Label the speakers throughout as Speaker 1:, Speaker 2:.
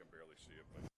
Speaker 1: can barely see it, but.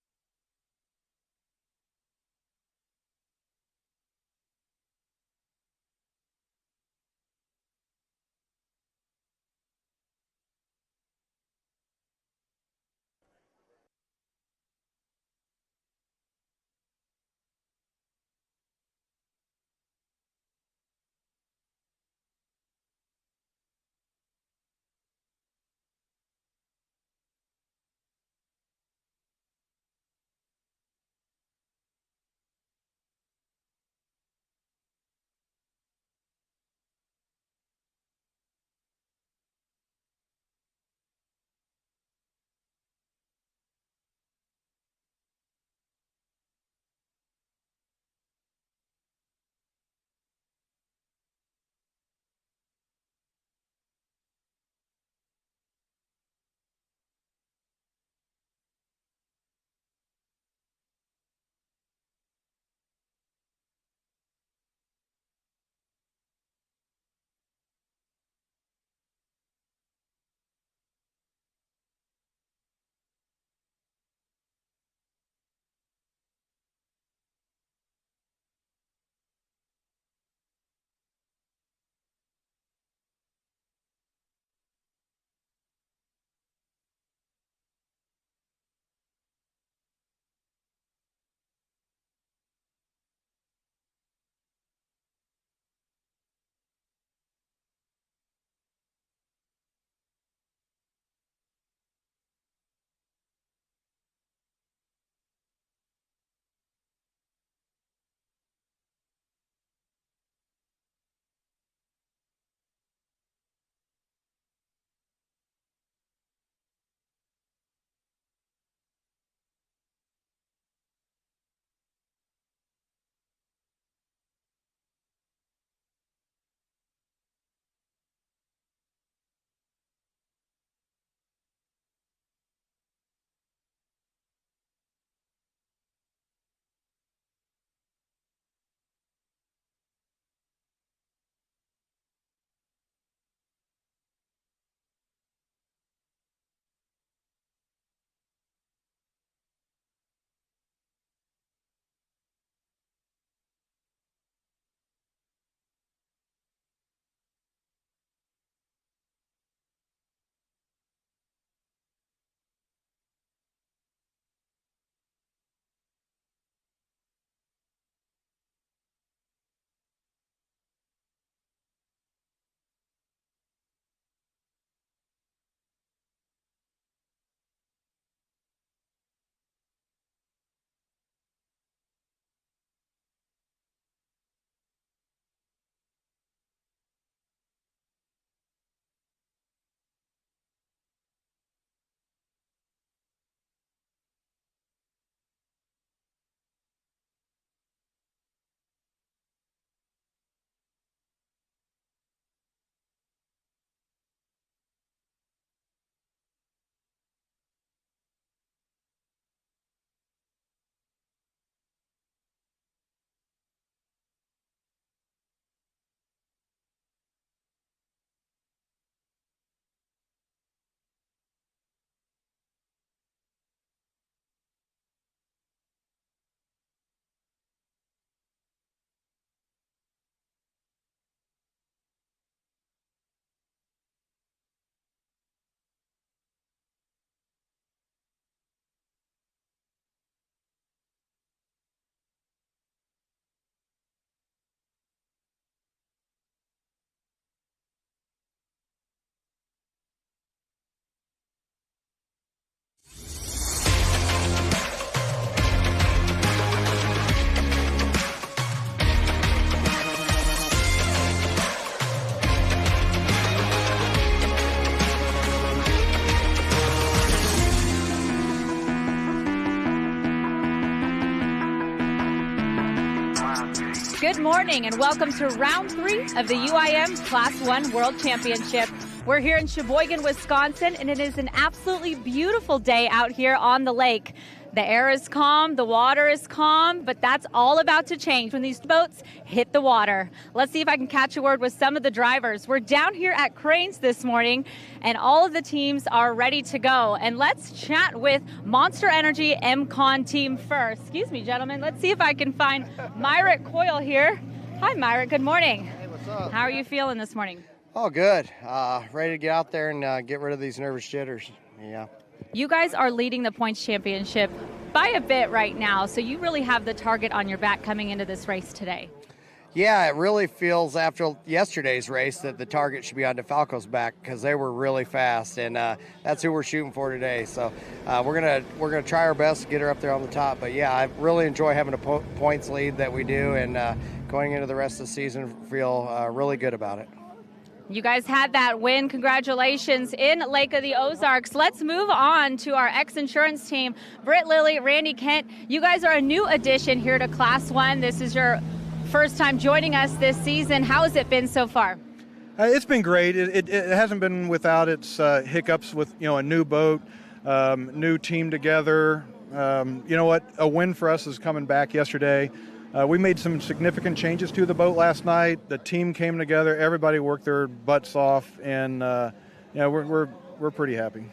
Speaker 2: Good morning and welcome to round 3 of the UIM Class 1 World Championship. We're here in Sheboygan, Wisconsin, and it is an absolutely beautiful day out here on the lake. The air is calm, the water is calm, but that's all about to change when these boats hit the water. Let's see if I can catch a word with some of the drivers. We're down here at Cranes this morning, and all of the teams are ready to go. And let's chat with Monster Energy MCon team first. Excuse me, gentlemen. Let's see if I can find Myrick Coyle here. Hi, Myrick. Good morning.
Speaker 1: Hey, what's up?
Speaker 2: How are you feeling this morning?
Speaker 1: Oh, good. Ready to get out there and get rid of these nervous jitters. Yeah.
Speaker 2: You guys are leading the points championship by a bit right now, so you really have the target on your back coming into this race today.
Speaker 1: Yeah, it really feels after yesterday's race that the target should be on DeFalco's back because they were really fast, and that's who we're shooting for today. So we're gonna try our best to get her up there on the top. But yeah, I really enjoy having a points lead that we do, and going into the rest of the season, feel really good about it.
Speaker 2: You guys had that win. Congratulations in Lake of the Ozarks. Let's move on to our ex-insurance team. Britt Lilly, Randy Kent, you guys are a new addition here to Class 1. This is your first time joining us this season. How has it been so far?
Speaker 3: It's been great. It hasn't been without its hiccups with, a new boat, new team together. You know what? A win for us is coming back yesterday. We made some significant changes to the boat last night. The team came together. Everybody worked their butts off, and we're pretty happy.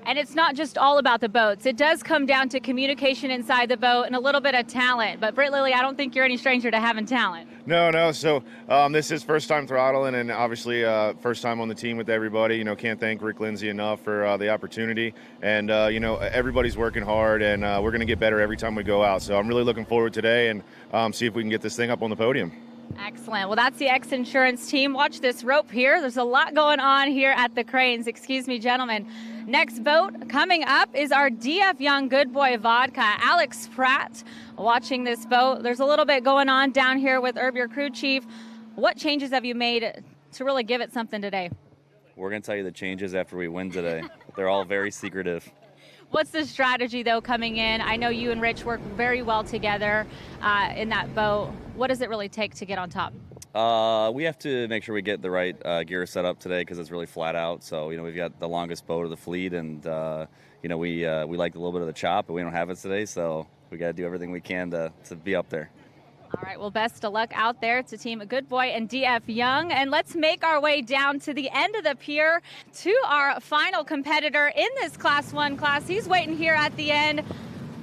Speaker 2: And it's not just all about the boats. It does come down to communication inside the boat and a little bit of talent. But Britt Lilly, I don't think you're any stranger to having talent.
Speaker 4: No. So this is first time throttling, and obviously first time on the team with everybody. Can't thank Rick Lindsay enough for the opportunity. And everybody's working hard, and we're going to get better every time we go out. So I'm really looking forward today and see if we can get this thing up on the podium.
Speaker 2: Excellent. Well, that's the ex-insurance team. Watch this rope here. There's a lot going on here at the Cranes. Excuse me, gentlemen. Next boat coming up is our DF Young Good Boy Vodka. Alex Pratt watching this boat. There's a little bit going on down here with Herb, your crew chief. What changes have you made to really give it something today?
Speaker 5: We're going to tell you the changes after we win today. They're all very secretive.
Speaker 2: What's the strategy, though, coming in? I know you and Rich work very well together in that boat. What does it really take to get on top?
Speaker 5: We have to make sure we get the right gear set up today because it's really flat out. So, we've got the longest boat of the fleet, and, we like a little bit of the chop, but we don't have it today. So we got to do everything we can to be up there.
Speaker 2: All right, well, best of luck out there to Team Good Boy and DF Young. And let's make our way down to the end of the pier to our final competitor in this Class 1 class. He's waiting here at the end,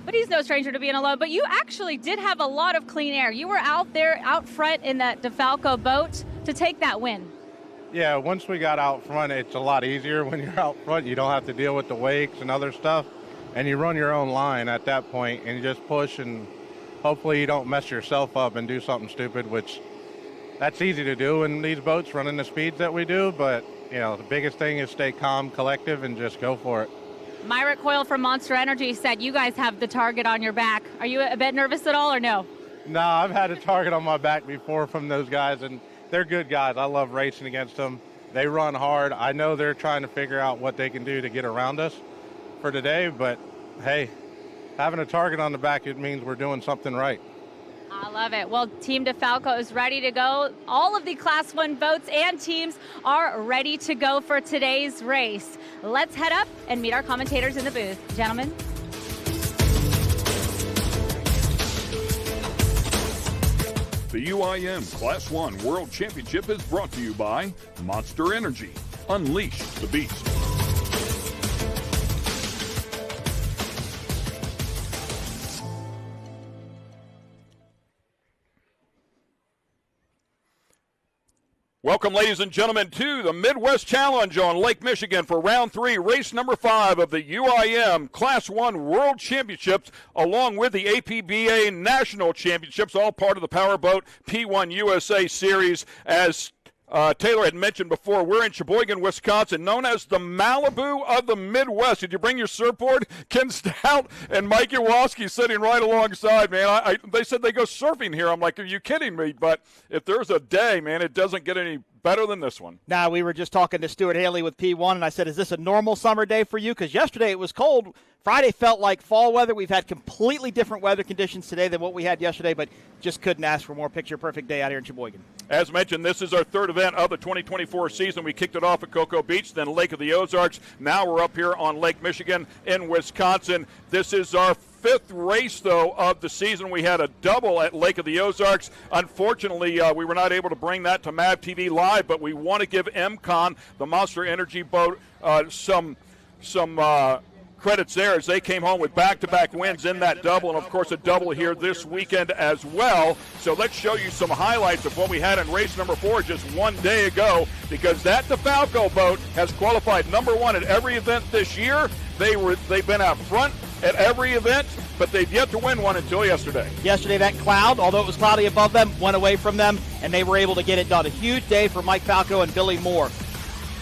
Speaker 2: but he's no stranger to being alone. But you actually did have a lot of clean air. You were out there, out front in that DeFalco boat to take that win.
Speaker 6: Yeah, once we got out front, it's a lot easier when you're out front. You don't have to deal with the wakes and other stuff, and you run your own line at that point, and you just push, and hopefully you don't mess yourself up and do something stupid, which that's easy to do in these boats running the speeds that we do. But, the biggest thing is stay calm, collective, and just go for it.
Speaker 2: Myrick Coyle from Monster Energy said you guys have the target on your back. Are you a bit nervous at all or no?
Speaker 6: No, I've had a target on my back before from those guys, and they're good guys. I love racing against them. They run hard. I know they're trying to figure out what they can do to get around us for today, but, hey, having a target on the back, it means we're doing something right.
Speaker 2: I love it. Well, Team DeFalco is ready to go. All of the Class 1 boats and teams are ready to go for today's race. Let's head up and meet our commentators in the booth. Gentlemen.
Speaker 7: The UIM Class 1 World Championship is brought to you by Monster Energy. Unleash the beast. Welcome, ladies and gentlemen, to the Midwest Challenge on Lake Michigan for Round 3, race number 5 of the UIM Class 1 World Championships, along with the APBA National Championships, all part of the Powerboat P1 USA Series. As Taylor had mentioned before, we're in Sheboygan, Wisconsin, known as the Malibu of the Midwest. Did you bring your surfboard? Ken Stout and Mike Iwaski sitting right alongside, man. They said they go surfing here. I'm like, are you kidding me? But if there's a day, man, it doesn't get any better than this one.
Speaker 8: Now, we were just talking to Stuart Haley with P1, and I said, is this a normal summer day for you? Because yesterday it was cold. Friday felt like fall weather. We've had completely different weather conditions today than what we had yesterday, but just couldn't ask for a more picture-perfect day out here in Sheboygan.
Speaker 7: As mentioned, this is our third event of the 2024 season. We kicked it off at Cocoa Beach, then Lake of the Ozarks. Now we're up here on Lake Michigan in Wisconsin. This is our fifth race, though, of the season. We had a double at Lake of the Ozarks. Unfortunately, we were not able to bring that to MAV TV Live, but we want to give MCON, the Monster Energy boat, some credits there as they came home with back-to-back wins in that double, and of course a double here this weekend as well. So let's show you some highlights of what we had in race number 4 just one day ago, because that DeFalco boat has qualified number 1 at every event this year. They've been out front at every event, but they've yet to win one until yesterday.
Speaker 8: Yesterday, that cloud, although it was cloudy above them, went away from them, and they were able to get it done. A huge day for Mike Falco and Billy Moore.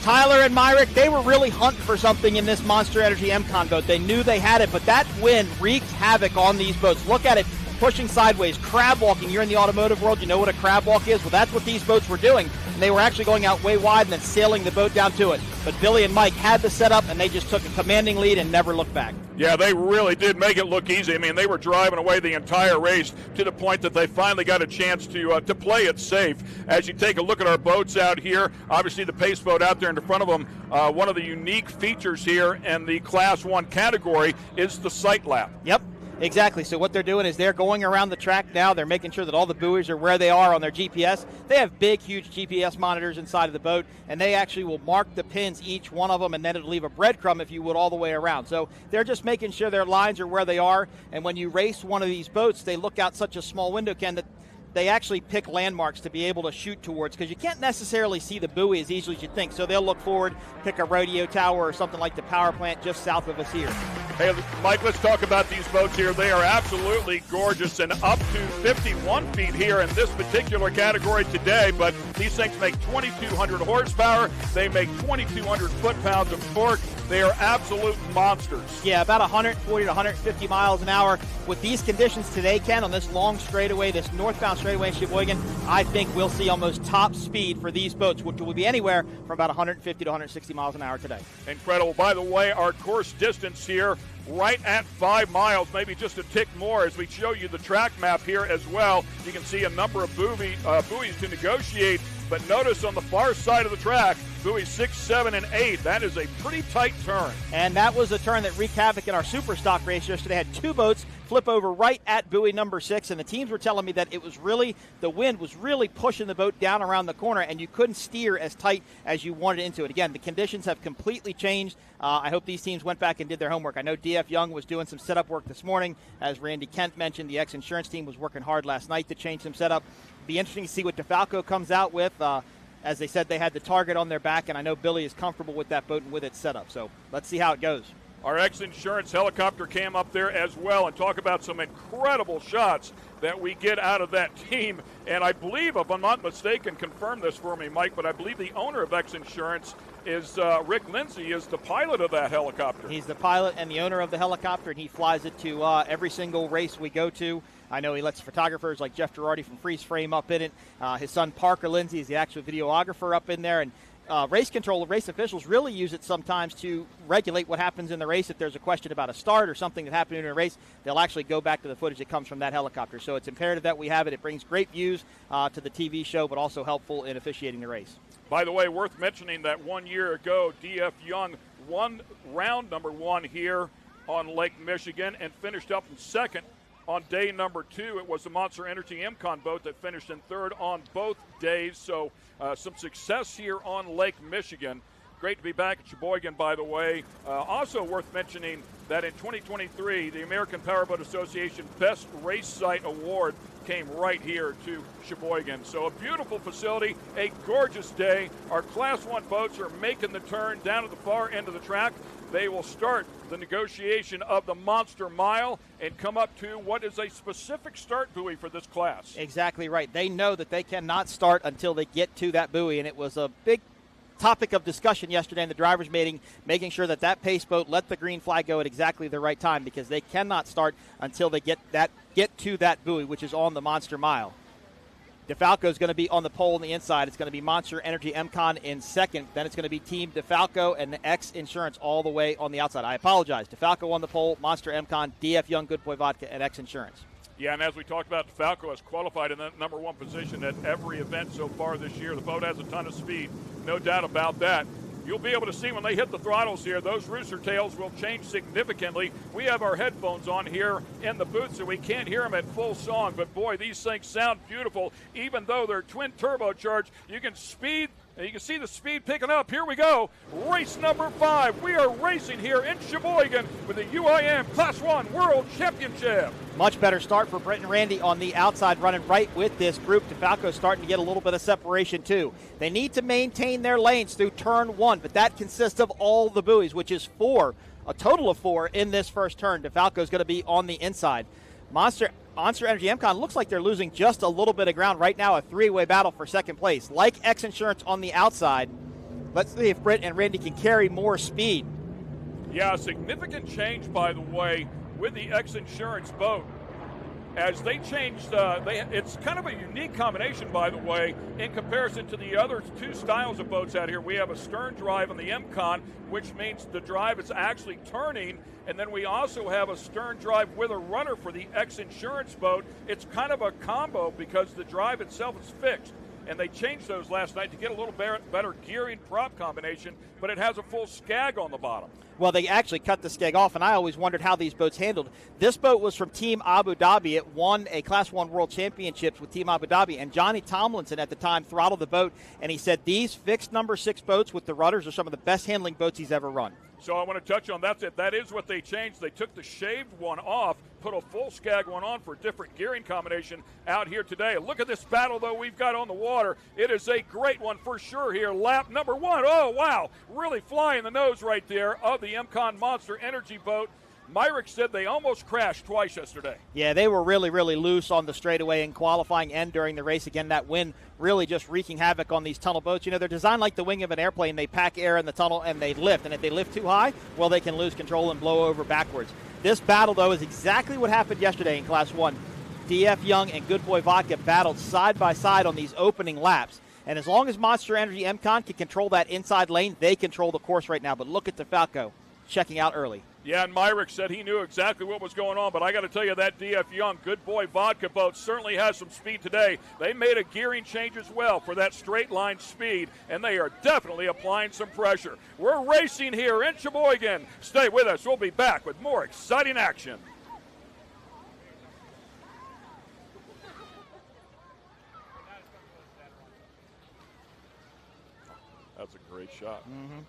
Speaker 8: Tyler and Myrick, they were really hunting for something in this Monster Energy MCON boat. They knew they had it, but that win wreaked havoc on these boats. Look at it, pushing sideways, crab walking. You're in the automotive world, you know what a crab walk is? Well, that's what these boats were doing, and they were actually going out way wide and then sailing the boat down to it. But Billy and Mike had the setup, and they just took a commanding lead and never looked back.
Speaker 7: Yeah, they really did make it look easy. I mean, they were driving away the entire race to the point that they finally got a chance to play it safe. As you take a look at our boats out here, obviously the pace boat out there in the front of them, one of the unique features here in the Class 1 category is the sight lap.
Speaker 8: Yep. Exactly. So what they're doing is they're going around the track now. They're making sure that all the buoys are where they are on their GPS. They have big, huge GPS monitors inside of the boat, and they actually will mark the pins, each one of them, and then it'll leave a breadcrumb, if you would, all the way around. So they're just making sure their lines are where they are, and when you race one of these boats, they look out such a small window, Ken, that they actually pick landmarks to be able to shoot towards, because you can't necessarily see the buoy as easily as you think. So they'll look forward, pick a rodeo tower or something like the power plant just south of us here.
Speaker 7: Hey, Mike, let's talk about these boats here. They are absolutely gorgeous and up to 51 feet here in this particular category today, but these things make 2,200 horsepower. They make 2,200 foot-pounds of torque. They are absolute monsters.
Speaker 8: Yeah, about 140 to 150 miles an hour. With these conditions today, Ken, on this long straightaway, this northbound straightaway in Sheboygan, I think we'll see almost top speed for these boats, which will be anywhere from about 150 to 160 miles an hour today.
Speaker 7: Incredible. By the way, our course distance here right at 5 miles, maybe just a tick more as we show you the track map here as well. You can see a number of buoys to negotiate, but notice on the far side of the track, buoys 6, 7, and 8. That is a pretty tight turn.
Speaker 8: And that was a turn that wreaked havoc in our Superstock race yesterday. Had two boats flip over right at buoy number 6, and the teams were telling me that it was really, the wind was really pushing the boat down around the corner, and you couldn't steer as tight as you wanted into it. Again, the conditions have completely changed. I hope these teams went back and did their homework. I know D.F. Young was doing some setup work this morning. As Randy Kent mentioned, the X-Insurance team was working hard last night to change some setup. Be interesting to see what DeFalco comes out with. As they said, they had the target on their back, and I know Billy is comfortable with that boat and with its setup. So let's see how it goes.
Speaker 7: Our X-Insurance helicopter came up there as well, and talk about some incredible shots that we get out of that team. And I believe, if I'm not mistaken, confirm this for me, Mike, but I believe the owner of X-Insurance is Rick Lindsay, is the pilot of that helicopter.
Speaker 8: He's the pilot and the owner of the helicopter, and he flies it to every single race we go to. I know he lets photographers like Jeff Girardi from Freeze Frame up in it. His son Parker Lindsay is the actual videographer up in there, and race control, race officials really use it sometimes to regulate what happens in the race. If there's a question about a start or something that happened in a race, they'll actually go back to the footage that comes from that helicopter. So it's imperative that we have it. It brings great views to the TV show, but also helpful in officiating the race.
Speaker 7: By the way, worth mentioning that 1 year ago, D.F. Young won round number 1 here on Lake Michigan and finished up in second. On day number 2, it was the Monster Energy MCON boat that finished in third on both days. So some success here on Lake Michigan. Great to be back at Sheboygan, by the way. Also worth mentioning that in 2023, the American Powerboat Association Best Race Site Award came right here to Sheboygan. So a beautiful facility, a gorgeous day. Our Class 1 boats are making the turn down to the far end of the track. They will start the negotiation of the Monster Mile and come up to what is a specific start buoy for this class.
Speaker 8: Exactly right. They know that they cannot start until they get to that buoy, and it was a big topic of discussion yesterday in the drivers' meeting, making sure that that pace boat let the green flag go at exactly the right time, because they cannot start until they get to that buoy, which is on the Monster Mile. DeFalco is going to be on the pole on the inside. It's going to be Monster Energy MCon in second. Then it's going to be Team DeFalco and X Insurance all the way on the outside. I apologize. DeFalco on the pole, Monster MCon, DF Young, Good Boy Vodka, and X Insurance.
Speaker 7: Yeah, and as we talked about, DeFalco has qualified in that number one position at every event so far this year. The boat has a ton of speed, no doubt about that. You'll be able to see when they hit the throttles here, those rooster tails will change significantly. We have our headphones on here in the booth, so we can't hear them at full song. But, boy, these things sound beautiful. Even though they're twin turbocharged, you can see the speed picking up. Here we go. Race number 5. We are racing here in Sheboygan with the UIM Class 1 World Championship.
Speaker 8: Much better start for Brent and Randy on the outside, running right with this group. DeFalco's starting to get a little bit of separation, too. They need to maintain their lanes through turn 1, but that consists of all the buoys, which is 4, a total of 4 in this first turn. DeFalco's going to be on the inside. Monster Energy MCon looks like they're losing just a little bit of ground right now, a 3-way battle for second place. Like X Insurance on the outside, let's see if Britt and Randy can carry more speed.
Speaker 7: Yeah, a significant change, by the way, with the X Insurance boat. As they changed, it's kind of a unique combination, by the way, in comparison to the other 2 styles of boats out here. We have a stern drive on the MCon, which means the drive is actually turning, and then we also have a stern drive with a runner for the X Insurance boat. It's kind of a combo because the drive itself is fixed, and they changed those last night to get a little better gearing prop combination, but it has a full skag on the bottom.
Speaker 8: Well, they actually cut the skeg off, and I always wondered how these boats handled. This boat was from Team Abu Dhabi. It won a Class 1 World Championships with Team Abu Dhabi, and Johnny Tomlinson at the time throttled the boat, and he said these fixed number 6 boats with the rudders are some of the best handling boats he's ever run.
Speaker 7: So I want to touch on that. That is what they changed. They took the shaved one off, put a full skag one on for a different gearing combination out here today. Look at this battle, though, we've got on the water. It is a great one for sure here. Lap number 1. Oh, wow. Really flying the nose right there of the MCon Monster Energy boat. Myrick said they almost crashed twice yesterday.
Speaker 8: Yeah, they were really, really loose on the straightaway in qualifying and during the race. Again, that wind really just wreaking havoc on these tunnel boats. You know, they're designed like the wing of an airplane. They pack air in the tunnel and they lift. And if they lift too high, well, they can lose control and blow over backwards. This battle, though, is exactly what happened yesterday in Class 1. DF Young and Good Boy Vodka battled side by side on these opening laps. And as long as Monster Energy MCon can control that inside lane, they control the course right now. But look at DeFalco checking out early.
Speaker 7: Yeah, and Myrick said he knew exactly what was going on, but I got to tell you, that DF Young Good Boy Vodka boat certainly has some speed today. They made a gearing change as well for that straight line speed, and they are definitely applying some pressure. We're racing here in Sheboygan. Stay with us. We'll be back with more exciting action. That's a great shot.
Speaker 8: Mm-hmm.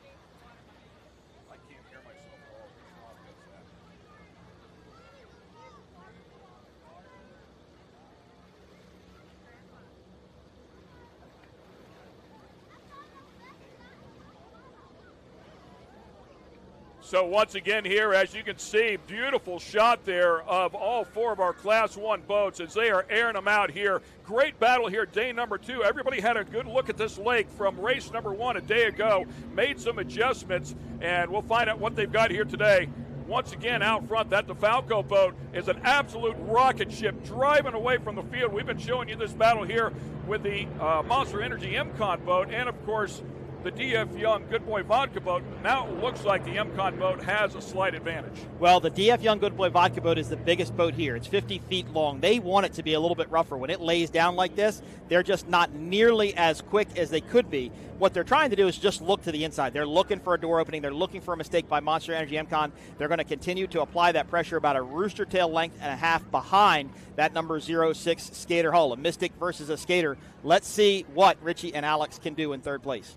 Speaker 7: So once again here, as you can see, beautiful shot there of all 4 of our Class 1 boats as they are airing them out here. Great battle here, day number 2. Everybody had a good look at this lake from race number 1 a day ago, made some adjustments, and we'll find out what they've got here today. Once again, out front, that DeFalco boat is an absolute rocket ship driving away from the field. We've been showing you this battle here with the Monster Energy MCon boat, and of course, the DF Young Good Boy Vodka boat. Now it looks like the MCon boat has a slight advantage.
Speaker 8: Well, the DF Young Good Boy Vodka boat is the biggest boat here. It's 50 feet long. They want it to be a little bit rougher. When it lays down like this, they're just not nearly as quick as they could be. What they're trying to do is just look to the inside. They're looking for a door opening. They're looking for a mistake by Monster Energy MCon. They're going to continue to apply that pressure about a rooster tail length and a half behind that number 06 skater hull. A Mystic versus a skater. Let's see what Richie and Alex can do in third place.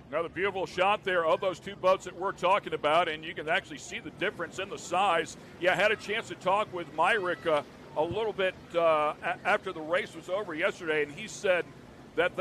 Speaker 7: Another beautiful shot there of those 2 boats that we're talking about, and you can actually see the difference in the size. Yeah, I had a chance to talk with Myrick a little bit after the race was over yesterday, and he said that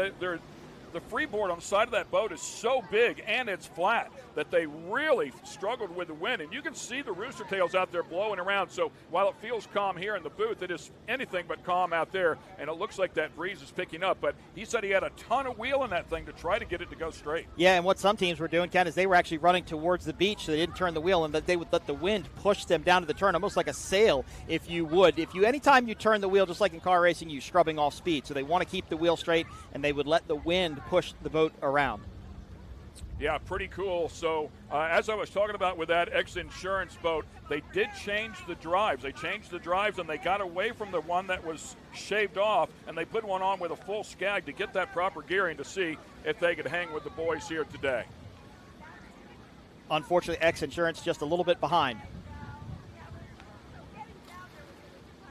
Speaker 7: the freeboard on the side of that boat is so big and it's flat that they really struggled with the wind. And you can see the rooster tails out there blowing around. So while it feels calm here in the booth, it is anything but calm out there. And it looks like that breeze is picking up. But he said he had a ton of wheel in that thing to try to get it to go straight.
Speaker 8: Yeah, and what some teams were doing, Ken, is they were actually running towards the beach so they didn't turn the wheel, and that they would let the wind push them down to the turn, almost like a sail, if you would. Anytime you turn the wheel, just like in car racing, you're scrubbing off speed. So they want to keep the wheel straight, and they would let the wind push the boat around.
Speaker 7: Yeah, pretty cool. So as I was talking about with that Insurance boat, they did change the drives. They changed the drives, and they got away from the one that was shaved off, and they put one on with a full skag to get that proper gearing to see if they could hang with the boys here today.
Speaker 8: Unfortunately, Insurance just a little bit behind.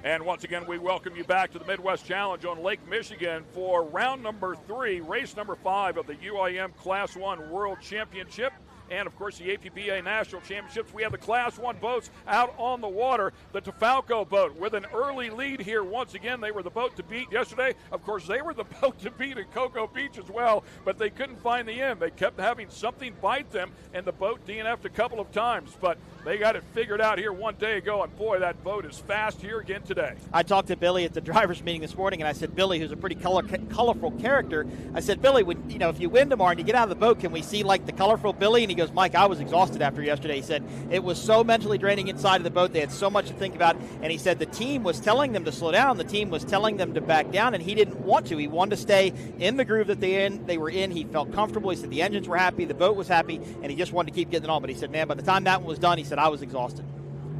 Speaker 7: And once again, we welcome you back to the Midwest Challenge on Lake Michigan for round number 3, race number 5 of the UIM Class 1 World Championship. And, of course, the APBA National Championships. We have the Class 1 boats out on the water. The Tefalco boat with an early lead here. Once again, they were the boat to beat yesterday. Of course, they were the boat to beat at Cocoa Beach as well, but they couldn't find the end. They kept having something bite them, and the boat DNF'd a couple of times. But they got it figured out here one day ago, and, boy, that boat is fast here again today.
Speaker 8: I talked to Billy at the drivers' meeting this morning, and I said, Billy, who's a pretty colorful character, I said, Billy, if you win tomorrow and you get out of the boat, can we see, like, the colorful Billy? And he goes, Mike, I was exhausted after yesterday. He said it was so mentally draining inside of the boat. They had so much to think about, and he said the team was telling them to slow down. The team was telling them to back down, and he didn't want to. He wanted to stay in the groove that they were in. He felt comfortable. He said the engines were happy, the boat was happy, and he just wanted to keep getting it on. But he said, man, by the time that one was done, he said, I was exhausted.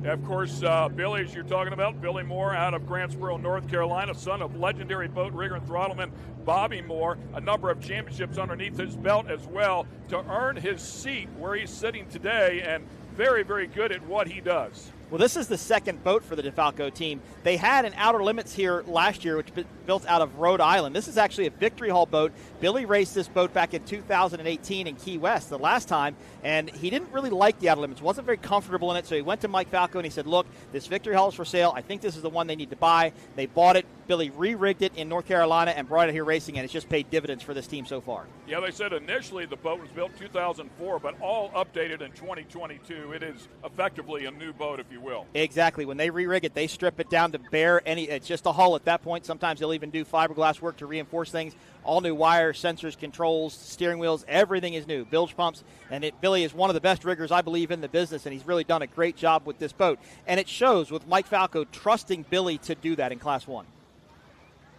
Speaker 7: Of course, Billy, as you're talking about, Billy Moore out of Grantsboro, North Carolina, son of legendary boat rigger and throttleman Bobby Moore, a number of championships underneath his belt as well to earn his seat where he's sitting today, and very, very good at what he does.
Speaker 8: Well, this is the second boat for the Tefalco team. They had an Outer Limits here last year, which was built out of Rhode Island. This is actually a Victory Hull boat. Billy raced this boat back in 2018 in Key West, the last time, and he didn't really like the Outer Limits. Wasn't very comfortable in it, so he went to Mike Falco and he said, look, this Victory Hull is for sale. I think this is the one they need to buy. They bought it. Billy re-rigged it in North Carolina and brought it here racing, and it's just paid dividends for this team so far.
Speaker 7: Yeah, they said initially the boat was built 2004, but all updated in 2022. It is effectively a new boat, if you will.
Speaker 8: Exactly. When they re-rig it, they strip it down to bare it's just a hull at that point. Sometimes they'll even do fiberglass work to reinforce things. All new wires, sensors, controls, steering wheels, everything is new. Bilge pumps, and Billy is one of the best riggers, I believe, in the business, and he's really done a great job with this boat. And it shows with Mike Falco trusting Billy to do that in Class 1.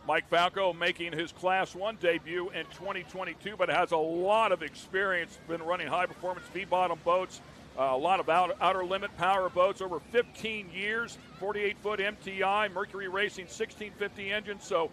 Speaker 7: Mike Falco making his Class 1 debut in 2022, but has a lot of experience, been running high-performance V-bottom boats, a lot of outer limit power boats over 15 years, 48-foot MTI, Mercury Racing 1650 engine, so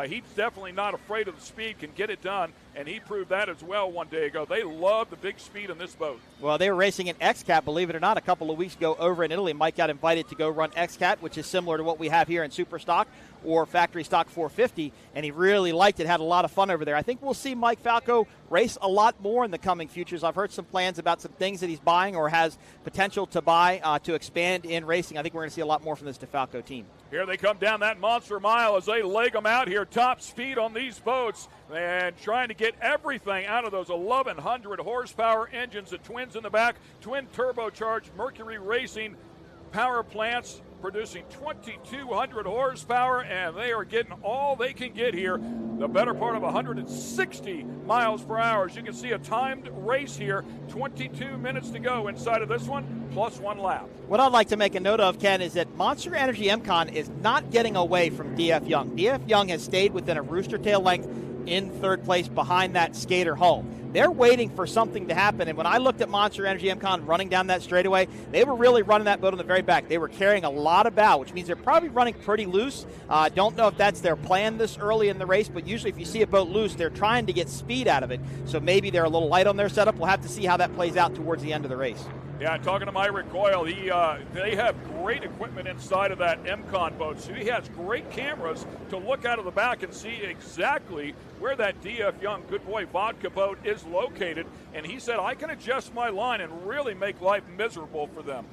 Speaker 7: he's definitely not afraid of the speed, can get it done, and he proved that as well one day ago. They love the big speed in this boat.
Speaker 8: Well, they were racing an XCat, believe it or not, a couple of weeks ago over in Italy. Mike got invited to go run XCat, which is similar to what we have here in Superstock or Factory Stock 450, and he really liked it, had a lot of fun over there. I think we'll see Mike Falco race a lot more in the coming futures. I've heard some plans about some things that he's buying or has potential to buy to expand in racing. I think we're going to see a lot more from this DeFalco team.
Speaker 7: Here they come down that monster mile as they leg them out here, top speed on these boats, and trying to get everything out of those 1,100 horsepower engines, the twins in the back, twin turbocharged Mercury Racing power plants producing 2,200 horsepower, and they are getting all they can get here, the better part of 160 miles per hour. As you can see, a timed race here, 22 minutes to go inside of this one, plus one lap.
Speaker 8: What I'd like to make a note of, Ken, is that Monster Energy MCon is not getting away from DF Young. DF Young has stayed within a rooster tail length in third place behind that skater hull. They're waiting for something to happen, and when I looked at Monster Energy MCon running down that straightaway, they were really running that boat on the very back. They were carrying a lot of bow, which means they're probably running pretty loose. Don't know if that's their plan this early in the race, but usually if you see a boat loose, they're trying to get speed out of it. So maybe they're a little light on their setup. We'll have to see how that plays out towards the end of the race.
Speaker 7: Yeah, talking to Myrick Coyle, they have great equipment inside of that MCon boat. So he has great cameras to look out of the back and see exactly where that DF Young Good Boy vodka boat is located. And he said, I can adjust my line and really make life miserable for them.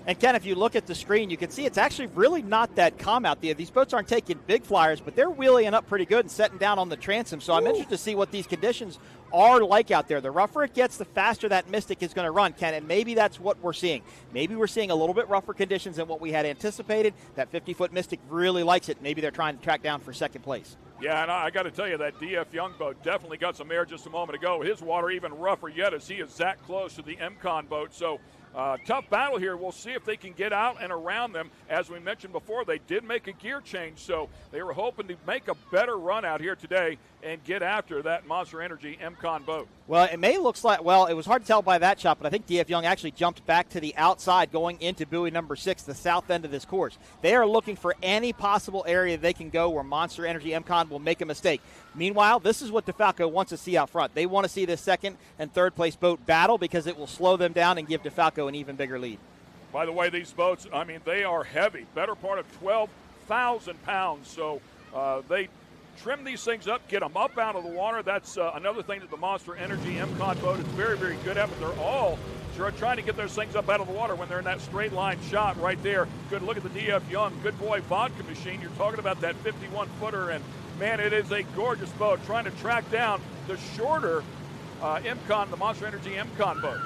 Speaker 8: And Ken, if you look at the screen, you can see it's actually really not that calm out there. These boats aren't taking big flyers, but they're wheeling up pretty good and setting down on the transom. So I'm interested to see what these conditions are like out there. The rougher it gets, the faster that Mystic is going to run, Ken, and maybe that's what we're seeing. Maybe we're seeing a little bit rougher conditions than what we had anticipated. That 50-foot Mystic really likes it. Maybe they're trying to track down for second place.
Speaker 7: Yeah, and I got to tell you, that DF Young boat definitely got some air just a moment ago. His water even rougher yet as he is that close to the MCON boat. So tough battle here. We'll see if they can get out and around them. As we mentioned before, they did make a gear change, so they were hoping to make a better run out here today and get after that Monster Energy MCON boat.
Speaker 8: Well, it may look like, well, it was hard to tell by that shot, but I think DF Young actually jumped back to the outside going into buoy number 6, the south end of this course. They are looking for any possible area they can go where Monster Energy MCON will make a mistake. Meanwhile, this is what DeFalco wants to see out front. They want to see this second and third place boat battle because it will slow them down and give DeFalco an even bigger lead.
Speaker 7: By the way, these boats, I mean, they are heavy, better part of 12,000 pounds, so they trim these things up, get them up out of the water. That's another thing that the Monster Energy MCON boat is very, very good at, but they're all trying to get those things up out of the water when they're in that straight line shot right there. Good look at the DF Young Good Boy vodka machine. You're talking about that 51-footer, and man, it is a gorgeous boat trying to track down the shorter MCON, the Monster Energy MCON boat.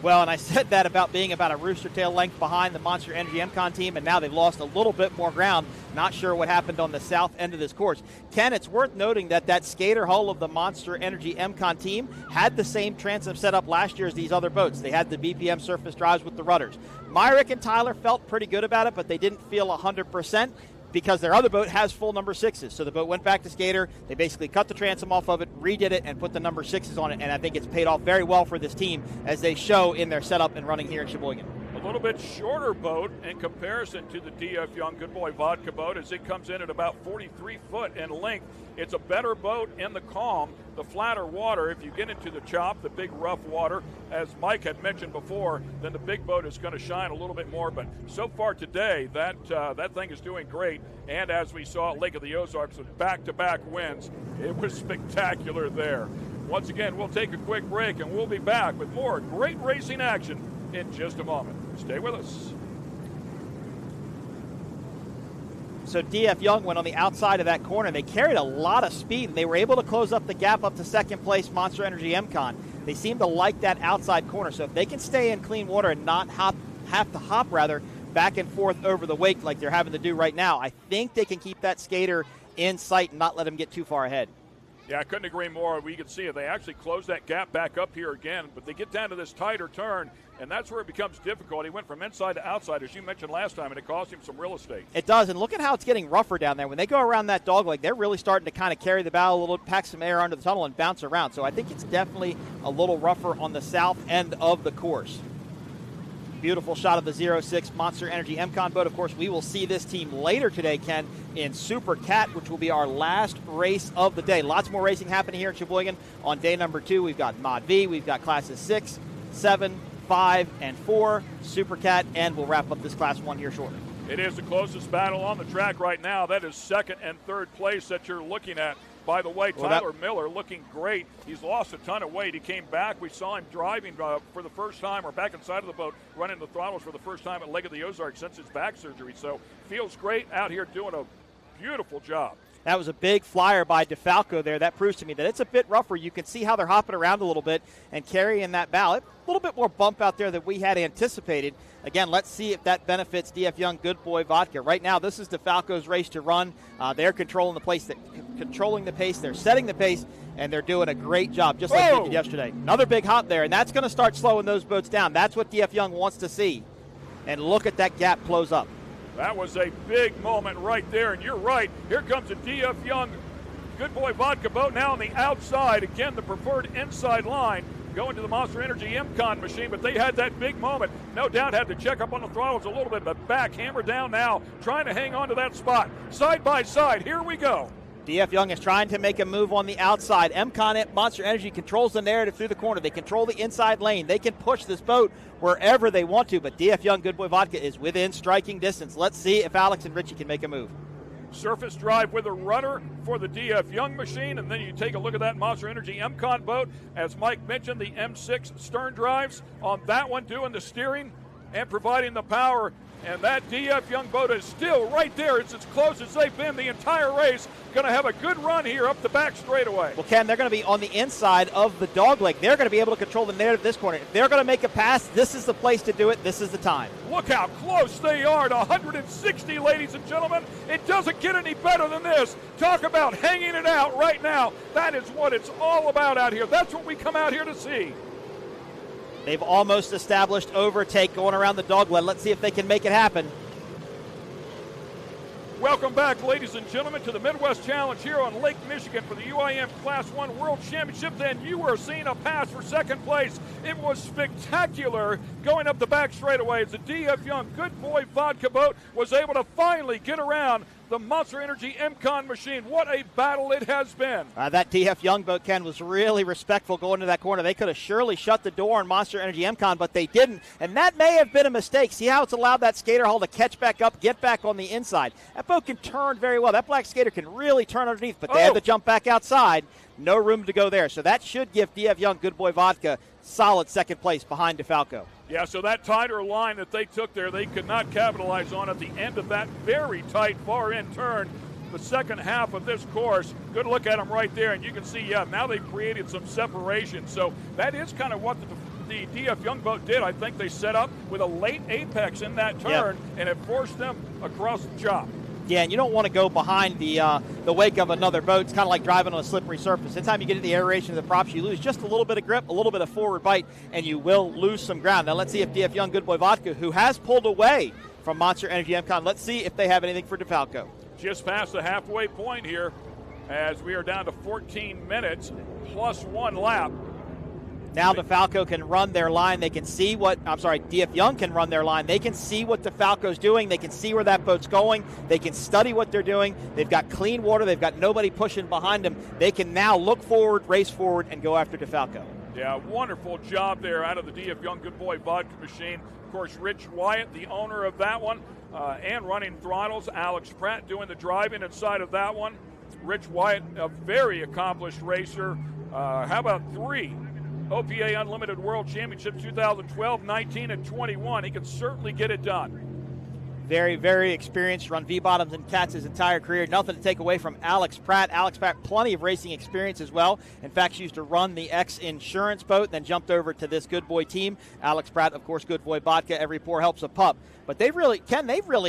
Speaker 8: Well, and I said that about being about a rooster tail length behind the Monster Energy MCON team, and now they've lost a little bit more ground. Not sure what happened on the south end of this course. Ken, it's worth noting that skater hull of the Monster Energy MCON team had the same transom set up last year as these other boats. They had the BPM surface drives with the rudders. Myrick and Tyler felt pretty good about it, but they didn't feel 100%. Because their other boat has full number 6s. So the boat went back to skater. They basically cut the transom off of it, redid it, and put the number 6s on it. And I think it's paid off very well for this team as they show in their setup and running here in Sheboygan.
Speaker 7: A little bit shorter boat in comparison to the DF Young Good Boy vodka boat as it comes in at about 43 foot in length. It's a better boat in the calm, the flatter water. If you get into the chop, the big rough water, as Mike had mentioned before, then the big boat is going to shine a little bit more. But so far today, that thing is doing great. And as we saw at Lake of the Ozarks with back-to-back wins, it was spectacular there. Once again, we'll take a quick break, and we'll be back with more great racing action in just a moment. Stay with us.
Speaker 8: So DF Young went on the outside of that corner. They carried a lot of speed, and they were able to close up the gap up to second place Monster Energy MCON. They seem to like that outside corner. So if they can stay in clean water and not have to hop back and forth over the wake like they're having to do right now, I think they can keep that skater in sight and not let him get too far ahead.
Speaker 7: Yeah, I couldn't agree more. We can see it. They actually close that gap back up here again, but they get down to this tighter turn, and that's where it becomes difficult. He went from inside to outside, as you mentioned last time, and it cost him some real estate.
Speaker 8: It does, and look at how it's getting rougher down there. When they go around that dogleg, they're really starting to kind of carry the bow a little, pack some air under the tunnel, and bounce around. So I think it's definitely a little rougher on the south end of the course. Beautiful shot of the 06 Monster Energy MCON boat. Of course, we will see this team later today, Ken, in Supercat, which will be our last race of the day. Lots more racing happening here in Sheboygan on day number 2. We've got Mod V, we've got classes 6, 7, 5, and 4, Supercat, and we'll wrap up this class 1 here shortly.
Speaker 7: It is the closest battle on the track right now. That is second and third place that you're looking at. By the way, Tyler Miller looking great. He's lost a ton of weight. He came back. We saw him driving for the first time, or back inside of the boat, running the throttles for the first time at Lake of the Ozarks since his back surgery. So feels great out here doing a beautiful job.
Speaker 8: That was a big flyer by DeFalco there. That proves to me that it's a bit rougher. You can see how they're hopping around a little bit and carrying that bow. A little bit more bump out there than we had anticipated. Again, let's see if that benefits DF Young Good Boy Vodka. Right now, this is DeFalco's race to run. They're controlling the pace. They're setting the pace, and they're doing a great job, just like they did yesterday. Another big hop there, and that's going to start slowing those boats down. That's what DF Young wants to see. And look at that gap close up.
Speaker 7: That was a big moment right there, and you're right. Here comes a DF Young Good Boy Vodka boat now on the outside. Again, the preferred inside line going to the Monster Energy MCON machine, but they had that big moment. No doubt had to check up on the throttles a little bit, but back, hammer down now, trying to hang on to that spot. Side by side, here we go.
Speaker 8: DF Young is trying to make a move on the outside. MCON Monster Energy controls the narrative through the corner. They control the inside lane. They can push this boat wherever they want to, but DF Young Good Boy Vodka is within striking distance. Let's see if Alex and Richie can make a move.
Speaker 7: Surface drive with a rudder for the DF Young machine, and then you take a look at that Monster Energy MCON boat. As Mike mentioned, the M6 stern drives on that one doing the steering. and providing the power. And that DF Young boat is still right there. It's as close as they've been the entire race. Going to have a good run here up the back straightaway.
Speaker 8: Well, Ken, they're going to be on the inside of the dogleg. They're going to be able to control the narrative this corner. If they're going to make a pass, this is the place to do it. This is the time.
Speaker 7: Look how close they are to 160, ladies and gentlemen. It doesn't get any better than this. Talk about hanging it out right now. That is what it's all about out here. That's what we come out here to see.
Speaker 8: They've almost established overtake going around the dogleg. Let's see if they can make it happen.
Speaker 7: Welcome back, ladies and gentlemen, to the Midwest Challenge here on Lake Michigan for the UIM Class 1 World Championship. And you are seeing a pass for second place. It was spectacular going up the back straightaway as the DF Young Good Boy Vodka boat was able to finally get around the Monster Energy MCON machine. What a battle it has been.
Speaker 8: That DF Young boat, Ken, was really respectful going to that corner. They could have surely shut the door on Monster Energy MCON, but they didn't. And that may have been a mistake. See how it's allowed that skater hull to catch back up, get back on the inside. That boat can turn very well. That black skater can really turn underneath, but they had to jump back outside. No room to go there. So that should give DF Young Good Boy Vodka solid second place behind DeFalco.
Speaker 7: Yeah, so that tighter line that they took there, they could not capitalize on at the end of that very tight far-end turn. The second half of this course, good look at them right there, and you can see, yeah, now they've created some separation. So that is kind of what the DF Young boat did. I think they set up with a late apex in that turn, and it forced them across the chop.
Speaker 8: Yeah, and you don't want to go behind the wake of another boat. It's kind of like driving on a slippery surface. Anytime you get to the aeration of the props, you lose just a little bit of grip, a little bit of forward bite, and you will lose some ground. Now let's see if DF Young Good Boy Vodka, who has pulled away from Monster Energy MCON, let's see if they have anything for DeFalco.
Speaker 7: Just past the halfway point here as we are down to 14 minutes plus one lap.
Speaker 8: Now DeFalco can run their line. They can see DF Young can run their line. They can see what DeFalco's doing. They can see where that boat's going. They can study what they're doing. They've got clean water. They've got nobody pushing behind them. They can now look forward, race forward, and go after DeFalco.
Speaker 7: Yeah, wonderful job there out of the DF Young Good Boy Vodka machine. Of course, Rich Wyatt, the owner of that one, and running throttles. Alex Pratt doing the driving inside of that one. Rich Wyatt, a very accomplished racer. How about 3 OPA Unlimited World Championships, 2012, 19, and 21. He can certainly get it done.
Speaker 8: Very, very experienced, run V-bottoms and cats his entire career. Nothing to take away from Alex Pratt. Alex Pratt, plenty of racing experience as well. In fact, she used to run the X Insurance boat, then jumped over to this Good Boy team. Alex Pratt, of course, Good Boy Vodka. Every pour helps a pup. But they really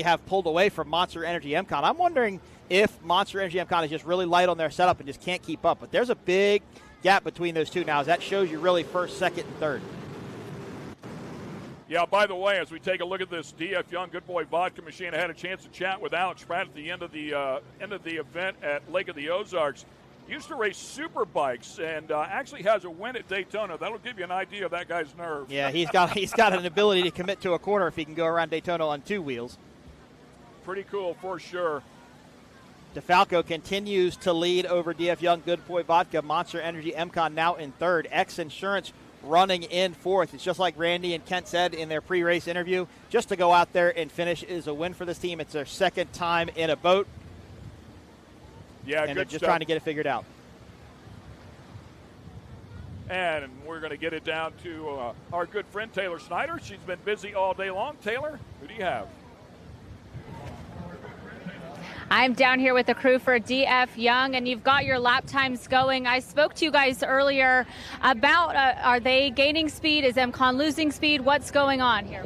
Speaker 8: have pulled away from Monster Energy MCON. I'm wondering if Monster Energy MCON is just really light on their setup and just can't keep up. But there's a big gap between those two now, as that shows you really first, second, and third.
Speaker 7: Yeah, by the way, as we take a look at this DF Young Good Boy Vodka machine, I had a chance to chat with Alex Pratt at the end of the event at Lake of the Ozarks. Used to race super bikes and actually has a win at Daytona. That'll give you an idea of that guy's nerve.
Speaker 8: Yeah, he's got an ability to commit to a corner if he can go around Daytona on 2 wheels.
Speaker 7: Pretty cool for sure.
Speaker 8: DeFalco continues to lead over DF Young Good Boy Vodka. Monster Energy MCON now in third. X Insurance running in fourth. It's just like Randy and Kent said in their pre-race interview. Just to go out there and finish is a win for this team. It's their second time in a boat.
Speaker 7: Yeah,
Speaker 8: and
Speaker 7: good
Speaker 8: they're just
Speaker 7: stuff.
Speaker 8: trying to get it figured out.
Speaker 7: And we're going to get it down to our good friend Taylor Snyder. She's been busy all day long. Taylor, who do you have?
Speaker 2: I'm down here with the crew for DF Young, and you've got your lap times going. I spoke to you guys earlier about are they gaining speed? Is MCON losing speed? What's going on here?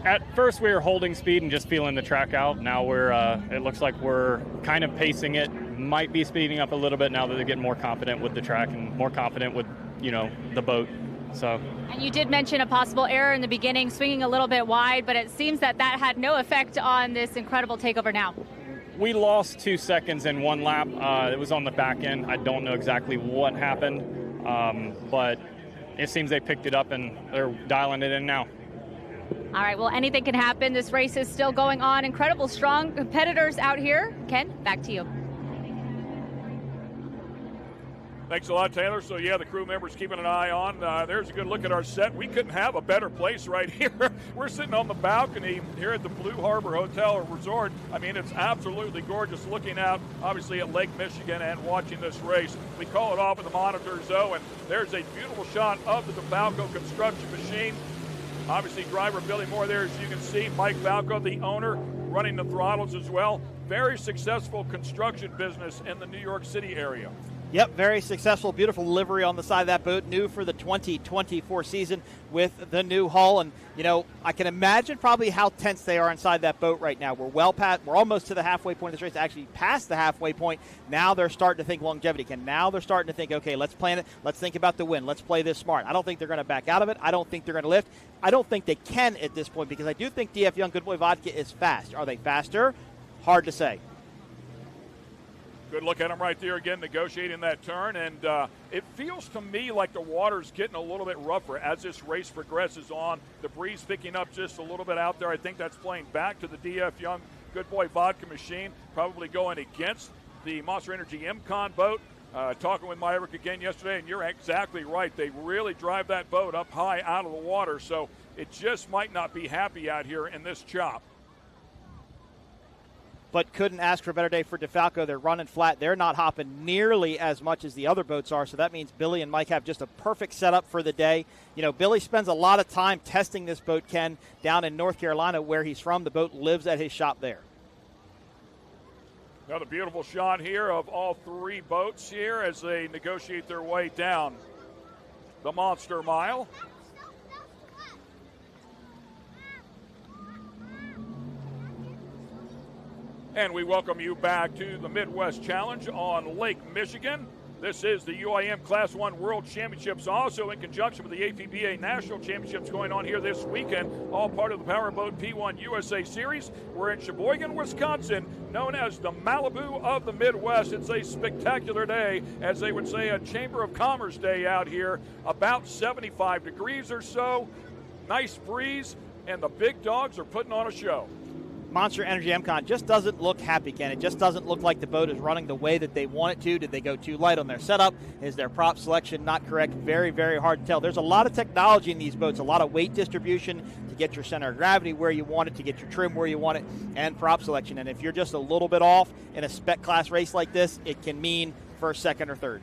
Speaker 9: At first we were holding speed and just feeling the track out. Now we're it looks like we're kind of pacing it. Might be speeding up a little bit now that they're getting more confident with the track and more confident with, the boat. So.
Speaker 2: And you did mention a possible error in the beginning, swinging a little bit wide, but it seems that had no effect on this incredible takeover now.
Speaker 9: We lost 2 seconds in one lap. It was on the back end. I don't know exactly what happened, but it seems they picked it up and they're dialing it in now.
Speaker 2: All right, well, anything can happen. This race is still going on. Incredible strong competitors out here. Ken, back to you.
Speaker 7: Thanks a lot, Taylor. So, yeah, the crew members keeping an eye on. There's a good look at our set. We couldn't have a better place right here. We're sitting on the balcony here at the Blue Harbor Hotel or Resort. I mean, it's absolutely gorgeous looking out, obviously, at Lake Michigan and watching this race. We call it off with the monitors, though, and there's a beautiful shot of the DeFalco construction machine. Obviously, driver Billy Moore there, as you can see. Mike Falco, the owner, running the throttles as well. Very successful construction business in the New York City area.
Speaker 8: Yep, very successful, beautiful livery on the side of that boat, new for the 2024 season with the new hull. And, you know, I can imagine probably how tense they are inside that boat right now. We're almost to the halfway point of this race, actually past the halfway point. Now they're starting to think longevity. And now they're starting to think, okay, let's plan it. Let's think about the win. Let's play this smart. I don't think they're going to back out of it. I don't think they're going to lift. I don't think they can at this point because I do think DF Young Good Boy Vodka is fast. Are they faster? Hard to say.
Speaker 7: Good look at him right there again, negotiating that turn. And it feels to me like the water's getting a little bit rougher as this race progresses on. The breeze picking up just a little bit out there. I think that's playing back to the DF Young Good Boy Vodka machine, probably going against the Monster Energy MCon boat. Talking with Myrick again yesterday, and you're exactly right. They really drive that boat up high out of the water, so it just might not be happy out here in this chop.
Speaker 8: But couldn't ask for a better day for DeFalco. They're running flat. They're not hopping nearly as much as the other boats are, so that means Billy and Mike have just a perfect setup for the day. You know, Billy spends a lot of time testing this boat, Ken, down in North Carolina where he's from. The boat lives at his shop there.
Speaker 7: Another beautiful shot here of all three boats here as they negotiate their way down the Monster Mile. And we welcome you back to the Midwest Challenge on Lake Michigan. This is the UIM Class 1 World Championships, also in conjunction with the APBA National Championships going on here this weekend, all part of the Powerboat P1 USA Series. We're in Sheboygan, Wisconsin, known as the Malibu of the Midwest. It's a spectacular day, as they would say, a Chamber of Commerce day out here, about 75 degrees or so, nice breeze, and the big dogs are putting on a show.
Speaker 8: Monster Energy MCon just doesn't look happy, Ken. It just doesn't look like the boat is running the way that they want it to. Did they go too light on their setup? Is their prop selection not correct? Very, very hard to tell. There's a lot of technology in these boats, a lot of weight distribution to get your center of gravity where you want it, to get your trim where you want it, and prop selection. And if you're just a little bit off in a spec class race like this, it can mean first, second, or third.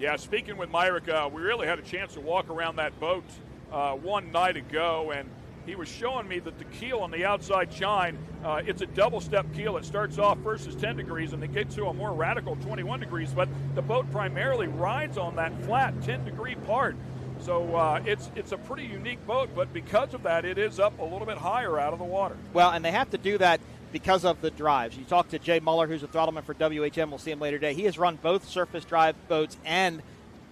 Speaker 7: Yeah, speaking with Myrick, we really had a chance to walk around that boat one night ago, and he was showing me that the keel on the outside chine, it's a double-step keel. It starts off first as 10 degrees and then gets to a more radical 21 degrees, but the boat primarily rides on that flat 10-degree part. So it's a pretty unique boat, but because of that, it is up a little bit higher out of the water.
Speaker 8: Well, and they have to do that because of the drives. You talk to Jay Muller, who's a throttleman for WHM. We'll see him later today. He has run both surface drive boats and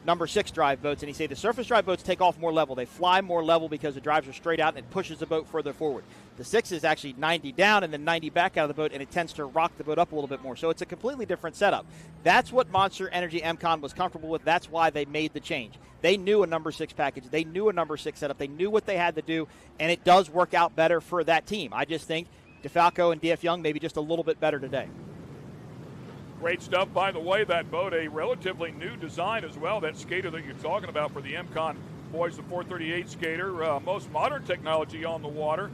Speaker 8: number 6 drive boats, and he said the surface drive boats take off more level. They fly more level because the drives are straight out and it pushes the boat further forward. The 6 is actually 90 down and then 90 back out of the boat, and it tends to rock the boat up a little bit more. So it's a completely different setup. That's what Monster Energy MCon was comfortable with. That's why they made the change. They knew a number 6 package. They knew a number 6 setup. They knew what they had to do, and it does work out better for that team. I just think DeFalco and DF Young maybe just a little bit better today.
Speaker 7: Great stuff, by the way. That boat, a relatively new design as well. That skater that you're talking about for the MCon boys, the 438 skater, most modern technology on the water.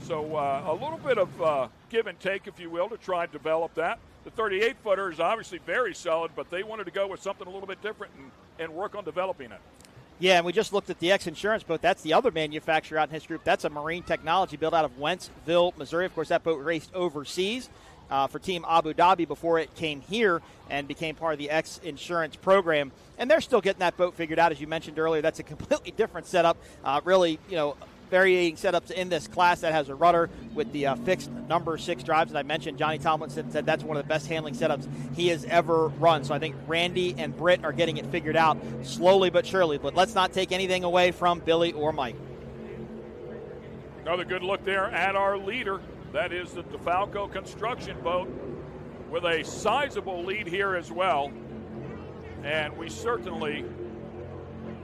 Speaker 7: So a little bit of give and take, if you will, to try and develop that. The 38-footer is obviously very solid, but they wanted to go with something a little bit different and work on developing it.
Speaker 8: Yeah, and we just looked at the X Insurance boat. That's the other manufacturer out in his group. That's a marine technology built out of Wentzville, Missouri. Of course, that boat raced overseas for Team Abu Dhabi before it came here and became part of the X Insurance program. And they're still getting that boat figured out. As you mentioned earlier, that's a completely different setup. Really, varying setups in this class that has a rudder with the fixed number 6 drives. And I mentioned Johnny Tomlinson said that's one of the best handling setups he has ever run. So I think Randy and Britt are getting it figured out slowly but surely. But let's not take anything away from Billy or Mike.
Speaker 7: Another good look there at our leader. That is the DeFalco construction boat with a sizable lead here as well. And we certainly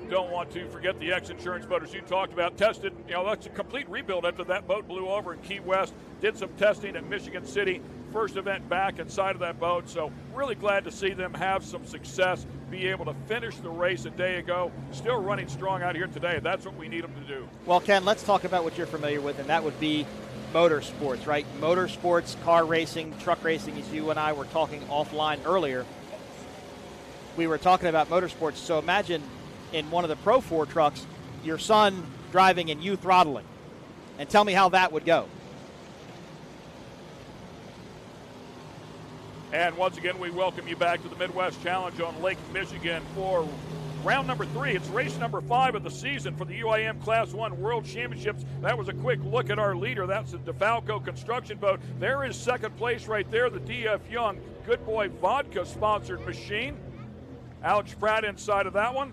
Speaker 7: don't want to forget the X Insurance boat, as you talked about. Tested, that's a complete rebuild after that boat blew over in Key West. Did some testing at Michigan City. First event back inside of that boat. So really glad to see them have some success, be able to finish the race a day ago. Still running strong out here today. That's what we need them to do.
Speaker 8: Well, Ken, let's talk about what you're familiar with, and that would be motorsports, right? Motorsports, car racing, truck racing, as you and I were talking offline earlier. We were talking about motorsports. So imagine in one of the Pro 4 trucks, your son driving and you throttling. And tell me how that would go.
Speaker 7: And once again, we welcome you back to the Midwest Challenge on Lake Michigan for round number 3. It's race number 5 of the season for the UIM Class 1 World Championships. That was a quick look at our leader. That's the DeFalco construction boat. There is second place right there, the DF Young Good Boy Vodka sponsored machine. Alex Pratt inside of that one.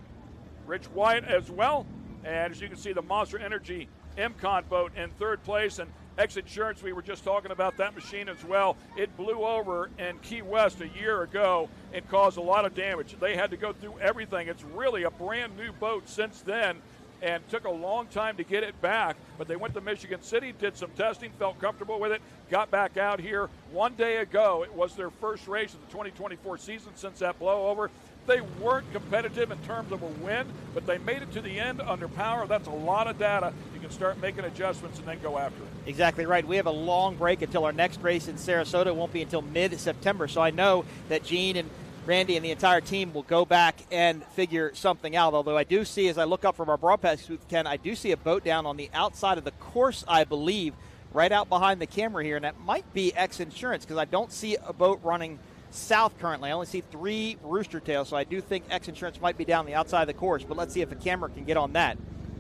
Speaker 7: Rich White as well. And as you can see, the Monster Energy MCON boat in third place. And X Insurance, we were just talking about that machine as well. It blew over in Key West a year ago and caused a lot of damage. They had to go through everything. It's really a brand new boat since then and took a long time to get it back. But they went to Michigan City, did some testing, felt comfortable with it, got back out here one day ago. It was their first race of the 2024 season since that blowover. They weren't competitive in terms of a win, but they made it to the end under power. That's a lot of data. You can start making adjustments and then go after it.
Speaker 8: Exactly right. We have a long break until our next race in Sarasota. It won't be until mid-September. So I know that Gene and Randy and the entire team will go back and figure something out. Although I do see, as I look up from our broadcast booth, Ken, I do see a boat down on the outside of the course, I believe, right out behind the camera here. And that might be X Insurance because I don't see a boat running south currently. I only see 3 rooster tails, so I do think X Insurance might be down the outside of the course, but let's see if a camera can get on that.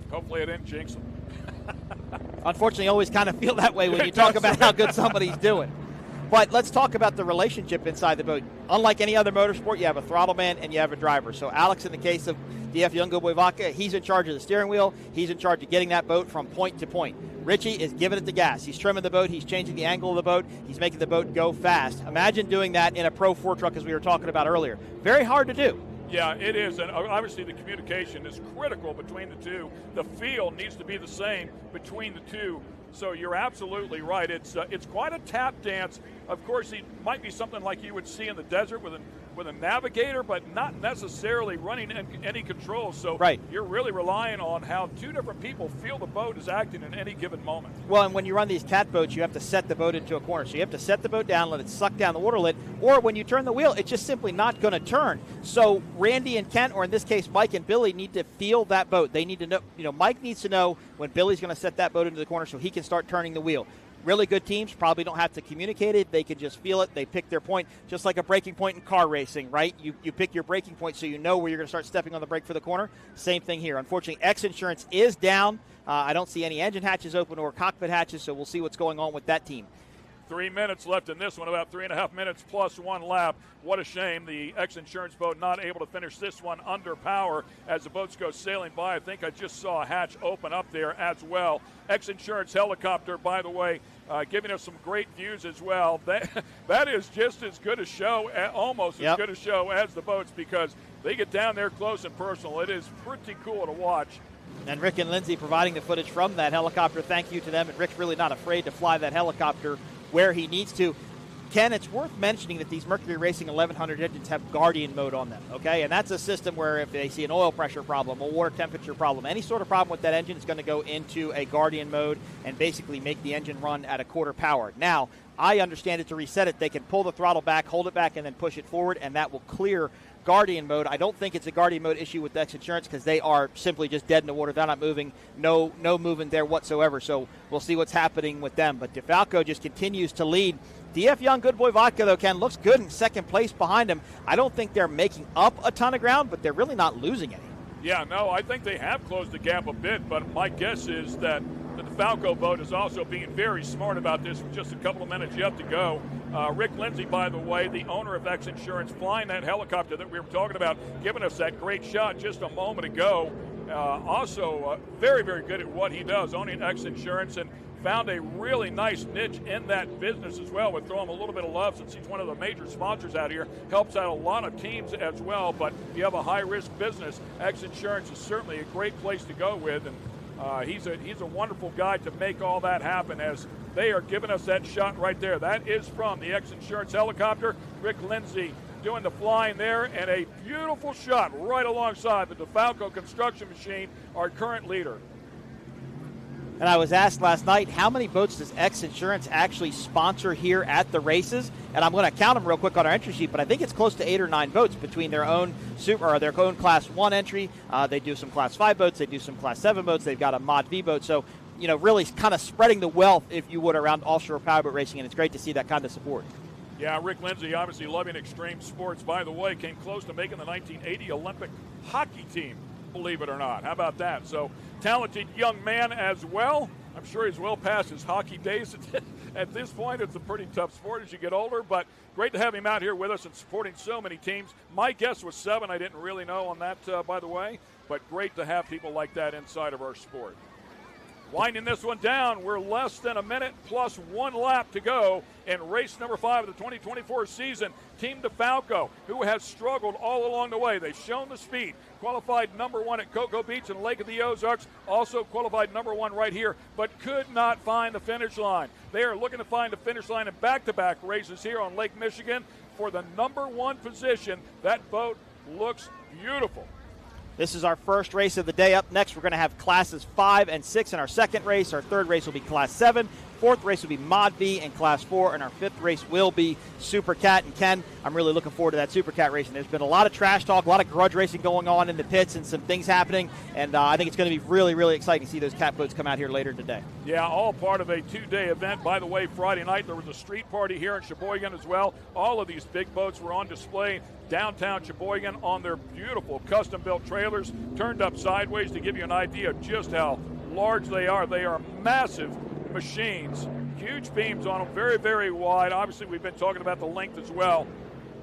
Speaker 7: Hopefully it didn't jinx them.
Speaker 8: Unfortunately, you always kind of feel that way when you talk about how good somebody's doing. But let's talk about the relationship inside the boat. Unlike any other motorsport, you have a throttle man and you have a driver. So Alex, in the case of DF Young Good Boy Vodka, he's in charge of the steering wheel. He's in charge of getting that boat from point to point. Richie is giving it the gas. He's trimming the boat. He's changing the angle of the boat. He's making the boat go fast. Imagine doing that in a Pro 4 truck, as we were talking about earlier. Very hard to do.
Speaker 7: Yeah, it is, and obviously the communication is critical between the two. The feel needs to be the same between the two. So you're absolutely right. It's quite a tap dance. Of course, it might be something like you would see in the desert with a navigator, but not necessarily running any controls. So
Speaker 8: right.
Speaker 7: You're really relying on how 2 different people feel the boat is acting in any given moment.
Speaker 8: Well, and when you run these cat boats, you have to set the boat into a corner. So you have to set the boat down, let it suck down the water lid, or when you turn the wheel, it's just simply not going to turn. So Randy and Kent, or in this case Mike and Billy, need to feel that boat. They need to know, Mike needs to know when Billy's going to set that boat into the corner so he can start turning the wheel. Really good teams probably don't have to communicate it. They can just feel it. They pick their point, just like a braking point in car racing, right? You pick your braking point so you know where you're going to start stepping on the brake for the corner. Same thing here. Unfortunately, X Insurance is down. I don't see any engine hatches open or cockpit hatches, so we'll see what's going on with that team.
Speaker 7: 3 minutes left in this one, about 3.5 minutes plus 1 lap. What a shame the X Insurance boat not able to finish this one under power as the boats go sailing by. I think I just saw a hatch open up there as well. X Insurance helicopter, by the way, giving us some great views as well. That is just as good a show, almost as good a show as the boats, because they get down there close and personal. It is pretty cool to watch.
Speaker 8: And Rick and Lindsay providing the footage from that helicopter. Thank you to them. And Rick's really not afraid to fly that helicopter where he needs to. Ken, it's worth mentioning that these Mercury Racing 1100 engines have Guardian mode on them, okay? And that's a system where if they see an oil pressure problem, a water temperature problem, any sort of problem with that engine is going to go into a Guardian mode and basically make the engine run at a quarter power. Now, I understand it to reset it, they can pull the throttle back, hold it back, and then push it forward, and that will clear Guardian mode. I don't think it's a Guardian mode issue with X Insurance because they are simply just dead in the water. They're not moving, no movement there whatsoever. So we'll see what's happening with them. But DeFalco just continues to lead. DF Young Good Boy Vodka, though, Ken, looks good in second place behind him. I don't think they're making up a ton of ground, but they're really not losing any.
Speaker 7: Yeah, no, I think they have closed the gap a bit, but my guess is that the DeFalco boat is also being very smart about this with just a couple of minutes yet to go. Rick Lindsay, by the way, the owner of X Insurance, flying that helicopter that we were talking about, giving us that great shot just a moment ago. Also very, very good at what he does, owning X Insurance, and found a really nice niche in that business as well. We'll throw him a little bit of love since he's one of the major sponsors out here. Helps out a lot of teams as well, but if you have a high-risk business, X Insurance is certainly a great place to go with, and he's a wonderful guy to make all that happen as they are giving us that shot right there. That is from the X Insurance helicopter. Rick Lindsay doing the flying there, and a beautiful shot right alongside the DeFalco construction machine, our current leader.
Speaker 8: And I was asked last night, how many boats does X Insurance actually sponsor here at the races? And I'm going to count them real quick on our entry sheet, but I think it's close to 8 or 9 boats between their own their own Class 1 entry. They do some Class 5 boats. They do some Class 7 boats. They've got a Mod V boat. So, really kind of spreading the wealth, if you would, around offshore powerboat racing, and it's great to see that kind of support.
Speaker 7: Yeah, Rick Lindsay, obviously loving extreme sports. By the way, came close to making the 1980 Olympic hockey team, believe it or not. How about that? So, talented young man as well. I'm sure he's well past his hockey days. At this point, it's a pretty tough sport as you get older, but great to have him out here with us and supporting so many teams. My guess was 7. I didn't really know on that, by the way, but great to have people like that inside of our sport. Winding this one down, we're less than a minute plus 1 lap to go in race number 5 of the 2024 season. Team DeFalco, who has struggled all along the way. They've shown the speed. Qualified number 1 at Cocoa Beach and Lake of the Ozarks. Also qualified number 1 right here, but could not find the finish line. They are looking to find the finish line in back-to-back races here on Lake Michigan for the number 1 position. That boat looks beautiful.
Speaker 8: This is our first race of the day. Up next, we're going to have classes 5 and 6 in our second race. Our third race will be class 7. Fourth race will be Mod V in class 4. And our fifth race will be Supercat. And Ken, I'm really looking forward to that Supercat racing. There's been a lot of trash talk, a lot of grudge racing going on in the pits and some things happening. And I think it's going to be really, really exciting to see those cat boats come out here later today.
Speaker 7: Yeah, all part of a 2-day event. By the way, Friday night there was a street party here in Sheboygan as well. All of these big boats were on display downtown Sheboygan on their beautiful custom-built trailers, turned up sideways to give you an idea of just how large they are. They are massive machines, huge beams on them, very, very wide. Obviously, we've been talking about the length as well.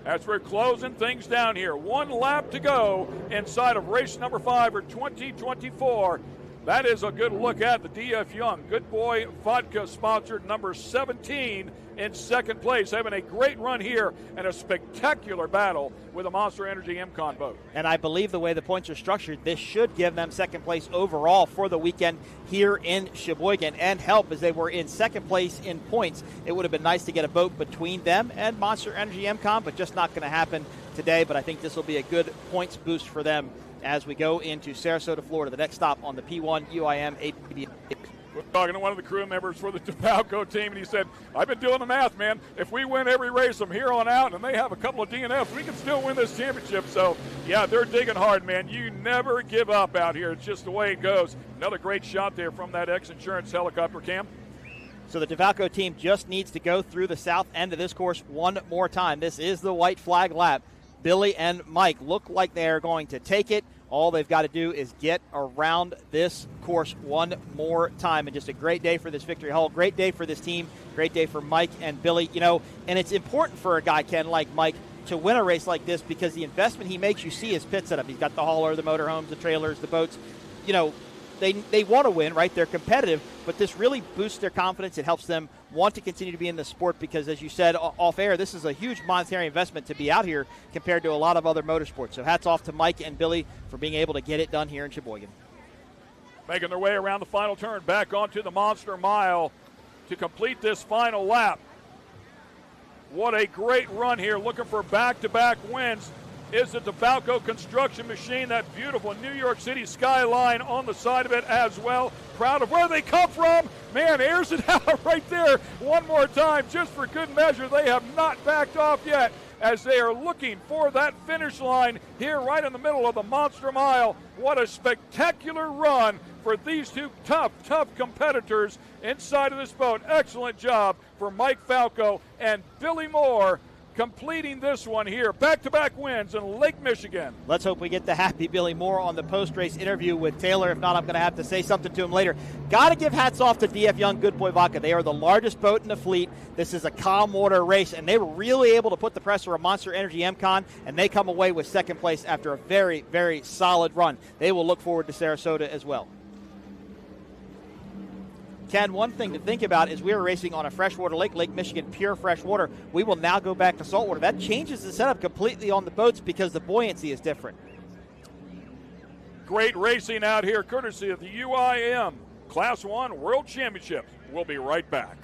Speaker 7: As we're closing things down here, 1 lap to go inside of race number 5 for 2024. That is a good look at the D.F. Young Good Boy Vodka sponsored number 17 in second place, having a great run here and a spectacular battle with a Monster Energy MCON boat.
Speaker 8: And I believe the way the points are structured, this should give them second place overall for the weekend here in Sheboygan and help as they were in second place in points. It would have been nice to get a boat between them and Monster Energy MCON, but just not going to happen today. But I think this will be a good points boost for them as we go into Sarasota, Florida, the next stop on the P1 UIM APB.
Speaker 7: We're talking to one of the crew members for the DeFalco team, and he said, I've been doing the math, man. If we win every race from here on out and they have a couple of DNFs, we can still win this championship. So, yeah, they're digging hard, man. You never give up out here. It's just the way it goes. Another great shot there from that X Insurance helicopter cam.
Speaker 8: So the DeFalco team just needs to go through the south end of this course one more time. This is the white flag lap. Billy and Mike look like they're going to take it. All they've got to do is get around this course one more time. And just a great day for this Victory Hall. Great day for this team. Great day for Mike and Billy. You know, and it's important for a guy, Ken, like Mike, to win a race like this because the investment he makes, you see his pit setup. He's got the hauler, the motorhomes, the trailers, the boats. You know, they want to win, right? They're competitive, but this really boosts their confidence. It helps them want to continue to be in the sport because, as you said off air, this is a huge monetary investment to be out here compared to a lot of other motorsports. So hats off to Mike and Billy for being able to get it done here in Sheboygan.
Speaker 7: Making their way around the final turn, back onto the Monster Mile to complete this final lap. What a great run here, looking for back-to-back wins. Is the DeFalco construction machine, that beautiful New York City skyline on the side of it as well. Proud of where they come from. Man, airs it out right there one more time just for good measure. They have not backed off yet as they are looking for that finish line here right in the middle of the Monster Mile. What a spectacular run for these two tough competitors inside of this boat. Excellent job for Mike Falco and Billy Moore completing this one here. Back-to-back wins in Lake Michigan.
Speaker 8: Let's hope we get the happy Billy Moore on the post-race interview with Taylor. If not, I'm going to have to say something to him later. Got to give hats off to DF Young Good Boy Vodka. They are the largest boat in the fleet. This is a calm water race, and they were really able to put the pressure on Monster Energy MCON, and they come away with second place after a very, very solid run. They will look forward to Sarasota as well. Ken, one thing to think about is we are racing on a freshwater lake, Lake Michigan, pure freshwater. We will now go back to saltwater. That changes the setup completely on the boats because the buoyancy is different.
Speaker 7: Great racing out here, courtesy of the UIM Class 1 World Championship. We'll be right back.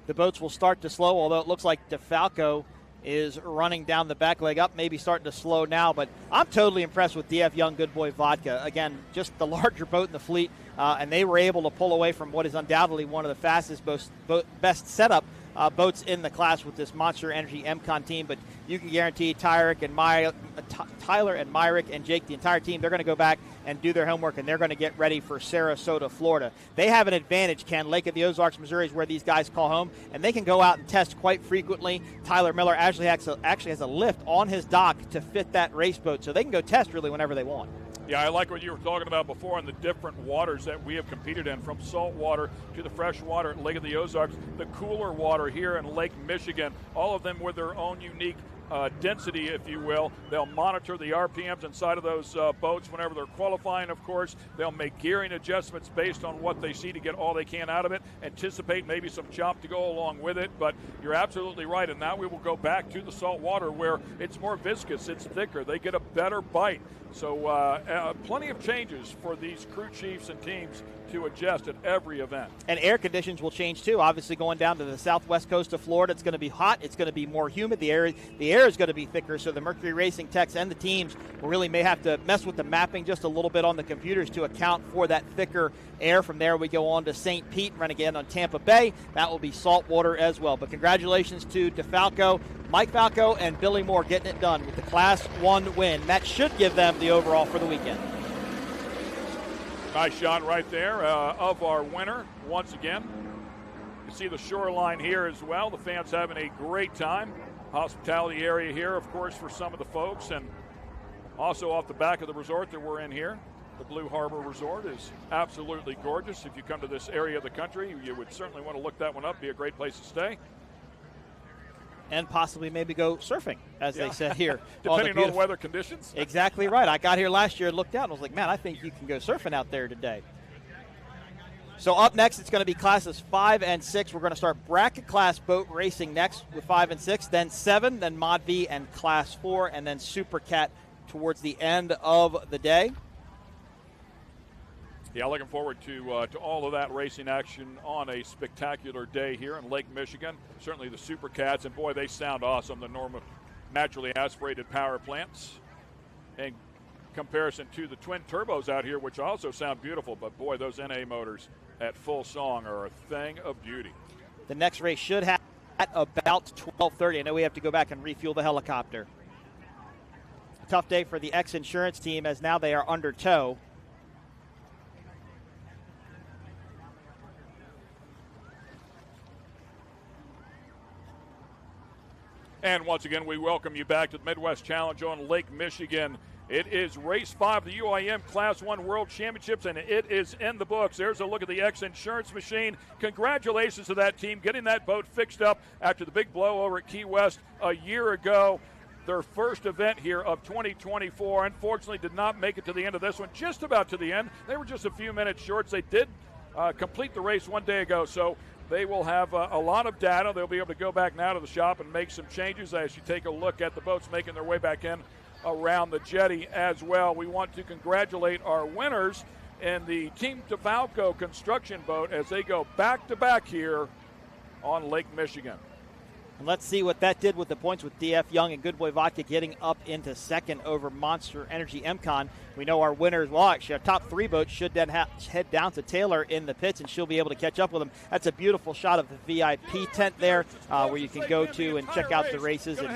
Speaker 8: The boats will start to slow, although it looks like DeFalco is running down the back leg up, maybe starting to slow now. But I'm totally impressed with DF Young Good Boy Vodka. Again, just the larger boat in the fleet. and they were able to pull away from what is undoubtedly one of the fastest, best setup boats in the class with this Monster Energy MCon team. But you can guarantee Tyler and Myrick and Jake, the entire team, they're going to go back and do their homework, and they're going to get ready for Sarasota, Florida. They have an advantage, Ken. Lake of the Ozarks, Missouri is where these guys call home, and they can go out and test quite frequently. Tyler Miller actually has a lift on his dock to fit that race boat, so they can go test really whenever they want.
Speaker 7: Yeah, I like what you were talking about before on the different waters that we have competed in, from salt water to the fresh water at Lake of the Ozarks, the cooler water here in Lake Michigan, all of them with their own unique density, if you will. They'll monitor the RPMs inside of those boats whenever they're qualifying, of course. They'll make gearing adjustments based on what they see to get all they can out of it, anticipate maybe some chop to go along with it. But you're absolutely right, and now we will go back to the salt water where it's more viscous, it's thicker, they get a better bite. So plenty of changes for these crew chiefs and teams to adjust at every event.
Speaker 8: And air conditions will change too. Obviously, going down to the southwest coast of Florida, it's going to be hot. It's going to be more humid. The air is going to be thicker. So the Mercury Racing techs and the teams may have to mess with the mapping just a little bit on the computers to account for that thicker air. From there, we go on to St. Pete, run again on Tampa Bay. That will be salt water as well. But congratulations to DeFalco, Mike Falco, and Billy Moore getting it done with the Class 1 win. That should give them the overall for the weekend.
Speaker 7: Nice shot right there of our winner once again. You see the shoreline here as well. The fans having a great time. Hospitality area here, of course, for some of the folks, and also off the back of the resort that we're in here. The Blue Harbor Resort is absolutely gorgeous. If you come to this area of the country, you would certainly want to look that one up. Be a great place to stay.
Speaker 8: And possibly maybe go surfing, as they said here.
Speaker 7: Depending on weather conditions.
Speaker 8: Exactly right. I got here last year and looked out and was like, man, I think you can go surfing out there today. So up next, it's going to be classes 5 and 6. We're going to start bracket class boat racing next with 5 and 6, then 7, then Mod V and Class 4, and then Supercat towards the end of the day.
Speaker 7: Yeah, looking forward to all of that racing action on a spectacular day here in Lake Michigan. Certainly the Supercats, and boy, they sound awesome, the normal naturally aspirated power plants, in comparison to the twin turbos out here, which also sound beautiful. But boy, those NA motors at full song are a thing of beauty.
Speaker 8: The next race should have at about 12:30. I know we have to go back and refuel the helicopter. A tough day for the X Insurance team, as now they are under tow.
Speaker 7: And once again, we welcome you back to the Midwest Challenge on Lake Michigan. It is race 5 of the UIM Class 1 World Championships, and it is in the books. There's a look at the X Insurance machine. Congratulations to that team getting that boat fixed up after the big blow over at Key West a year ago. Their first event here of 2024. Unfortunately, did not make it to the end of this one, just about to the end. They were just a few minutes short. They did complete the race one day ago, so they will have a lot of data. They'll be able to go back now to the shop and make some changes as you take a look at the boats making their way back in around the jetty as well. We want to congratulate our winners in the Team DeFalco construction boat as they go back-to-back here on Lake Michigan.
Speaker 8: And let's see what that did with the points with DF Young and Good Boy Vodka getting up into second over Monster Energy MCon. We know our winners, well, actually our top 3 boats should then head down to Taylor in the pits, and she'll be able to catch up with them. That's a beautiful shot of the VIP tent there where you can go to and check out the races. And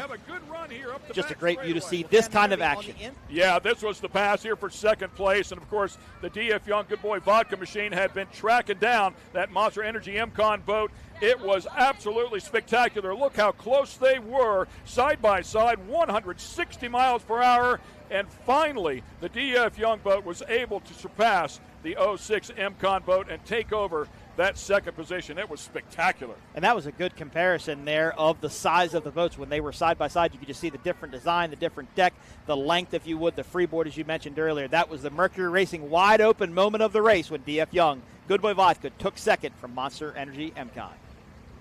Speaker 8: just a great view to see this kind of action.
Speaker 7: Yeah, this was the pass here for second place. And, of course, the DF Young Good Boy Vodka machine had been tracking down that Monster Energy MCon boat. It was absolutely spectacular. Look how close they were, side by side, 160 miles per hour. And finally, the DF Young boat was able to surpass the 06 MCon boat and take over that second position. It was spectacular.
Speaker 8: And that was a good comparison there of the size of the boats. When they were side by side, you could just see the different design, the different deck, the length, if you would, the freeboard, as you mentioned earlier. That was the Mercury Racing wide open moment of the race when DF Young, Good Boy Vodka, took second from Monster Energy MCon.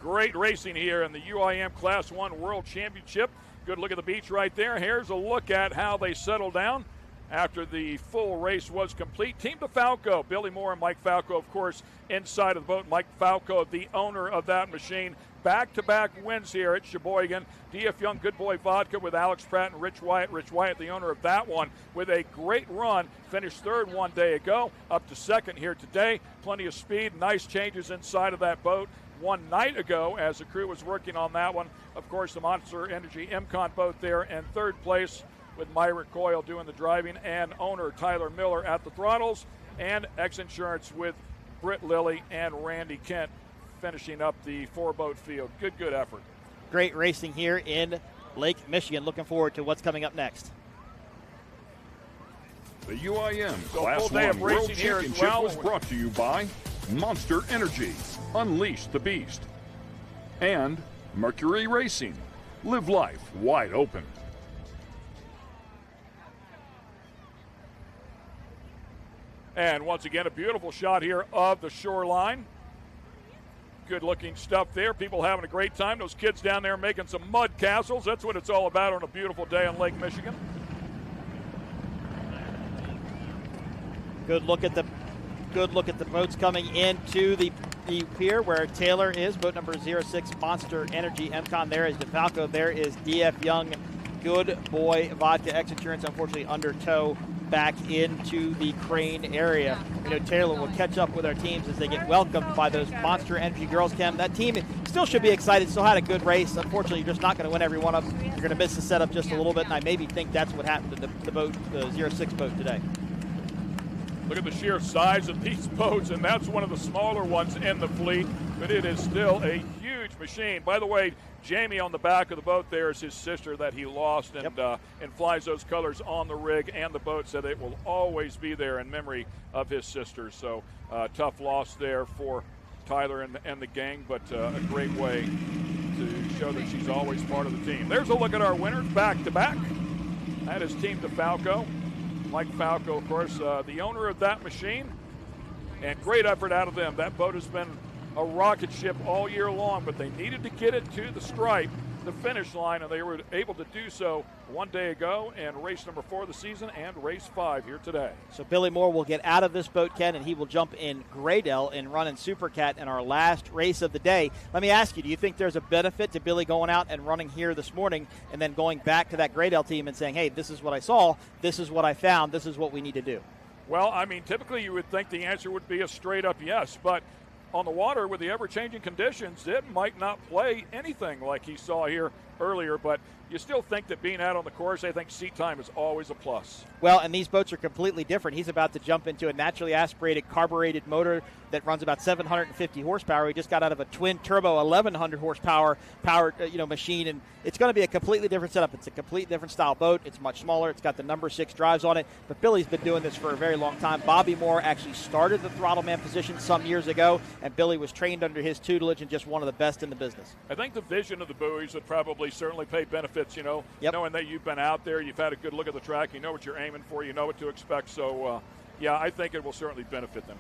Speaker 7: Great racing here in the UIM Class 1 World Championship. Good look at the beach right there. Here's a look at how they settled down after the full race was complete. Team DeFalco, Billy Moore and Mike Falco, of course, inside of the boat. Mike Falco, the owner of that machine, back-to-back wins here at Sheboygan. D.F. Young Good Boy Vodka with Alex Pratt and Rich Wyatt. Rich Wyatt, the owner of that one, with a great run. Finished third one day ago, up to second here today. Plenty of speed, nice changes inside of that boat. One night ago as the crew was working on that one. Of course, the Monster Energy MCON boat there in third place with Myra Coyle doing the driving and owner Tyler Miller at the throttles, and X Insurance with Britt Lilly and Randy Kent finishing up the four-boat field. Good effort.
Speaker 8: Great racing here in Lake Michigan. Looking forward to what's coming up next.
Speaker 7: The UIM Class 1 World Championship was brought to you by Monster Energy, Unleash the Beast, and Mercury Racing. Live life wide open. And once again, a beautiful shot here of the shoreline. Good looking stuff there. People having a great time. Those kids down there making some mud castles. That's what it's all about on a beautiful day in Lake Michigan.
Speaker 8: Good look at the boats coming into the pier where Taylor is. Boat number 06, Monster Energy MCON. There is DeFalco. There is DF Young Good Boy Vodka. X Insurance, unfortunately, under tow back into the Crane area. You know, Taylor will catch up with our teams as they get welcomed by those Monster Energy girls. Cam, that team still should be excited. Still had a good race. Unfortunately, you're just not going to win every one of them. You're going to miss the setup just a little bit, and I maybe think that's what happened to the boat, the 06 boat today.
Speaker 7: Look at the sheer size of these boats, and that's one of the smaller ones in the fleet, but it is still a huge machine. By the way, Jamie on the back of the boat there is his sister that he lost, and and flies those colors on the rig and the boat, said it will always be there in memory of his sister. So tough loss there for Tyler and the gang, but a great way to show that she's always part of the team. There's a look at our winners back-to-back. That is Team DeFalco. Mike Falco, of course, the owner of that machine, and great effort out of them. That boat has been a rocket ship all year long, but they needed to get it to the stripe, the finish line, and they were able to do so one day ago in race number 4 of the season and race 5 here today.
Speaker 8: So Billy Moore will get out of this boat, Ken, and he will jump in Graydale and run in Supercat in our last race of the day. Let me ask you, do you think there's a benefit to Billy going out and running here this morning and then going back to that Graydale team and saying, hey, this is what I saw, this is what I found, this is what we need to do?
Speaker 7: Well, I mean, typically you would think the answer would be a straight-up yes, but on the water with the ever-changing conditions, it might not play anything like he saw here earlier, but you still think that being out on the course, I think seat time is always a plus.
Speaker 8: Well, and these boats are completely different. He's about to jump into a naturally aspirated carbureted motor that runs about 750 horsepower. He just got out of a twin turbo 1100 horsepower powered machine, and it's going to be a completely different setup. It's a completely different style boat. It's much smaller. It's got the number 6 drives on it, but Billy's been doing this for a very long time. Bobby Moore actually started the throttle man position some years ago, and Billy was trained under his tutelage and just one of the best in the business.
Speaker 7: I think the vision of the buoys would probably certainly pay benefits, knowing that you've been out there, you've had a good look at the track, you know what you're aiming for, you know what to expect. So, yeah, I think it will certainly benefit them.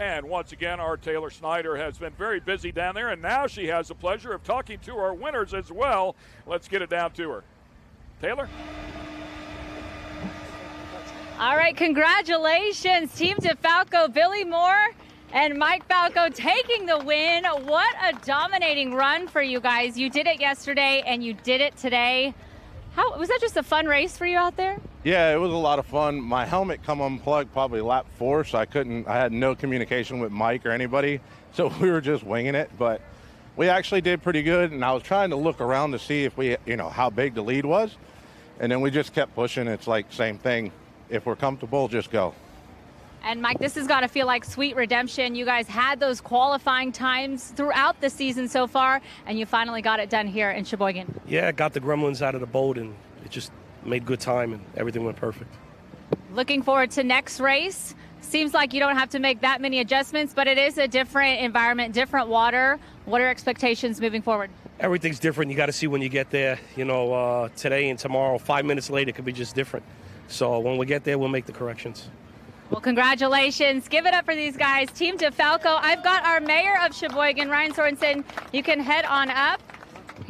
Speaker 7: And once again, our Taylor Snyder has been very busy down there, and now she has the pleasure of talking to our winners as well. Let's get it down to her. Taylor?
Speaker 2: All right, congratulations, Team DeFalco, Billy Moore and Mike Falco taking the win. What a dominating run for you guys. You did it yesterday, and you did it today. How was that? Just a fun race for you out there?
Speaker 6: Yeah, it was a lot of fun. My helmet come unplugged probably lap 4, so I had no communication with Mike or anybody, so we were just winging it. But we actually did pretty good, and I was trying to look around to see if we, how big the lead was, and then we just kept pushing. It's like same thing. If we're comfortable, just go.
Speaker 2: And Mike, this has got to feel like sweet redemption. You guys had those qualifying times throughout the season so far, and you finally got it done here in Sheboygan.
Speaker 10: Yeah, got the gremlins out of the boat, and it just made good time, and everything went perfect.
Speaker 2: Looking forward to next race. Seems like you don't have to make that many adjustments, but it is a different environment, different water. What are expectations moving forward?
Speaker 10: Everything's different. You got to see when you get there. Today and tomorrow, 5 minutes later, it could be just different. So when we get there, we'll make the corrections.
Speaker 2: Well, congratulations. Give it up for these guys. Team DeFalco. I've got our mayor of Sheboygan, Ryan Sorensen. You can head on up.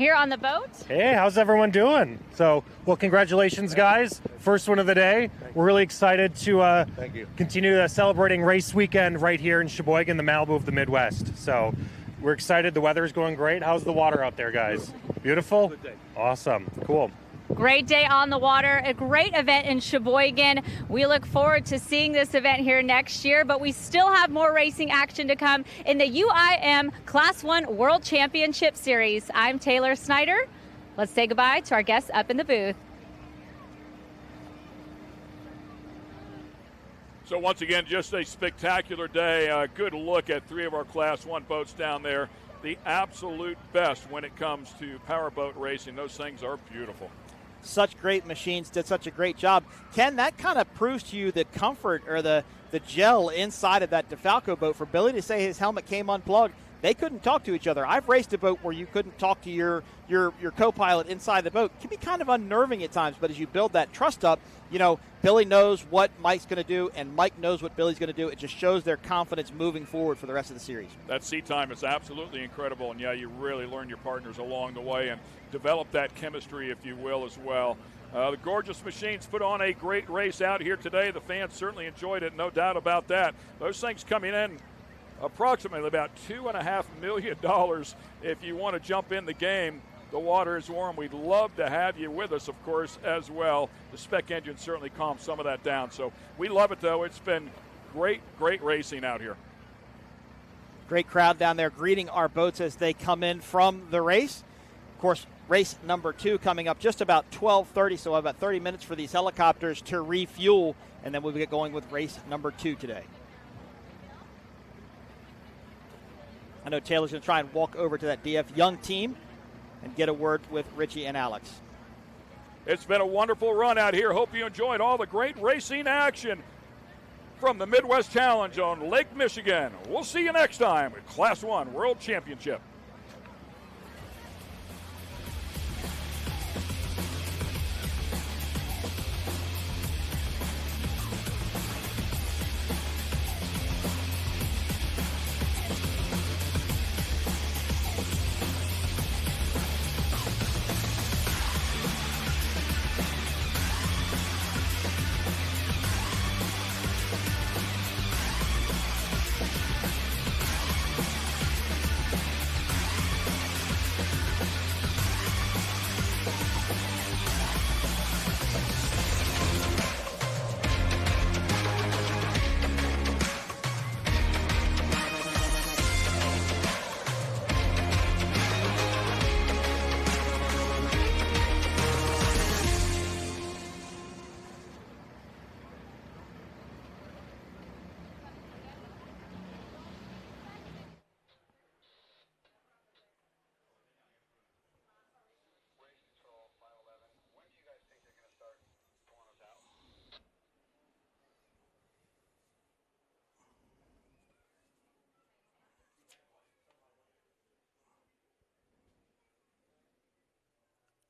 Speaker 2: here on the boat.
Speaker 11: Hey, how's everyone doing? Well, congratulations, guys. First one of the day. We're really excited to continue celebrating race weekend right here in Sheboygan, the Malibu of the Midwest. So we're excited. The weather is going great. How's the water out there, guys? Beautiful? Good day. Awesome. Cool.
Speaker 2: Great day on the water, a great event in Sheboygan. We look forward to seeing this event here next year, but we still have more racing action to come in the UIM Class 1 World Championship Series. I'm Taylor Snyder. Let's say goodbye to our guests up in the booth.
Speaker 7: So once again, just a spectacular day. A good look at 3 of our Class 1 boats down there. The absolute best when it comes to powerboat racing. Those things are beautiful.
Speaker 8: Such great machines, did such a great job. Ken, that kind of proves to you the comfort or the gel inside of that DeFalco boat. For Billy to say his helmet came unplugged, they couldn't talk to each other. I've raced a boat where you couldn't talk to your co-pilot inside the boat. It can be kind of unnerving at times, but as you build that trust up, Billy knows what Mike's going to do, and Mike knows what Billy's going to do. It just shows their confidence moving forward for the rest of the series.
Speaker 7: That seat time is absolutely incredible, and you really learn your partners along the way and develop that chemistry, if you will, as well. The gorgeous machines put on a great race out here today. The fans certainly enjoyed it, no doubt about that. Those things coming in approximately about $2.5 million if you want to jump in the game. The water is warm. We'd love to have you with us, of course, as well. The spec engine certainly calms some of that down. So we love it, though. It's been great racing out here.
Speaker 8: Great crowd down there greeting our boats as they come in from the race. Of course, race number 2 coming up just about 12:30, so about 30 minutes for these helicopters to refuel, and then we'll get going with race number 2 today. I know Taylor's going to try and walk over to that DF Young team and get a word with Richie and Alex.
Speaker 7: It's been a wonderful run out here. Hope you enjoyed all the great racing action from the Midwest Challenge on Lake Michigan. We'll see you next time at Class 1 World Championship.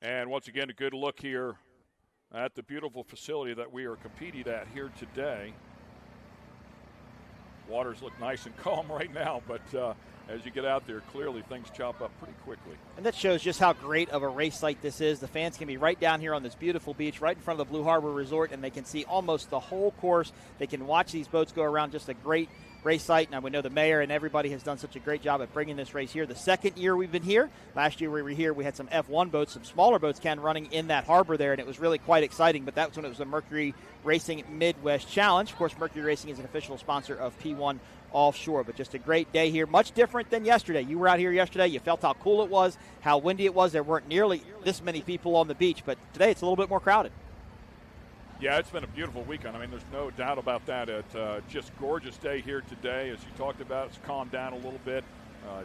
Speaker 7: And once again, a good look here at the beautiful facility that we are competing at here today. Waters look nice and calm right now, but as you get out there, clearly things chop up pretty quickly.
Speaker 8: And that shows just how great of a race site this is. The fans can be right down here on this beautiful beach, right in front of the Blue Harbor Resort, and they can see almost the whole course. They can watch these boats go around. Just a great race site. Now, we know the mayor and everybody has done such a great job at bringing this race here. The second year we've been here, last year we were here, we had some F1 boats, some smaller boats, running in that harbor there, and it was really quite exciting, but that was when it was the Mercury Racing Midwest Challenge. Of course, Mercury Racing is an official sponsor of P1 Offshore, but just a great day here. Much different than yesterday. You were out here yesterday. You felt how cool it was, how windy it was. There weren't nearly this many people on the beach, but today it's a little bit more crowded.
Speaker 7: Yeah, it's been a beautiful weekend. I mean, there's no doubt about that. It's just gorgeous day here today. As you talked about, it's calmed down a little bit.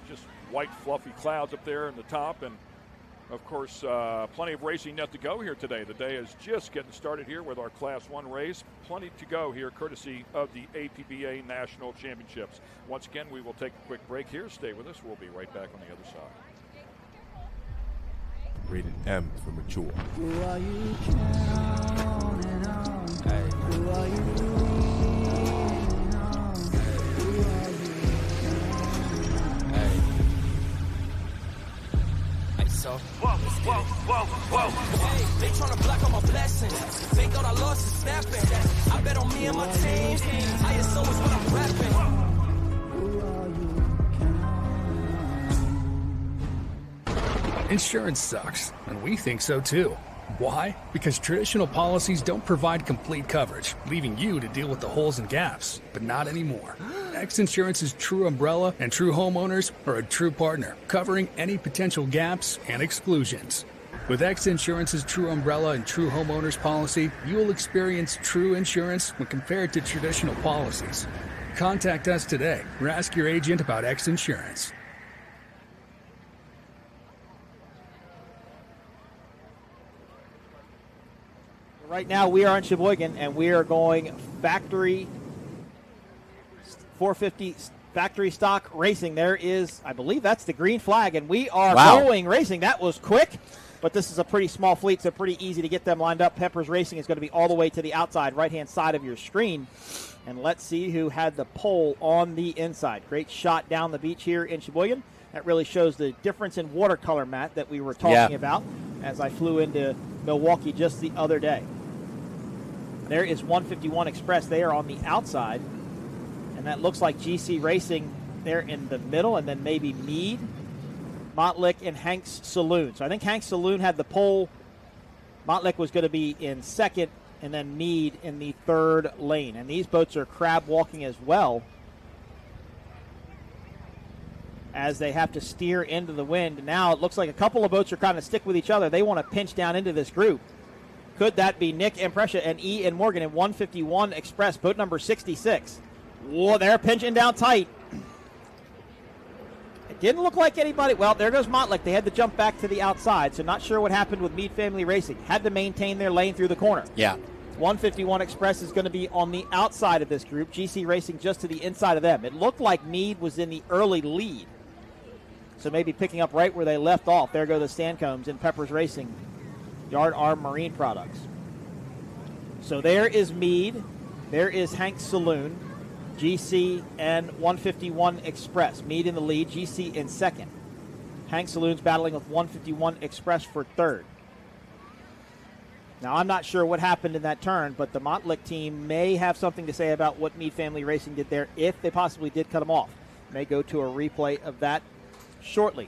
Speaker 7: Just white, fluffy clouds up there in the top. And, of course, plenty of racing yet to go here today. The day is just getting started here with our Class 1 race. Plenty to go here, courtesy of the APBA National Championships. Once again, we will take a quick break here. Stay with us. We'll be right back on the other side.
Speaker 12: Rated M for mature.
Speaker 13: Who are you counting on? Hey. Who are you leaning on? Who are you counting on?
Speaker 14: Hey.
Speaker 13: so let's get it. Hey, they tryna block all my blessings. They thought I lost is snapping. I bet on me and my team. ISO is what I'm rapping.
Speaker 14: Insurance sucks, and we think so too. Why? Because traditional policies don't provide complete coverage, leaving you to deal with the holes and gaps. But not anymore. X Insurance's True Umbrella and True Homeowners are a true partner, covering any potential gaps and exclusions. With X Insurance's True Umbrella and True Homeowners policy, you will experience true insurance when compared to traditional policies. Contact us today or ask your agent about X Insurance.
Speaker 8: Right now we are in Sheboygan, and we are going factory 450 factory stock racing. There is, I believe that's the green flag, and we are going racing. That was quick, but this is a pretty small fleet, so pretty easy to get them lined up. Peppers Racing is going to be all the way to the outside right-hand side of your screen. And let's see who had the pole on the inside. Great shot down the beach here in Sheboygan. That really shows the difference in watercolor, Matt, that we were talking about as I flew into Milwaukee just the other day. There is 151 Express. They are on the outside. And that looks like GC Racing there in the middle, and then maybe Meade, Mottlick, and Hank's Saloon. So I think Hank's Saloon had the pole. Mottlick was going to be in second, and then Meade in the third lane. And these boats are crab walking as well, as they have to steer into the wind. Now it looks like a couple of boats are kind of stick with each other. They want to pinch down into this group. Could that be Nick Impressia and E. and Morgan in 151 Express, boat number 66? Whoa, they're pinching down tight. It didn't look like anybody. Well, there goes Mottlick. They had to jump back to the outside, so not sure what happened with Meade Family Racing. Had to maintain their lane through the corner.
Speaker 15: Yeah.
Speaker 8: 151 Express is going to be on the outside of this group. GC Racing just to the inside of them. It looked like Meade was in the early lead, so maybe picking up right where they left off. There go the Stancombs in Peppers Racing, Yard Arm Marine Products. So there is Meade. There is Hank's Saloon, GC, and 151 Express. Meade in the lead, GC in second. Hank's Saloon's battling with 151 Express for third. Now, I'm not sure what happened in that turn, but the Mottlick team may have something to say about what Meade Family Racing did there, if they possibly did cut them off. May go to a replay of that shortly.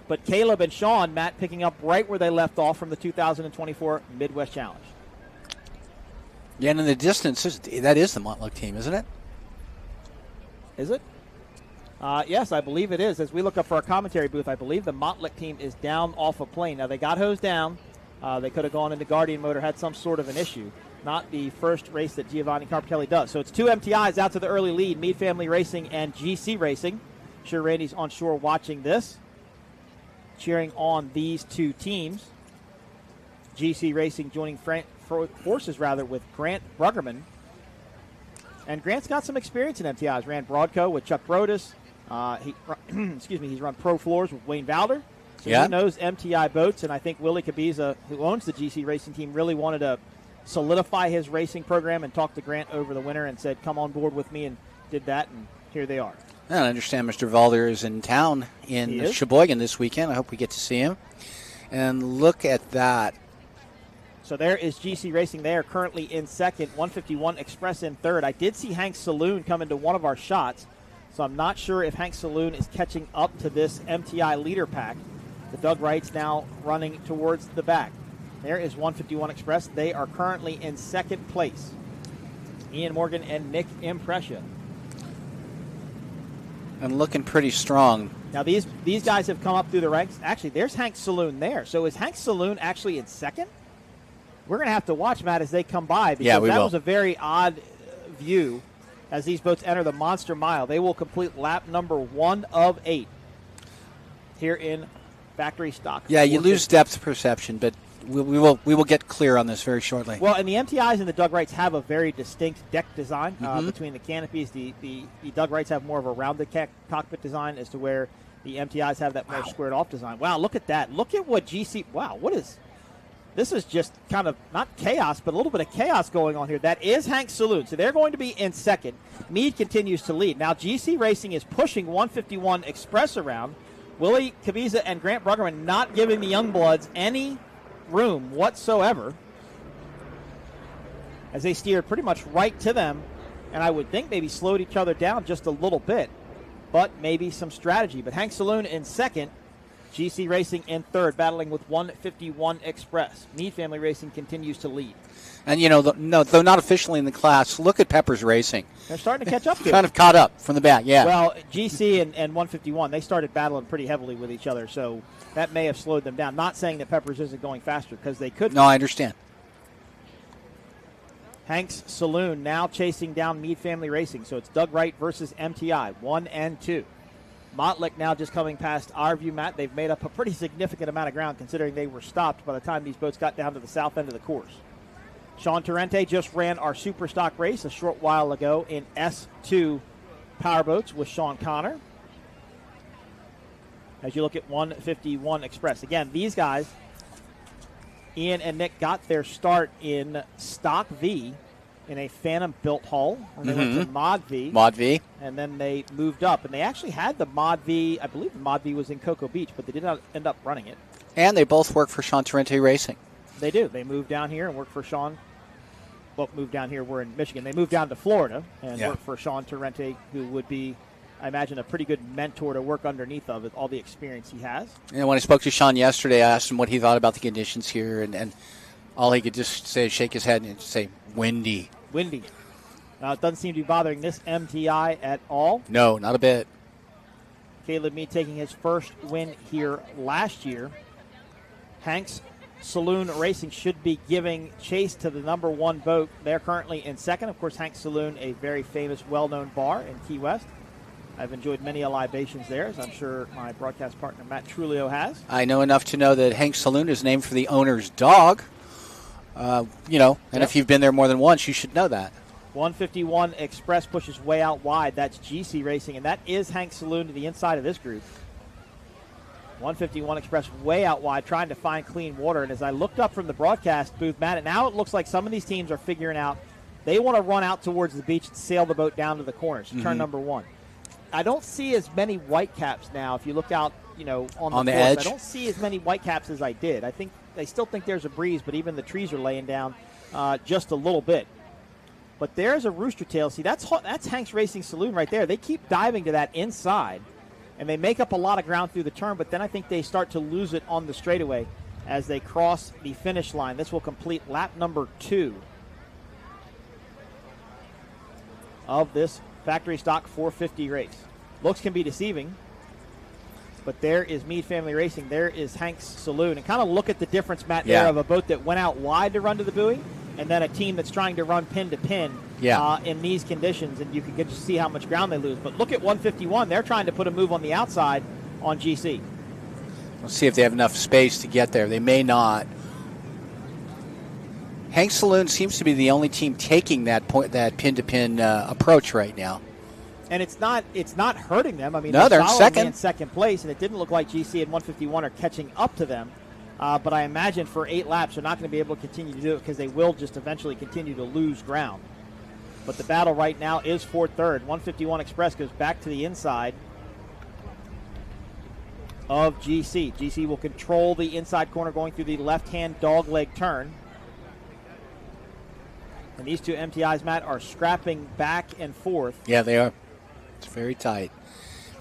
Speaker 8: But Caleb and Sean, Matt, picking up right where they left off from the 2024 Midwest Challenge.
Speaker 15: Yeah, and in the distance, that is the Mottlick team, isn't it?
Speaker 8: Is it? Yes, I believe it is. As we look up for our commentary booth, I believe the Mottlick team is down off a plane. Now, they got hosed down. They could have gone into Guardian mode or had some sort of an issue. Not the first race that Giovanni Carpatelli does. So it's two MTIs out to the early lead, Meade Family Racing and GC Racing. I'm sure Randy's on shore watching this, cheering on these two teams. GC Racing joining forces with Grant Bruggerman. And Grant's got some experience in MTIs. Ran Broadco with Chuck Brodus. He's run Pro Floors with Wayne Valder. So he knows MTI boats, and I think Willie Cabiza, who owns the GC Racing team, really wanted to solidify his racing program and talked to Grant over the winter and said, come on board with me, and did that, and here they are.
Speaker 15: I understand Mr. Valder is in town in Sheboygan this weekend. I hope we get to see him. And look at that.
Speaker 8: So there is GC Racing. They are currently in second, 151 Express in third. I did see Hank's Saloon come into one of our shots, so I'm not sure if Hank's Saloon is catching up to this MTI leader pack. The Doug Wrights now running towards the back. There is 151 Express. They are currently in second place. Ian Morgan and Nick Impressia.
Speaker 15: And looking pretty strong.
Speaker 8: Now, these guys have come up through the ranks. Actually, there's Hank's Saloon there. So is Hank's Saloon actually in second? We're going to have to watch, Matt, as they come by, because that was a very odd view as these boats enter the Monster Mile. They will complete lap number 1 of 8 here in factory stock.
Speaker 15: Yeah, you lose depth perception, but we will get clear on this very shortly.
Speaker 8: Well, and the MTIs and the Doug Wrights have a very distinct deck design between the canopies. The Doug Wrights have more of a rounded cockpit design, as to where the MTIs have that more squared off design. Wow, look at that. Look at what GC, what is, this is just kind of not chaos, but a little bit of chaos going on here. That is Hank's Saloon. So they're going to be in second. Meade continues to lead. Now GC Racing is pushing 151 Express around. Willie Kaviza and Grant Bruggerman not giving the Youngbloods any room whatsoever as they steered pretty much right to them, and I would think maybe slowed each other down just a little bit, but maybe some strategy. But Hank Saloon in second, GC Racing in third, battling with 151 Express. Meade Family Racing continues to lead.
Speaker 15: And, though not officially in the class, look at Peppers Racing.
Speaker 8: They're starting to catch up to
Speaker 15: Kind of caught up from the back, yeah.
Speaker 8: Well, GC and 151, they started battling pretty heavily with each other, so that may have slowed them down. Not saying that Peppers isn't going faster, because they could.
Speaker 15: No, I understand.
Speaker 8: Hank's Saloon now chasing down Meade Family Racing, so it's Doug Wright versus MTI, 1 and 2. Mottlick now just coming past our view, Matt. They've made up a pretty significant amount of ground considering they were stopped by the time these boats got down to the south end of the course. Sean Torrente just ran our Superstock race a short while ago in S2 powerboats with Sean Connor. As you look at 151 Express. Again, these guys, Ian and Nick, got their start in Stock V in a Phantom-built hull. And they went to Mod V.
Speaker 15: Mod V.
Speaker 8: And then they moved up. And they actually had the Mod V. I believe the Mod V was in Cocoa Beach, but they did not end up running it.
Speaker 15: And they both work for Sean Torrente Racing.
Speaker 8: They do. They moved down here and work for Sean. Well, moved down here. We're in Michigan. They moved down to Florida and work for Sean Torrente, who would be, I imagine, a pretty good mentor to work underneath of with all the experience he has.
Speaker 15: And when I spoke to Sean yesterday, I asked him what he thought about the conditions here, and all he could just say is shake his head and say, windy.
Speaker 8: Windy. Now, it doesn't seem to be bothering this MTI at all.
Speaker 15: No, not a bit.
Speaker 8: Caleb Meade taking his first win here last year. Hank's Saloon Racing should be giving chase to the number one boat. They're currently in second. Of course, Hank's Saloon, a very famous, well-known bar in Key West. I've enjoyed many libations there, as I'm sure my broadcast partner Matt Trulio has.
Speaker 15: I know enough to know that Hank's Saloon is named for the owner's dog. And if you've been there more than once, you should know that.
Speaker 8: 151 Express pushes way out wide. That's GC Racing, and that is Hank's Saloon to the inside of this group. 151 Express way out wide, trying to find clean water. And as I looked up from the broadcast booth, Matt, now it looks like some of these teams are figuring out they want to run out towards the beach and sail the boat down to the corners, turn number one. I don't see as many white caps now. If you look out, on the
Speaker 15: edge,
Speaker 8: I don't see as many white caps as I did. I still think there's a breeze, but even the trees are laying down just a little bit. But there's a rooster tail. See, that's Hank's Racing Saloon right there. They keep diving to that inside, and they make up a lot of ground through the turn, but then I think they start to lose it on the straightaway as they cross the finish line. This will complete lap number 2 of this factory stock 450 race. Looks can be deceiving, but there is Meade Family Racing. There is Hank's Saloon. And kind of look at the difference, Matt, there of a boat that went out wide to run to the buoy and then a team that's trying to run pin to pin in these conditions, and you can get to see how much ground they lose. But look at 151. They're trying to put a move on the outside on GC.
Speaker 15: Let's see if they have enough space to get there. They may not. Hank's Saloon seems to be the only team taking that pin-to-pin approach right now.
Speaker 8: And it's not hurting them. I mean,
Speaker 15: no, they're in
Speaker 8: second place, and it didn't look like GC and 151 are catching up to them. But I imagine for 8 laps, they're not going to be able to continue to do it because they will just eventually continue to lose ground. But the battle right now is for third. 151 Express goes back to the inside of GC. GC will control the inside corner going through the left-hand dogleg turn. And these two MTIs, Matt, are scrapping back and forth.
Speaker 15: Yeah, they are. It's very tight.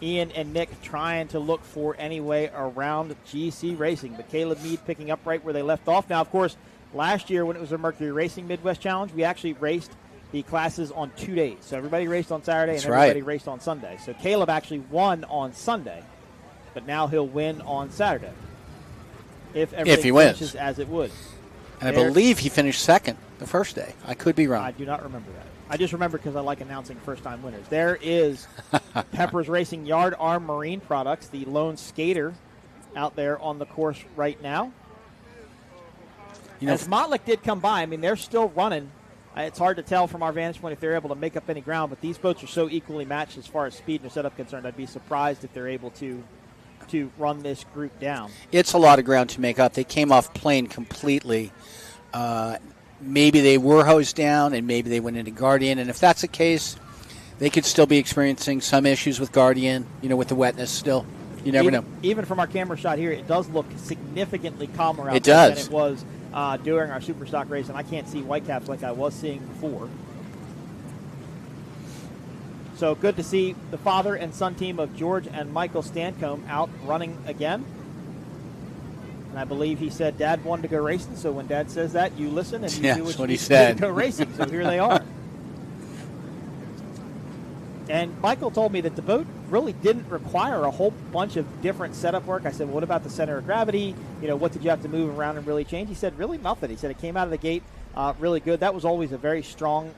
Speaker 8: Ian and Nick trying to look for any way around GC Racing, but Caleb Meade picking up right where they left off. Now, of course, last year when it was a Mercury Racing Midwest Challenge, we actually raced the classes on 2 days. So everybody raced on Saturday and everybody raced on Sunday. So Caleb actually won on Sunday, but now he'll win on Saturday if everything finishes as it would.
Speaker 15: And I believe he finished second the first day. I could be wrong.
Speaker 8: I do not remember that. I just remember because I like announcing first-time winners. There is Peppers Racing Yard Arm Marine Products, the lone skater out there on the course right now. As Mottlick did come by, I mean, they're still running. It's hard to tell from our vantage point if they're able to make up any ground, but these boats are so equally matched as far as speed and setup concerned, I'd be surprised if they're able to run this group down.
Speaker 15: It's a lot of ground to make up. They came off plane completely. Maybe they were hosed down, and maybe they went into Guardian. And if that's the case, they could still be experiencing some issues with Guardian, with the wetness still. You never know.
Speaker 8: Even from our camera shot here, it does look significantly calmer out
Speaker 15: It
Speaker 8: there
Speaker 15: does.
Speaker 8: than it was during our Superstock race, and I can't see whitecaps like I was seeing before. So good to see the father and son team of George and Michael Stancombe out running again. And I believe he said Dad wanted to go racing, so when Dad says that, you listen and you do
Speaker 15: that's
Speaker 8: what
Speaker 15: he
Speaker 8: you
Speaker 15: said.
Speaker 8: to go racing. So here they are. And Michael told me that the boat really didn't require a whole bunch of different setup work. I said, well, what about the center of gravity? You know, what did you have to move around and really change? He said, really nothing. He said it came out of the gate really good. That was always a very strong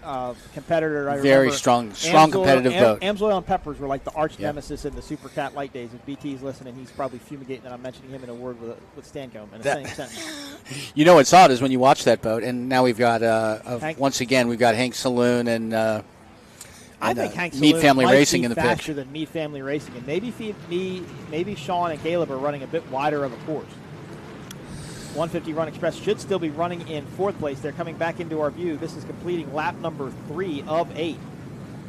Speaker 8: competitor.
Speaker 15: Very strong competitive boat.
Speaker 8: Amsoil and Peppers were like the arch nemesis in the Supercat light days. If BT's listening, he's probably fumigating that I'm mentioning him in a word with Stancombe in the same sentence.
Speaker 15: You know what's odd is when you watch that boat, and now we've got, once again, we've got Hank Saloon and
Speaker 8: I think Hank
Speaker 15: Mead
Speaker 8: Saloon
Speaker 15: Family
Speaker 8: might
Speaker 15: Racing
Speaker 8: be
Speaker 15: in the
Speaker 8: faster
Speaker 15: pit.
Speaker 8: than Mead Family Racing, and maybe Sean and Caleb are running a bit wider of a course. 150 Run Express should still be running in fourth place. They're coming back into our view. This is completing lap number 3 of 8.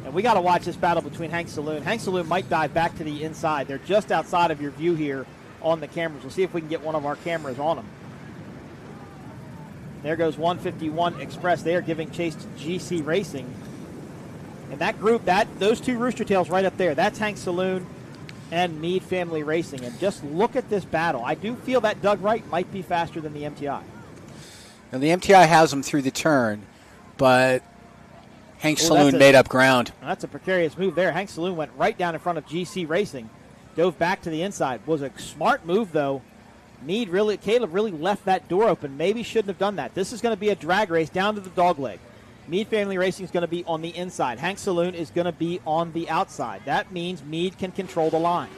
Speaker 8: And we got to watch this battle between Hank Saloon. Hank Saloon might dive back to the inside. They're just outside of your view here on the cameras. We'll see if we can get one of our cameras on them. There goes 151 Express. They are giving chase to GC Racing. And that group, those two rooster tails right up there, that's Hank Saloon and Mead Family Racing. And just look at this battle. I do feel that Doug Wright might be faster than the MTI.
Speaker 15: And the MTI has them through the turn, but Hank Saloon made up ground.
Speaker 8: That's a precarious move there. Hank Saloon went right down in front of GC Racing, dove back to the inside. Was a smart move, though. Caleb really left that door open. Maybe shouldn't have done that. This is going to be a drag race down to the dog leg. Mead Family Racing is going to be on the inside. Hank Saloon is going to be on the outside. That means Mead can control the line.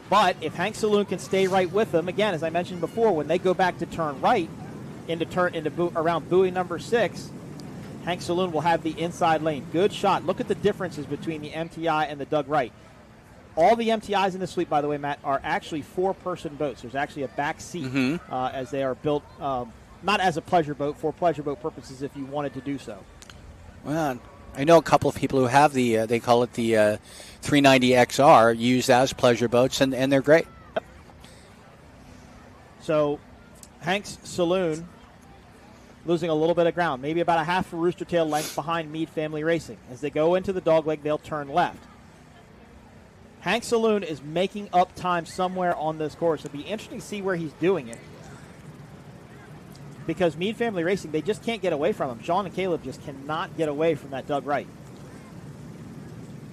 Speaker 8: But if Hank Saloon can stay right with them, again, as I mentioned before, when they go back to turn right around buoy number 6, Hank Saloon will have the inside lane. Good shot. Look at the differences between the MTI and the Doug Wright. All the MTIs in this fleet, by the way, Matt, are actually 4-person boats. There's actually a back seat as they are built, not as a pleasure boat, for pleasure boat purposes if you wanted to do so.
Speaker 15: Well, I know a couple of people who have they call it the 390XR, used as pleasure boats, and they're great.
Speaker 8: So Hank's Saloon losing a little bit of ground, maybe about a half a rooster tail length behind Mead Family Racing. As they go into the dogleg, they'll turn left. Hank Saloon is making up time somewhere on this course. It'll be interesting to see where he's doing it, because Mead Family Racing, they just can't get away from him. Sean and Caleb just cannot get away from that Doug Wright.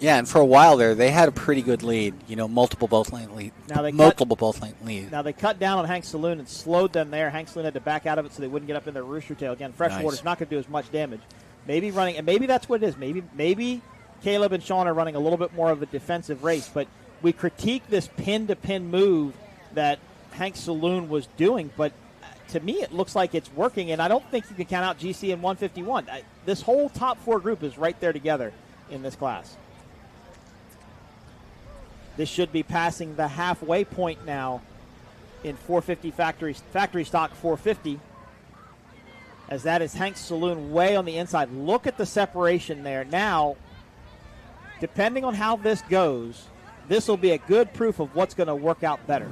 Speaker 15: Yeah, and for a while there, they had a pretty good lead. Multiple both lane lead. Now they cut down on Hank Saloon and slowed them there. Hank Saloon had to back out of it so they wouldn't get up in their rooster tail. Again, freshwater's not going to do as much damage. Maybe running, and maybe that's what it is. Maybe Caleb and Sean are running a little bit more of a defensive race, but we critique this pin-to-pin move that Hank Saloon was doing, but to me, it looks like it's working, and I don't think you can count out GC and 151. This whole top 4 group is right there together in this class. This should be passing the halfway point now in 450 factory stock 450, as that is Hank Saloon way on the inside. Look at the separation there. Now, depending on how this goes, this will be a good proof of what's going to work out better.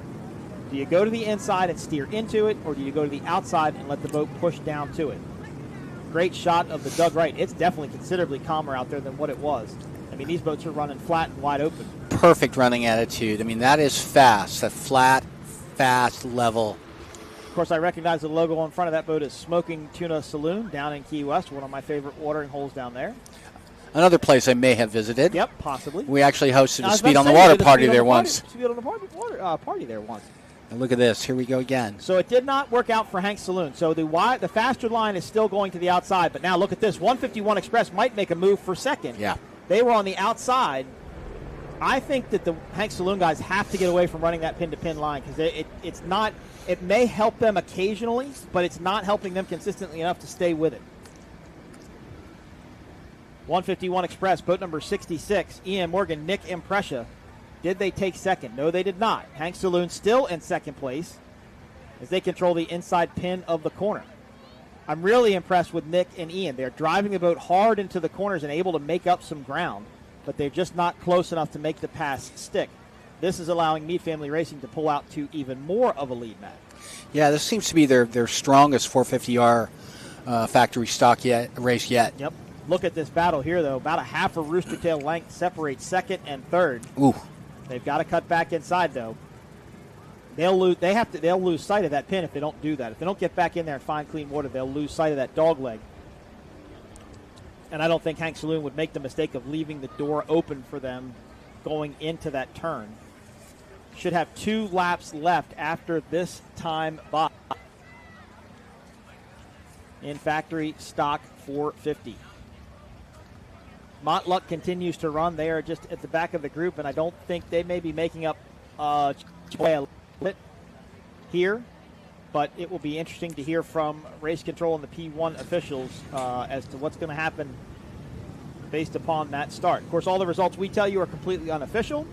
Speaker 15: Do you go to the inside and steer into it, or do you go to the outside and let the boat push down to it? Great shot of the Doug Wright. It's definitely considerably calmer out there than what it was. I mean, these boats are running flat and wide open. Perfect running attitude. I mean, that is fast, that flat, fast level.
Speaker 8: Of course, I recognize the logo on front of that boat is Smoking Tuna Saloon down in Key West, one of my favorite watering holes down there.
Speaker 15: Another place I may have visited.
Speaker 8: Yep, possibly.
Speaker 15: We actually hosted a Speed on the Water party there once.
Speaker 8: Speed on the party there once.
Speaker 15: And look at this. Here we go again.
Speaker 8: So it did not work out for Hank Saloon. So the faster line is still going to the outside. But now look at this. 151 Express might make a move for second.
Speaker 15: Yeah.
Speaker 8: They were on the outside. I think that the Hank Saloon guys have to get away from running that pin-to-pin line, because it's not. It may help them occasionally, but it's not helping them consistently enough to stay with it. 151 Express, boat number 66, Ian Morgan, Nick Imprescia. Did they take second? No, they did not. Hank Saloon still in second place as they control the inside pin of the corner. I'm really impressed with Nick and Ian. They're driving the boat hard into the corners and able to make up some ground, but they're just not close enough to make the pass stick.
Speaker 15: this is allowing Meade Family Racing to pull out to even more of a lead, Matt.
Speaker 16: Yeah, this seems to be their strongest 450R factory stock race yet.
Speaker 15: Yep. Look at this battle here, though. About a half a rooster tail length separates second and third.
Speaker 16: Ooh.
Speaker 15: They've got to cut back inside, though. They'll lose sight of that pin if they don't do that. If they don't get back in there and find clean water, they'll lose sight of that dog leg. And I don't think Hank Saloon would make the mistake of leaving the door open for them going into that turn. Should have 2 laps left after this time by in factory stock 450. Montluck continues to run. They are just at the back of the group, and I don't think they may be making up a bit here, but it will be interesting to hear from race control and the P1 officials as to what's going to happen based upon that start. Of course, all the results we tell you are completely unofficial.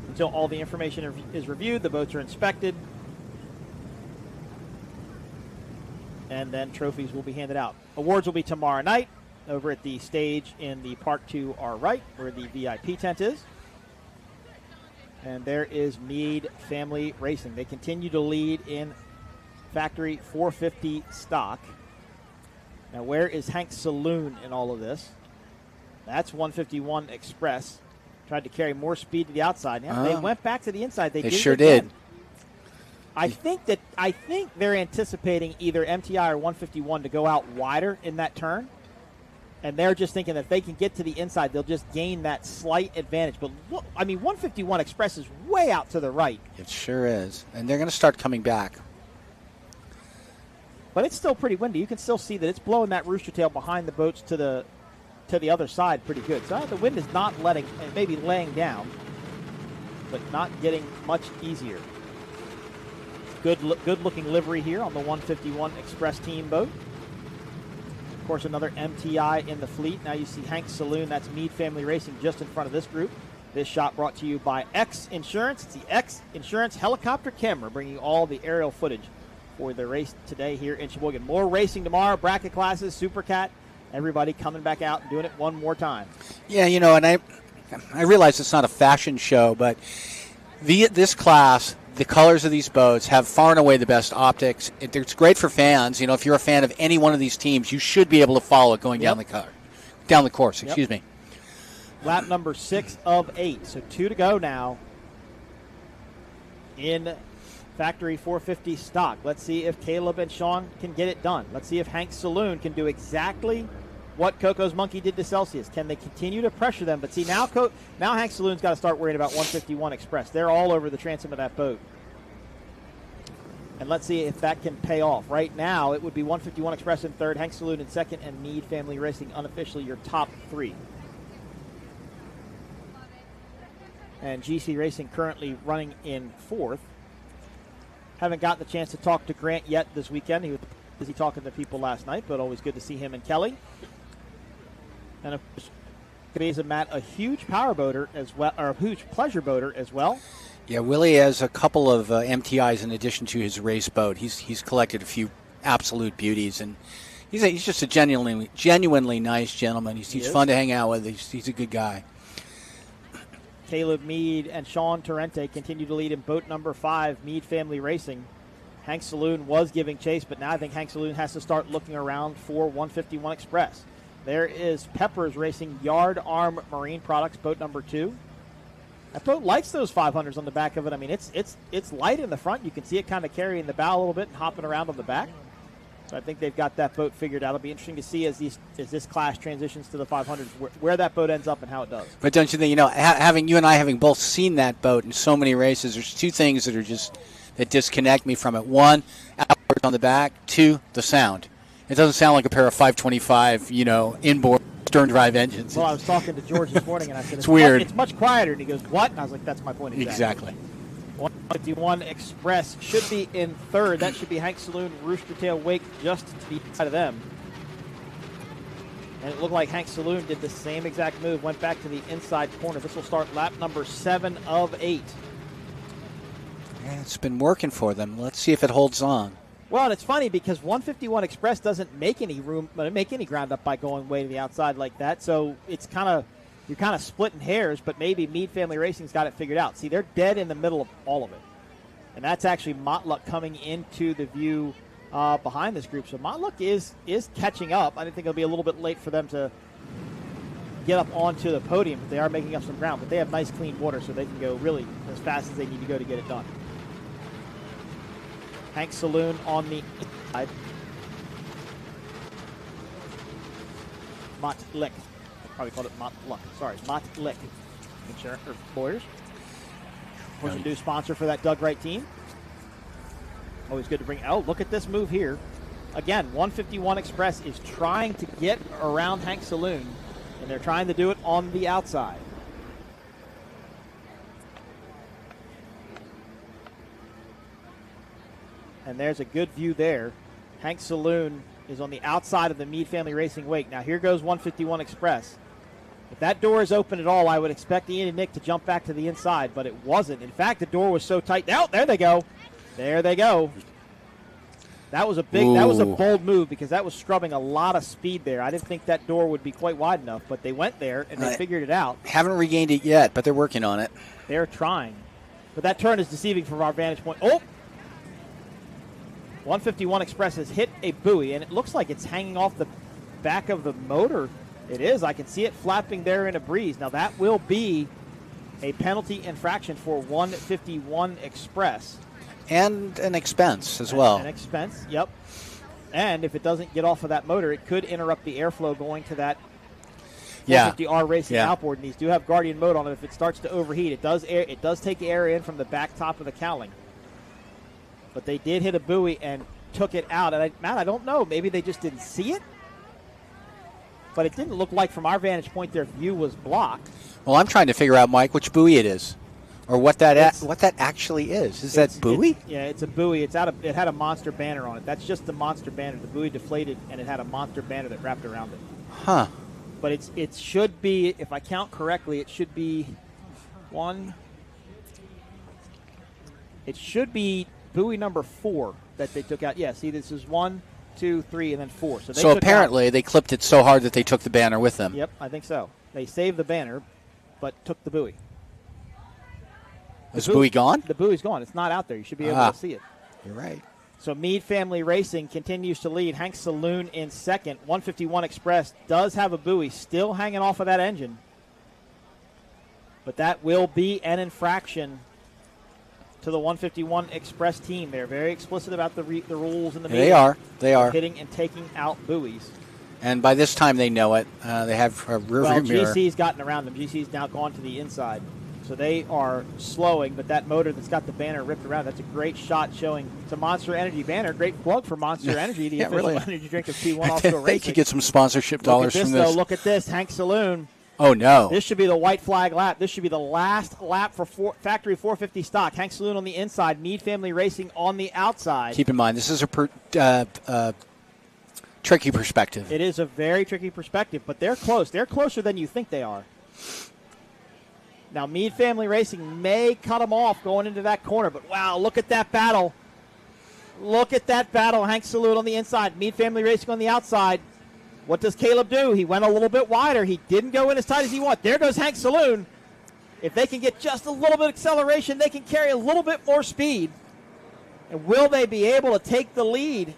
Speaker 15: Until all the information is reviewed, the boats are inspected, and then trophies will be handed out. Awards will be tomorrow night over at the stage in the park to our right, where the VIP tent is. And there is Meade Family Racing. They continue to lead in factory 450 stock. Now, where is Hank Saloon in all of this? That's 151 Express. Tried to carry more speed to the outside. Yeah, they went back to the inside. They
Speaker 16: sure did.
Speaker 15: I think they're anticipating either MTI or 151 to go out wider in that turn. And they're just thinking that if they can get to the inside, they'll just gain that slight advantage. But, look, 151 Express is way out to the right.
Speaker 16: It sure is. And they're going to start coming back.
Speaker 15: But it's still pretty windy. You can still see that it's blowing that rooster tail behind the boats to the other side pretty good. So the wind is not letting, and maybe laying down, but not getting much easier. Good looking livery here on the 151 Express team boat. Of course, another MTI in the fleet. Now you see Hank Saloon, that's Meade Family Racing, just in front of this group. This shot brought to you by X Insurance. It's the X Insurance helicopter camera, bringing all the aerial footage for the race today here in Sheboygan. More racing tomorrow, bracket classes, Supercat, everybody coming back out and doing it one more time.
Speaker 16: Yeah, and I realize it's not a fashion show, but this class, the colors of these boats have far and away the best optics. It's great for fans. If you're a fan of any one of these teams, you should be able to follow it going down the course. Excuse me.
Speaker 15: Lap number 6 of 8, so 2 to go now in factory 450 stock. Let's see if Caleb and Sean can get it done. Let's see if Hank Saloon can do exactly what Coco's Monkey did to Celsius. Can they continue to pressure them? But see, now Hank Saloon's got to start worrying about 151 Express. They're all over the transom of that boat. And let's see if that can pay off. Right now, it would be 151 Express in third, Hank Saloon in second, and Meade Family Racing unofficially your top 3. And GC Racing currently running in fourth. Haven't gotten the chance to talk to Grant yet this weekend. He was busy talking to people last night, but always good to see him and Kelly. And of course, Bays and Matt, a huge power boater as well, or a huge pleasure boater as well.
Speaker 16: Yeah, Willie has a couple of MTIs in addition to his race boat. He's collected a few absolute beauties, and he's just a genuinely nice gentleman. He's fun to hang out with. He's a good guy.
Speaker 15: Caleb Meade and Sean Torrente continue to lead in boat number 5, Meade Family Racing. Hank Saloon was giving chase, but now I think Hank Saloon has to start looking around for 151 Express. There is Peppers Racing Yard Arm Marine Products, boat number 2. That boat likes those 500s on the back of it. It's light in the front. You can see it kind of carrying the bow a little bit and hopping around on the back. So I think they've got that boat figured out. It'll be interesting to see as this class transitions to the 500s where that boat ends up and how it does.
Speaker 16: But don't you think, having you and I having both seen that boat in so many races, there's 2 things that disconnect me from it. 1, outboard on the back. 2, the sound. It doesn't sound like a pair of 525, inboard stern drive engines.
Speaker 15: Well, I was talking to George this morning, and I said,
Speaker 16: it's weird.
Speaker 15: It's much quieter. And he goes, what? And I was like, that's my point
Speaker 16: exactly.
Speaker 15: 151 Express should be in third. That should be Hank Saloon, Rooster Tail Wake, just to the side of them. And it looked like Hank Saloon did the same exact move, went back to the inside corner. This will start lap number 7 of 8.
Speaker 16: Yeah, it's been working for them. Let's see if it holds on.
Speaker 15: Well, and it's funny because 151 Express doesn't make any ground up by going way to the outside like that. So it's kind of you're kind of splitting hairs, but maybe Meade Family Racing's got it figured out. See, they're dead in the middle of all of it. And that's actually Motluk coming into the view behind this group. So Motluk is catching up. I think it'll be a little bit late for them to get up onto the podium, but they are making up some ground. But they have nice, clean water, so they can go really as fast as they need to go to get it done. Hank Saloon on the inside. Motluk. Probably called it Motluk. Sorry, Motluk. Insurance or lawyers. Was a new sponsor for that Doug Wright team. Always good to bring. Oh, look at this move here. Again, 151 Express is trying to get around Hank Saloon, and they're trying to do it on the outside. And there's a good view there. Hank Saloon is on the outside of the Meade Family Racing wake. Now here goes 151 Express. If that door is open at all, I would expect Ian and Nick to jump back to the inside, but it wasn't. In fact, the door was so tight. Oh, there they go. There they go. That was a bold move because that was scrubbing a lot of speed there. I didn't think that door would be quite wide enough, but they went there and they figured it out.
Speaker 16: Haven't regained it yet, but they're working on it.
Speaker 15: They're trying. But that turn is deceiving from our vantage point. Oh! 151 Express has hit a buoy, and it looks like it's hanging off the back of the motor. It is. I can see it flapping there in a breeze. Now, that will be a penalty infraction for 151 Express.
Speaker 16: And an expense as well.
Speaker 15: An expense, yep. And if it doesn't get off of that motor, it could interrupt the airflow going to that 450R Racing outboard. And these do have Guardian mode on it. If it starts to overheat, it does take air in from the back top of the cowling. But they did hit a buoy and took it out. And Matt, I don't know. Maybe they just didn't see it. But it didn't look like, from our vantage point, their view was blocked.
Speaker 16: Well, I'm trying to figure out, Mike, which buoy it is, or what that actually is. Is that buoy?
Speaker 15: It's a buoy. It had a monster banner on it. That's just the monster banner. The buoy deflated, and it had a monster banner that wrapped around it.
Speaker 16: Huh.
Speaker 15: But it should be, if I count correctly, it should be one. It should be buoy number 4 that they took out. Yeah, see, this is 1, 2, 3, and then 4.
Speaker 16: So apparently they clipped it so hard that they took the banner with them.
Speaker 15: Yep, I think so. They saved the banner, but took the buoy.
Speaker 16: Is the buoy gone?
Speaker 15: The buoy's gone. It's not out there. You should be able to see it.
Speaker 16: You're right.
Speaker 15: So Meade Family Racing continues to lead. Hank Saloon in second. 151 Express does have a buoy still hanging off of that engine. But that will be an infraction to the 151 Express team. They're very explicit about the rules in the meeting.
Speaker 16: They are.
Speaker 15: Hitting and taking out buoys.
Speaker 16: And by this time they know it. They have a rear mirror.
Speaker 15: GC's gotten around them. GC's now gone to the inside. So they are slowing, but that motor that's got the banner ripped around, that's a great shot showing. It's a Monster Energy banner. Great plug for Monster Energy, the official energy drink of P1 Offshore Racing.
Speaker 16: They could get some sponsorship dollars from this.
Speaker 15: Look at this. Hank Saloon.
Speaker 16: Oh, no.
Speaker 15: This should be the white flag lap. This should be the last lap for factory 450 stock. Hank Saloon on the inside, Meade Family Racing on the outside.
Speaker 16: Keep in mind, this is a tricky perspective.
Speaker 15: It is a very tricky perspective, but they're close. They're closer than you think they are. Now, Meade Family Racing may cut them off going into that corner, but wow, look at that battle. Look at that battle. Hank Saloon on the inside, Meade Family Racing on the outside. What does Caleb do? He went a little bit wider. He didn't go in as tight as he wanted. There goes Hank Saloon. If they can get just a little bit of acceleration, they can carry a little bit more speed. And will they be able to take the lead?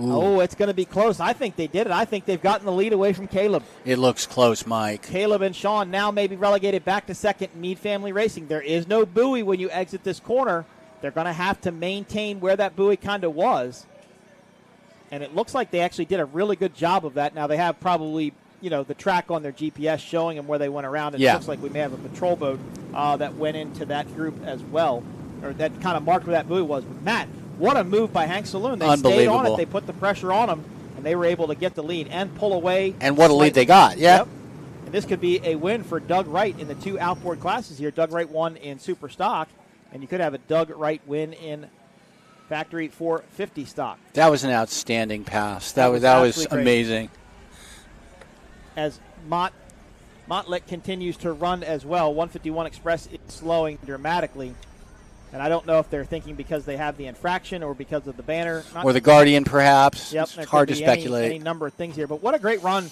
Speaker 16: Ooh.
Speaker 15: Oh, it's going to be close. I think they did it. I think they've gotten the lead away from Caleb.
Speaker 16: It looks close, Mike.
Speaker 15: Caleb and Sean now may be relegated back to second. Meade Family Racing. There is no buoy when you exit this corner. They're going to have to maintain where that buoy kind of was. And it looks like they actually did a really good job of that. Now they have probably, the track on their GPS showing them where they went around. And It looks like we may have a patrol boat that went into that group as well, or that kind of marked where that buoy was. But Matt, what a move by Hank Saloon. They stayed on it. They put the pressure on them, and they were able to get the lead and pull away.
Speaker 16: And what a lead they got,
Speaker 15: Yep. And this could be a win for Doug Wright in the 2 outboard classes here. Doug Wright won in Superstock, and you could have a Doug Wright win in Factory 450 stock.
Speaker 16: That was an outstanding pass. That was amazing.
Speaker 15: As Motluk continues to run as well, 151 Express is slowing dramatically. And I don't know if they're thinking because they have the infraction or because of the banner.
Speaker 16: Or the Guardian, perhaps.
Speaker 15: Yep,
Speaker 16: It's hard to speculate.
Speaker 15: Any number of things here. But what a great run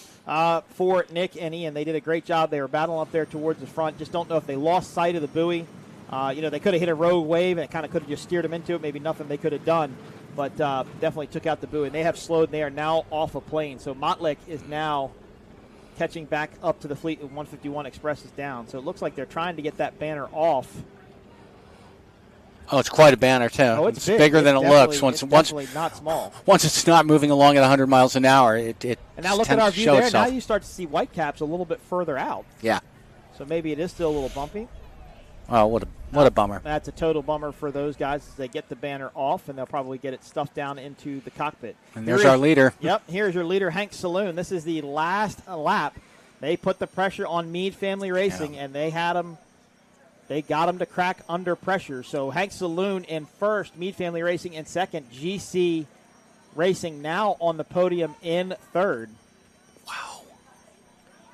Speaker 15: for Nick and Ian. They did a great job. They were battling up there towards the front. Just don't know if they lost sight of the buoy. They could have hit a rogue wave, and it kind of could have just steered them into it. Maybe nothing they could have done. But definitely took out the buoy. And they have slowed, and they are now off a plane. So Motlek is now catching back up to the fleet with 151 Express is down. So it looks like they're trying to get that banner off.
Speaker 16: Oh, it's quite a banner, too.
Speaker 15: Oh, it's big.
Speaker 16: Bigger than it looks.
Speaker 15: It's definitely not small.
Speaker 16: Once it's not moving along at 100 miles an hour, it
Speaker 15: And now look at
Speaker 16: tends
Speaker 15: our
Speaker 16: to
Speaker 15: view
Speaker 16: show
Speaker 15: there.
Speaker 16: itself.
Speaker 15: Now you start to see Whitecaps a little bit further out.
Speaker 16: Yeah.
Speaker 15: So maybe it is still a little bumpy.
Speaker 16: Oh, what a bummer.
Speaker 15: That's a total bummer for those guys as they get the banner off, and they'll probably get it stuffed down into the cockpit.
Speaker 16: And there's our leader.
Speaker 15: Yep, here's your leader, Hank Saloon. This is the last lap. They put the pressure on Meade Family Racing, and they had him. They got him to crack under pressure. So Hank Saloon in first, Meade Family Racing in second, GC Racing now on the podium in third.
Speaker 16: Wow.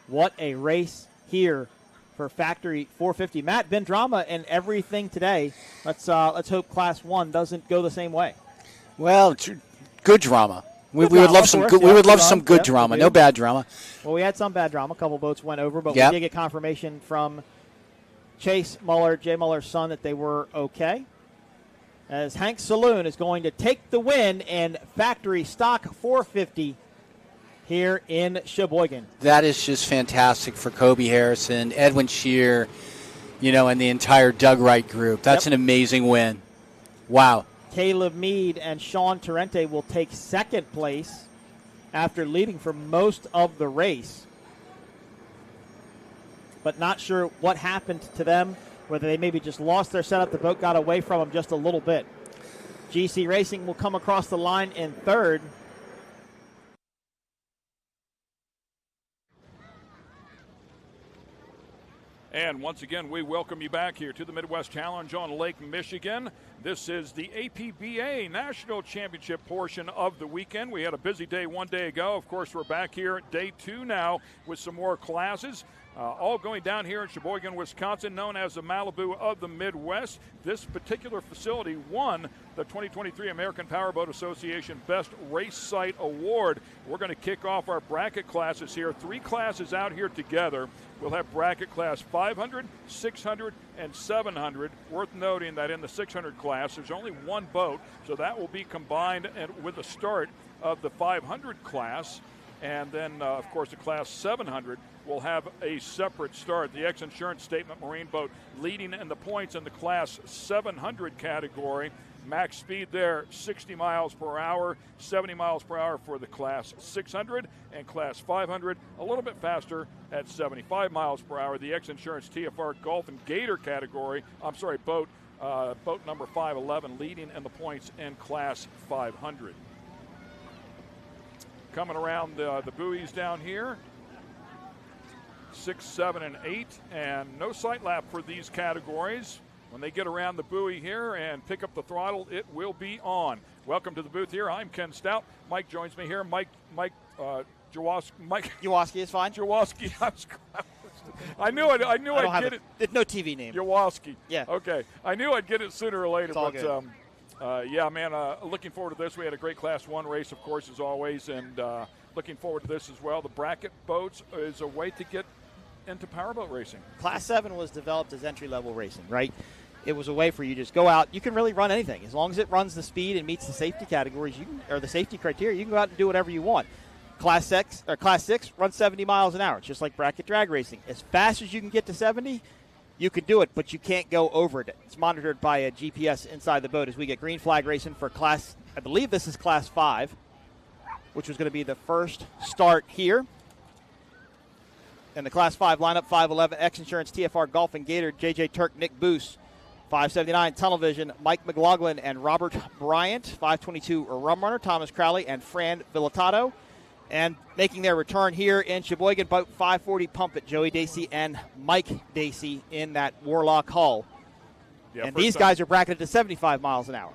Speaker 15: What a race here for Factory 450. Matt, been drama and everything today. Let's hope Class 1 doesn't go the same way.
Speaker 16: Well, good drama. We
Speaker 15: Drama,
Speaker 16: would love
Speaker 15: of
Speaker 16: some
Speaker 15: course.
Speaker 16: good.
Speaker 15: Yeah,
Speaker 16: We would love
Speaker 15: fun.
Speaker 16: some good
Speaker 15: Yep,
Speaker 16: drama.
Speaker 15: we
Speaker 16: No
Speaker 15: do.
Speaker 16: bad drama.
Speaker 15: Well, we had some bad drama. A couple boats went over, but
Speaker 16: Yep.
Speaker 15: we did get confirmation from Chase Muller, Jay Muller's son, that they were okay. As Hank Saloon is going to take the win in Factory Stock 450 here in Sheboygan.
Speaker 16: That is just fantastic for Kobe Harrison, Edwin Shear, and the entire Doug Wright group. That's an amazing win. Wow.
Speaker 15: Caleb Meade and Sean Torrente will take second place after leading for most of the race. But not sure what happened to them, whether they maybe just lost their setup, the boat got away from them just a little bit. GC Racing will come across the line in third.
Speaker 7: And once again, we welcome you back here to the Midwest Challenge on Lake Michigan. This is the APBA National Championship portion of the weekend. We had a busy day one day ago. Of course, we're back here at day 2 now with some more classes. All going down here in Sheboygan, Wisconsin, known as the Malibu of the Midwest. This particular facility won the 2023 American Powerboat Association Best Race Site Award. We're going to kick off our bracket classes here. 3 classes out here together. We'll have bracket class 500, 600, and 700. Worth noting that in the 600 class, there's only one boat, so that will be combined with the start of the 500 class. And then, of course, the class 700 will have a separate start. The X-Insurance Statement Marine boat leading in the points in the class 700 category. Max speed there, 60 miles per hour, 70 miles per hour for the class 600, and class 500 a little bit faster at 75 miles per hour. The X-Insurance TFR Golf and Gator category, boat number 511 leading in the points in class 500. Coming around the buoys down here, 6, 7, and 8, and no sight lap for these categories. When they get around the buoy here and pick up the throttle, it will be on. Welcome to the booth here. I'm Ken Stout. Mike joins me here. Mike
Speaker 8: Jaworski is fine.
Speaker 7: Jaworski. I knew I'd get it.
Speaker 8: It's no TV name.
Speaker 7: Jaworski.
Speaker 8: Yeah.
Speaker 7: Okay. I knew I'd get it sooner or later,
Speaker 8: It's all
Speaker 7: but
Speaker 8: good.
Speaker 7: looking forward to this. We had a great Class 1 race, of course, as always, and looking forward to this as well. The bracket boats is a way to get into powerboat racing.
Speaker 8: Class 7 was developed as entry-level racing, right? It was a way for you to just go out. You can really run anything. As long as it runs the speed and meets the safety categories, or the safety criteria, you can go out and do whatever you want. Class 6 runs 70 miles an hour. It's just like bracket drag racing. As fast as you can get to 70, you can do it, but you can't go over it. It's monitored by a GPS inside the boat as we get green flag racing for class, I believe this is class 5, which was going to be the first start here. And the class 5 lineup, 511, X-Insurance, TFR, Golf and Gator, JJ Turk, Nick Boos, 579, Tunnel Vision, Mike McLaughlin and Robert Bryant, 522, Rum Runner, Thomas Crowley and Fran Villatato. And making their return here in Sheboygan, boat 540 Pump It, Joey Dacey and Mike Dacey in that Warlock hull.
Speaker 7: Yeah,
Speaker 8: and these guys are bracketed to 75 miles an hour.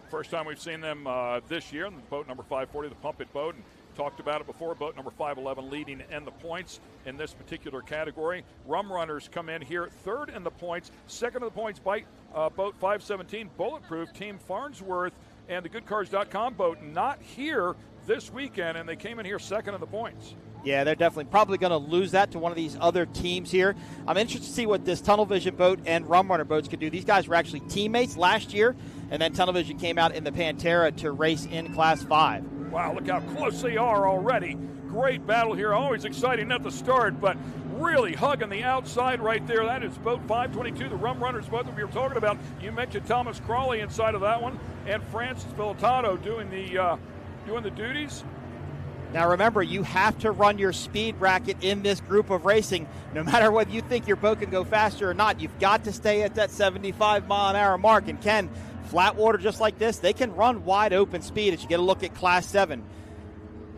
Speaker 7: First time we've seen them this year in the boat number 540, the Pump It boat. And Talked about it before. Boat number 511 leading in the points in this particular category. Rum Runners come in here third in the points. Second in the points by boat 517 Bulletproof, Team Farnsworth, and the GoodCars.com boat not here this weekend, and they came in here second in the points.
Speaker 8: Yeah, they're definitely probably going to lose that to one of these other teams here. I'm interested to see what this Tunnel Vision boat and Rum Runner boats can do. These guys were actually teammates last year, and then Tunnel Vision came out in the Pantera to race in Class 5.
Speaker 7: Wow, look how close they are already. Great battle here. Always exciting at the start, but really hugging the outside right there. That is boat 522, the Rum Runners boat that we were talking about. You mentioned Thomas Crawley inside of that one, and Francis Filatato doing the duties.
Speaker 8: Now remember, you have to run your speed bracket in this group of racing. No matter whether you think your boat can go faster or not, you've got to stay at that 75-mile-an-hour mark. And Ken, flat water just like this, they can run wide open speed as you get a look at Class 7.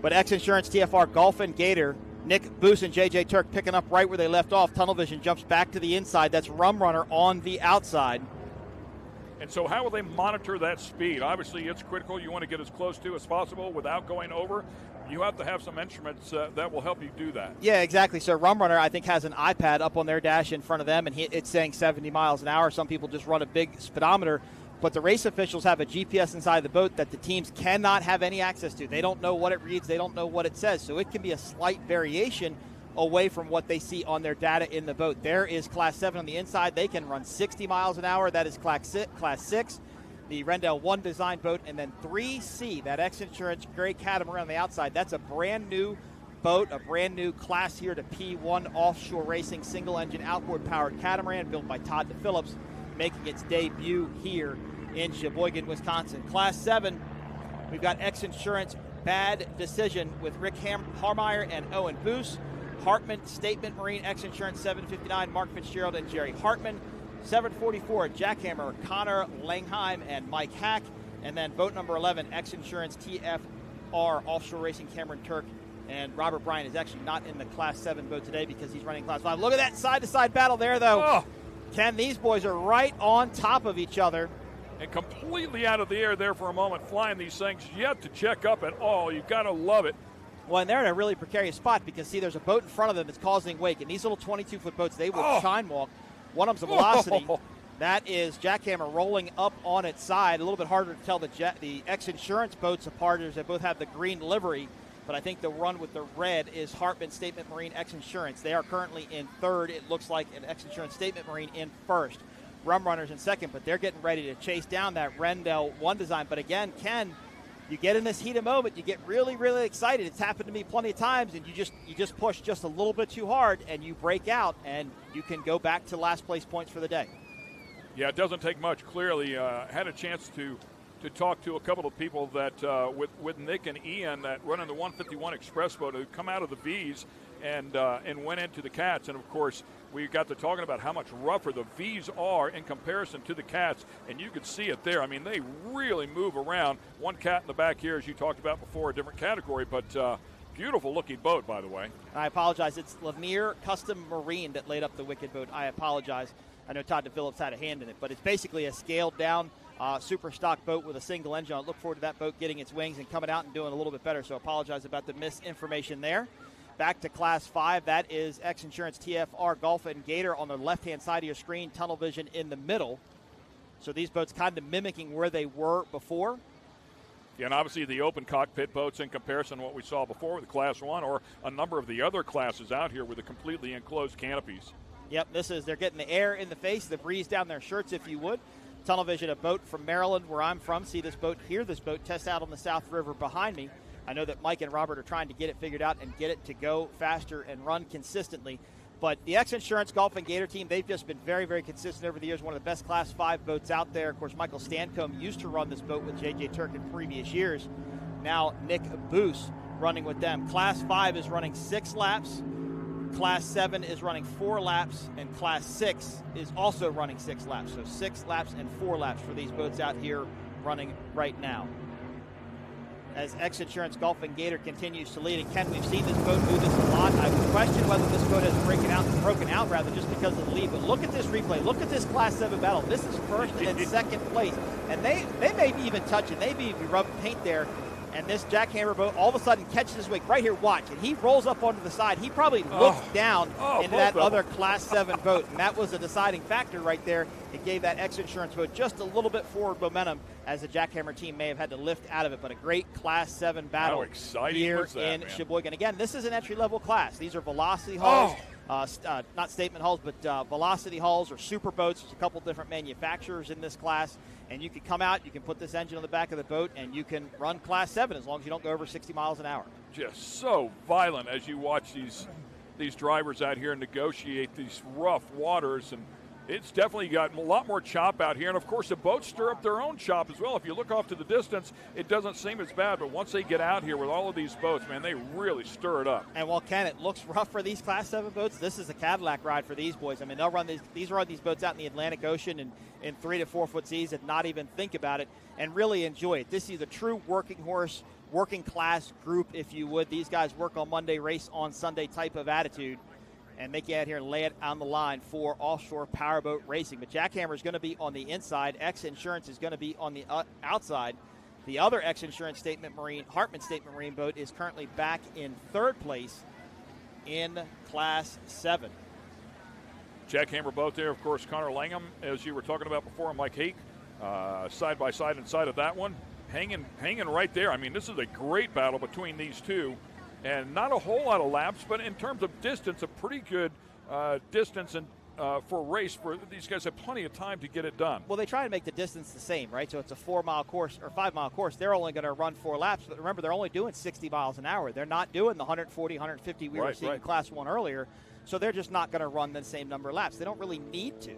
Speaker 8: But X Insurance, TFR, Golf and Gator, Nick Boos and JJ Turk picking up right where they left off. Tunnel Vision jumps back to the inside. That's Rum Runner on the outside.
Speaker 7: And so how will they monitor that speed? Obviously, it's critical. You want to get as close to as possible without going over. You have to have some instruments that will help you do that.
Speaker 8: Yeah, exactly. So Rum Runner, I think, has an iPad up on their dash in front of them, and it's saying 70 miles an hour. Some people just run a big speedometer. But the race officials have a GPS inside the boat that the teams cannot have any access to. They don't know what it reads. They don't know what it says. So it can be a slight variation away from what they see on their data in the boat. There is Class 7 on the inside. They can run 60 miles an hour. That is Class 6. The Rendell 1 design boat. And then 3C, that X Insurance gray catamaran on the outside. That's a brand new boat, a brand new class here to P1 Offshore Racing, single-engine outboard-powered catamaran built by Todd DePhillips, making its debut here in Sheboygan, Wisconsin. Class 7, we've got X Insurance Bad Decision with Rick Harmeyer and Owen Boos. Hartman Statement Marine, X Insurance 759, Mark Fitzgerald and Jerry Hartman. 744, Jackhammer, Connor Langheim and Mike Hack. And then boat number 11, X Insurance TFR Offshore Racing, Cameron Turk. And Robert Bryan is actually not in the Class 7 boat today because he's running Class 5. Look at that side-to-side battle there, though.
Speaker 7: Oh.
Speaker 8: Ken, these boys are right on top of each other.
Speaker 7: And completely out of the air there for a moment, flying these things yet to check up at all. You've got to love it.
Speaker 8: Well, and they're in a really precarious spot because, see, there's a boat in front of them that's causing wake. And these little 22-foot boats, they will shine walk. One of them's a velocity. That is Jackhammer rolling up on its side. A little bit harder to tell the X Insurance boats apart as they both have the green livery. But I think the run with the red is Hartman Statement Marine X Insurance. They are currently in third. It looks like an X Insurance Statement Marine in first. Rum Runners in second, but they're getting ready to chase down that Rendell 1 design. But again, Ken, you get in this heat of moment, you get really, really excited. It's happened to me plenty of times, and you just push just a little bit too hard, and you break out, and you can go back to last place points for the day.
Speaker 7: Yeah, it doesn't take much. Clearly, had a chance to talk to a couple of people that with Nick and Ian that run in the 151 Express boat who come out of the V's and went into the Cats, and of course we got to talking about how much rougher the V's are in comparison to the Cats, and you could see it there. I mean, they really move around. One cat in the back here, as you talked about before, a different category, but beautiful looking boat, by the way.
Speaker 8: I apologize. It's Lanier Custom Marine that laid up the Wicked boat. I apologize. I know Todd DePhillips had a hand in it, but it's basically a scaled down Superstock boat with a single engine. I look forward to that boat getting its wings and coming out and doing a little bit better, so apologize about the misinformation there. Back to Class 5, that is X Insurance TFR Golf and Gator on the left-hand side of your screen, Tunnel Vision in the middle. So these boats kind of mimicking where they were before.
Speaker 7: Yeah, and obviously the open cockpit boats in comparison to what we saw before with Class 1 or a number of the other classes out here with the completely enclosed canopies.
Speaker 8: Yep, they're getting the air in the face, the breeze down their shirts, if you would. Tunnel Vision, a boat from Maryland, where I'm from. See this boat, hear this boat test out on the South River behind me. I know that Mike and Robert are trying to get it figured out and get it to go faster and run consistently. But the X Insurance Golf and Gator team, they've just been very, very consistent over the years. One of the best Class 5 boats out there. Of course, Michael Stancomb used to run this boat with J.J. Turk in previous years. Now Nick Boos running with them. Class 5 is running 6 laps. Class 7 is running 4 laps. And Class 6 is also running 6 laps. So 6 laps and 4 laps for these boats out here running right now. As X Insurance Golf and Gator continues to lead. And Ken, we've seen this boat do this a lot. I would question whether this boat has broken out just because of the lead. But look at this replay. Look at this Class 7 battle. This is first and second place. And they may be even touching. They may be rubbing paint there. And this jackhammer boat all of a sudden catches his wake right here. Watch. And he rolls up onto the side. He probably looked down into that other Class 7 boat. And that was a deciding factor right there. It gave that X Insurance boat just a little bit forward momentum as the jackhammer team may have had to lift out of it. But a great Class 7 battle
Speaker 7: How exciting
Speaker 8: here
Speaker 7: was that,
Speaker 8: in
Speaker 7: man?
Speaker 8: Sheboygan. Again, this is an entry-level class. These are velocity hulls. Not statement hulls, but velocity hulls or super boats. There's a couple different manufacturers in this class. And you can come out, you can put this engine on the back of the boat, and you can run Class 7 as long as you don't go over 60 miles an hour.
Speaker 7: Just so violent as you watch these drivers out here negotiate these rough waters, and it's definitely got a lot more chop out here. And of course the boats stir up their own chop as well. If you look off to the distance, it doesn't seem as bad, but once they get out here with all of these boats, man, they really stir it up.
Speaker 8: And while Ken, it looks rough for these Class 7 boats, this is a Cadillac ride for these boys. I mean, they'll run these boats out in the Atlantic Ocean and in 3 to 4 foot seas and not even think about it and really enjoy it. This is a true working horse, working class group, if you would. These guys work on Monday, race on Sunday type of attitude, and they get out here and lay it on the line for offshore powerboat racing. But Jackhammer is going to be on the inside. X Insurance is going to be on the outside. The other X Insurance Hartman Statement Marine boat is currently back in 3rd place in Class 7.
Speaker 7: Jackhammer boat there, of course, Connor Langham, as you were talking about before, and Mike Hake, side by side inside of that one, hanging right there. I mean, this is a great battle between these two, and not a whole lot of laps, but in terms of distance, a pretty good distance and for a race. For these guys have plenty of time to get it done.
Speaker 8: Well, they try to make the distance the same, right? So it's a 4-mile course or 5-mile course. They're only going to run 4 laps, but remember, they're only doing 60 miles an hour. They're not doing the 140, 150 we were seeing in Class 1 earlier. So they're just not going to run the same number of laps. They don't really need to.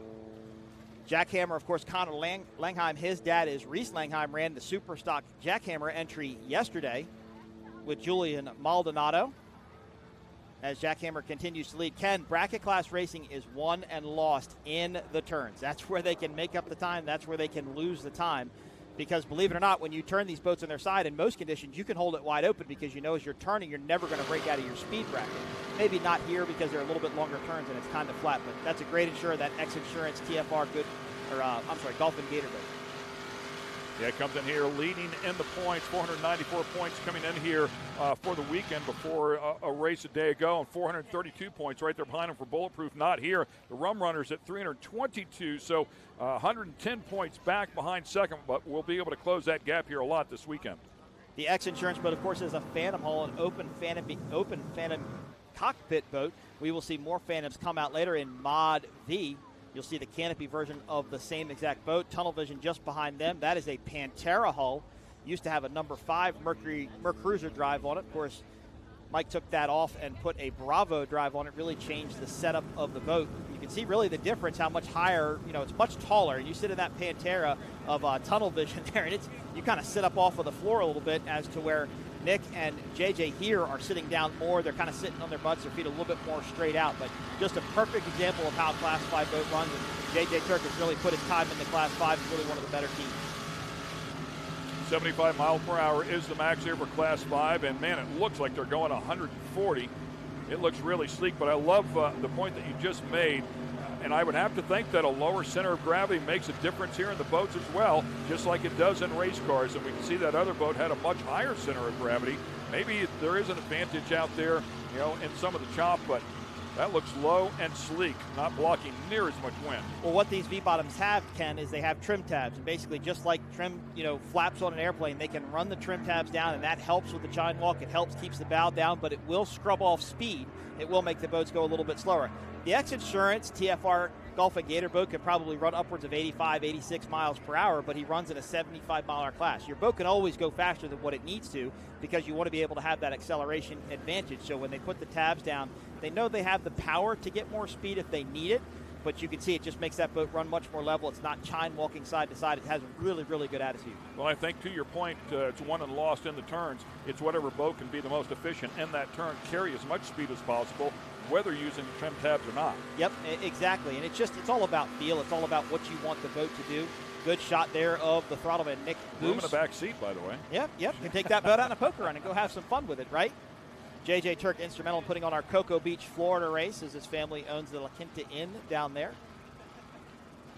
Speaker 8: Jackhammer, of course, Connor Langheim, his dad is Reese Langheim, ran the Superstock Jackhammer entry yesterday with Julian Maldonado. As Jackhammer continues to lead. Ken, bracket class racing is won and lost in the turns. That's where they can make up the time. That's where they can lose the time. Because believe it or not, when you turn these boats on their side, in most conditions, you can hold it wide open because you know as you're turning, you're never going to break out of your speed bracket. Maybe not here because they're a little bit longer turns and it's kind of flat, but that's a great insurer, that X Insurance TFR Dolphin Gator boat.
Speaker 7: Yeah, it comes in here leading in the points, 494 points coming in here for the weekend before a race a day ago, and 432 points right there behind them for Bulletproof. Not here. The Rum Runners at 322, so 110 points back behind second, but we'll be able to close that gap here a lot this weekend.
Speaker 8: The X Insurance boat, of course, is a Phantom hull, an open Phantom cockpit boat. We will see more Phantoms come out later in Mod V. You'll see the canopy version of the same exact boat. Tunnel vision just behind them. That is a Pantera hull. Used to have a number 5 Mercruiser drive on it. Of course, Mike took that off and put a Bravo drive on it. Really changed the setup of the boat. You can see really the difference, how much higher, it's much taller. And you sit in that Pantera of tunnel vision there, and you kind of sit up off of the floor a little bit as to where Nick and JJ here are sitting down more. They're kind of sitting on their butts, their feet a little bit more straight out. But just a perfect example of how Class 5 boat runs. And JJ Turk has really put his time into Class 5. He's really one of the better teams.
Speaker 7: 75 miles per hour is the max here for Class 5. And, man, it looks like they're going 140. It looks really sleek. But I love the point that you just made. And I would have to think that a lower center of gravity makes a difference here in the boats as well, just like it does in race cars. And we can see that other boat had a much higher center of gravity. Maybe there is an advantage out there, in some of the chop, but that looks low and sleek, not blocking near as much wind.
Speaker 8: Well, what these V-bottoms have, Ken, is they have trim tabs. And basically, just like trim, flaps on an airplane, they can run the trim tabs down, and that helps with the chine walk. It helps, keeps the bow down, but it will scrub off speed. It will make the boats go a little bit slower. The X Insurance TFR Dolphin Gator boat can probably run upwards of 85, 86 miles per hour, but he runs in a 75-mile-an-hour class. Your boat can always go faster than what it needs to because you want to be able to have that acceleration advantage. So when they put the tabs down, they know they have the power to get more speed if they need it, but you can see it just makes that boat run much more level. It's not chine walking side to side. It has a really, really good attitude.
Speaker 7: Well, I think to your point, it's won and lost in the turns. It's whatever boat can be the most efficient in that turn, carry as much speed as possible, whether using the trim tabs or not.
Speaker 8: Yep, exactly. And it's all about feel. It's all about what you want the boat to do. Good shot there of the throttleman, Nick Boos.
Speaker 7: Room in the back seat, by the way.
Speaker 8: Yep. You can take that boat out on a poker run and go have some fun with it, right? JJ Turk instrumental in putting on our Cocoa Beach, Florida race as his family owns the La Quinta Inn down there.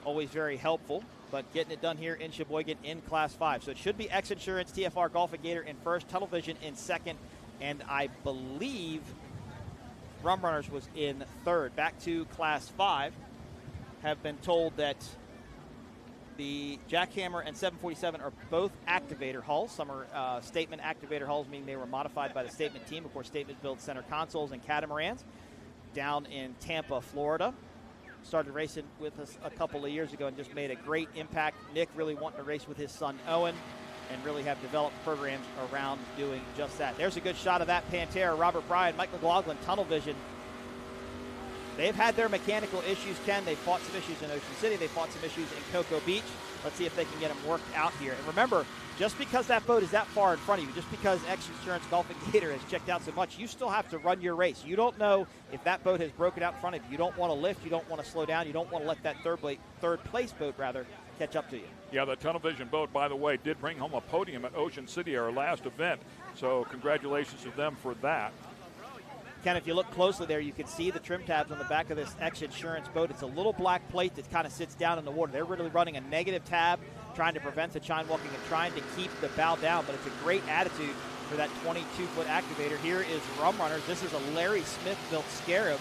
Speaker 8: always very helpful, but getting it done here in Sheboygan in Class 5. So it should be X Insurance, TFR, Golf and Gator in first, Tunnel Vision in second, and I believe Rum Runners was in third. Back to Class 5. Have been told that the Jackhammer and 747 are both activator hulls. Some are Statement activator hulls, meaning they were modified by the Statement team. Of course, Statement builds center consoles and catamarans down in Tampa, Florida. Started racing with us a couple of years ago and just made a great impact. Nick really wanting to race with his son Owen and really have developed programs around doing just that. There's a good shot of that Pantera. Robert Bryan, Mike McLaughlin, Tunnel Vision. They've had their mechanical issues, Ken. They fought some issues in Ocean City. They fought some issues in Cocoa Beach. Let's see if they can get them worked out here. And remember, just because that boat is that far in front of you, just because X Insurance Golf and Gator has checked out so much, you still have to run your race. You don't know if that boat has broken out in front of you. You don't want to lift. You don't want to slow down. You don't want to let that third place boat catch up to you.
Speaker 7: Yeah, the Tunnel Vision boat, by the way, did bring home a podium at Ocean City, our last event. So congratulations to them for that.
Speaker 8: Ken, if you look closely there, you can see the trim tabs on the back of this X Insurance boat. It's a little black plate that kind of sits down in the water. They're really running a negative tab, trying to prevent the chine walking and trying to keep the bow down, but it's a great attitude for that 22-foot activator. Here is Rum Runners. This is a Larry Smith-built Scarab.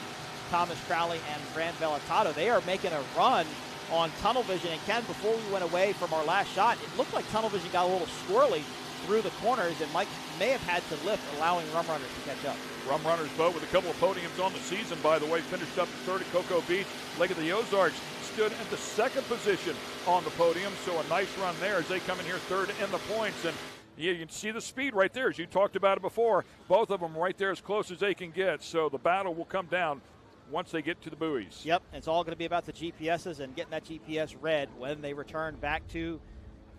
Speaker 8: Thomas Crowley and Fran Velatato. They are making a run on Tunnel Vision. And Ken, before we went away from our last shot, it looked like Tunnel Vision got a little squirrely through the corners, and Mike may have had to lift, allowing Rum Runners to catch up.
Speaker 7: Rum Runners boat with a couple of podiums on the season, by the way, finished up third at Cocoa Beach. Lake of the Ozarks stood at the second position on the podium, so a nice run there as they come in here third in the points. And you can see the speed right there, as you talked about it before. Both of them right there as close as they can get, so the battle will come down once they get to the buoys.
Speaker 8: Yep, it's all going to be about the GPSs and getting that GPS read when they return back to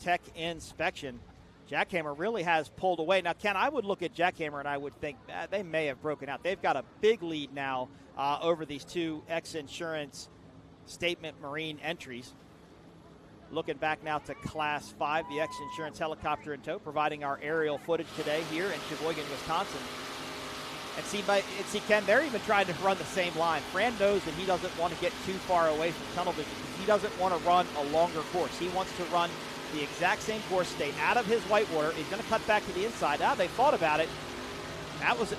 Speaker 8: tech inspection. Jackhammer really has pulled away. Now, Ken, I would look at Jackhammer and I would think they may have broken out. They've got a big lead now over these two X Insurance Statement Marine entries. Looking back now to Class 5, the X Insurance helicopter in tow, providing our aerial footage today here in Sheboygan, Wisconsin. And see, Ken, they're even trying to run the same line. Fran knows that he doesn't want to get too far away from Tunnel Vision because he doesn't want to run a longer course. He wants to run the exact same course, stay out of his whitewater. He's going to cut back to the inside. Now they thought about it.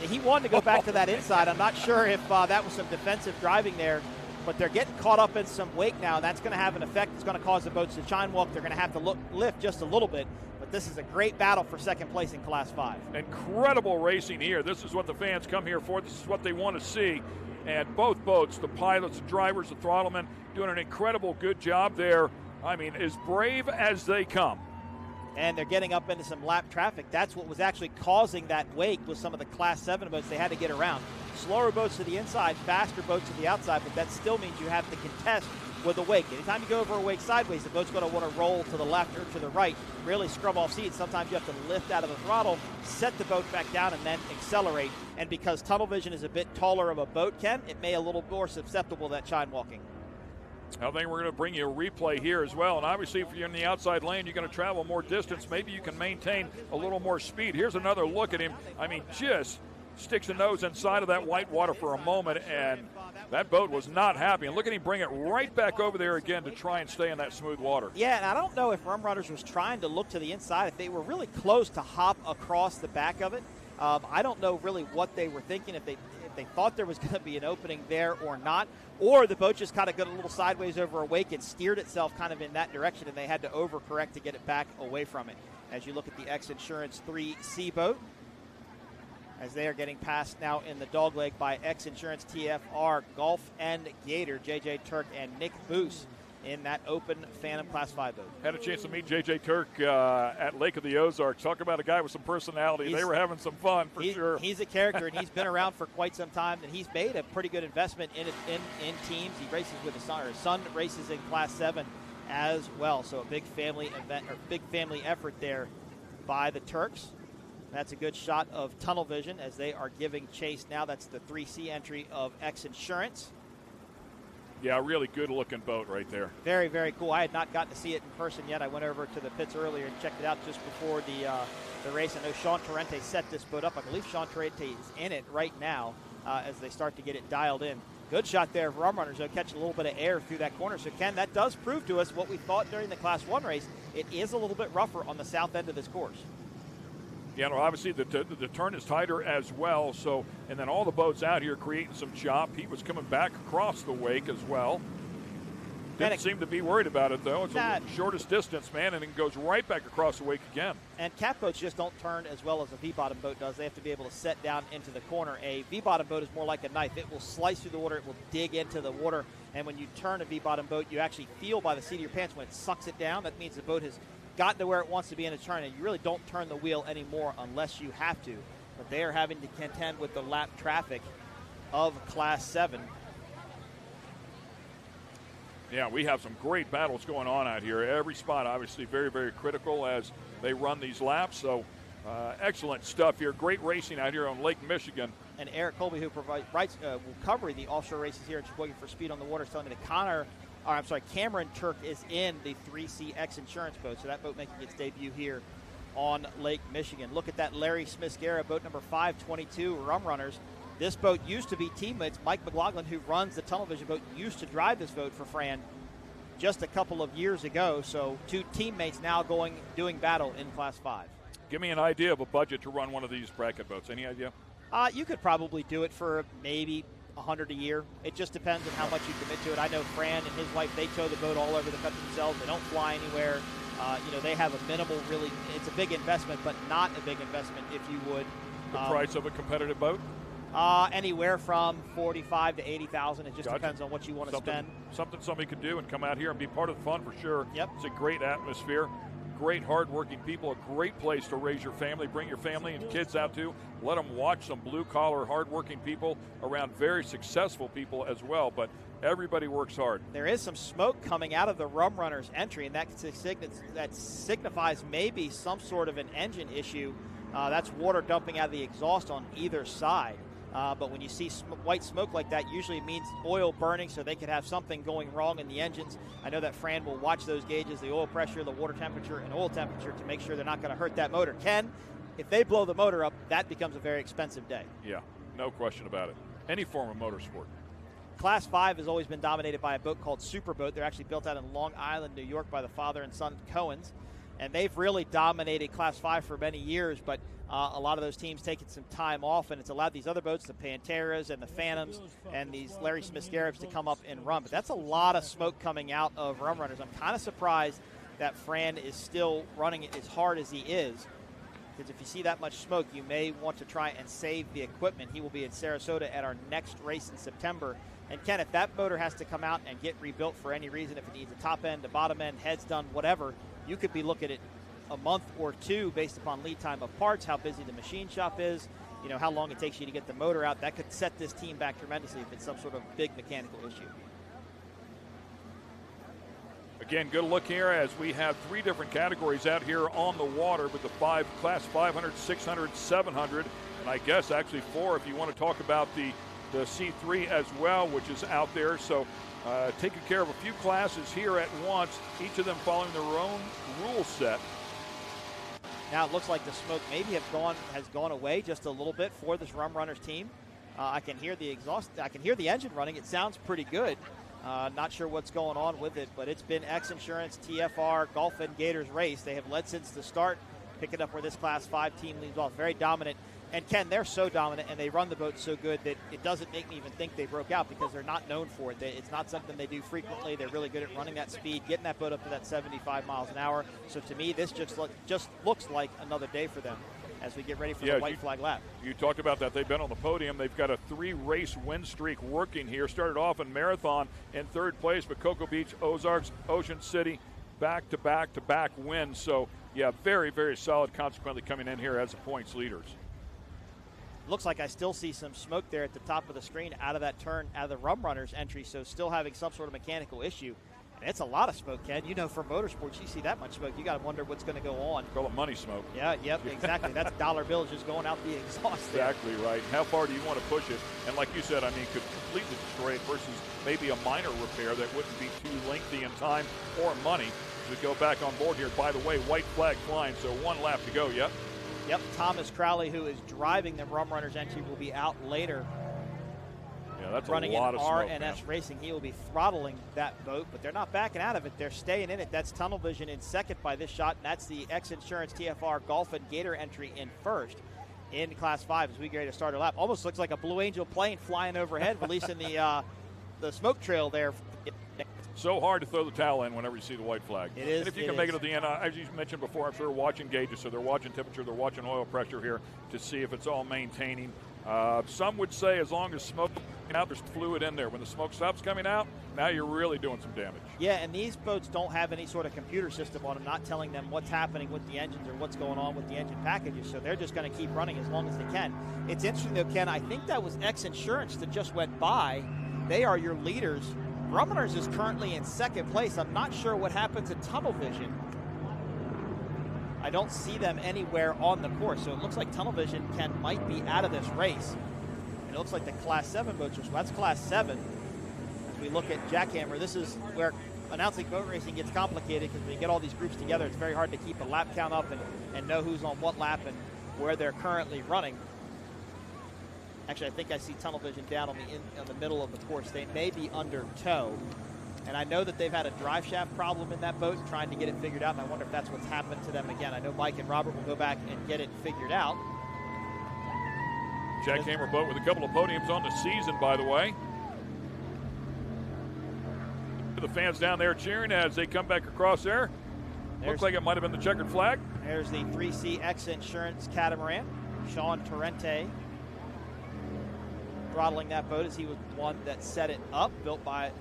Speaker 8: He wanted to go back to that inside. I'm not sure if that was some defensive driving there, but they're getting caught up in some wake now, and that's going to have an effect. It's going to cause the boats to chine walk. They're going to have to lift just a little bit. But this is a great battle for second place in Class 5.
Speaker 7: Incredible racing here. This is what the fans come here for. This is what they want to see. And both boats, the pilots, the drivers, the throttlemen, doing an incredible good job there. I mean, as brave as they come.
Speaker 8: And they're getting up into some lap traffic. That's what was actually causing that wake with some of the Class 7 boats. They had to get around. Slower boats to the inside, faster boats to the outside, but that still means you have to contest with a wake. Anytime you go over a wake sideways, the boat's going to want to roll to the left or to the right, really scrub off speed. Sometimes you have to lift out of the throttle, set the boat back down, and then accelerate. And because Tunnel Vision is a bit taller of a boat, Ken, it may a little more susceptible to that chine walking.
Speaker 7: I think we're going to bring you a replay here as well. And obviously, if you're in the outside lane, you're going to travel more distance. Maybe you can maintain a little more speed. Here's another look at him. I mean, just sticks the nose inside of that white water for a moment, and that boat was not happy. And look at him bring it right back over there again to try and stay in that smooth water.
Speaker 8: Yeah, and I don't know if Rum Runners was trying to look to the inside. If they were really close to hop across the back of it, I don't know really what they were thinking, if they thought there was going to be an opening there or not, or the boat just kind of got a little sideways over a wake and steered itself kind of in that direction, and they had to overcorrect to get it back away from it. As you look at the X Insurance 3C boat, as they are getting passed now in the dogleg by X Insurance TFR, Golf and Gator, JJ Turk and Nick Boos in that open Phantom Class 5 boat.
Speaker 7: Had a chance to meet JJ Turk at Lake of the Ozarks. Talk about a guy with some personality. They were having some fun for sure.
Speaker 8: He's a character, and he's been around for quite some time, and he's made a pretty good investment in teams. He races with his son. His son races in Class 7 as well, so a big family event, or big family effort there by the Turks. That's a good shot of Tunnel Vision as they are giving chase now. That's the 3C entry of X Insurance.
Speaker 7: Yeah, really good-looking boat right there.
Speaker 8: Very, very cool. I had not gotten to see it in person yet. I went over to the pits earlier and checked it out just before the race. I know Sean Torrente set this boat up. I believe Sean Torrente is in it right now as they start to get it dialed in. Good shot there of Rum Runners. They'll catch a little bit of air through that corner. So, Ken, that does prove to us what we thought during the Class 1 race. It is a little bit rougher on the south end of this course.
Speaker 7: Yeah, no, obviously the turn is tighter as well. So, and then all the boats out here creating some chop. He was coming back across the wake as well. Didn't seem to be worried about it, though. It's the shortest distance, man, and it goes right back across the wake again.
Speaker 8: And cat boats just don't turn as well as a V-bottom boat does. They have to be able to set down into the corner. A V-bottom boat is more like a knife. It will slice through the water. It will dig into the water. And when you turn a V-bottom boat, you actually feel by the seat of your pants when it sucks it down. That means the boat has gotten to where it wants to be in its turn, and you really don't turn the wheel anymore unless you have to. But they are having to contend with the lap traffic of Class 7.
Speaker 7: Yeah, we have some great battles going on out here. Every spot, obviously, very, very critical as they run these laps. So, excellent stuff here. Great racing out here on Lake Michigan.
Speaker 8: And Eric Colby, who will cover the offshore races here in Sheboygan for Speed on the Water, is telling me that Cameron Turk is in the 3CX insurance boat. So that boat making its debut here on Lake Michigan. Look at that Larry Smith-Guerra, boat number 522, Rum Runners. This boat used to be teammates. Mike McLaughlin, who runs the tunnel vision boat, used to drive this boat for Fran just a couple of years ago. So two teammates now doing battle in Class 5.
Speaker 7: Give me an idea of a budget to run one of these bracket boats. Any idea?
Speaker 8: You could probably do it for maybe $100 a year. It just depends on how much you commit to it. I know Fran and his wife, they tow the boat all over the country themselves. They don't fly anywhere. They have a minimal, really, it's a big investment, but not a big investment if you would.
Speaker 7: The price of a competitive boat?
Speaker 8: Anywhere from $45,000 to $80,000. It just depends on what you want to spend.
Speaker 7: Something somebody could do and come out here and be part of the fun for sure.
Speaker 8: Yep.
Speaker 7: It's a great atmosphere. Great hard-working people, a great place to raise your family, bring your family and kids out to. Let them watch some blue-collar, hard-working people around very successful people as well, but everybody works hard.
Speaker 8: There is some smoke coming out of the Rum Runners entry, and that signifies maybe some sort of an engine issue. That's water dumping out of the exhaust on either side. But when you see white smoke like that, usually it means oil burning, so they could have something going wrong in the engines. I know that Fran will watch those gauges, the oil pressure, the water temperature, and oil temperature to make sure they're not going to hurt that motor. Ken, if they blow the motor up, that becomes a very expensive day.
Speaker 7: Yeah, no question about it. Any form of motorsport.
Speaker 8: Class 5 has always been dominated by a boat called Superboat. They're actually built out in Long Island, New York by the father and son Cohens. And they've really dominated Class 5 for many years, but a lot of those teams taking some time off, and it's allowed these other boats, the Panteras and the Phantoms and these Larry Smith-Garrets, to come up and run. But that's a lot of smoke coming out of Rum Runners. I'm kind of surprised that Fran is still running it as hard as he is, because if you see that much smoke, you may want to try and save the equipment. He will be in Sarasota at our next race in September. And Ken, if that motor has to come out and get rebuilt for any reason, if it needs a top end, a bottom end, heads done, whatever, you could be looking at a month or two based upon lead time of parts, how busy the machine shop is, how long it takes you to get the motor out. That could set this team back tremendously if it's some sort of big mechanical issue.
Speaker 7: Again, good look here as we have three different categories out here on the water with the Class 500, 600, 700, and I guess actually 4 if you want to talk about the C3 as well, which is out there. So taking care of a few classes here at once, each of them following their own rule set.
Speaker 8: Now it looks like the smoke maybe has gone away just a little bit for this Rum Runners team. I can hear the exhaust. I can hear the engine running. It sounds pretty good. Not sure what's going on with it, but it's been X Insurance, TFR, Golf and Gators race. They have led since the start, picking up where this Class 5 team leads off. Very dominant. And Ken, they're so dominant and they run the boat so good that it doesn't make me even think they broke out, because they're not known for it. It's not something they do frequently. They're really good at running that speed, getting that boat up to that 75 miles an hour. So to me, this just looks like another day for them as we get ready for the white flag lap.
Speaker 7: You talked about that. They've been on the podium. They've got a 3-race win streak working here. Started off in Marathon in 3rd place, but Cocoa Beach, Ozarks, Ocean City, back-to-back wins. So, yeah, very, very solid, consequently coming in here as the points leaders.
Speaker 8: Looks like I still see some smoke there at the top of the screen out of that turn, out of the Rum Runners entry, so still having some sort of mechanical issue. And it's a lot of smoke, Ken. From motorsports, you see that much smoke, you got to wonder what's going to go on.
Speaker 7: Call it money smoke.
Speaker 8: Yeah, yep, exactly. That's dollar bills just going out the exhaust there.
Speaker 7: Exactly right. How far do you want to push it? And like you said, could completely destroy it versus maybe a minor repair that wouldn't be too lengthy in time or money. We go back on board here. By the way, white flag flying, so 1 lap to go, yep.
Speaker 8: Yep, Thomas Crowley, who is driving the Rum Runners entry, will be out later.
Speaker 7: Yeah, that's
Speaker 8: running
Speaker 7: a lot
Speaker 8: in
Speaker 7: of smoke,
Speaker 8: RNS
Speaker 7: man.
Speaker 8: Racing. He will be throttling that boat, but they're not backing out of it. They're staying in it. That's Tunnel Vision in second by this shot, and that's the X Insurance TFR Golf and Gator entry in first in Class 5 as we get ready to start our lap. Almost looks like a Blue Angel plane flying overhead, releasing the smoke trail there.
Speaker 7: So hard to throw the towel in whenever you see the white flag.
Speaker 8: It is.
Speaker 7: And if you can make it at the end, as you mentioned before, I'm sure watching gauges, so they're watching temperature, they're watching oil pressure here to see if it's all maintaining. Some would say as long as smoke out, there's fluid in there. When the smoke stops coming out, now you're really doing some damage.
Speaker 8: Yeah, and these boats don't have any sort of computer system on them, not telling them what's happening with the engines or what's going on with the engine packages, so they're just going to keep running as long as they can. It's interesting, though, Ken, I think that was X Insurance that just went by. They are your leaders. Brummaners is currently in second place. I'm not sure what happened to Tunnel Vision. I don't see them anywhere on the course, so it looks like Tunnel Vision might be out of this race. And it looks like the Class 7 boats are, so that's Class 7. As we look at Jackhammer, this is where announcing boat racing gets complicated because when you get all these groups together, it's very hard to keep a lap count up and know who's on what lap and where they're currently running. Actually, I think I see Tunnel Vision down on the middle of the course. They may be under tow. And I know that they've had a drive shaft problem in that boat, trying to get it figured out, and I wonder if that's what's happened to them again. I know Mike and Robert will go back and get it figured out.
Speaker 7: Jackhammer boat with a couple of podiums on the season, by the way. The fans down there cheering as they come back across there. Looks like it might have been the checkered flag.
Speaker 8: There's the 3C X Insurance catamaran. Sean Torrente throttling that boat as he was the one that set it up, built by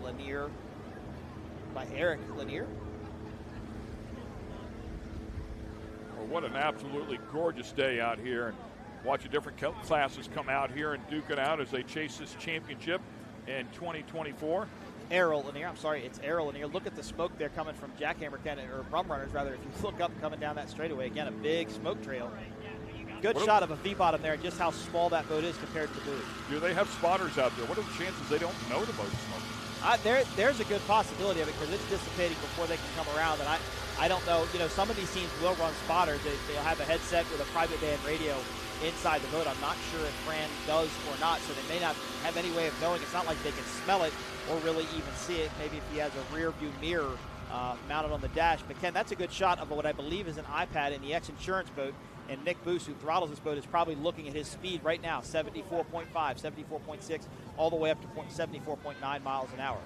Speaker 8: Eric Lanier.
Speaker 7: Well, what an absolutely gorgeous day out here. And watching different classes come out here and duke it out as they chase this championship in 2024.
Speaker 8: Errol Lanier, I'm sorry, it's Errol Lanier. Look at the smoke there coming from Jackhammer, or Rum Runners, rather. If you look up coming down that straightaway, again, a big smoke trail. Good shot of a V-bottom there, just how small that boat is compared to the buoy.
Speaker 7: Do they have spotters out there? What are the chances they don't know the boat's smoking?
Speaker 8: There's a good possibility of it because it's dissipating before they can come around. And I don't know, some of these teams will run spotters. They'll have a headset with a private band radio inside the boat. I'm not sure if Fran does or not, so they may not have any way of knowing. It's not like they can smell it or really even see it. Maybe if he has a rear view mirror mounted on the dash. But Ken, that's a good shot of what I believe is an iPad in the X Insurance boat. And Nick Boos, who throttles this boat, is probably looking at his speed right now, 74.5, 74.6, all the way up to 74.9 miles an hour.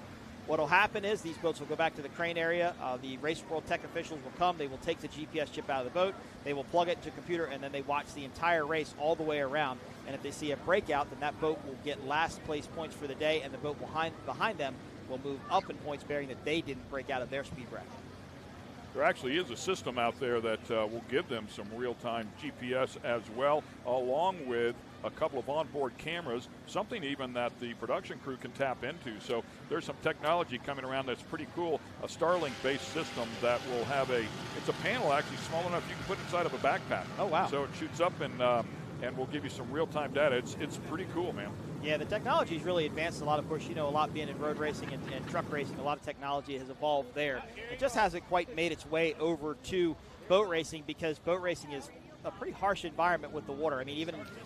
Speaker 8: What will happen is these boats will go back to the crane area. The Race World Tech officials will come. They will take the GPS chip out of the boat. They will plug it into a computer, and then they watch the entire race all the way around. And if they see a breakout, then that boat will get last place points for the day, and the boat behind them will move up in points, bearing that they didn't break out of their speed bracket.
Speaker 7: There actually is a system out there that will give them some real-time GPS as well, along with a couple of onboard cameras, something even that the production crew can tap into. So there's some technology coming around that's pretty cool, a Starlink-based system that will have it's a panel actually small enough you can put inside of a backpack.
Speaker 8: Oh, wow.
Speaker 7: So it shoots up and will give you some real-time data. It's pretty cool, man.
Speaker 8: Yeah, the technology has really advanced a lot. Of course, a lot being in road racing and truck racing, a lot of technology has evolved there. It just hasn't quite made its way over to boat racing because boat racing is a pretty harsh environment with the water. I mean,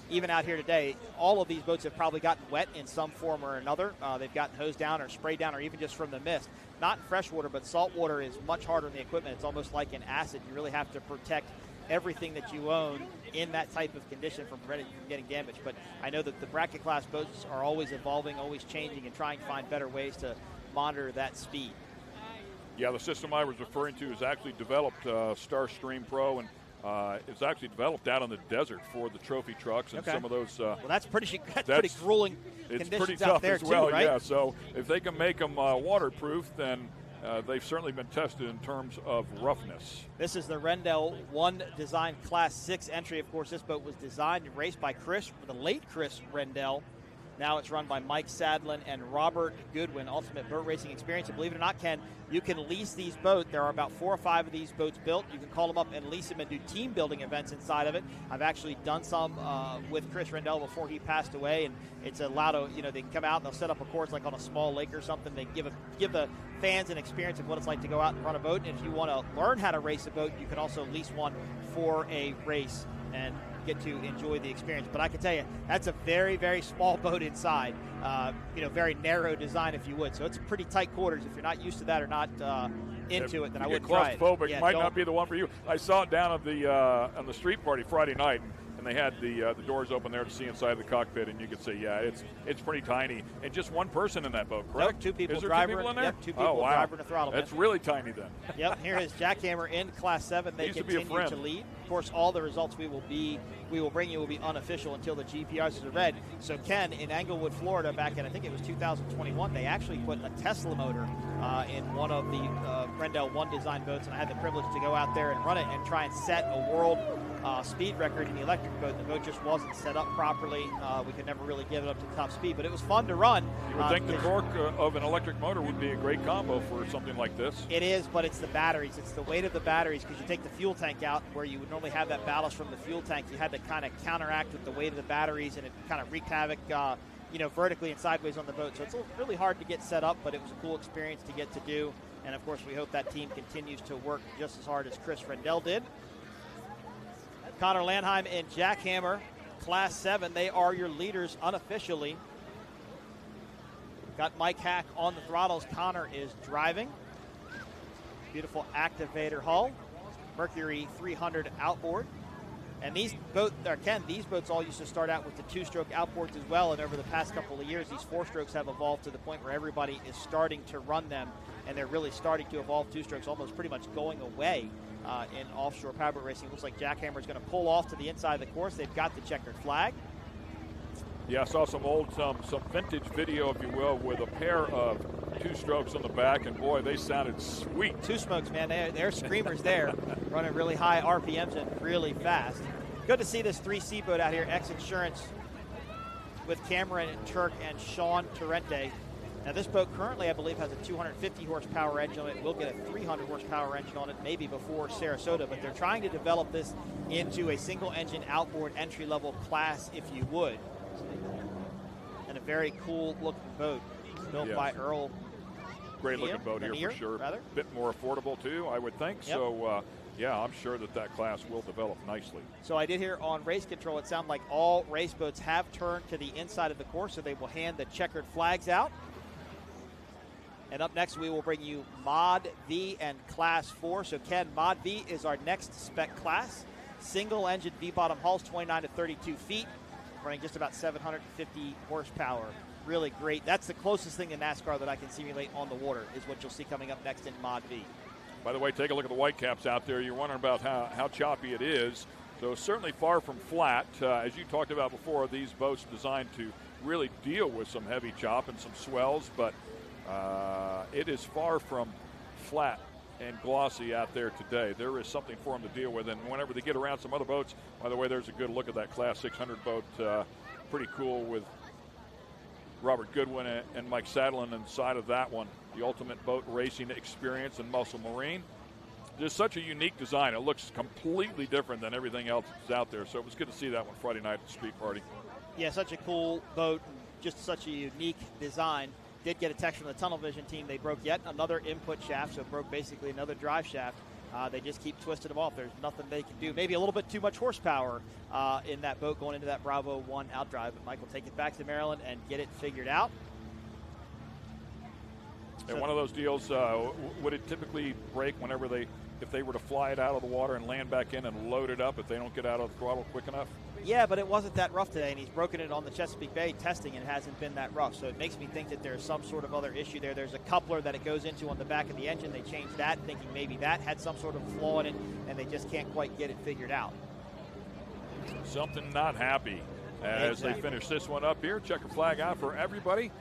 Speaker 8: even out here today, all of these boats have probably gotten wet in some form or another. They've gotten hosed down or sprayed down or even just from the mist. Not freshwater, but saltwater is much harder on the equipment. It's almost like an acid. You really have to protect everything that you own in that type of condition from getting damaged. But I know that the bracket class boats are always evolving, always changing, and trying to find better ways to monitor that speed.
Speaker 7: Yeah, the system I was referring to is actually developed Starstream Pro, and it's actually developed out in the desert for the trophy trucks and some of those.
Speaker 8: Well, that's pretty grueling
Speaker 7: it's
Speaker 8: conditions
Speaker 7: pretty tough
Speaker 8: out there
Speaker 7: as well,
Speaker 8: too, right?
Speaker 7: Yeah, so if they can make them waterproof, then they've certainly been tested in terms of roughness.
Speaker 8: This is the Rendell 1 Design Class 6 entry. Of course, this boat was designed and raced by the late Chris Rendell. Now it's run by Mike Sadlin and Robert Goodwin, Ultimate Boat Racing Experience. And believe it or not, Ken, you can lease these boats. There are about 4 or 5 of these boats built. You can call them up and lease them and do team building events inside of it. I've actually done some with Chris Rendell before he passed away, and it's allowed to, they can come out and they'll set up a course like on a small lake or something. They give the fans an experience of what it's like to go out and run a boat. And if you want to learn how to race a boat, you can also lease one for a race. And get to enjoy the experience. But I can tell you, that's a very, very small boat inside. Very narrow design, if you would. So it's pretty tight quarters. If you're not used to that or not into it, then I wouldn't try it.
Speaker 7: Claustrophobic,
Speaker 8: Yeah,
Speaker 7: might not be the one for you. I saw it down at the on the street party Friday night, and they had the doors open there to see inside the cockpit, and you could see, it's pretty tiny, and just one person in that boat, correct?
Speaker 8: Nope, two people,
Speaker 7: Is there
Speaker 8: driver,
Speaker 7: two people in there?
Speaker 8: Yep, two people,
Speaker 7: oh, wow.
Speaker 8: driver and a throttle.
Speaker 7: That's really tiny then.
Speaker 8: Yep, here is Jackhammer in Class 7. They continue to lead. Of course, all the results we will bring you will be unofficial until the GPRs are read. So Ken, in Englewood, Florida, back in, I think it was 2021, they actually put a Tesla motor in one of the Rendell 1 design boats, and I had the privilege to go out there and run it and try and set a world speed record in the electric boat. The boat just wasn't set up properly. We could never really give it up to top speed, but it was fun to run.
Speaker 7: You would think the torque of an electric motor would be a great combo for something like this.
Speaker 8: It is, but it's the batteries. It's the weight of the batteries, because you take the fuel tank out where you would normally have that ballast from the fuel tank. You had to kind of counteract with the weight of the batteries, and it kind of wreaked havoc vertically and sideways on the boat. So it's really hard to get set up, but it was a cool experience to get to do. And, of course, we hope that team continues to work just as hard as Chris Rendell did. Connor Landheim and Jackhammer, Class 7. They are your leaders unofficially. Got Mike Hack on the throttles. Connor is driving. Beautiful activator hull. Mercury 300 outboard. And these boats all used to start out with the two-stroke outboards as well, and over the past couple of years, these four-strokes have evolved to the point where everybody is starting to run them, and they're really starting to evolve two-strokes, almost pretty much going away in offshore powerboat racing. Looks like Jackhammer is going to pull off to the inside of the course. They've got the checkered flag.
Speaker 7: Yeah, I saw some vintage video, if you will, with a pair of two strokes on the back, and boy, they sounded sweet.
Speaker 8: Two smokes, man. They're screamers there, running really high RPMs and really fast. Good to see this 3C boat out here, X Insurance, with Cameron Turk and Sean Torrente. Now, this boat currently, I believe, has a 250 horsepower engine on it. We'll get a 300 horsepower engine on it maybe before Sarasota, but they're trying to develop this into a single engine outboard entry-level class, if you would. And a very cool looking boat built by Earl.
Speaker 7: Great looking boat here for sure. A bit more affordable too, I would think. Yep. So I'm sure that class will develop nicely.
Speaker 8: So I did hear on race control, it sounded like all race boats have turned to the inside of the course, so they will hand the checkered flags out. And up next, we will bring you Mod V and Class 4. So Ken, Mod V is our next spec class. Single engine V-bottom hulls, 29 to 32 feet. Running just about 750 horsepower. Really great. That's the closest thing to NASCAR that I can simulate on the water is what you'll see coming up next in Mod V.
Speaker 7: By the way, take a look at the white caps out there. You're wondering about how choppy it is. So certainly far from flat. As you talked about before, these boats designed to really deal with some heavy chop and some swells, but it is far from flat and glossy out there today. There is something for them to deal with, and whenever they get around some other boats, by the way, there's a good look at that Class 600 boat. Pretty cool with Robert Goodwin and Mike Sadlin inside of that one. The ultimate boat racing experience in Muscle Marine. Just such a unique design. It looks completely different than everything else that's out there, so it was good to see that one Friday night at the street party.
Speaker 8: Yeah, such a cool boat, just such a unique design. Did get a text from the Tunnel Vision team. They broke yet another input shaft, so broke basically another drive shaft. They just keep twisting them off. There's nothing they can do. Maybe a little bit too much horsepower in that boat going into that Bravo 1 outdrive. But Mike will take it back to Maryland and get it figured out.
Speaker 7: And one of those deals, would it typically break whenever if they were to fly it out of the water and land back in and load it up if they don't get out of the throttle quick enough?
Speaker 8: Yeah, but it wasn't that rough today, and he's broken it on the Chesapeake Bay testing, and it hasn't been that rough. So it makes me think that there's some sort of other issue there. There's a coupler that it goes into on the back of the engine. They changed that, thinking maybe that had some sort of flaw in it, and they just can't quite get it figured out.
Speaker 7: Something not happy as they finish this one up here. Checker flag out for everybody.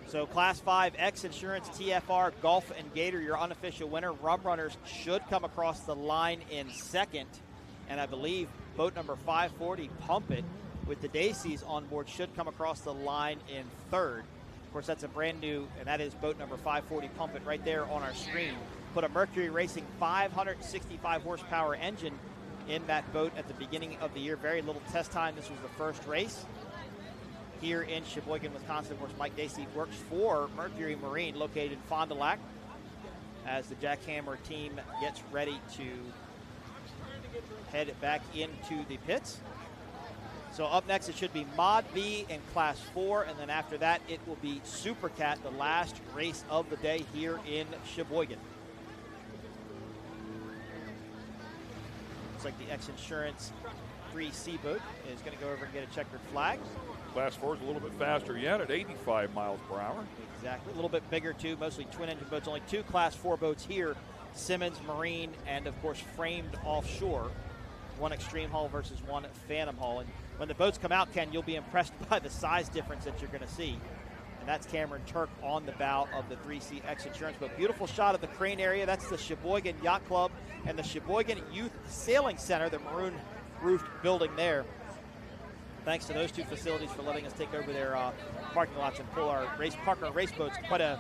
Speaker 8: So Class 5 X Insurance TFR Gulf and Gator, your unofficial winner. Rum Runners should come across the line in second. And I believe boat number 540, Pump It, with the Daisies on board, should come across the line in third. Of course, that's a brand new, and that is boat number 540, Pump It, right there on our screen. Put a Mercury Racing 565 horsepower engine in that boat at the beginning of the year. Very little test time. This was the first race here in Sheboygan, Wisconsin. Of course, Mike Dacey works for Mercury Marine, located in Fond du Lac, as the Jackhammer team gets ready to head back into the pits. So up next, it should be Mod B in Class 4, and then after that, it will be Supercat, the last race of the day here in Sheboygan. Looks like the X Insurance 3C boat is going to go over and get a checkered flag.
Speaker 7: Class 4 is a little bit faster yet at 85 miles per hour.
Speaker 8: Exactly, a little bit bigger too, mostly twin engine boats. Only 2 Class 4 boats here, Simmons Marine and of course framed offshore. 1 extreme hull versus 1 phantom hull. And when the boats come out, Ken, you'll be impressed by the size difference that you're going to see. And that's Cameron Turk on the bow of the 3C X Insurance boat. Beautiful shot of the crane area. That's the Sheboygan Yacht Club and the Sheboygan Youth Sailing Center, the maroon roofed building there. Thanks to those 2 facilities for letting us take over their parking lots and pull our park our race boats. Quite a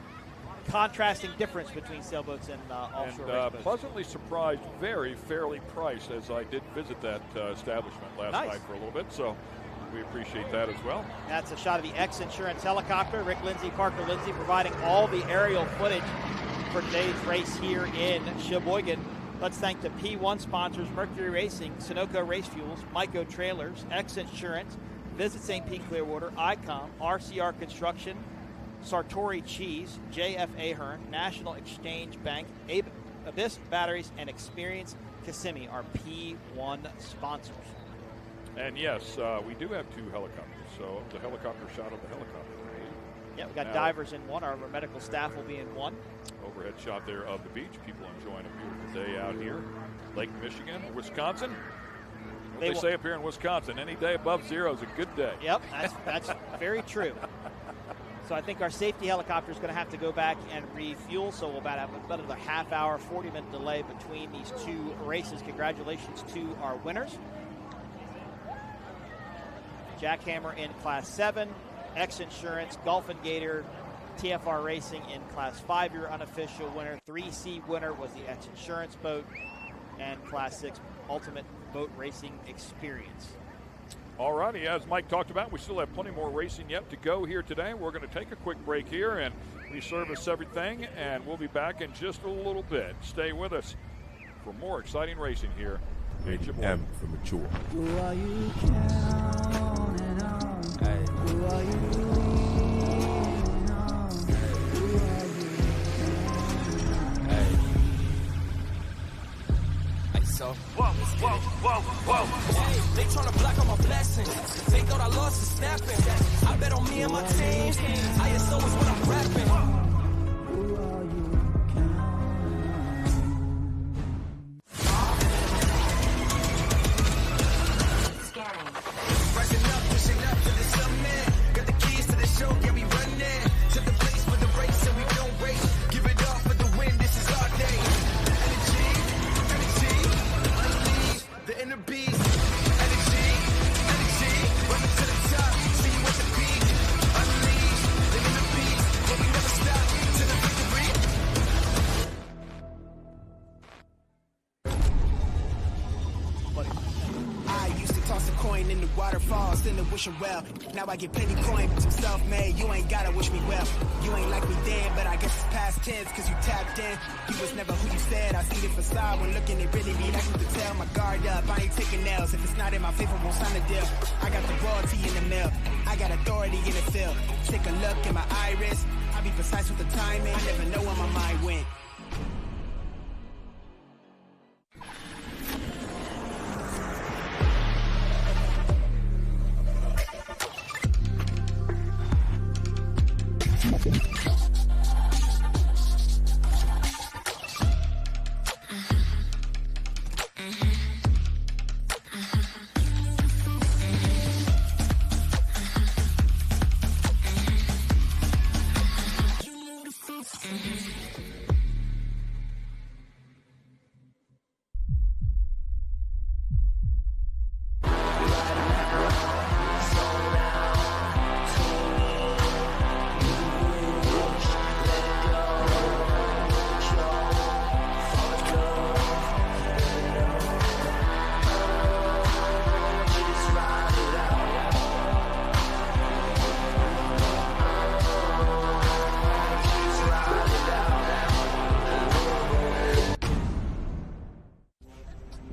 Speaker 8: contrasting difference between sailboats and offshore race boats.
Speaker 7: Pleasantly surprised, very fairly priced, as I did visit that establishment last night for a little bit, so we appreciate that as well.
Speaker 8: That's a shot of the X Insurance helicopter. Rick Lindsay, Parker Lindsay providing all the aerial footage for today's race here in Sheboygan. Let's thank the P1 sponsors, Mercury Racing, Sunoco Race Fuels, Myco Trailers, X Insurance, Visit St. Pete Clearwater, ICOM, RCR Construction, Sartori Cheese, JF Ahern, National Exchange Bank, Abyss Batteries, and Experience Kissimmee, our P1 sponsors.
Speaker 7: And yes, we do have 2 helicopters, so the helicopter shot of the helicopter.
Speaker 8: Yeah, we got divers in 1. Our medical staff will be in 1.
Speaker 7: Overhead shot there of the beach. People enjoying a beautiful day out here. Lake Michigan, Wisconsin. They say up here in Wisconsin, any day above 0 is a good day.
Speaker 8: Yep, that's very true. So I think our safety helicopter is going to have to go back and refuel. So we'll have about a half hour, 40-minute delay between these 2 races. Congratulations to our winners. Jackhammer in Class 7, X Insurance, Gulf and Gator, TFR Racing in Class 5, your unofficial winner. 3C winner was the X Insurance boat, and Class 6 Ultimate Boat Racing Experience.
Speaker 7: All righty, as Mike talked about, we still have plenty more racing yet to go here today. We're going to take a quick break here and reservice everything, and we'll be back in just a little bit. Stay with us for more exciting racing here in Sheboygan.
Speaker 12: M for mature.
Speaker 13: Who are you counting on? Hey. Who are you leaning on? Who are you? Hey. Hey, so. Whoa. Hey, they tryna block all my blessings. They thought I lost the snapping. I bet on me and my team. ISO is what I'm rapping. Who are you counting on? Rising up, pushing up to the summit. Got the keys to the show, yeah, we run it. To the place for the race, and we don't race. Give it all for the win, this is our day. Energy, unleash the inner beast. Energy, running to the top. See you at the peak. Unleash the inner beast, but we never stop to the victory. I used to toss a coin in the waterfalls, in the wishing well. Now I get plenty coin, but I'm self-made. You ain't gotta wish me well. You ain't like me then, but I guess it's past tense, cause you tapped in. You was never who you said. I see the facade when looking, it really be like you could tell. My guard up, I ain't taking nails. If it's not in my favor, won't sign a deal. I got the royalty in the mail. I got authority in the field. Take a look in my iris. I be precise with the timing. I never know where my mind went.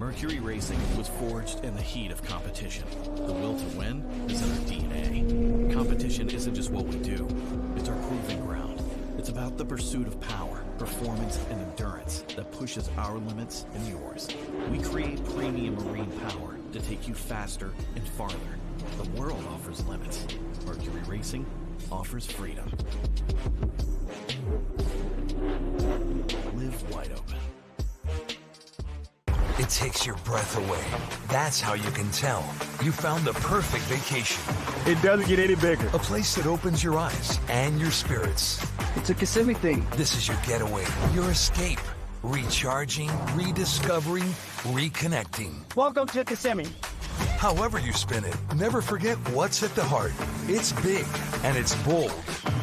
Speaker 17: Mercury Racing was forged in the heat of competition. The will to win is in our DNA. Competition isn't just what we do, it's our proving ground. It's about the pursuit of power, performance, and endurance that pushes our limits and yours. We create premium marine power to take you faster and farther. The world offers limits. Mercury Racing offers freedom. Live wide open.
Speaker 18: It takes your breath away. That's how you can tell you found the perfect vacation.
Speaker 19: It doesn't get any bigger.
Speaker 18: A place that opens your eyes and your spirits.
Speaker 19: It's a Kissimmee thing.
Speaker 18: This is your getaway, your escape. Recharging, rediscovering, reconnecting.
Speaker 19: Welcome to Kissimmee.
Speaker 18: However you spin it, never forget what's at the heart. It's big and it's bold,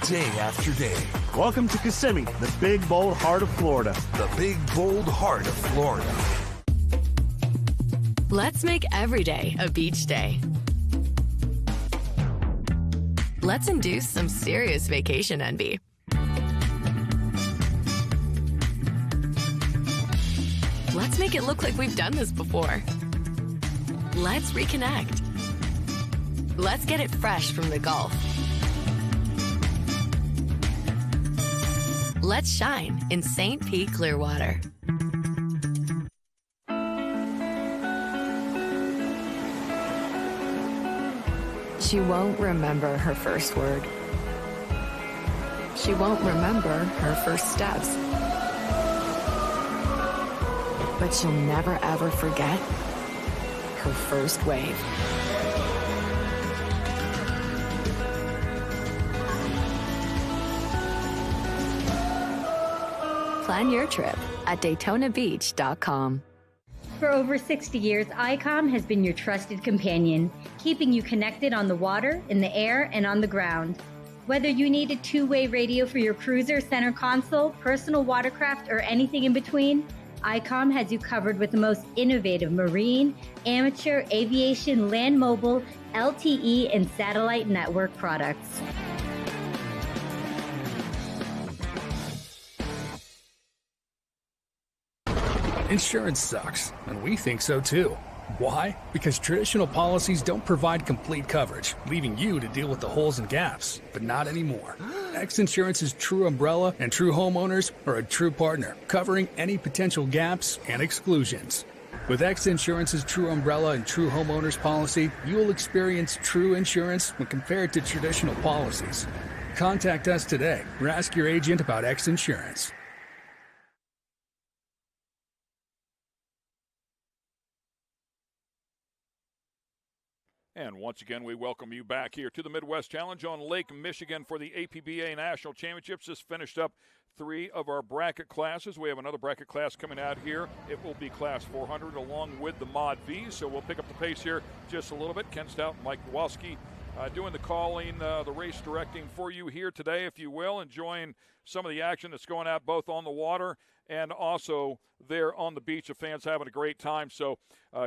Speaker 18: day after day.
Speaker 19: Welcome to Kissimmee, the big, bold heart of Florida.
Speaker 18: The big, bold heart of Florida.
Speaker 20: Let's make every day a beach day. Let's induce some serious vacation envy. Let's make it look like we've done this before. Let's reconnect. Let's get it fresh from the Gulf. Let's shine in St. Pete Clearwater. She won't remember her first word. She won't remember her first steps. But she'll never ever forget her first wave. Plan your trip at DaytonaBeach.com.
Speaker 21: For over 60 years, ICOM has been your trusted companion, keeping you connected on the water, in the air, and on the ground. Whether you need a two-way radio for your cruiser, center console, personal watercraft, or anything in between, ICOM has you covered with the most innovative marine, amateur, aviation, land mobile, LTE, and satellite network products.
Speaker 14: Insurance sucks, and we think so too. Why? Because traditional policies don't provide complete coverage, leaving you to deal with the holes and gaps. But not anymore. X Insurance's true umbrella and true homeowners are a true partner, covering any potential gaps and exclusions. With X Insurance's true umbrella and true homeowners policy, you will experience true insurance when compared to traditional policies. Contact us today or ask your agent about X Insurance.
Speaker 7: And once again, we welcome you back here to the Midwest Challenge on Lake Michigan for the APBA National Championships. This finished up 3 of our bracket classes. We have another bracket class coming out here. It will be Class 400 along with the Mod V, so we'll pick up the pace here just a little bit. Ken Stout and Mike Kowalski doing the calling, the race directing for you here today, if you will, enjoying some of the action that's going out both on the water and also there on the beach. The fans having a great time. So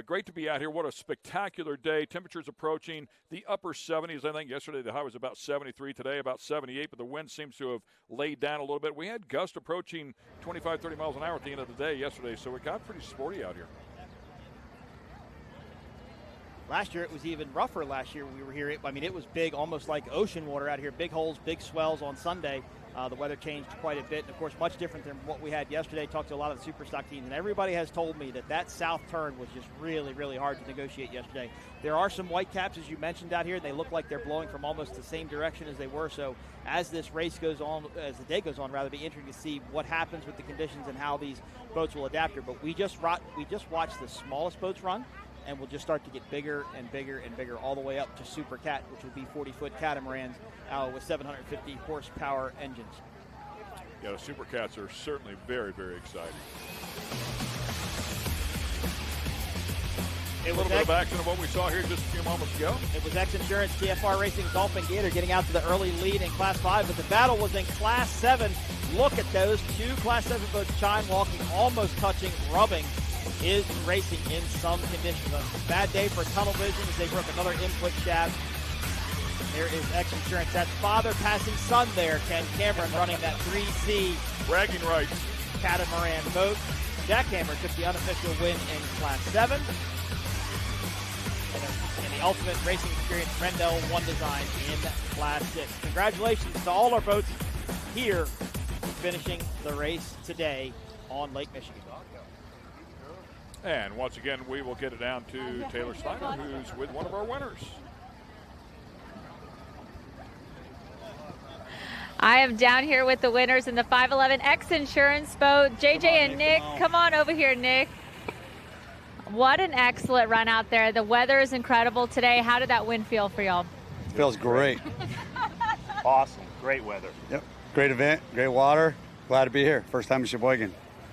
Speaker 7: great to be out here. What a spectacular day. Temperatures approaching the upper 70s. I think yesterday the high was about 73, today about 78, but the wind seems to have laid down a little bit. We had gusts approaching 25, 30 miles an hour at the end of the day yesterday, so it got pretty sporty out here.
Speaker 8: Last year it was even rougher. Last year we were here. I mean, it was big, almost like ocean water out here. Big holes, big swells on Sunday. The weather changed quite a bit, and of course, much different than what we had yesterday. Talked to a lot of the Superstock teams, and everybody has told me that south turn was just really, really hard to negotiate yesterday. There are some white caps, as you mentioned, out here. They look like they're blowing from almost the same direction as they were. So as this race goes on, as the day goes on, rather, be interesting to see what happens with the conditions and how these boats will adapt here. But we just watched the smallest boats run, and we'll just start to get bigger and bigger and bigger all the way up to Supercat, which will be 40-foot catamarans with 750 horsepower engines.
Speaker 7: Yeah, the Supercats are certainly very, very exciting. A little bit of action of what we saw here just a few moments ago.
Speaker 8: It was X Insurance, TFR Racing, Dolphin Gator getting out to the early lead in Class 5, but the battle was in Class 7. Look at those 2 Class 7 boats, chine walking, almost touching, rubbing. Is racing in some conditions. A bad day for tunnel vision as they broke another input shaft. There is X Insurance. That's father passing son there. Ken Cameron running that 3C
Speaker 7: bragging rights
Speaker 8: catamaran boat. Jackhammer took the unofficial win in Class 7. And the Ultimate Racing Experience Rendell One Design in Class 6. Congratulations to all our boats here finishing the race today on Lake Michigan.
Speaker 7: And once again, we will get it down to Taylor Steiner, who's with one of our winners.
Speaker 2: I am down here with the winners in the 511X Insurance boat, JJ and Nick. Come on over here, Nick. What an excellent run out there. The weather is incredible today. How did that wind feel for y'all?
Speaker 1: Feels great.
Speaker 19: Awesome. Great weather.
Speaker 1: Yep. Great event, great water. Glad to be here. First time in Sheboygan.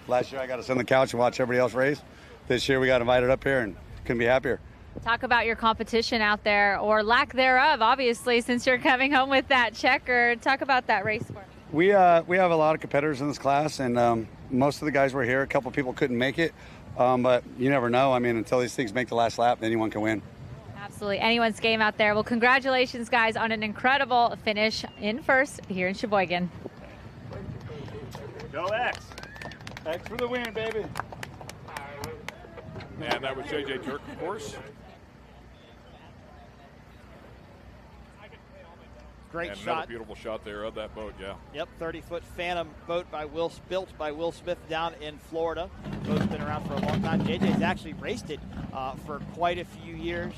Speaker 1: Last year I got to sit on the couch and watch everybody else race. This year we got invited up here and couldn't be happier.
Speaker 2: Talk about your competition out there, or lack thereof, obviously, since you're coming home with that checkered. Talk about that race for me.
Speaker 1: We have a lot of competitors in this class, and most of the guys were here. A couple people couldn't make it, but you never know. I mean, until these things make the last lap, anyone can win.
Speaker 2: Absolutely. Anyone's game out there. Well, congratulations, guys, on an incredible finish in first here in Sheboygan.
Speaker 19: Go X. X for the win, baby.
Speaker 7: And that was JJ Turk, of course.
Speaker 8: Great
Speaker 7: and
Speaker 8: shot.
Speaker 7: Another beautiful shot there of that boat, yeah.
Speaker 8: Yep, 30-foot Phantom boat built by Will Smith down in Florida. Boat's been around for a long time. JJ's actually raced it for quite a few years,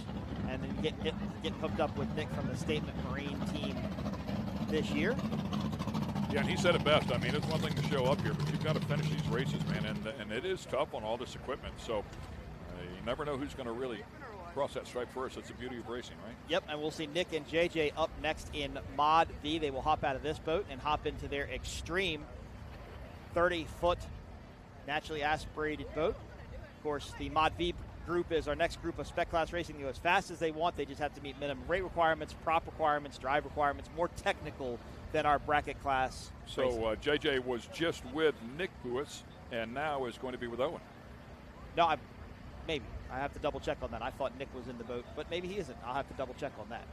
Speaker 8: and then get hooked up with Nick from the Statement Marine team this year.
Speaker 7: Yeah, and he said it best. I mean, it's one thing to show up here, but you've got to finish these races, man, and it is tough on all this equipment. So you never know who's going to really cross that stripe first. That's the beauty of racing, right?
Speaker 8: Yep, and we'll see Nick and JJ up next in Mod V. They will hop out of this boat and hop into their Extreme 30-foot naturally aspirated boat. Of course, the Mod V group is our next group of spec class racing. They go as fast as they want. They just have to meet minimum rate requirements, prop requirements, drive requirements, more technical than our bracket class.
Speaker 7: So JJ was just with Nick Buis and now is going to be with Owen.
Speaker 8: No, maybe. I have to double check on that. I thought Nick was in the boat, but maybe he isn't. I'll have to double check on that.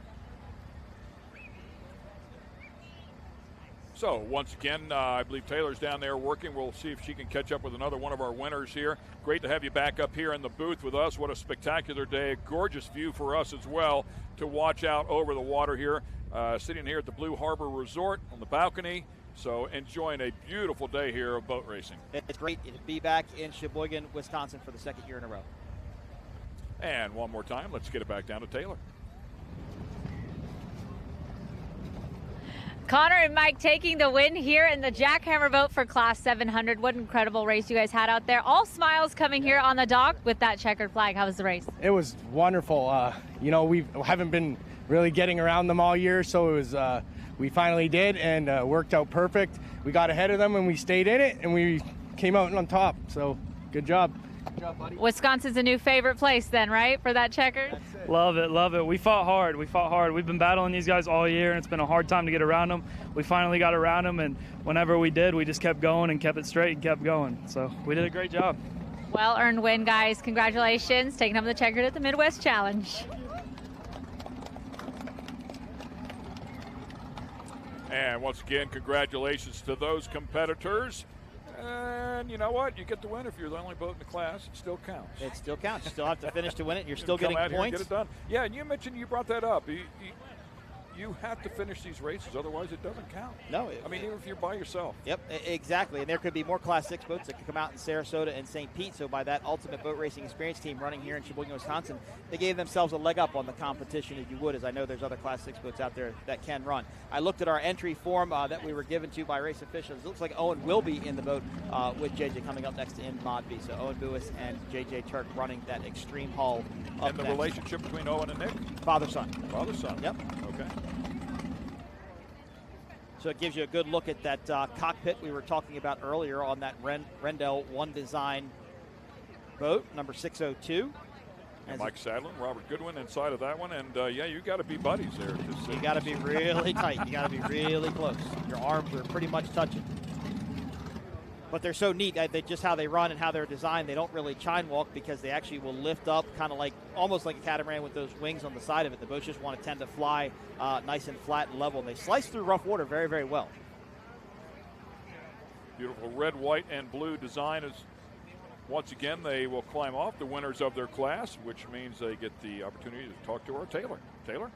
Speaker 7: So once again, I believe Taylor's down there working. We'll see if she can catch up with another one of our winners here. Great to have you back up here in the booth with us. What a spectacular day. Gorgeous view for us as well to watch out over the water here. Sitting here at the Blue Harbor Resort on the balcony. So enjoying a beautiful day here of boat racing.
Speaker 8: It's great to be back in Sheboygan, Wisconsin for the second year in a row.
Speaker 7: And one more time, let's get it back down to Taylor.
Speaker 2: Connor and Mike taking the win here in the Jackhammer boat for Class 700. What an incredible race you guys had out there. All smiles coming here on the dock with that checkered flag. How was the race?
Speaker 22: It was wonderful. We haven't been really getting around them all year, so it was we finally did, and worked out perfect. We got ahead of them and we stayed in it, and we came out on top. So good job. Good job, buddy.
Speaker 2: Wisconsin's a new favorite place then, right, for that checkered?
Speaker 23: Love it, love it. We fought hard. We've been battling these guys all year, and it's been a hard time to get around them. We finally got around them, and whenever we did, we just kept going and kept it straight and kept going. So we did a great job.
Speaker 2: Well-earned win, guys. Congratulations. Taking home the checkered at the Midwest Challenge.
Speaker 7: And once again, congratulations to those competitors. And you know what? You get the win if you're the only boat in the class. It still counts.
Speaker 8: It still counts. You still have to finish to win it. You're still getting
Speaker 7: points.
Speaker 8: points.
Speaker 7: Get it done. Yeah, and you mentioned you brought that up. You have to finish these races, otherwise it doesn't count.
Speaker 8: No.
Speaker 7: I mean, even if you're by yourself.
Speaker 8: Yep, exactly. And there could be more Class 6 boats that could come out in Sarasota and St. Pete. So by that Ultimate Boat Racing Experience team running here in Sheboygan, Wisconsin, they gave themselves a leg up on the competition, as you would, as I know there's other Class 6 boats out there that can run. I looked at our entry form that we were given to by race officials. It looks like Owen will be in the boat with JJ coming up next in Mod B. So Owen Buis and JJ Turk running that Extreme Hull up
Speaker 7: And the
Speaker 8: next.
Speaker 7: relationship between Owen and Nick?
Speaker 8: Father-son.
Speaker 7: Father-son.
Speaker 8: Yep.
Speaker 7: Okay.
Speaker 8: So it gives you a good look at that cockpit we were talking about earlier on that Rendell One Design boat, number 602.
Speaker 7: And Mike Sadler, Robert Goodwin inside of that one. And, yeah, you got to be buddies there.
Speaker 8: You got to be really tight. You got to be really close. Your arms are pretty much touching. But they're so neat. Just how they run and how they're designed, they don't really chine walk because they actually will lift up kind of like almost like a catamaran with those wings on the side of it. The boats just want to tend to fly nice and flat and level. And they slice through rough water very, very well.
Speaker 7: Beautiful red, white, and blue design is once again, they will climb off, the winners of their class, which means they get the opportunity to talk to our Taylor. Taylor?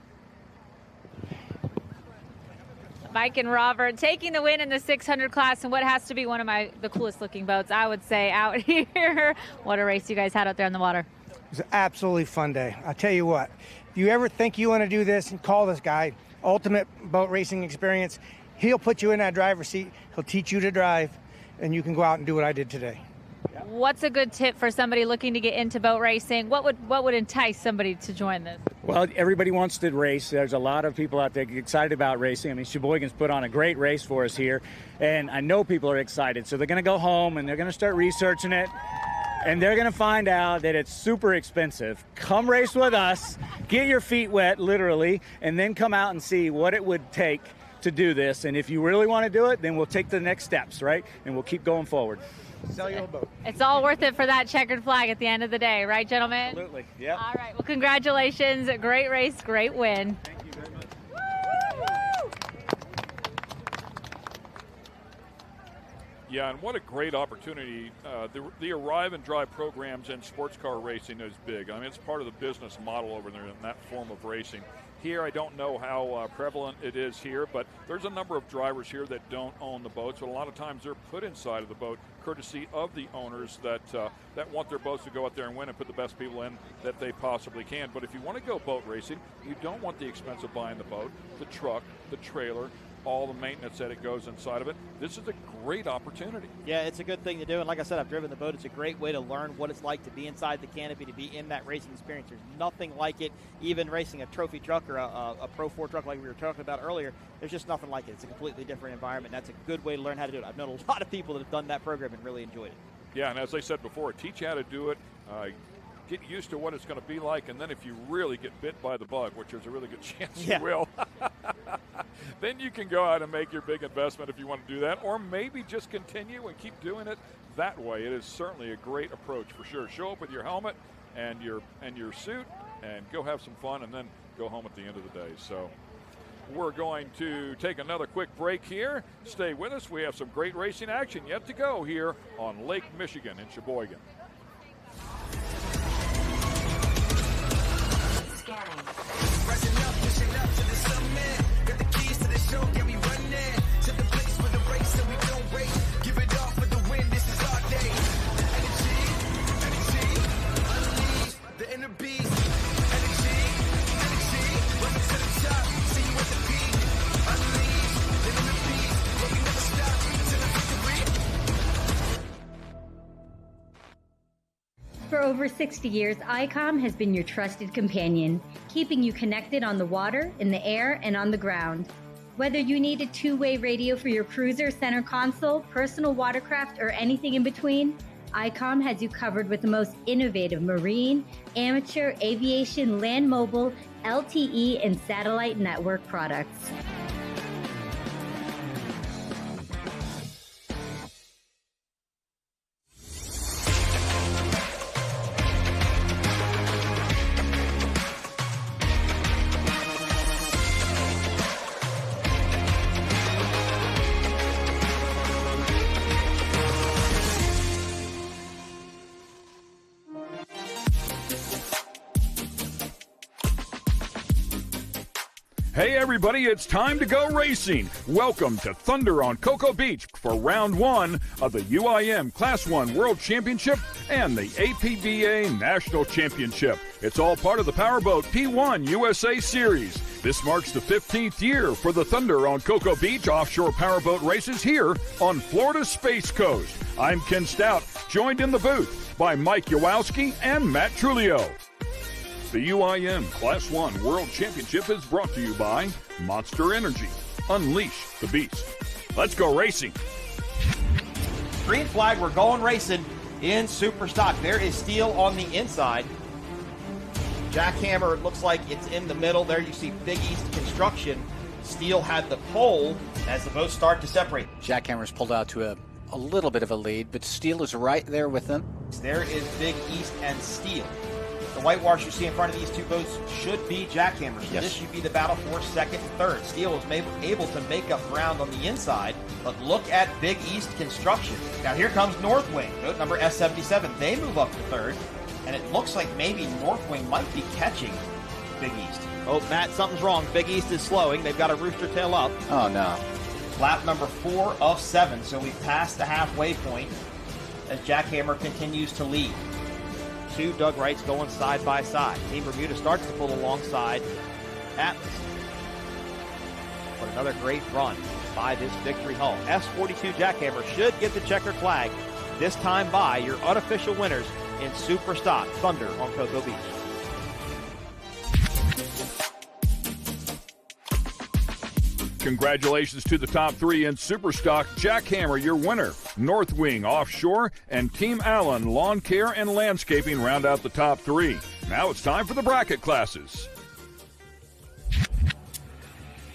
Speaker 2: Mike and Robert taking the win in the 600 class and what has to be one of the coolest looking boats, I would say, out here. What a race you guys had out there on the water.
Speaker 3: It was an absolutely fun day. I'll tell you what, if you ever think you want to do this, and call this guy, Ultimate Boat Racing Experience. He'll put you in that driver's seat. He'll teach you to drive, and you can go out and do what I did today.
Speaker 2: What's a good tip for somebody looking to get into boat racing? What would entice somebody to join this?
Speaker 4: Well, everybody wants to race. There's a lot of people out there excited about racing. I mean, Sheboygan's put on a great race for us here, and I know people are excited. So they're going to go home, and they're going to start researching it, and they're going to find out that it's super expensive. Come race with us, get your feet wet, literally, and then come out and see what it would take to do this. And if you really want to do it, then we'll take the next steps, right? And we'll keep going forward.
Speaker 3: Sell your boat.
Speaker 2: It's all worth it for that checkered flag at the end of the day, right, gentlemen?
Speaker 4: Absolutely, yeah.
Speaker 2: All right, well, congratulations. Great race, great win.
Speaker 4: Thank you very much.
Speaker 7: Yeah, and what a great opportunity. The Arrive and Drive programs in sports car racing is big. I mean, it's part of the business model over there in that form of racing. Here, I don't know how prevalent it is here, but there's a number of drivers here that don't own the boats, but a lot of times they're put inside of the boat courtesy of the owners that want their boats to go out there and win and put the best people in that they possibly can. But if you want to go boat racing, you don't want the expense of buying the boat, the truck, the trailer, all the maintenance that it goes inside of it. This is a great opportunity.
Speaker 8: Yeah, it's a good thing to do. And like I said, I've driven the boat. It's a great way to learn what it's like to be inside the canopy, to be in that racing experience. There's nothing like it. Even racing a trophy truck or a Pro 4 truck like we were talking about earlier, there's just nothing like it. It's a completely different environment. That's a good way to learn how to do it. I've known a lot of people that have done that program and really enjoyed it.
Speaker 7: Yeah, and as I said before, teach you how to do it. Get used to what it's going to be like, and then if you really get bit by the bug, which there's a really good chance you will, then you can go out and make your big investment if you want to do that, or maybe just continue and keep doing it that way. It is certainly a great approach for sure. Show up with your helmet and your suit and go have some fun and then go home at the end of the day. So we're going to take another quick break here. Stay with us. We have some great racing action yet to go here on Lake Michigan in Sheboygan.
Speaker 13: Rising up, pushing up to the summit. Got the keys to the show, can we run it? To the place for the race, and we don't wait. Give it all for the win, this is our day. Energy, unleash the inner beast. Energy, welcome to the top. See you at the peak. Unleash the inner beast, but we never stop till the victory.
Speaker 21: For over 60 years, ICOM has been your trusted companion, keeping you connected on the water, in the air, and on the ground. Whether you need a two-way radio for your cruiser, center console, personal watercraft, or anything in between, ICOM has you covered with the most innovative marine, amateur, aviation, land mobile, LTE, and satellite network products.
Speaker 7: Hey everybody, it's time to go racing. Welcome to Thunder on Cocoa Beach for round one of the UIM Class 1 World Championship and the APBA National Championship. It's all part of the Powerboat P1 USA Series. This marks the 15th year for the Thunder on Cocoa Beach offshore powerboat races here on Florida's Space Coast. I'm Ken Stout, joined in the booth by Mike Yowowski and Matt Trulio. The UIM Class 1 World Championship is brought to you by Monster Energy. Unleash the beast. Let's go racing.
Speaker 8: Green flag, we're going racing in Superstock. There is steel on the inside. Jackhammer, it looks like it's in the middle. There you see Big East Construction. Steel had the pole as the boats start to separate.
Speaker 16: Jackhammer's pulled out to a little bit of a lead, but Steel is right there with them.
Speaker 8: There is Big East and Steel. The whitewash you see in front of these two boats should be jackhammers. So
Speaker 16: Yes.
Speaker 8: this should be the battle for second and third. Steel was able to make up ground on the inside, but look at Big East construction. Now here comes Northwing, boat number S77. They move up to third, and it looks like maybe Northwing might be catching Big East. Oh, Matt, something's wrong. Big East is slowing. They've got a rooster tail up.
Speaker 16: Oh, no.
Speaker 8: Lap number 4 of 7, so we've passed the halfway point as Jackhammer continues to lead. Two Doug Wrights going side by side. Team Bermuda starts to pull alongside Atlas. But another great run by this Victory Hull. S42 Jackhammer should get the checkered flag, this time by your unofficial winners in Superstock Thunder on Cocoa Beach.
Speaker 7: Congratulations to the top 3 in Superstock. Jackhammer, your winner. Northwing Offshore and Team Allen Lawn Care and Landscaping round out the top 3. Now it's time for the bracket classes.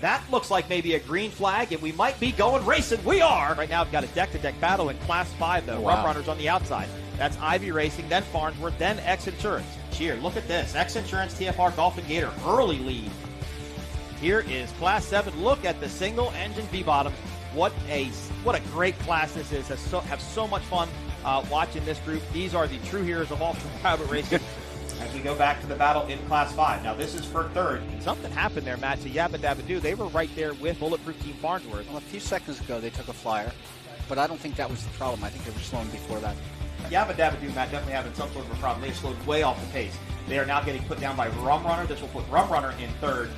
Speaker 8: That looks like maybe a green flag, and we might be going racing. We are! Right now, I've got a deck-to-deck battle in Class 5, though.
Speaker 16: Wow.
Speaker 8: Rum Runners on the outside. That's Ivy Racing, then Farnsworth, then X Insurance. Cheer, look at this. X Insurance, TFR, Golf and Gator, early lead. Here is Class 7. Look at the single-engine V-bottom. What a great class this is. Have so much fun watching this group. These are the true heroes of off-road racing. As we go back to the battle in Class 5. Now, this is for third. Something happened there, Matt, to Yabba Dabba Doo. They were right there with Bulletproof Team Farnsworth.
Speaker 16: Well, a few seconds ago, they took a flyer, but I don't think that was the problem. I think they were slowing before that.
Speaker 8: Yabba Dabba Doo, Matt, definitely having some sort of a problem. They've slowed way off the pace. They are now getting put down by Rum Runner. This will put Rum Runner in third.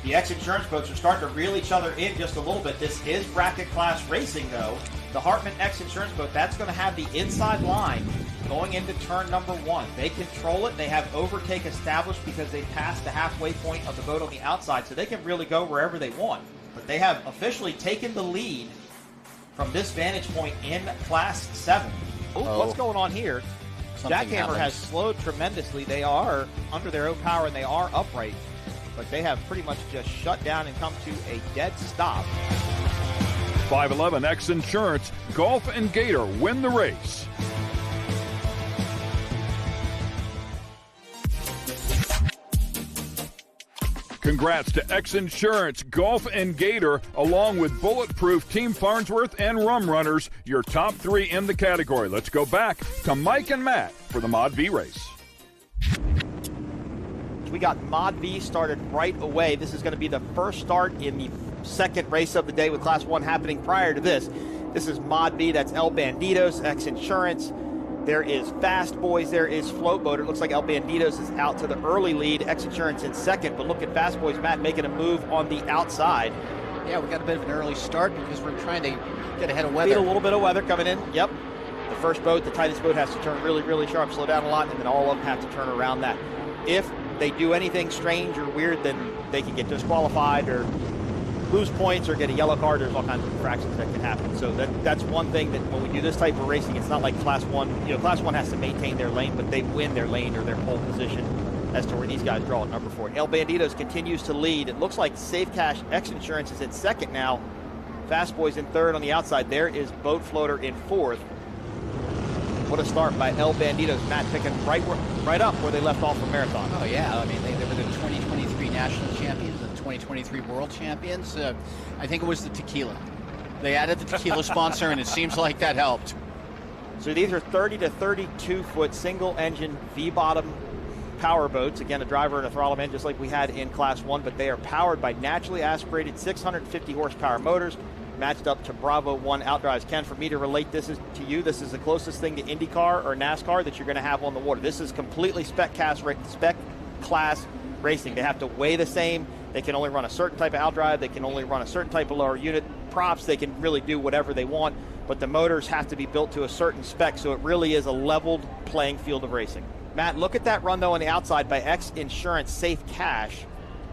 Speaker 8: The X Insurance boats are starting to reel each other in just a little bit. This is bracket class racing, though. The Hartman X Insurance boat, that's going to have the inside line going into turn number 1. They control it. They have overtake established because they passed the halfway point of the boat on the outside, so they can really go wherever they want. But they have officially taken the lead from this vantage point in Class 7. Oh, what's going on here? Jackhammer has slowed tremendously. They are under their own power, and they are upright. But they have pretty much just shut down and come to a dead stop.
Speaker 7: 511 X Insurance, Golf and Gator win the race. Congrats to X Insurance, Golf and Gator, along with Bulletproof, Team Farnsworth, and Rum Runners, your top 3 in the category. Let's go back to Mike and Matt for the Mod V race.
Speaker 8: We got Mod V started right away. This is going to be the first start in the second race of the day with Class 1 happening prior to this. This is Mod V. That's El Bandidos, X Insurance. There is Fast Boys. There is Float Boat. It looks like El Bandidos is out to the early lead. X Insurance in second. But look at Fast Boys, Matt, making a move on the outside.
Speaker 16: Yeah, we got a bit of an early start because we're trying to get ahead of weather.
Speaker 8: Beat a little bit of weather coming in. Yep. The first boat, the tightest boat, has to turn really, really sharp, slow down a lot, and then all of them have to turn around that. If they do anything strange or weird, then they can get disqualified or lose points or get a yellow card. There's all kinds of infractions that can happen. So that's one thing that when we do this type of racing, it's not like Class 1. You know, Class 1 has to maintain their lane, but they win their lane or their pole position as to where these guys draw at number 4. El Bandidos continues to lead. It looks like Safe Cash X Insurance is in second now. Fast Boys in third on the outside. There is Boat Floater in fourth. What a start by El Bandidos. Matt picking right up where they left off from Marathon.
Speaker 16: Oh, yeah. I mean, they were the 2023 national champions and the 2023 world champions. I think it was the tequila. They added the tequila sponsor, and it seems like that helped.
Speaker 8: So these are 30 to 32 foot single engine V-bottom power boats. Again, a driver and a throttle man, just like we had in Class 1, but they are powered by naturally aspirated 650 horsepower motors, matched up to Bravo 1 outdrives. Ken, for me to relate this to you, this is the closest thing to IndyCar or NASCAR that you're going to have on the water. This is completely spec class racing. They have to weigh the same. They can only run a certain type of outdrive. They can only run a certain type of lower unit props. They can really do whatever they want, but the motors have to be built to a certain spec, so it really is a leveled playing field of racing. Matt, look at that run, though, on the outside by X Insurance Safe Cash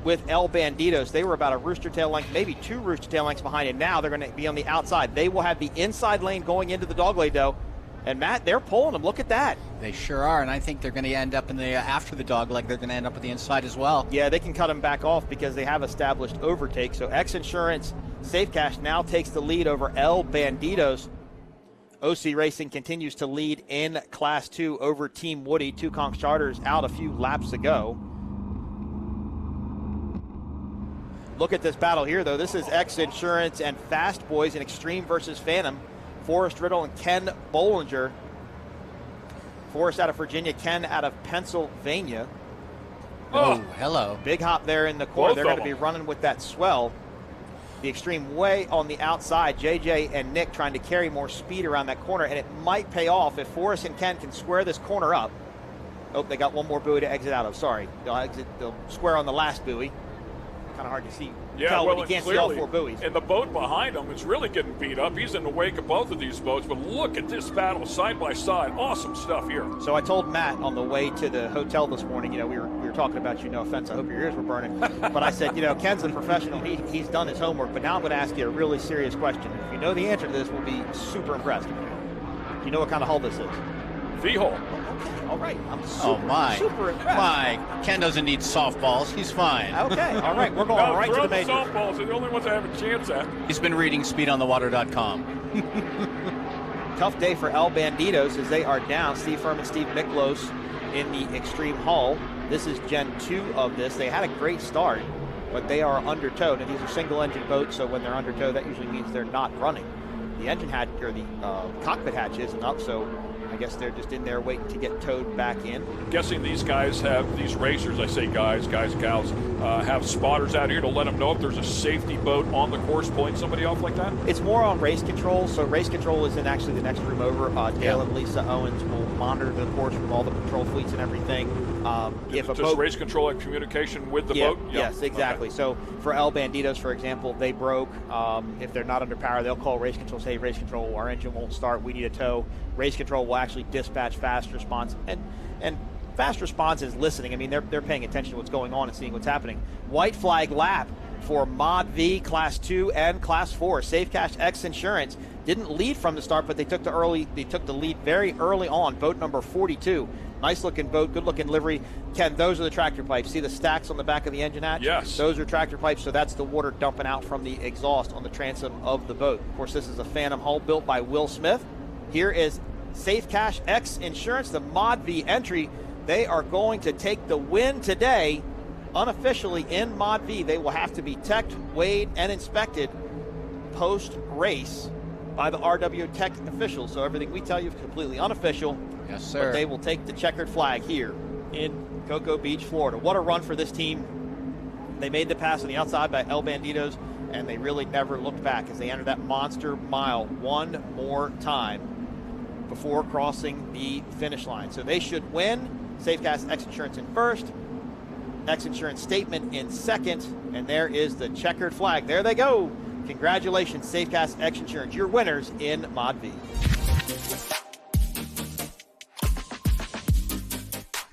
Speaker 8: with El Bandidos. They were about a rooster tail length, maybe 2 rooster tail lengths behind, and now they're going to be on the outside. They will have the inside lane going into the dogleg, though. And, Matt, they're pulling them. Look at that.
Speaker 16: They sure are, and I think they're going to end up in the after the dogleg. They're going to end up at the inside as well.
Speaker 8: Yeah, they can cut them back off because they have established overtake. So X Insurance Safe Cash now takes the lead over El Bandidos. OC Racing continues to lead in Class 2 over Team Woody. Two Conch Charters out a few laps ago. Look at this battle here, though. This is X Insurance and Fast Boys in Extreme versus Phantom. Forrest Riddle and Ken Bollinger. Forrest out of Virginia, Ken out of Pennsylvania.
Speaker 16: Oh, hello.
Speaker 8: Big hop there in the corner.
Speaker 7: Both
Speaker 8: They're going to
Speaker 7: of
Speaker 8: be
Speaker 7: them.
Speaker 8: running with that swell. The Extreme way on the outside. JJ and Nick trying to carry more speed around that corner, and it might pay off if Forrest and Ken can square this corner up. Oh, they got one more buoy to exit out of. Sorry. They'll square on the last buoy. Kind of hard to see.
Speaker 7: Yeah,
Speaker 8: when you can't see all four buoys.
Speaker 7: And the boat behind him is really getting beat up. He's in the wake of both of these boats, but look at this battle side by side. Awesome stuff here.
Speaker 8: So I told Matt on the way to the hotel this morning, we were talking about you, no offense, I hope your ears were burning. But I said, Ken's a professional. He's done his homework, but now I'm going to ask you a really serious question. If you know the answer to this, we'll be super impressed. Do you know what kind of hull this is?
Speaker 7: V-hull.
Speaker 8: Okay, all right. I'm super impressed.
Speaker 16: My, Ken doesn't need softballs. He's fine.
Speaker 8: Okay, all right. We're going right to the majors.
Speaker 7: Softballs are the only ones I have a chance at.
Speaker 16: He's been reading speedonthewater.com.
Speaker 8: Tough day for El Banditos as they are down. Steve Furman, Steve Miklos in the Extreme Hull. This is Gen 2 of this. They had a great start, but they are undertowed. And these are single-engine boats, so when they're undertowed, that usually means they're not running. The engine hatch, or the cockpit hatch isn't up, so I guess they're just in there waiting to get towed back in.
Speaker 7: Guessing these guys have, these racers, I say guys, gals, have spotters out here to let them know if there's a safety boat on the course pulling somebody off like that?
Speaker 8: It's more on race control. So race control is in actually the next room over. Dale and Lisa Owens will monitor the course from all the patrol fleets and everything. If a
Speaker 7: Just
Speaker 8: boat,
Speaker 7: race control and communication with the boat?
Speaker 8: Yes, exactly.
Speaker 7: Okay.
Speaker 8: So for El Banditos, for example, they broke. If they're not under power, they'll call race control, say, race control, our engine won't start, we need a tow. Race control will actually dispatch fast response. And fast response is listening. I mean, they're paying attention to what's going on and seeing what's happening. White flag lap for Mod V, Class 2 and Class 4. Safe Cash X Insurance didn't lead from the start, but they took the lead very early on. Boat number 42. Nice looking boat, good looking livery. Ken, those are the tractor pipes. See the stacks on the back of the engine hatch?
Speaker 7: Yes.
Speaker 8: Those are tractor pipes, so that's the water dumping out from the exhaust on the transom of the boat. Of course, this is a Phantom hull built by Will Smith. Here is Safe Cash X Insurance, the Mod V entry. They are going to take the win today, unofficially in Mod V. They will have to be teched, weighed, and inspected post-race by the RW Tech officials. So everything we tell you is completely unofficial.
Speaker 16: Yes, sir.
Speaker 8: But they will take the checkered flag here in Cocoa Beach, Florida. What a run for this team. They made the pass on the outside by El Banditos, and they really never looked back as they entered that monster mile one more time before crossing the finish line. So they should win. Safecast X Insurance in first, X Insurance Statement in second, and there is the checkered flag. There they go. Congratulations, Safecast X Insurance. You're winners in Mod V.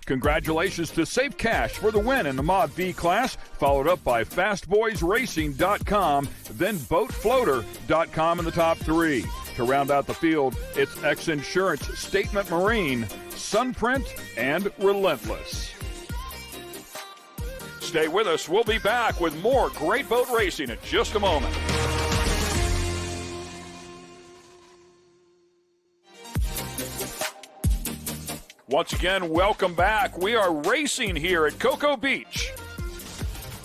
Speaker 7: Congratulations to Safe Cash for the win in the Mod V class, followed up by FastBoysRacing.com, then BoatFloater.com in the top three. To round out the field, it's X Insurance, Statement Marine, Sunprint, and Relentless. Stay with us. We'll be back with more great boat racing in just a moment. Once again, welcome back. We are racing here at Cocoa Beach.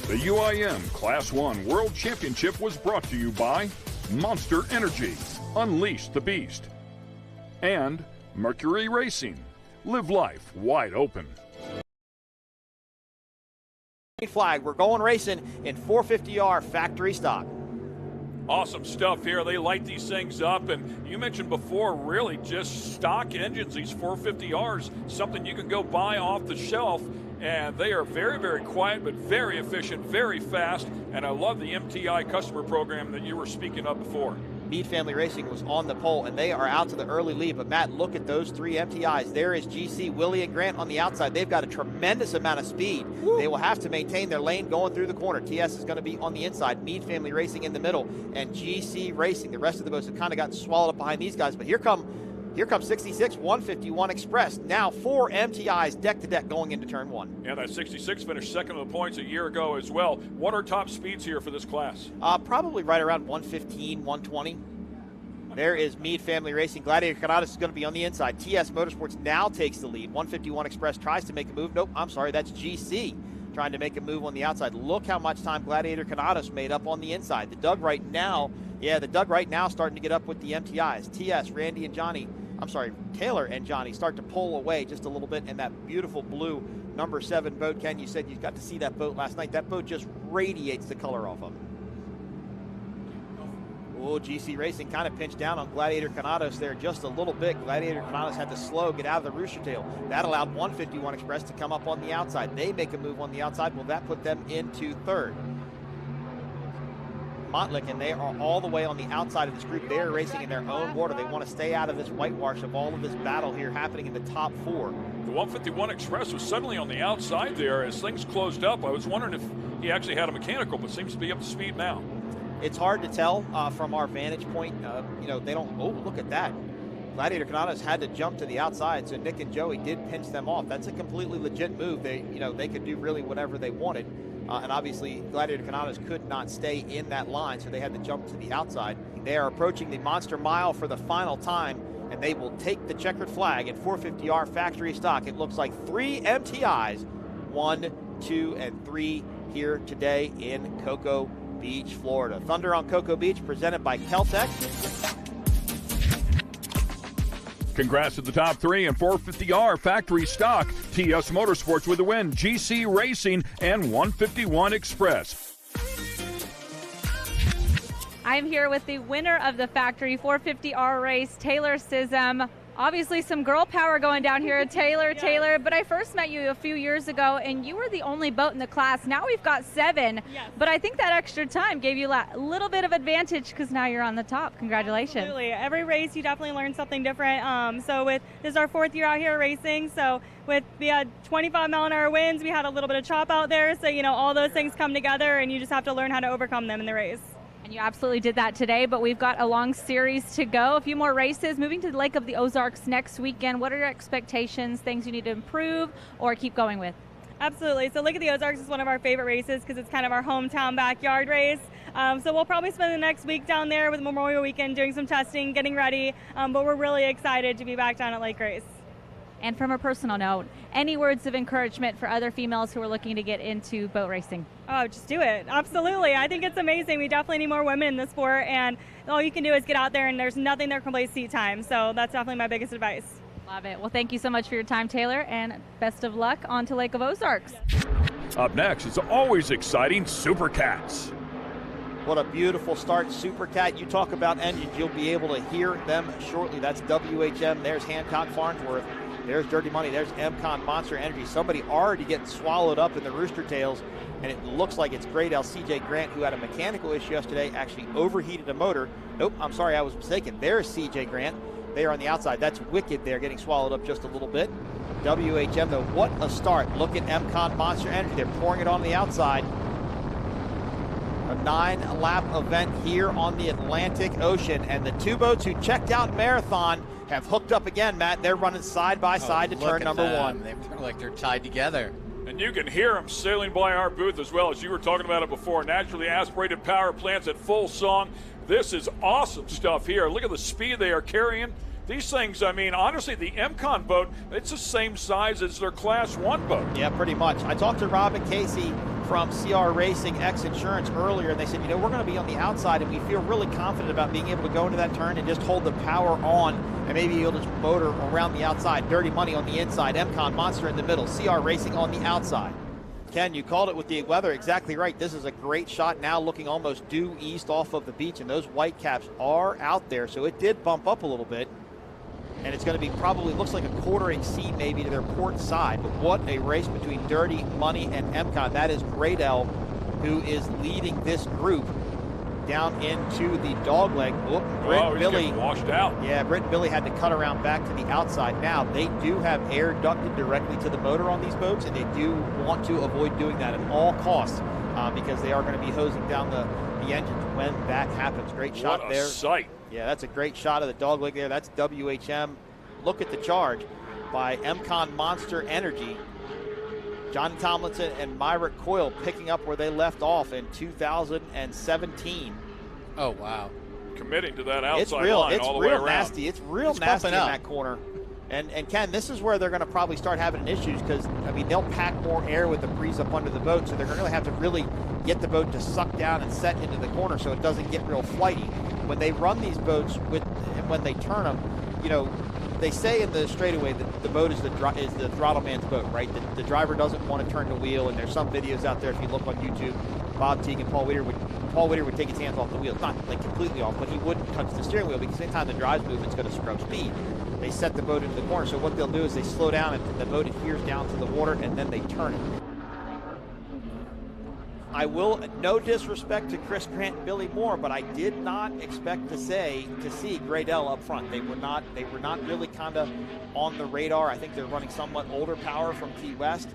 Speaker 7: The UIM Class 1 World Championship was brought to you by Monster Energy, Unleash the Beast, and Mercury Racing. Live life wide open.
Speaker 8: Flag. We're going racing in 450R factory stock.
Speaker 7: Awesome stuff here. They light these things up, and you mentioned before, really just stock engines, these 450Rs, something you can go buy off the shelf, and they are very, very quiet, but very efficient, very fast, and I love the MTI customer program that you were speaking of before.
Speaker 8: Meade Family Racing was on the pole, and they are out to the early lead. But, Matt, look at those three MTIs. There is GC, Willie, and Grant on the outside. They've got a tremendous amount of speed. Woo. They will have to maintain their lane going through the corner. TS is going to be on the inside. Meade Family Racing in the middle, and GC Racing. The rest of the boats have kind of gotten swallowed up behind these guys. But here comes 66, 151 Express. Now 4 MTIs deck-to-deck going into turn one.
Speaker 7: Yeah, that 66 finished second of the points a year ago as well. What are top speeds here for this class?
Speaker 8: Probably right around 115, 120. There is Meade Family Racing. Gladiator Canadas is going to be on the inside. TS Motorsports now takes the lead. 151 Express tries to make a move. Nope, I'm sorry, that's GC trying to make a move on the outside. Look how much time Gladiator Canadas made up on the inside. The Doug right now starting to get up with the MTIs. TS, Taylor and Johnny start to pull away just a little bit, and that beautiful blue number 7 boat. Ken, you said you got to see that boat last night. That boat just radiates the color off of it. Oh, GC Racing kind of pinched down on Gladiator Canadas there just a little bit. Gladiator Canadas had to slow, get out of the rooster tail. That allowed 151 Express to come up on the outside. They make a move on the outside. Will that put them into third? Montlick, and they are all the way on the outside of this group. They are racing in their own water. They want to stay out of this whitewash of all of this battle here happening in the top 4.
Speaker 7: The 151 Express was suddenly on the outside there as things closed up. I was wondering if he actually had a mechanical, but seems to be up to speed now.
Speaker 8: It's hard to tell from our vantage point. They don't, oh, look at that. Gladiator Canadas had to jump to the outside, so Nick and Joey did pinch them off. That's a completely legit move. They could do really whatever they wanted. And obviously, Gladiator Canadas could not stay in that line, so they had to jump to the outside. They are approaching the Monster Mile for the final time, and they will take the checkered flag at 450R factory stock. It looks like 3 MTIs, 1, 2, and 3 here today in Cocoa Beach, Florida. Thunder on Cocoa Beach, presented by Keltec.
Speaker 7: Congrats to the top 3 in 450R factory stock. TS Motorsports with the win, GC Racing, and 151 Express.
Speaker 2: I'm here with the winner of the factory 450R race, Taylor Sism. Obviously some girl power going down here, Taylor, but I first met you a few years ago and you were the only boat in the class. Now we've got 7, but I think that extra time gave you a little bit of advantage because now you're on the top. Congratulations.
Speaker 5: Absolutely. Every race you definitely learn something different. This is our 4th year out here racing, so we had 25-mile-an-hour winds, we had a little bit of chop out there, so all those things come together and you just have to learn how to overcome them in the race.
Speaker 2: You absolutely did that today, but we've got a long series to go, a few more races. Moving to the Lake of the Ozarks next weekend, what are your expectations, things you need to improve or keep going with?
Speaker 5: Absolutely. So Lake of the Ozarks is one of our favorite races because it's kind of our hometown backyard race. So we'll probably spend the next week down there with Memorial Weekend doing some testing, getting ready, but we're really excited to be back down at Lake Race.
Speaker 2: And from a personal note, any words of encouragement for other females who are looking to get into boat racing?
Speaker 5: Oh, just do it. Absolutely. I think it's amazing. We definitely need more women in the sport, and all you can do is get out there, and there's nothing there can replace seat time. So that's definitely my biggest advice.
Speaker 2: Love it. Well, thank you so much for your time, Taylor, and best of luck on to Lake of Ozarks.
Speaker 7: Up next, it's always exciting, Supercats.
Speaker 8: What a beautiful start, Supercat. You talk about engines, you'll be able to hear them shortly. That's WHM. There's Hancock Farnsworth. There's Dirty Money. There's MCon Monster Energy. Somebody already getting swallowed up in the rooster tails, and it looks like it's Great L. CJ Grant, who had a mechanical issue yesterday, actually overheated a motor. Nope, I'm sorry, I was mistaken. There's CJ Grant. They are on the outside. That's Wicked there, getting swallowed up just a little bit. WHM, though, what a start. Look at MCon Monster Energy. They're pouring it on the outside. A 9-lap event here on the Atlantic Ocean, and the 2 boats who checked out Marathon have hooked up again, Matt. They're running side by side to turn number 1.
Speaker 16: They look like they're tied together.
Speaker 7: And you can hear them sailing by our booth as well, as you were talking about it before. Naturally aspirated power plants at full song. This is awesome stuff here. Look at the speed they are carrying. These things, I mean, honestly, the MCon boat, it's the same size as their Class 1 boat.
Speaker 8: Yeah, pretty much. I talked to Robin Casey from CR Racing X Insurance earlier, and they said, we're going to be on the outside, and we feel really confident about being able to go into that turn and just hold the power on and maybe be able to motor around the outside. Dirty Money on the inside, MCon Monster in the middle, CR Racing on the outside. Ken, you called it with the weather exactly right. This is a great shot now, looking almost due east off of the beach, and those white caps are out there, so it did bump up a little bit. And it's going to be probably, looks like a 1/4 seat maybe to their port side. But what a race between Dirty Money and MCon. That is Great L, who is leading this group down into the dogleg.
Speaker 7: Britt Billy washed out.
Speaker 8: Yeah, Britt and Billy had to cut around back to the outside. Now, they do have air ducted directly to the motor on these boats, and they do want to avoid doing that at all costs because they are going to be hosing down the engines when that happens. Great shot there.
Speaker 7: What a sight.
Speaker 8: Yeah, that's a great shot of the dogleg there. That's WHM. Look at the charge by MCon Monster Energy. John Tomlinson and Myrick Coyle picking up where they left off in 2017.
Speaker 16: Oh, wow.
Speaker 7: committing to that outside
Speaker 8: It's real.
Speaker 7: line
Speaker 8: It's
Speaker 7: all the way
Speaker 8: real
Speaker 7: around.
Speaker 8: nasty. It's real nasty in that corner. And Ken, this is where they're going to probably start having issues because, I mean, they'll pack more air with the breeze up under the boat, so they're going to have to really get the boat to suck down and set into the corner so it doesn't get real flighty. When they run these boats and when they turn them, you know, they say in the straightaway that the boat is the throttle man's boat, right? The driver doesn't want to turn the wheel, and there's some videos out there if you look on YouTube. Bob Teague and Paul Whittier would take his hands off the wheel, not like completely off, but he wouldn't touch the steering wheel because anytime the drive's move, it's going to scrub speed. They set the boat into the corner, so what they'll do is they slow down and the boat adheres down to the water, and then they turn it. I will, no disrespect to Chris Grant and Billy Moore, but I did not expect to see Graydell up front. They were not really kind of on the radar. I think they're running somewhat older power from Key West.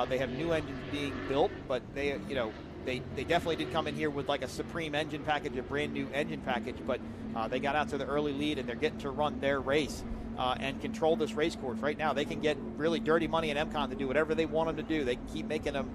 Speaker 8: They have new engines being built, but they definitely did come in here with like a Supreme engine package, a brand new engine package, but they got out to the early lead and they're getting to run their race and control this race course. Right now, they can get really dirty money in MCON to do whatever they want them to do. They can keep making them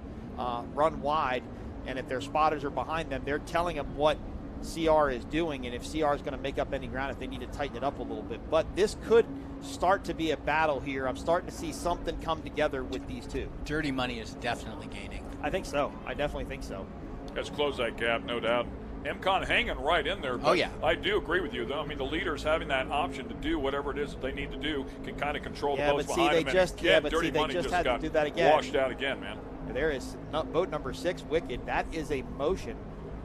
Speaker 8: run wide, and if their spotters are behind them, they're telling them what CR is doing, and if CR is going to make up any ground, if they need to tighten it up a little bit. But this could start to be a battle here. I'm starting to see something come together with these two.
Speaker 16: Dirty Money is definitely gaining.
Speaker 8: I think so. I definitely think so.
Speaker 7: Let's close that gap, no doubt. MCON hanging right in there. But
Speaker 16: oh, yeah.
Speaker 7: I do agree with you, though. I mean, the leaders having that option to do whatever it is that they need to do can kind of control the boats behind them. Dirty Money just
Speaker 8: had
Speaker 7: got
Speaker 8: to do that again.
Speaker 7: washed out again, man.
Speaker 8: There is boat number 6, Wicked. That is a Motion.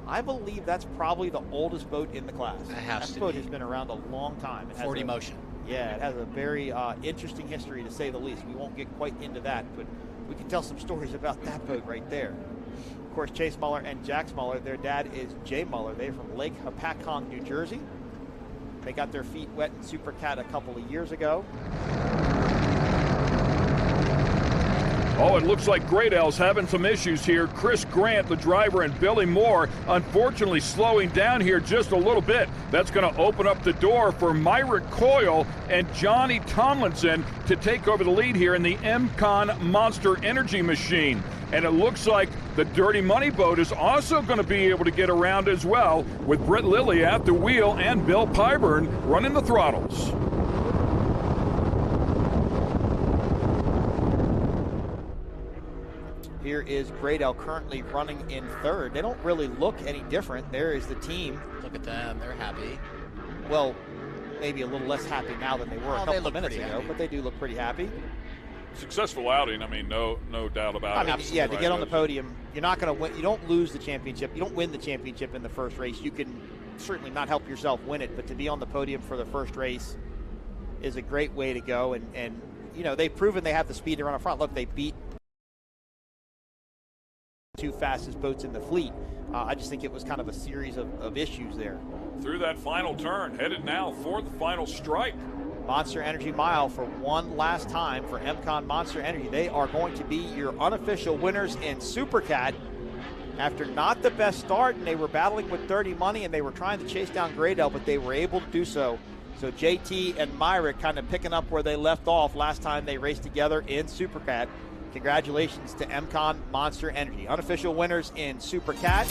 Speaker 8: I believe that's probably the oldest boat in the class. That boat has been around a long time. It has
Speaker 16: 40 Motion.
Speaker 8: Yeah, it has a very interesting history, to say the least. We won't get quite into that, but we can tell some stories about that boat right there. Of course, Chase Muller and Jax Muller, their dad is Jay Muller. They're from Lake Hopatcong, New Jersey. They got their feet wet in Supercat a couple of years ago.
Speaker 7: Oh, it looks like Graydell's having some issues here. Chris Grant, the driver, and Billy Moore, unfortunately slowing down here just a little bit. That's going to open up the door for Myrick Coyle and Johnny Tomlinson to take over the lead here in the MCON Monster Energy machine. And it looks like the Dirty Money boat is also going to be able to get around as well, with Britt Lilly at the wheel and Bill Pyburn running the throttles.
Speaker 8: Here is Graydell currently running in third. They don't really look any different. There is the team.
Speaker 16: Look at them. They're happy.
Speaker 8: Well, maybe a little less happy now than they were a couple of minutes ago, but they do look pretty happy.
Speaker 7: Successful outing, I mean, no doubt about it.
Speaker 8: I mean, yeah, to get on the podium, you're not going to win. You don't lose the championship. You don't win the championship in the first race. You can certainly not help yourself win it, but to be on the podium for the first race is a great way to go. And you know, they've proven they have the speed to run up front. Look, they beat two fastest boats in the fleet. I just think it was kind of a series of issues there.
Speaker 7: Through that final turn, headed now for the final stripe.
Speaker 8: Monster Energy Mile for one last time for MCON Monster Energy. They are going to be your unofficial winners in Supercat. After not the best start, and they were battling with Dirty Money, and they were trying to chase down Graydell, but they were able to do so. So JT and Myrick kind of picking up where they left off last time they raced together in Supercat. Congratulations to MCON Monster Energy. Unofficial winners in Supercat.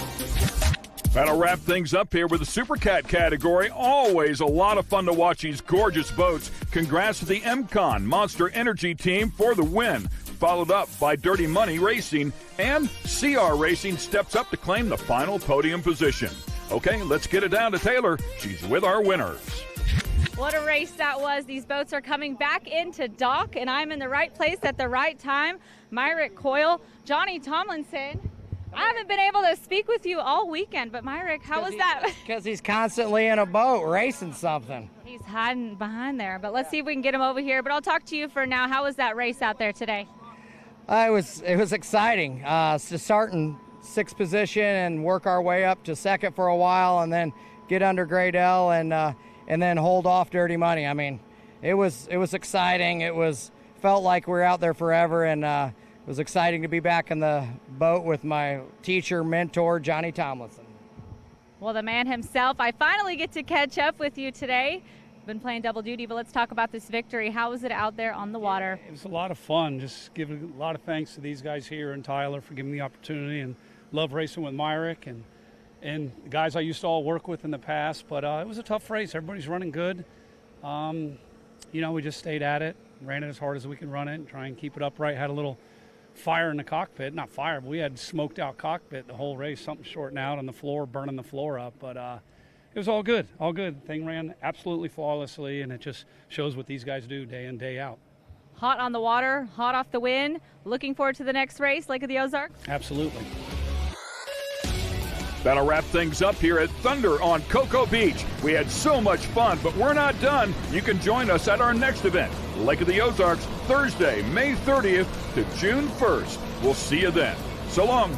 Speaker 7: That'll wrap things up here with the Supercat category. Always a lot of fun to watch these gorgeous boats. Congrats to the MCON Monster Energy team for the win. Followed up by Dirty Money Racing, and CR Racing steps up to claim the final podium position. Okay, let's get it down to Taylor. She's with our winners.
Speaker 2: What a race that was. These boats are coming back into dock, and I'm in the right place at the right time. Myrick Coyle, Johnny Tomlinson. I haven't been able to speak with you all weekend, but Myrick, how was that?
Speaker 6: Because he's constantly in a boat racing something.
Speaker 2: He's hiding behind there, but let's see if we can get him over here. But I'll talk to you for now. How was that race out there today?
Speaker 6: It was exciting to start in 6th position and work our way up to 2nd for a while, and then get under Graydell and then hold off Dirty Money. I mean, it was exciting. Felt like we were out there forever, and it was exciting to be back in the boat with my teacher, mentor, Johnny Tomlinson.
Speaker 2: Well, the man himself. I finally get to catch up with you today. Been playing double duty, but let's talk about this victory. How was it out there on the water?
Speaker 9: It was a lot of fun. Just giving a lot of thanks to these guys here and Tyler for giving me the opportunity, and love racing with Myrick, and and the guys I used to all work with in the past. But it was a tough race. Everybody's running good. We just stayed at it, ran it as hard as we could run it, and try and keep it upright. Had a little fire in the cockpit. Not fire, but we had smoked out cockpit the whole race, something shorting out on the floor, burning the floor up. But it was all good, all good. The thing ran absolutely flawlessly, and it just shows what these guys do day in, day out.
Speaker 2: Hot on the water, hot off the wind. Looking forward to the next race, Lake of the Ozarks?
Speaker 9: Absolutely.
Speaker 7: That'll wrap things up here at Thunder on Cocoa Beach. We had so much fun, but we're not done. You can join us at our next event, Lake of the Ozarks, Thursday, May 30th to June 1st. We'll see you then. So long.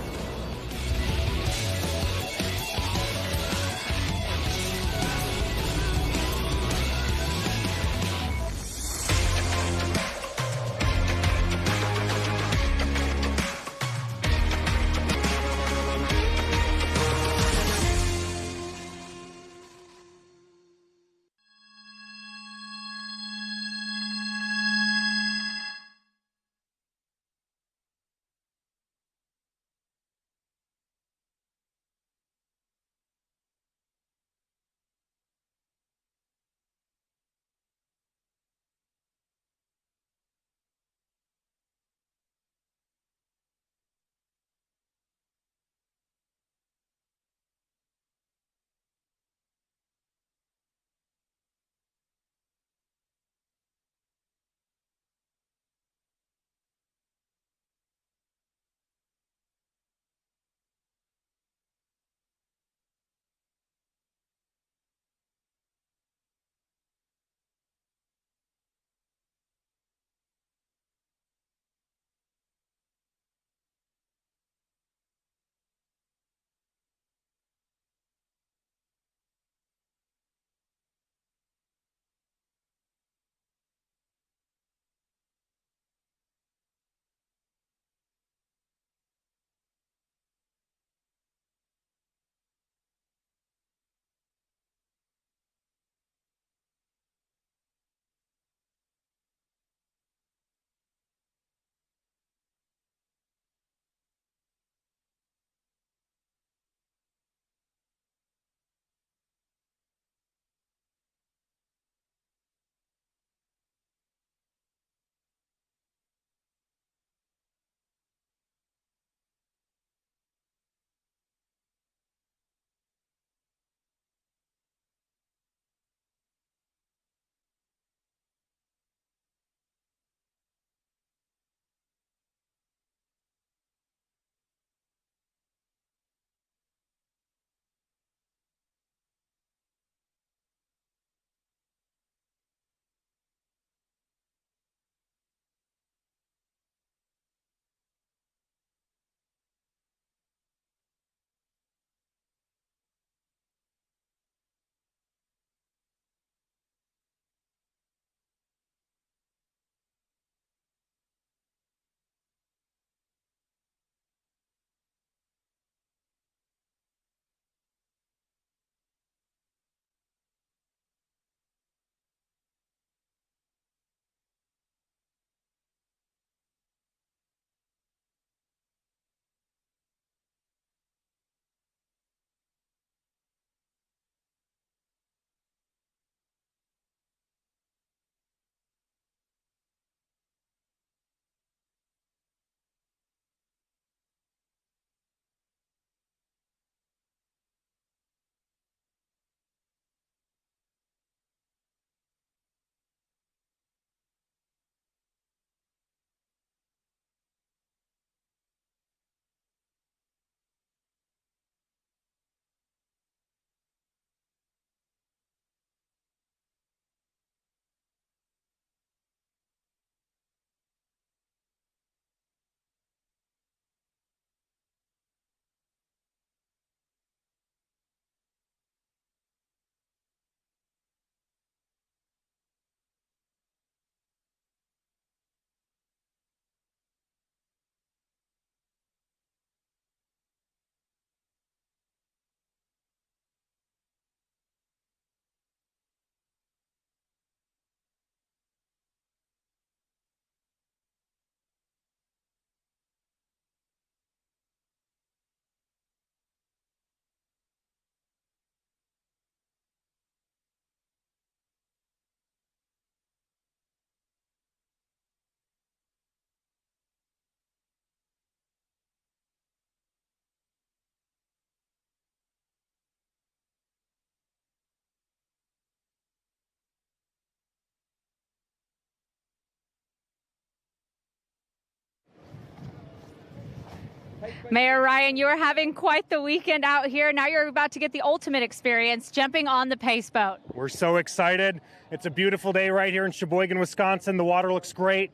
Speaker 2: Mayor Ryan, you are having quite the weekend out here. Now you're about to get the ultimate experience, jumping on the pace boat.
Speaker 10: We're so excited. It's a beautiful day right here in Sheboygan, Wisconsin. The water looks great.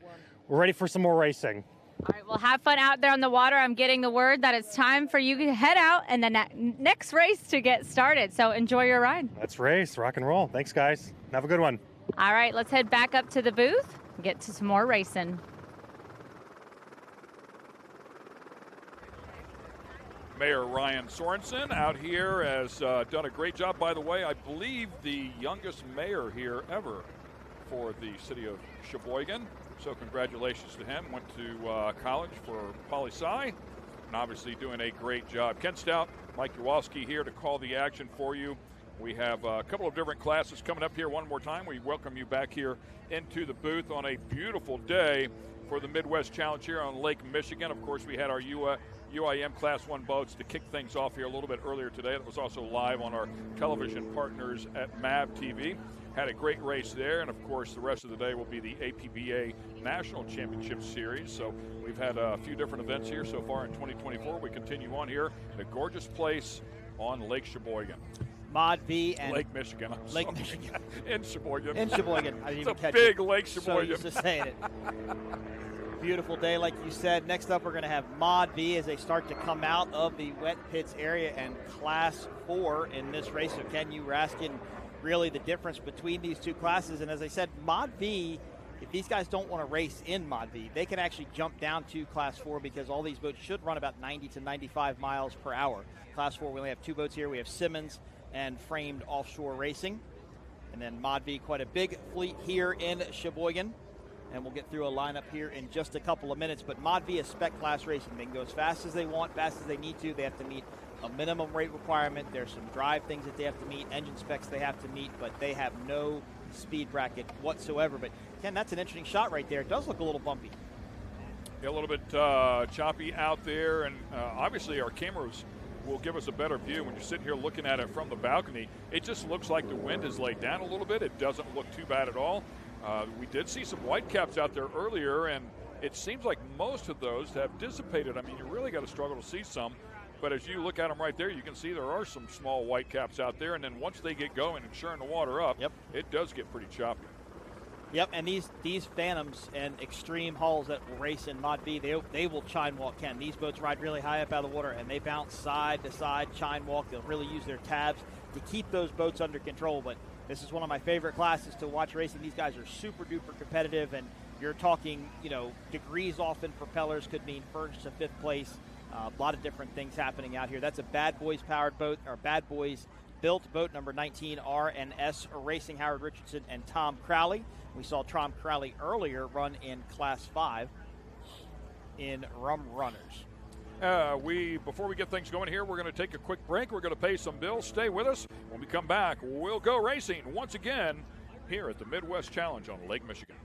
Speaker 10: We're ready for some more racing.
Speaker 2: All right, well, have fun out there on the water. I'm getting the word that it's time for you to head out and the next race to get started. So enjoy your ride.
Speaker 10: Let's race, rock and roll. Thanks, guys. Have a good one.
Speaker 2: All right, let's head back up to the booth and get to some more racing.
Speaker 7: Mayor Ryan Sorensen out here has done a great job. By the way, I believe the youngest mayor here ever for the city of Sheboygan. So congratulations to him. Went to college for poli-sci and obviously doing a great job. Ken Stout, Mike Kowalski here to call the action for you. We have a couple of different classes coming up here one more time. We welcome you back here into the booth on a beautiful day for the Midwest Challenge here on Lake Michigan. Of course, we had our UIM Class 1 boats to kick things off here a little bit earlier today. That was also live on our television partners at MAV TV. Had a great race there, and of course the rest of the day will be the APBA National Championship Series. So we've had a few different events here so far in 2024. We continue on here at a gorgeous place on Lake Sheboygan.
Speaker 8: Mod V and
Speaker 7: Lake Michigan.
Speaker 8: Lake Michigan.
Speaker 7: In Sheboygan.
Speaker 8: In Sheboygan. I didn't even
Speaker 7: it's
Speaker 8: catch
Speaker 7: a big
Speaker 8: it.
Speaker 7: Lake Sheboygan.
Speaker 8: So used to saying it. Beautiful day, like you said. Next up, we're going to have Mod V as they start to come out of the wet pits area and Class 4 in this race. So Ken, you were asking really the difference between these two classes. And as I said, Mod V, if these guys don't want to race in Mod V, they can actually jump down to Class 4 because all these boats should run about 90 to 95 miles per hour. Class 4, we only have two boats here. We have Simmons and Framed Offshore Racing. And then Mod V, quite a big fleet here in Sheboygan. And we'll get through a lineup here in just a couple of minutes. But Mod V is spec class racing. They can go as fast as they want, fast as they need to. They have to meet a minimum rate requirement. There's some drive things that they have to meet, engine specs they have to meet, but they have no speed bracket whatsoever. But Ken, that's an interesting shot right there. It does look a little bumpy.
Speaker 7: Yeah, a little bit choppy out there, and obviously our cameras will give us a better view when you're sitting here looking at it from the balcony. It just looks like the wind has laid down a little bit. It doesn't look too bad at all. We did see some white caps out there earlier, and it seems like most of those have dissipated. I mean, you really got to struggle to see some, but as you look at them right there, you can see there are some small white caps out there, and then once they get going and churn the water up, it does get pretty choppy.
Speaker 8: Yep, and these Phantoms and extreme hulls that will race in Mod V, they will chine walk, Ken. These boats ride really high up out of the water, and they bounce side to side, chine walk. They'll really use their tabs to keep those boats under control, but this is one of my favorite classes to watch racing. These guys are super duper competitive, and you're talking, degrees off in propellers could mean first to fifth place. A lot of different things happening out here. That's a Bad Boys powered boat, or Bad Boys built boat, number 19 R&S Racing, Howard Richardson and Tom Crowley. We saw Tom Crowley earlier run in Class 5 in Rum Runners.
Speaker 7: Before we get things going here, we're going to take a quick break. We're going to pay some bills. Stay with us. When we come back, we'll go racing once again here at the Midwest Challenge on Lake Michigan.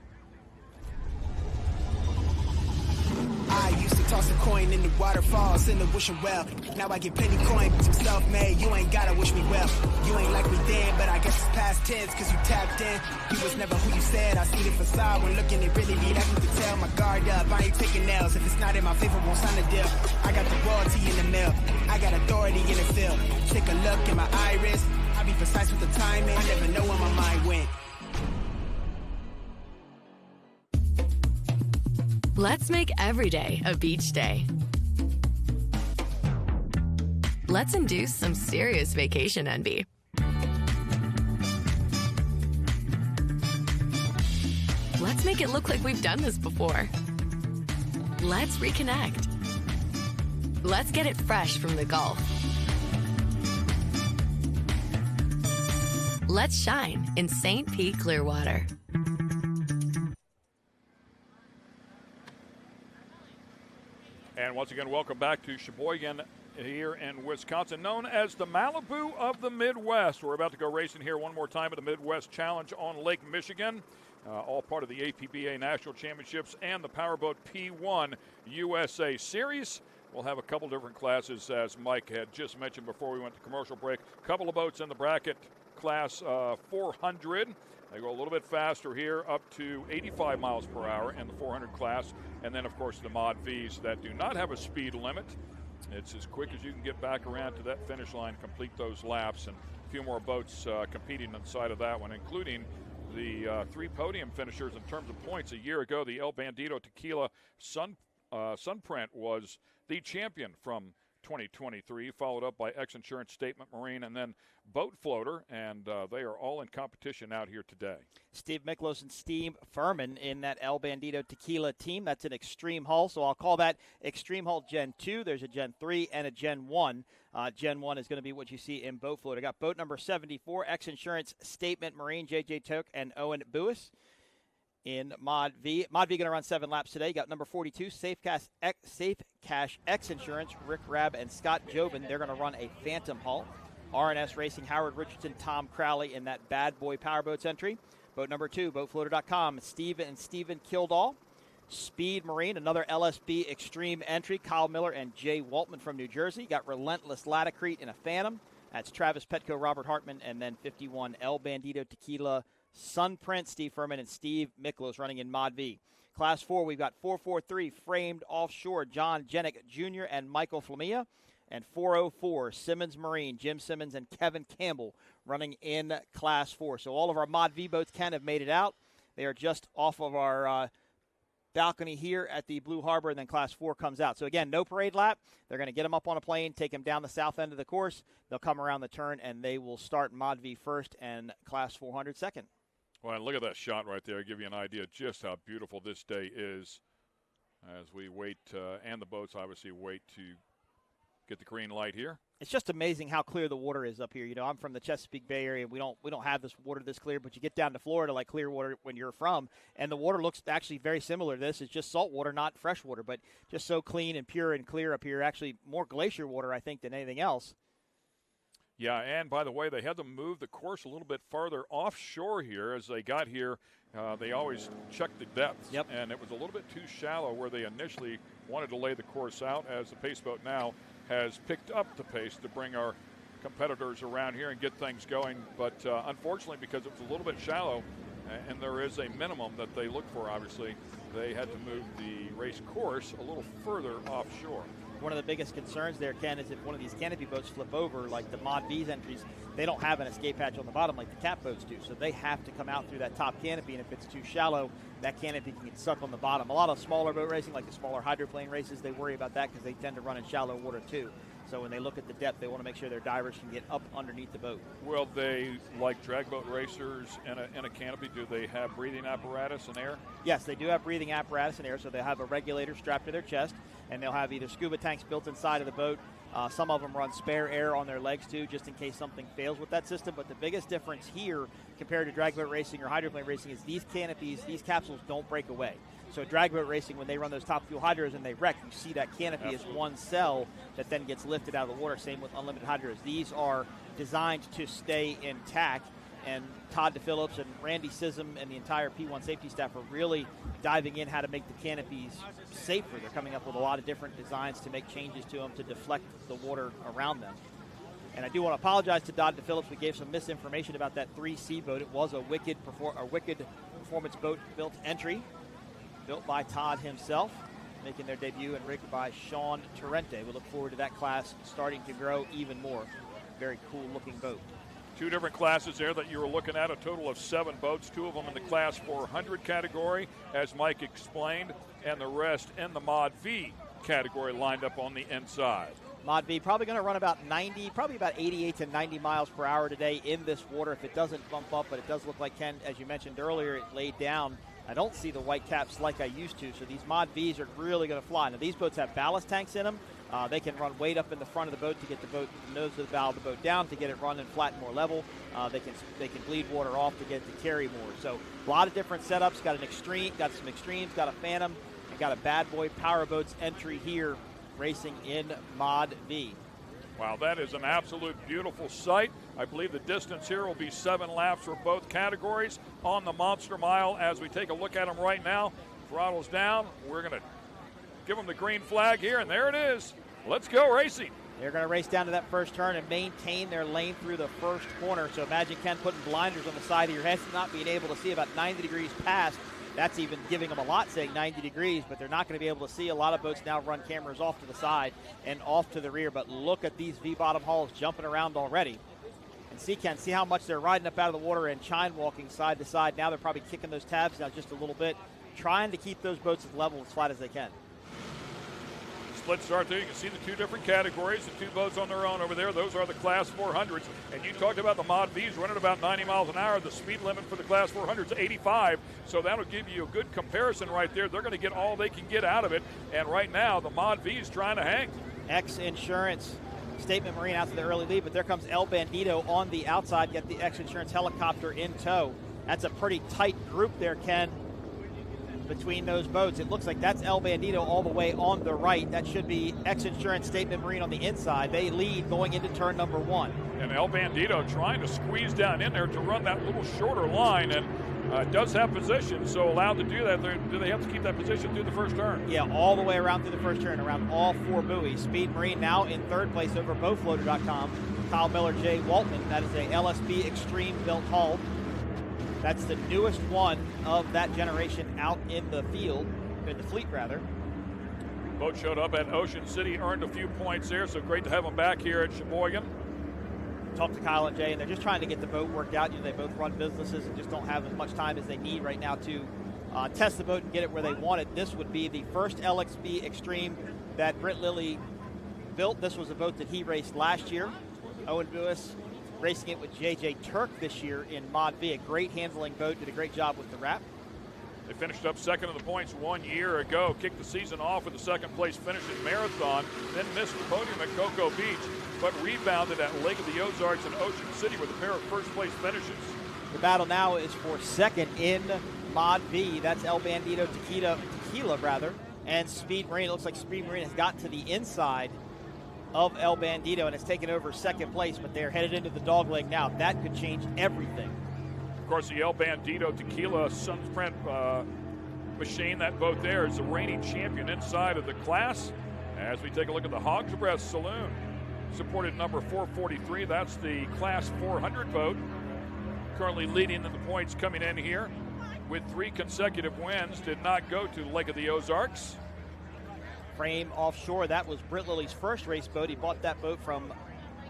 Speaker 13: I used to toss a coin in the waterfalls in the wishing well. Now I get plenty coin, some self-made. You ain't gotta wish me well. You ain't like me then, but I guess it's past tense, cause you tapped in. You was never who you said. I see the facade when looking at really need. I can tell my guard up. I ain't taking nails. If it's not in my favor, won't sign a deal. I got the royalty in the mail. I got authority in the field. Take a look in my iris. I be precise with the timing. I never know where my mind went.
Speaker 20: Let's make every day a beach day. Let's induce some serious vacation envy. Let's make it look like we've done this before. Let's reconnect. Let's get it fresh from the Gulf. Let's shine in St. Pete Clearwater.
Speaker 7: And once again, welcome back to Sheboygan here in Wisconsin, known as the Malibu of the Midwest. We're about to go racing here one more time at the Midwest Challenge on Lake Michigan, all part of the APBA National Championships and the Powerboat P1 USA Series. We'll have a couple different classes, as Mike had just mentioned before we went to commercial break. A couple of boats in the bracket, class 400. They go a little bit faster here, up to 85 miles per hour in the 400 class. And then, of course, the Mod Vs that do not have a speed limit. It's as quick as you can get back around to that finish line, complete those laps, and a few more boats competing inside of that one, including the 3 podium finishers in terms of points. A year ago, the El Bandito Tequila Sunprint was the champion from 2023, followed up by X Insurance Statement Marine, and then Boat Floater, and they are all in competition out here today.
Speaker 8: Steve Miklos and Steve Furman in that El Bandito Tequila team. That's an extreme hull, so I'll call that Extreme Hull Gen 2. There's a Gen 3 and a Gen 1. Gen 1 is going to be what you see in Boat Floater. Got boat number 74, X Insurance Statement Marine, J.J. Toke and Owen Buis. In Mod V. Mod V going to run 7 laps today. Got number 42, Safe Cash X Insurance, Rick Rabb and Scott Jobin. They're going to run a Phantom hull. RNS Racing, Howard Richardson, Tom Crowley in that Bad Boy Powerboats entry. Boat number 2, boatfloater.com, Steve and Stephen Kildall. Speed Marine, another LSB Extreme entry, Kyle Miller and Jay Waltman from New Jersey. Got Relentless Latacrete in a Phantom. That's Travis Petco, Robert Hartman, and then 51 El Bandito Tequila Sunprint, Steve Furman and Steve Miklos running in Mod V. Class 4, we've got 443 Framed Offshore, John Jenick Jr. and Michael Flamia. And 404 Simmons Marine, Jim Simmons and Kevin Campbell running in Class 4. So all of our Mod V boats can have made it out. They are just off of our balcony here at the Blue Harbor, and then Class 4 comes out. So again, no parade lap. They're going to get them up on a plane, take them down the south end of the course. They'll come around the turn, and they will start Mod V first and Class 400 second.
Speaker 7: Well, look at that shot right there. I'll give you an idea just how beautiful this day is as we wait, and the boats obviously wait to get the green light here.
Speaker 8: It's just amazing how clear the water is up here. You know, I'm from the Chesapeake Bay area. We don't have this water this clear, but you get down to Florida, like Clearwater, when you're from, and the water looks actually very similar to this. It's just salt water, not fresh water, but just so clean and pure and clear up here. Actually, more glacier water, I think, than anything else.
Speaker 7: Yeah, and by the way, they had to move the course a little bit farther offshore here. As they got here, they always checked the depth, and it was a little bit too shallow where they initially wanted to lay the course out, as the pace boat now has picked up the pace to bring our competitors around here and get things going. But unfortunately, because it was a little bit shallow, and there is a minimum that they look for, obviously, they had to move the race course a little further offshore.
Speaker 8: One of the biggest concerns there, Ken, is if one of these canopy boats flip over, like the Mod V's entries, they don't have an escape hatch on the bottom like the cat boats do. So they have to come out through that top canopy, and if it's too shallow, that canopy can get stuck on the bottom. A lot of smaller boat racing, like the smaller hydroplane races, they worry about that because they tend to run in shallow water too. So when they look at the depth, they want to make sure their divers can get up underneath the boat.
Speaker 7: Will they, like drag boat racers in a canopy, do they have breathing apparatus and air?
Speaker 8: Yes, they do have breathing apparatus and air, so they'll have a regulator strapped to their chest, and they'll have either scuba tanks built inside of the boat. Some of them run spare air on their legs too, just in case something fails with that system. But the biggest difference here compared to drag boat racing or hydroplane racing is these canopies, these capsules don't break away. So drag boat racing, when they run those top fuel hydros and they wreck, you see that canopy as one cell that then gets lifted out of the water. Same with unlimited hydros. These are designed to stay intact, and Todd DePhillips and Randy Sism and the entire P1 safety staff are really diving in how to make the canopies safer. They're coming up with a lot of different designs to make changes to them to deflect the water around them. And I do want to apologize to Todd DePhillips. We gave some misinformation about that 3C boat. It was a wicked performance boat built entry, built by Todd himself, making their debut and rigged by Sean Torrente. We look forward to that class starting to grow even more. Very cool looking boat.
Speaker 7: 2 different classes there that you were looking at, a total of 7 boats, 2 of them in the Class 400 category, as Mike explained, and the rest in the Mod V category lined up on the inside.
Speaker 8: Mod V probably going to run about 88 to 90 miles per hour today in this water if it doesn't bump up, but it does look like, Ken, as you mentioned earlier, it laid down. I don't see the white caps like I used to, so these Mod Vs are really going to fly. Now, these boats have ballast tanks in them. They can run weight up in the front of the boat to get the nose of the bow of the boat down to get it running flat and more level. They can bleed water off to get it to carry more. So a lot of different setups. Got some extremes, got a Phantom, and got a Bad Boy Powerboats entry here racing in Mod V.
Speaker 7: Wow, that is an absolute beautiful sight. I believe the distance here will be 7 laps for both categories on the Monster Mile. As we take a look at them right now, throttles down. We're going to give them the green flag here, and there it is. Let's go racing.
Speaker 8: They're going to race down to that first turn and maintain their lane through the first corner. So imagine, Ken, putting blinders on the side of your head, not being able to see about 90 degrees past. That's even giving them a lot, saying 90 degrees, but they're not going to be able to see. A lot of boats now run cameras off to the side and off to the rear, but look at these V-bottom hulls jumping around already. And see, Ken, see how much they're riding up out of the water and chine walking side to side. Now they're probably kicking those tabs now just a little bit, trying to keep those boats as level, as flat as they can.
Speaker 7: Split start there. You can see the two different categories, the two boats on their own over there. Those are the Class 400s. And you talked about the Mod Vs running about 90 miles an hour. The speed limit for the Class 400s, 85. So that'll give you a good comparison right there. They're going to get all they can get out of it. And right now, the Mod V's trying to hang.
Speaker 8: X Insurance, Statement Marine out to the early lead, but there comes El Bandito on the outside, get the X Insurance helicopter in tow. That's a pretty tight group there, Ken, between those boats. It looks like that's El Bandito all the way on the right. That should be X Insurance, Statement Marine on the inside. They lead going into turn number 1.
Speaker 7: And El Bandito trying to squeeze down in there to run that little shorter line, and does have position, so allowed to do that. Do they have to keep that position through the first turn?
Speaker 8: Yeah, all the way around through the first turn, around all 4 buoys. Speed Marine now in third place over BoatFloater.com. Kyle Miller, Jay Waltman. That is a LSB Extreme built hull. That's the newest one of that generation out in the field, in the fleet rather.
Speaker 7: Boat showed up at Ocean City, earned a few points there, so great to have them back here at Sheboygan.
Speaker 8: Talked to Kyle and Jay, and they're just trying to get the boat worked out. You know, they both run businesses and just don't have as much time as they need right now to test the boat and get it where they want it. This would be the first LXB Extreme that Britt Lilly built. This was a boat that he raced last year. Owen Lewis racing it with JJ Turk this year in Mod V. A great handling boat, did a great job with the wrap.
Speaker 7: They finished up second in the points 1 year ago, kicked the season off with a second place finish at Marathon, then missed the podium at Cocoa Beach, but rebounded at Lake of the Ozarks and Ocean City with a pair of first place finishes.
Speaker 8: The battle now is for second in Mod V. That's El Bandito Tequila, and Speed Marine. It looks like Speed Marine has gotten to the inside of El Bandito and has taken over second place, but they're headed into the dogleg now. That could change everything.
Speaker 7: Of course, the El Bandito Tequila Sunprint machine, that boat there, is the reigning champion inside of the class. As we take a look at the Hog's Breath Saloon, supported number 443. That's the Class 400 boat, currently leading in the points coming in here with 3 consecutive wins. Did not go to Lake of the Ozarks.
Speaker 8: Frame Offshore, that was Britt Lilly's first race boat. He bought that boat from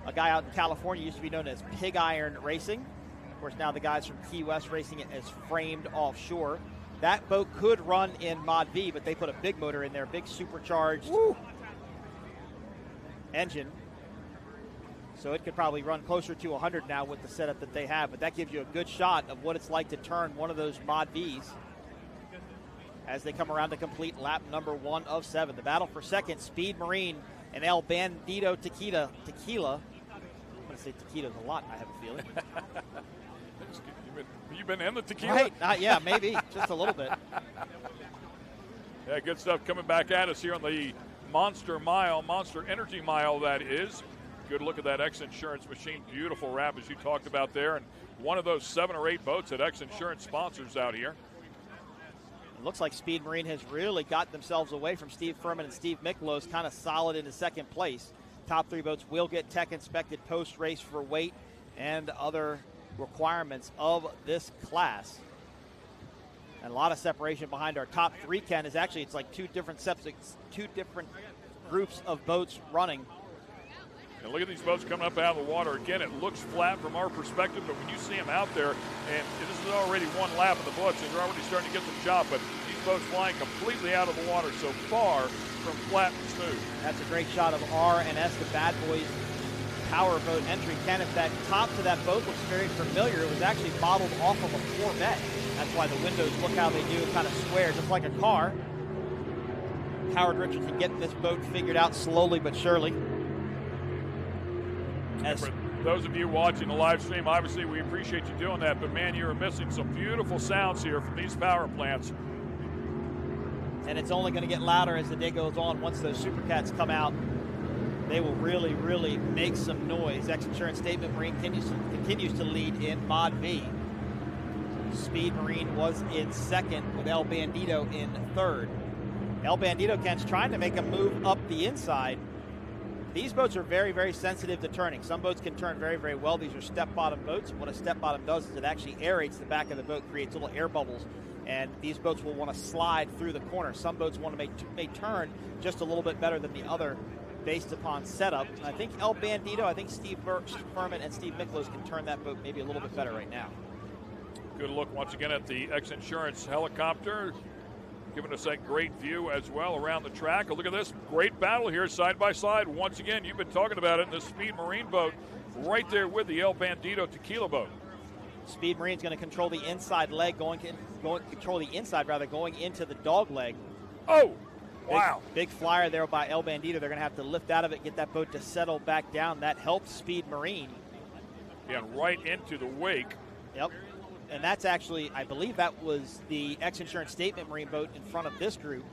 Speaker 8: a guy out in California, used to be known as Pig Iron Racing. Of course, now the guys from Key West racing it as Framed Offshore. That boat could run in Mod V, but they put a big motor in there, big supercharged engine. So it could probably run closer to 100 now with the setup that they have, but that gives you a good shot of what it's like to turn one of those Mod Vs as they come around to complete lap number 1 of 7. The battle for second, Speed Marine and El Bandito Tequila. I'm going to say tequilas a lot, I have a feeling.
Speaker 7: You've been in the tequila?
Speaker 8: Right, yeah, maybe, just a little bit.
Speaker 7: Yeah, good stuff coming back at us here on the Monster Energy Mile, that is. Good look at that X Insurance machine. Beautiful wrap, as you talked about there. And one of those 7 or 8 boats that X Insurance sponsors out here.
Speaker 8: It looks like Speed Marine has really got themselves away from Steve Furman and Steve Miklos, kind of solid into second place. Top 3 boats will get tech inspected post-race for weight and other requirements of this class. And a lot of separation behind our top 3, Ken, is actually, it's like 2 different groups of boats running.
Speaker 7: And look at these boats coming up out of the water. Again, it looks flat from our perspective, but when you see them out there, and this is already 1 lap in the books, and they're already starting to get some chop, but these boats flying completely out of the water, so far from flat and smooth. That's
Speaker 8: a great shot of R&S, the Bad Boys powerboat entry. Ken, if that top to that boat looks very familiar, it was actually modeled off of a Corvette. That's why the windows, look how they do, kind of square, just like a car. Howard Richardson getting this boat figured out slowly but surely.
Speaker 7: For those of you watching the live stream, obviously we appreciate you doing that, but man, you're missing some beautiful sounds here from these power plants.
Speaker 8: And it's only going to get louder as the day goes on. Once those Supercats come out, they will really, really make some noise. X Insurance Statement Marine continues to lead in Mod V. Speed Marine was in second with El Bandito in third. El Bandito, Ken's trying to make a move up the inside. These boats are very, very sensitive to turning. Some boats can turn very, very well. These are step-bottom boats. What a step-bottom does is it actually aerates the back of the boat, creates little air bubbles, and these boats will want to slide through the corner. Some boats want to may turn just a little bit better than the other based upon setup. And I think El Bandito, I think Steve Furman and Steve Miklos can turn that boat maybe a little bit better right now.
Speaker 7: Good look once again at the X Insurance helicopter, giving us that great view as well around the track. Look at this great battle here side by side. Once again, you've been talking about it in the Speed Marine boat right there with the El Bandito Tequila boat.
Speaker 8: Speed Marine's going to control the inside leg, going into the dog leg.
Speaker 7: Oh, wow.
Speaker 8: Big flyer there by El Bandito. They're going to have to lift out of it, get that boat to settle back down. That helps Speed Marine.
Speaker 7: Yeah, right into the wake.
Speaker 8: Yep. And that's actually, I believe that was the X Insurance Statement Marine boat in front of this group.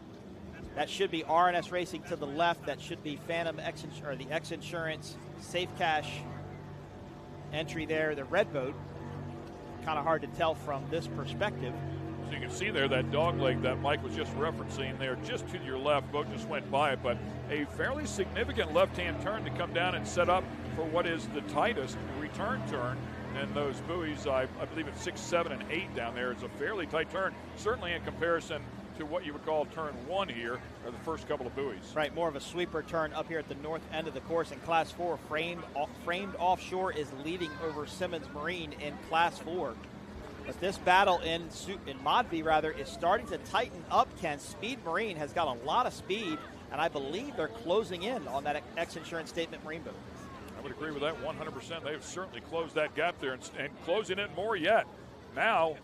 Speaker 8: That should be RNS Racing to the left. That should be Phantom X, or the X Insurance Safe Cash entry there, the red boat. Kind of hard to tell from this perspective.
Speaker 7: So you can see there that dog leg that Mike was just referencing there, just to your left. Boat just went by it, but a fairly significant left-hand turn to come down and set up for what is the tightest return turn. And those buoys, I believe it's 6, 7, and 8 down there. It's a fairly tight turn, certainly in comparison to what you would call turn 1 here, or the first couple of buoys.
Speaker 8: Right, more of a sweeper turn up here at the north end of the course in Class 4. Framed Offshore is leading over Simmons Marine in Class 4. But this battle in Mod V, is starting to tighten up, Ken. Speed Marine has got a lot of speed, and I believe they're closing in on that X Insurance Statement Marine boat.
Speaker 7: I would agree with that 100%. They've certainly closed that gap there and closing it more yet. Now,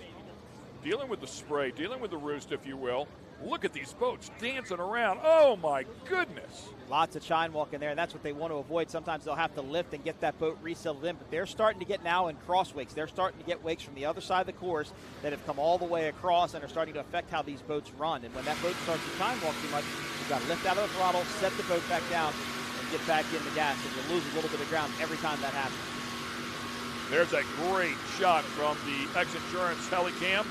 Speaker 7: dealing with the spray, dealing with the roost, if you will. Look at these boats dancing around. Oh, my goodness.
Speaker 8: Lots of chine walk in there, and that's what they want to avoid. Sometimes they'll have to lift and get that boat resettled in, but they're starting to get now in cross wakes. They're starting to get wakes from the other side of the course that have come all the way across and are starting to affect how these boats run. And when that boat starts to chine walk too much, you've got to lift out of the throttle, set the boat back down, and get back in the gas, and you lose a little bit of ground every time that happens.
Speaker 7: There's a great shot from the X Insurance Helicam.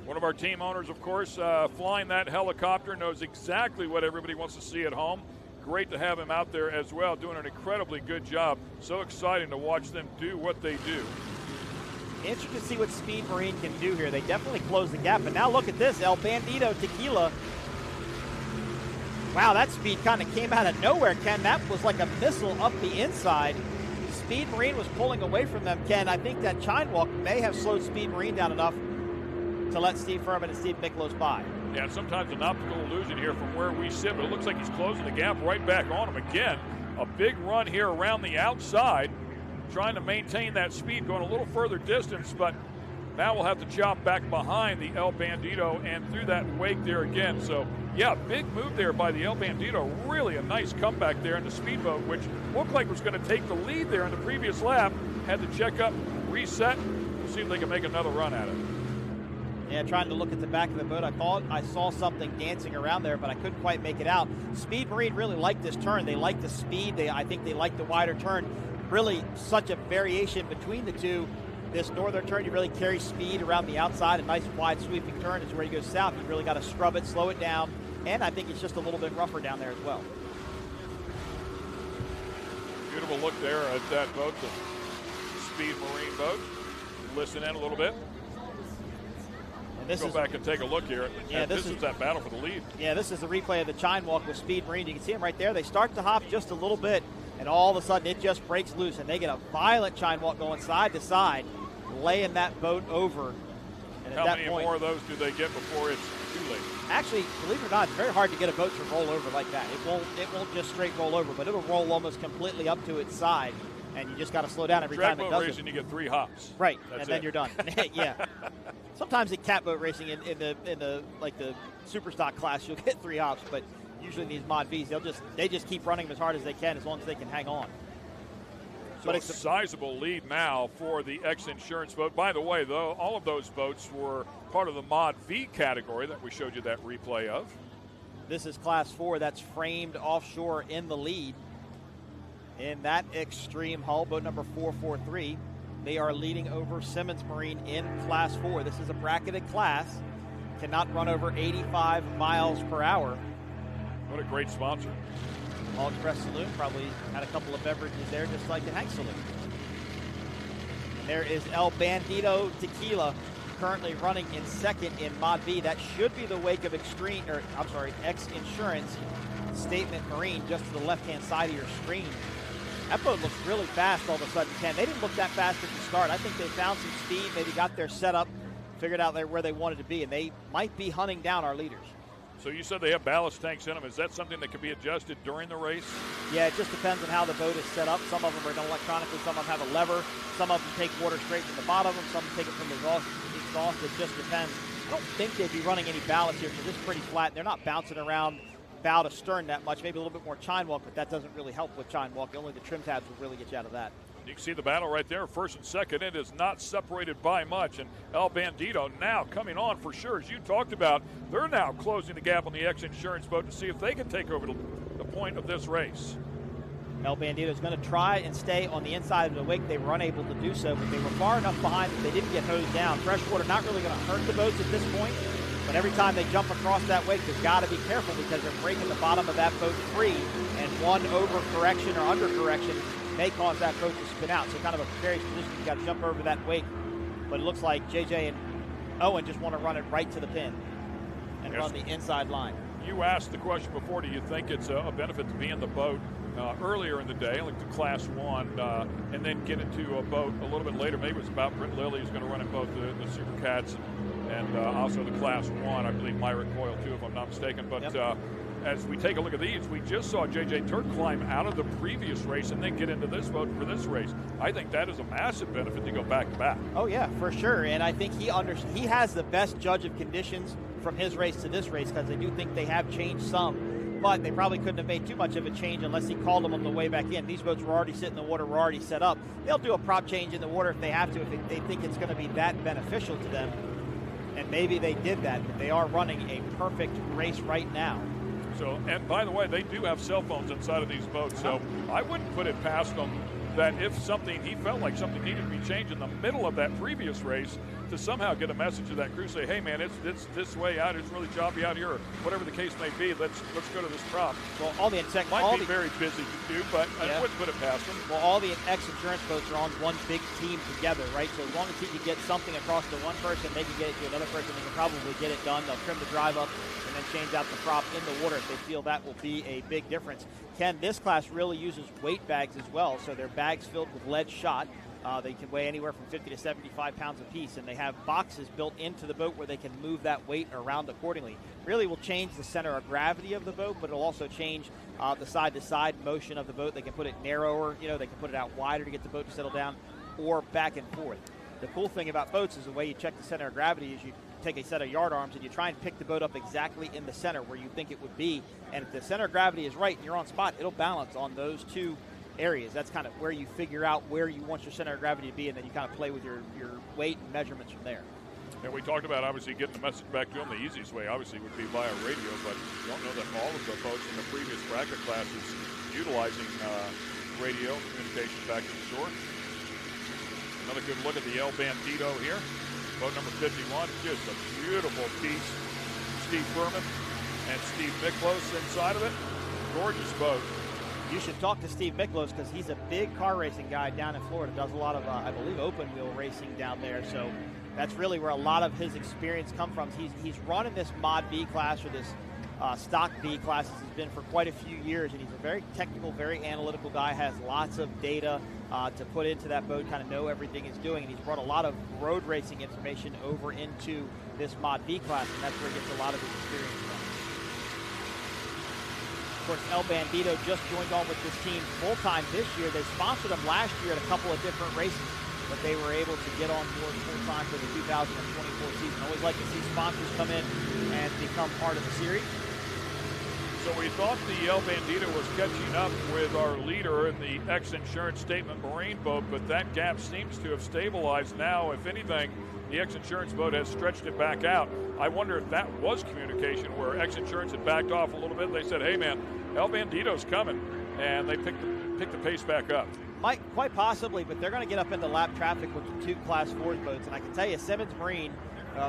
Speaker 7: One of our team owners, of course, flying that helicopter, knows exactly what everybody wants to see at home. Great to have him out there as well, doing an incredibly good job. So exciting to watch them do what they do.
Speaker 8: Interesting to see what Speed Marine can do here. They definitely closed the gap, but now look at this, El Bandito Tequila. Wow, that speed kind of came out of nowhere, Ken. That was like a missile up the inside. Speed Marine was pulling away from them, Ken. I think that chine walk may have slowed Speed Marine down enough to let Steve Furman and Steve Miklos by.
Speaker 7: Yeah, sometimes an optical illusion here from where we sit, but it looks like he's closing the gap right back on him again. A big run here around the outside, trying to maintain that speed, going a little further distance, but now we'll have to chop back behind the El Bandito and through that wake there again. So, yeah, big move there by the El Bandito. Really a nice comeback there in the speedboat, which looked like was going to take the lead there in the previous lap. Had to check up, reset, see if they can make another run at it.
Speaker 8: Yeah, trying to look at the back of the boat. I thought I saw something dancing around there, but I couldn't quite make it out. Speed Marine really liked this turn. They liked the speed. I think they liked the wider turn. Really such a variation between the two. This northern turn, you really carry speed around the outside. A nice wide sweeping turn is where you go south. You really got to scrub it, slow it down, and I think it's just a little bit rougher down there as well.
Speaker 7: Beautiful look there at that boat, the Speed Marine boat. Listen in a little bit. Go back and take a look here. Yeah, this is that battle for the lead.
Speaker 8: Yeah, this is the replay of the chine walk with Speed Marine. You can see them right there. They start to hop just a little bit, and all of a sudden it just breaks loose, and they get a violent chine walk going side to side, laying that boat over. And
Speaker 7: how many more of those do they get before it's too late?
Speaker 8: Actually, believe it or not, it's very hard to get a boat to roll over like that. It won't just straight roll over, but it'll roll almost completely up to its side, and you just got to slow down every time it does it.
Speaker 7: Drag boat racing, you get 3 hops.
Speaker 8: Right,
Speaker 7: That's
Speaker 8: and then
Speaker 7: it.
Speaker 8: you're done. Yeah. Sometimes in catboat racing, in the like the Superstock class, you'll get 3 hops, but usually in these Mod Vs, they just keep running them as hard as they can, as long as they can hang on.
Speaker 7: So but it's a sizable lead now for the X Insurance boat. By the way, though, all of those boats were part of the Mod V category that we showed you that replay of.
Speaker 8: This is Class 4. That's Framed Offshore in the lead. In that extreme hull, boat number 443. They are leading over Simmons Marine in Class 4. This is a bracketed class. Cannot run over 85 miles per hour.
Speaker 7: What a great sponsor.
Speaker 8: All Express Saloon probably had a couple of beverages there, just like the Hank Saloon. And there is El Bandito Tequila, currently running in second in Mod B. That should be the wake of X Insurance Statement Marine, just to the left-hand side of your screen. That boat looks really fast all of a sudden, Ken. They didn't look that fast at the start. I think they found some speed, maybe got their setup, figured out where they wanted to be, and they might be hunting down our leaders.
Speaker 7: So you said they have ballast tanks in them. Is that something that can be adjusted during the race?
Speaker 8: Yeah, it just depends on how the boat is set up. Some of them are done electronically. Some of them have a lever. Some of them take water straight from the bottom of them. Some take it from the exhaust. It just depends. I don't think they'd be running any ballast here because it's pretty flat. They're not bouncing around bow to stern that much. Maybe a little bit more chine walk, but that doesn't really help with chine walk. Only the trim tabs will really get you out of that.
Speaker 7: You can see the battle right there, first and second. It is not separated by much. And El Bandito now coming on for sure. As you talked about, they're now closing the gap on the X Insurance boat to see if they can take over the point of this race.
Speaker 8: El Bandito is going to try and stay on the inside of the wake. They were unable to do so, but they were far enough behind that they didn't get hosed down. Freshwater not really going to hurt the boats at this point, but every time they jump across that wake, they've got to be careful because they're breaking the bottom of that boat free, and one overcorrection or undercorrection may cause that boat to spin out. So kind of a precarious position. You've got to jump over that wake. But it looks like JJ and Owen just want to run it right to the pin and run the inside line.
Speaker 7: You asked the question before, do you think it's a benefit to be in the boat earlier in the day, like the Class 1, and then get into a boat a little bit later? Maybe it's about Britt Lilly who's going to run in both the Supercats and also the Class 1. I believe Myra Coyle, too, if I'm not mistaken. But as we take a look at these, we just saw J.J. Turk climb out of the previous race and then get into this boat for this race. I think that is a massive benefit to go back-to-back.
Speaker 8: Oh, yeah, for sure. And I think he has the best judge of conditions from his race to this race because I do think they have changed some. But they probably couldn't have made too much of a change unless he called them on the way back in. These boats were already sitting in the water, were already set up. They'll do a prop change in the water if they have to, if they think it's going to be that beneficial to them. And maybe they did that, but they are running a perfect race right now.
Speaker 7: So, and by the way, they do have cell phones inside of these boats, so I wouldn't put it past them that if he felt like something needed to be changed in the middle of that previous race, to somehow get a message to that crew, say, hey man, it's this way out, it's really choppy out here, or whatever the case may be, let's go to this prop.
Speaker 8: Well, all the
Speaker 7: might be very busy to do, but I wouldn't put it past them.
Speaker 8: Well, all the X Insurance boats are on one big team together, right? So as long as he can get something across to one person, they can get it to another person, they can probably get it done. They'll trim the drive up and then change out the prop in the water if they feel that will be a big difference. Ken, this class really uses weight bags as well, so they're bags filled with lead shot. They can weigh anywhere from 50 to 75 pounds apiece, and they have boxes built into the boat where they can move that weight around accordingly. Really will change the center of gravity of the boat, but it'll also change the side-to-side motion of the boat. They can put it narrower, they can put it out wider to get the boat to settle down, or back and forth. The cool thing about boats is the way you check the center of gravity is you take a set of yard arms and you try and pick the boat up exactly in the center where you think it would be. And if the center of gravity is right and you're on spot, it'll balance on those two areas. That's kind of where you figure out where you want your center of gravity to be, and then you kind of play with your weight and measurements from there.
Speaker 7: And we talked about obviously getting the message back to them. The easiest way obviously would be via radio, but you don't know that all of the boats in the previous bracket classes utilizing radio communication back to the shore. Another good look at the El Bandito here. Boat number 51, just a beautiful piece. Steve Berman and Steve Miklos inside of it. Gorgeous boat.
Speaker 8: You should talk to Steve Miklos because he's a big car racing guy down in Florida. Does a lot of, I believe, open wheel racing down there. So that's really where a lot of his experience comes from. He's running this Mod B class or this Stock B classes has been for quite a few years, and he's a very technical, very analytical guy, has lots of data to put into that boat, kind of know everything it's doing, and he's brought a lot of road racing information over into this Mod B class, and that's where he gets a lot of his experience from. Of course, El Bandito just joined on with this team full-time this year. They sponsored them last year at a couple of different races, but they were able to get on board full-time for the 2024 season. I always like to see sponsors come in and become part of the series.
Speaker 7: So we thought the El Bandito was catching up with our leader in the X Insurance Statement Marine boat, but that gap seems to have stabilized now. If anything, the X Insurance boat has stretched it back out. I wonder if that was communication where X Insurance had backed off a little bit. They said, hey man, El Bandito's coming, and they picked the pace back up.
Speaker 8: Quite possibly, but they're going to get up into lap traffic with the two Class 4 boats, and I can tell you Simmons Marine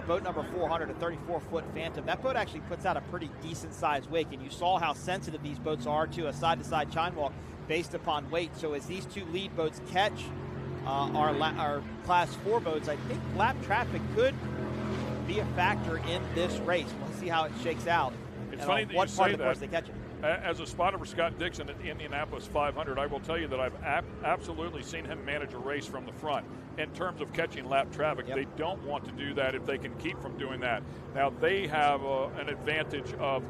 Speaker 8: boat number 400, a 34-foot Phantom. That boat actually puts out a pretty decent-sized wake, and you saw how sensitive these boats are to a side-to-side chine walk based upon weight. So as these two lead boats catch our Class 4 boats, I think lap traffic could be a factor in this race. We'll see how it shakes out.
Speaker 7: It's funny that
Speaker 8: what
Speaker 7: you
Speaker 8: part
Speaker 7: say
Speaker 8: of the course
Speaker 7: that.
Speaker 8: they catch it.
Speaker 7: As a spotter for Scott Dixon at the Indianapolis 500, I will tell you that I've absolutely seen him manage a race from the front in terms of catching lap traffic. They don't want to do that if they can keep from doing that. Now, they have an advantage of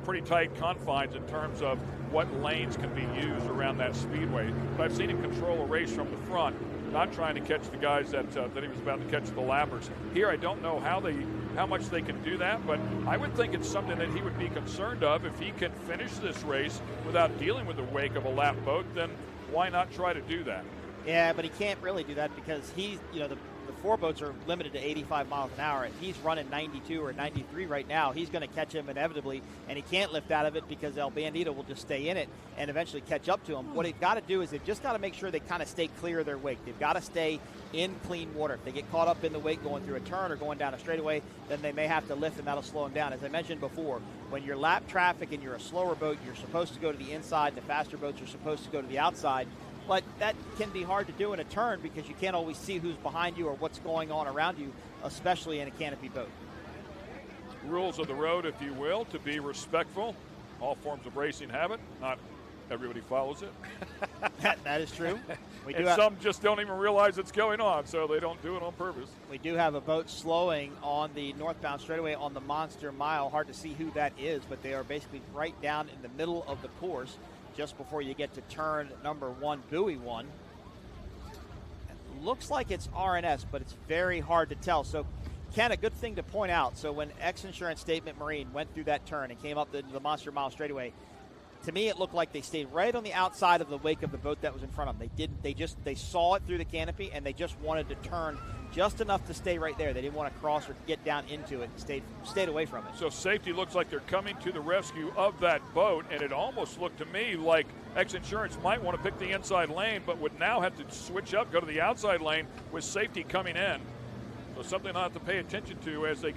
Speaker 7: pretty tight confines in terms of what lanes can be used around that speedway. But I've seen him control a race from the front, not trying to catch the guys that he was about to catch, the lappers. Here, I don't know how much they can do that, but I would think it's something that he would be concerned of. If he can finish this race without dealing with the wake of a lap boat, then why not try to do that?
Speaker 8: Yeah, but he can't really do that because he's, the four boats are limited to 85 miles an hour. If he's running 92 or 93 right now, he's going to catch him inevitably, and he can't lift out of it because El Bandito will just stay in it and eventually catch up to him. What they've got to do is they've just got to make sure they kind of stay clear of their wake. They've got to stay in clean water. If they get caught up in the wake going through a turn or going down a straightaway, then they may have to lift, and that'll slow them down. As I mentioned before, when you're lap traffic and you're a slower boat, you're supposed to go to the inside, and the faster boats are supposed to go to the outside. But that can be hard to do in a turn because you can't always see who's behind you or what's going on around you, especially in a canopy boat.
Speaker 7: Rules of the road, if you will, to be respectful. All forms of racing have it. Not everybody follows it.
Speaker 8: That is true.
Speaker 7: Some just don't even realize it's going on, so they don't do it on purpose.
Speaker 8: We do have a boat slowing on the northbound straightaway on the Monster Mile. Hard to see who that is, but they are basically right down in the middle of the course, just before you get to turn number 1, buoy 1. It looks like it's RNS, but it's very hard to tell. So, Ken, a good thing to point out. So when X Insurance Statement Marine went through that turn and came up the Monster Mile straightaway, to me it looked like they stayed right on the outside of the wake of the boat that was in front of them. They saw it through the canopy, and they just wanted to turn just enough to stay right there. They didn't want to cross or get down into it and stayed away from it.
Speaker 7: So safety looks like they're coming to the rescue of that boat, and it almost looked to me like X Insurance might want to pick the inside lane, but would now have to switch up, go to the outside lane with safety coming in. So something I'll have to pay attention to as they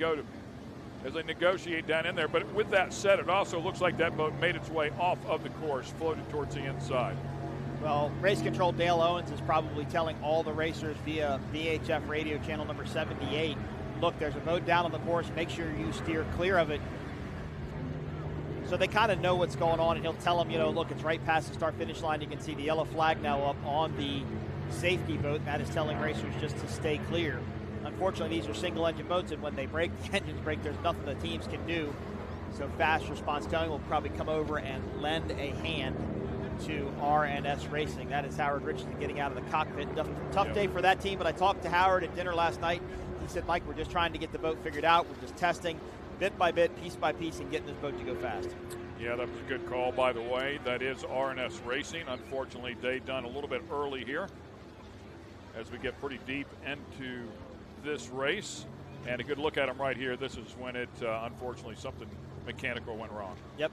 Speaker 7: negotiate down in there. But with that said, it also looks like that boat made its way off of the course, floated towards the inside.
Speaker 8: Well, race control Dale Owens is probably telling all the racers via VHF radio channel number 78, look, there's a boat down on the course, make sure you steer clear of it. So they kind of know what's going on, and he'll tell them, look, it's right past the start-finish line. You can see the yellow flag now up on the safety boat. That is telling racers just to stay clear. Unfortunately, these are single-engine boats, and when they break, the engines break, there's nothing the teams can do. So Fast Response Towing will probably come over and lend a hand to RNS Racing. That is Howard Richardson getting out of the cockpit. Tough day for that team, but I talked to Howard at dinner last night. He said, Mike, we're just trying to get the boat figured out. We're just testing bit by bit, piece by piece, and getting this boat to go fast.
Speaker 7: Yeah, that was a good call, by the way. That is RNS Racing. Unfortunately, they done a little bit early here as we get pretty deep into this race. And a good look at them right here. This is when it, unfortunately, something mechanical went wrong.
Speaker 8: Yep.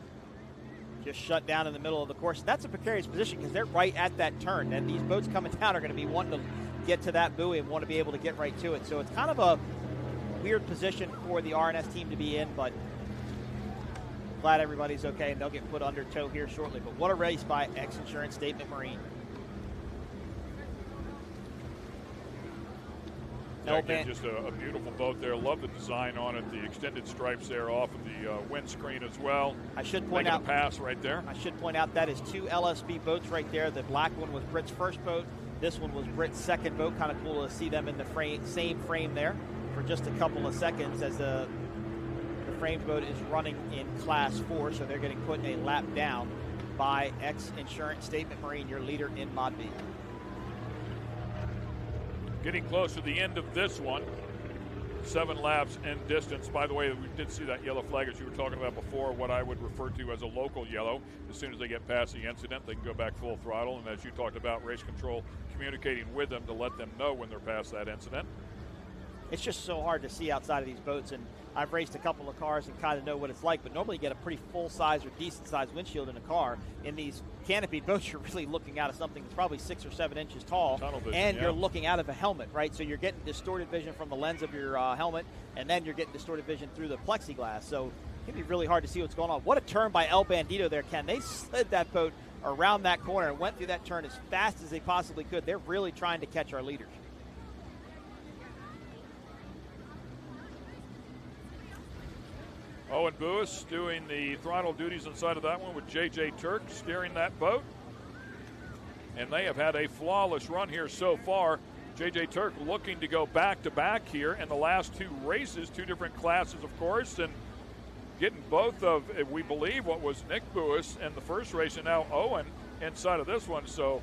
Speaker 8: Just shut down in the middle of the course. That's a precarious position because they're right at that turn. And these boats coming down are going to be wanting to get to that buoy and want to be able to get right to it. So it's kind of a weird position for the RNS team to be in, but glad everybody's okay, and they'll get put under tow here shortly. But what a race by X Insurance Statement Marine.
Speaker 7: Yeah, again, just a beautiful boat there. Love the design on it. The extended stripes there off of the windscreen as well.
Speaker 8: I should point out
Speaker 7: a pass right there.
Speaker 8: I should point out that is 2 LSB boats right there. The black one was Britt's first boat. This one was Britt's second boat. Kind of cool to see them in the same frame there for just a couple of seconds as the framed boat is running in Class 4, so they're getting put a lap down by X Insurance Statement Marine, your leader in Mod B.
Speaker 7: Getting close to the end of this one. 7 laps in distance. By the way, we did see that yellow flag as you were talking about before, what I would refer to as a local yellow. As soon as they get past the incident, they can go back full throttle. And as you talked about, race control communicating with them to let them know when they're past that incident.
Speaker 8: it's just so hard to see outside of these boats. And I've raced a couple of cars and kind of know what it's like, but normally you get a pretty full-size or decent-sized windshield in a car. In these canopied boats, you're really looking out of something that's probably 6 or 7 inches tall, and you're looking out of a helmet, right? So you're getting distorted vision from the lens of your helmet, and then you're getting distorted vision through the plexiglass. So it can be really hard to see what's going on. What a turn by El Bandito there, Ken. They slid that boat around that corner and went through that turn as fast as they possibly could. They're really trying to catch our leaders.
Speaker 7: Owen Buis doing the throttle duties inside of that one with J.J. Turk steering that boat. And they have had a flawless run here so far. J.J. Turk looking to go back-to-back here in the last 2 races, 2 different classes, of course, and getting both of, we believe, what was Nick Buis in the first race and now Owen inside of this one. So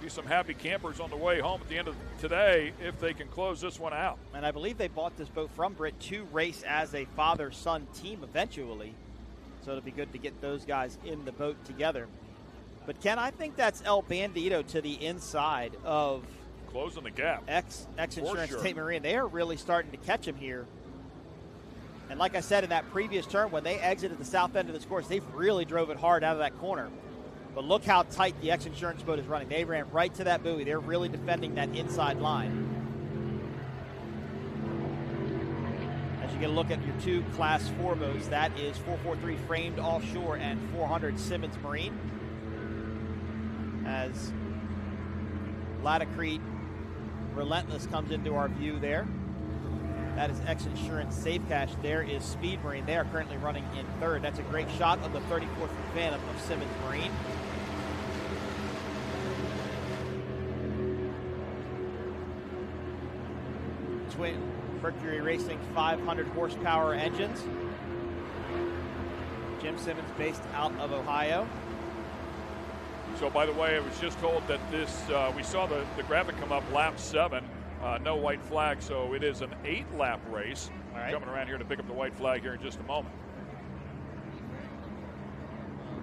Speaker 7: be some happy campers on the way home at the end of today if they can close this one out.
Speaker 8: And I believe they bought this boat from Britt to race as a father-son team eventually. So it'll be good to get those guys in the boat together. But, Ken, I think that's El Bandito to the inside of
Speaker 7: closing the gap.
Speaker 8: X-Insurance Tate Marine. They are really starting to catch him here. And like I said in that previous turn, when they exited the south end of this course, they've really drove it hard out of that corner. But look how tight the X-Insurance boat is running. They ran right to that buoy. They're really defending that inside line. As you get a look at your 2 Class 4 boats, that is 443 Framed Offshore and 400 Simmons Marine. As Latacrete Relentless comes into our view there. That is X-Insurance Safe Cash. There is Speed Marine. They are currently running in 3rd. That's a great shot of the 34th Phantom of Simmons Marine. Twin Mercury Racing 500 horsepower engines. Jim Simmons based out of Ohio.
Speaker 7: So, by the way, I was just told that this, we saw the graphic come up, lap 7, no white flag, so it is an 8-lap race.
Speaker 8: Right.
Speaker 7: Coming around here to pick up the white flag here in just a moment.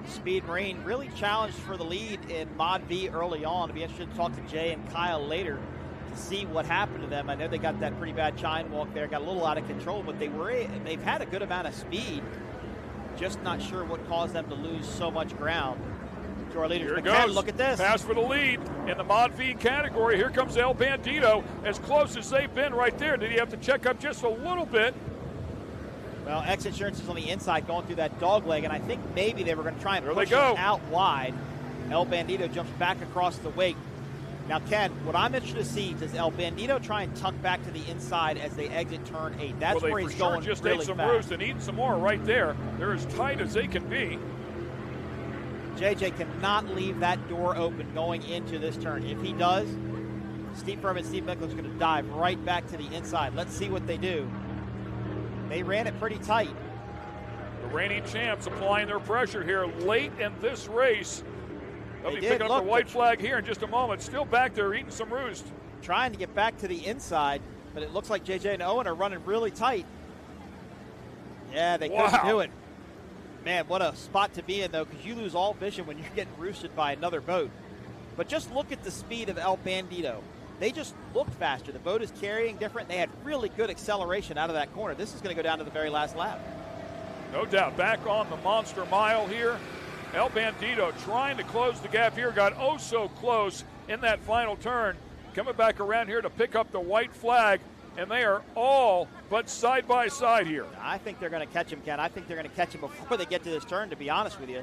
Speaker 8: Speed Marine really challenged for the lead in Mod V early on. I'd be interested to talk to Jay and Kyle later to see what happened to them. I know they got that pretty bad chine walk there, got a little out of control, but they've had a good amount of speed. Just not sure what caused them to lose so much ground. To our leaders.
Speaker 7: Here it
Speaker 8: McCann,
Speaker 7: goes.
Speaker 8: look at this.
Speaker 7: Pass for the lead in the Mod V category. Here comes El Bandito, as close as they've been right there. Did he have to check up just a little bit?
Speaker 8: Well, X-Insurance is on the inside going through that dog leg, and I think maybe they were going to try and push him out wide. El Bandito jumps back across the wake. Now, Ken, what I'm interested to see, does El Bandito try and tuck back to the inside as they exit turn 8? That's where he's going
Speaker 7: just
Speaker 8: really
Speaker 7: ate some
Speaker 8: fast.
Speaker 7: roost and eating some more right there. They're as tight as they can be.
Speaker 8: JJ cannot leave that door open going into this turn. If he does, Steve Furman and Steve Micklin's going to dive right back to the inside. Let's see what they do. They ran it pretty tight.
Speaker 7: The reigning champs applying their pressure here late in this race. They'll be picking up the white flag here in just a moment. Still back there eating some roost.
Speaker 8: Trying to get back to the inside, but it looks like JJ and Owen are running really tight. Yeah, they couldn't do it. Man, what a spot to be in, though, because you lose all vision when you're getting roosted by another boat. But just look at the speed of El Bandito. They just looked faster. The boat is carrying different. They had really good acceleration out of that corner. This is going to go down to the very last lap.
Speaker 7: No doubt. Back on the monster mile here. El Bandito trying to close the gap here. Got oh so close in that final turn. Coming back around here to pick up the white flag. And they are all but side by side here.
Speaker 8: I think they're going to catch him, Ken. I think they're going to catch him before they get to this turn, to be honest with you.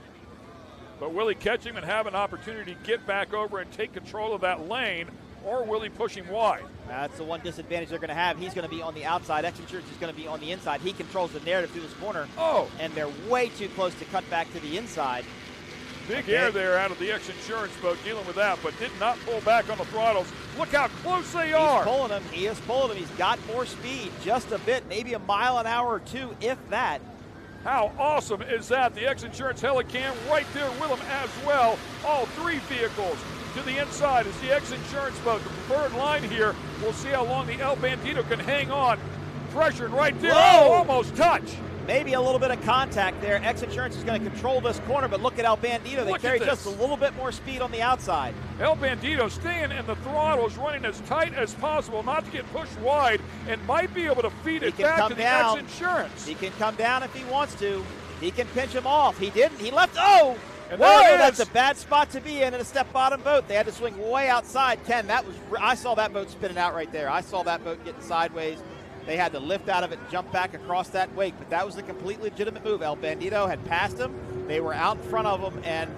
Speaker 7: But will he catch him and have an opportunity to get back over and take control of that lane, or will he push him wide?
Speaker 8: That's the one disadvantage they're going to have. He's going to be on the outside. X-Insurance is going to be on the inside. He controls the narrative through this corner.
Speaker 7: Oh!
Speaker 8: And they're way too close to cut back to the inside.
Speaker 7: Big air there out of the X-Insurance boat dealing with that, but did not pull back on the throttles. Look how close they are.
Speaker 8: He's pulling him. He is pulling him. He's got more speed, just a bit, maybe a mile an hour or two, if that.
Speaker 7: How awesome is that? The X-Insurance Helicam right there with him as well. All 3 vehicles to the inside is the X-Insurance boat. The preferred line here. We'll see how long the El Bandito can hang on. Pressured right there.
Speaker 8: Whoa.
Speaker 7: Oh, almost touch.
Speaker 8: Maybe a little bit of contact there. X Insurance is going to control this corner, but look at El Bandito. They carry just a little bit more speed on the outside.
Speaker 7: El Bandito staying in the throttles, running as tight as possible, not to get pushed wide, and might be able to feed it back to the X Insurance.
Speaker 8: He can come down if he wants to. He can pinch him off. He didn't. He left. Oh!
Speaker 7: And
Speaker 8: whoa, that's a bad spot to be in a step bottom boat. They had to swing way outside. Ken, I saw that boat spinning out right there. I saw that boat getting sideways. They had to lift out of it and jump back across that wake, but that was a completely legitimate move. El Bandito had passed him. They were out in front of him, and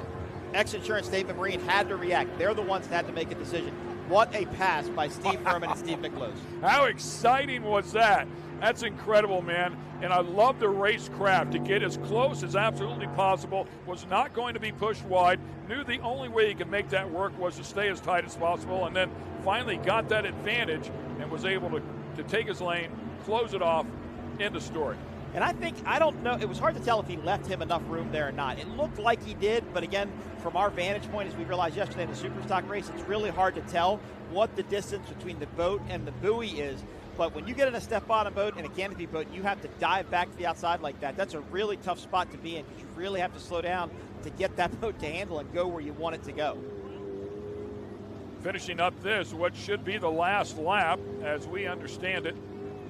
Speaker 8: X Insurance Statement Marine had to react. They're the ones that had to make a decision. What a pass by Steve Furman and Steve Miklos.
Speaker 7: How exciting was that? That's incredible, man. And I love the racecraft to get as close as absolutely possible. Was not going to be pushed wide. Knew the only way he could make that work was to stay as tight as possible, and then finally got that advantage and was able to take his lane, close it off, end of story.
Speaker 8: And I don't know, it was hard to tell if he left him enough room there or not. It looked like he did, but again, from our vantage point, as we realized yesterday in the Superstock race, it's really hard to tell what the distance between the boat and the buoy is. But when you get in a step bottom boat and a canopy boat, you have to dive back to the outside like that. That's a really tough spot to be in because you really have to slow down to get that boat to handle and go where you want it to go.
Speaker 7: Finishing up what should be the last lap, as we understand it,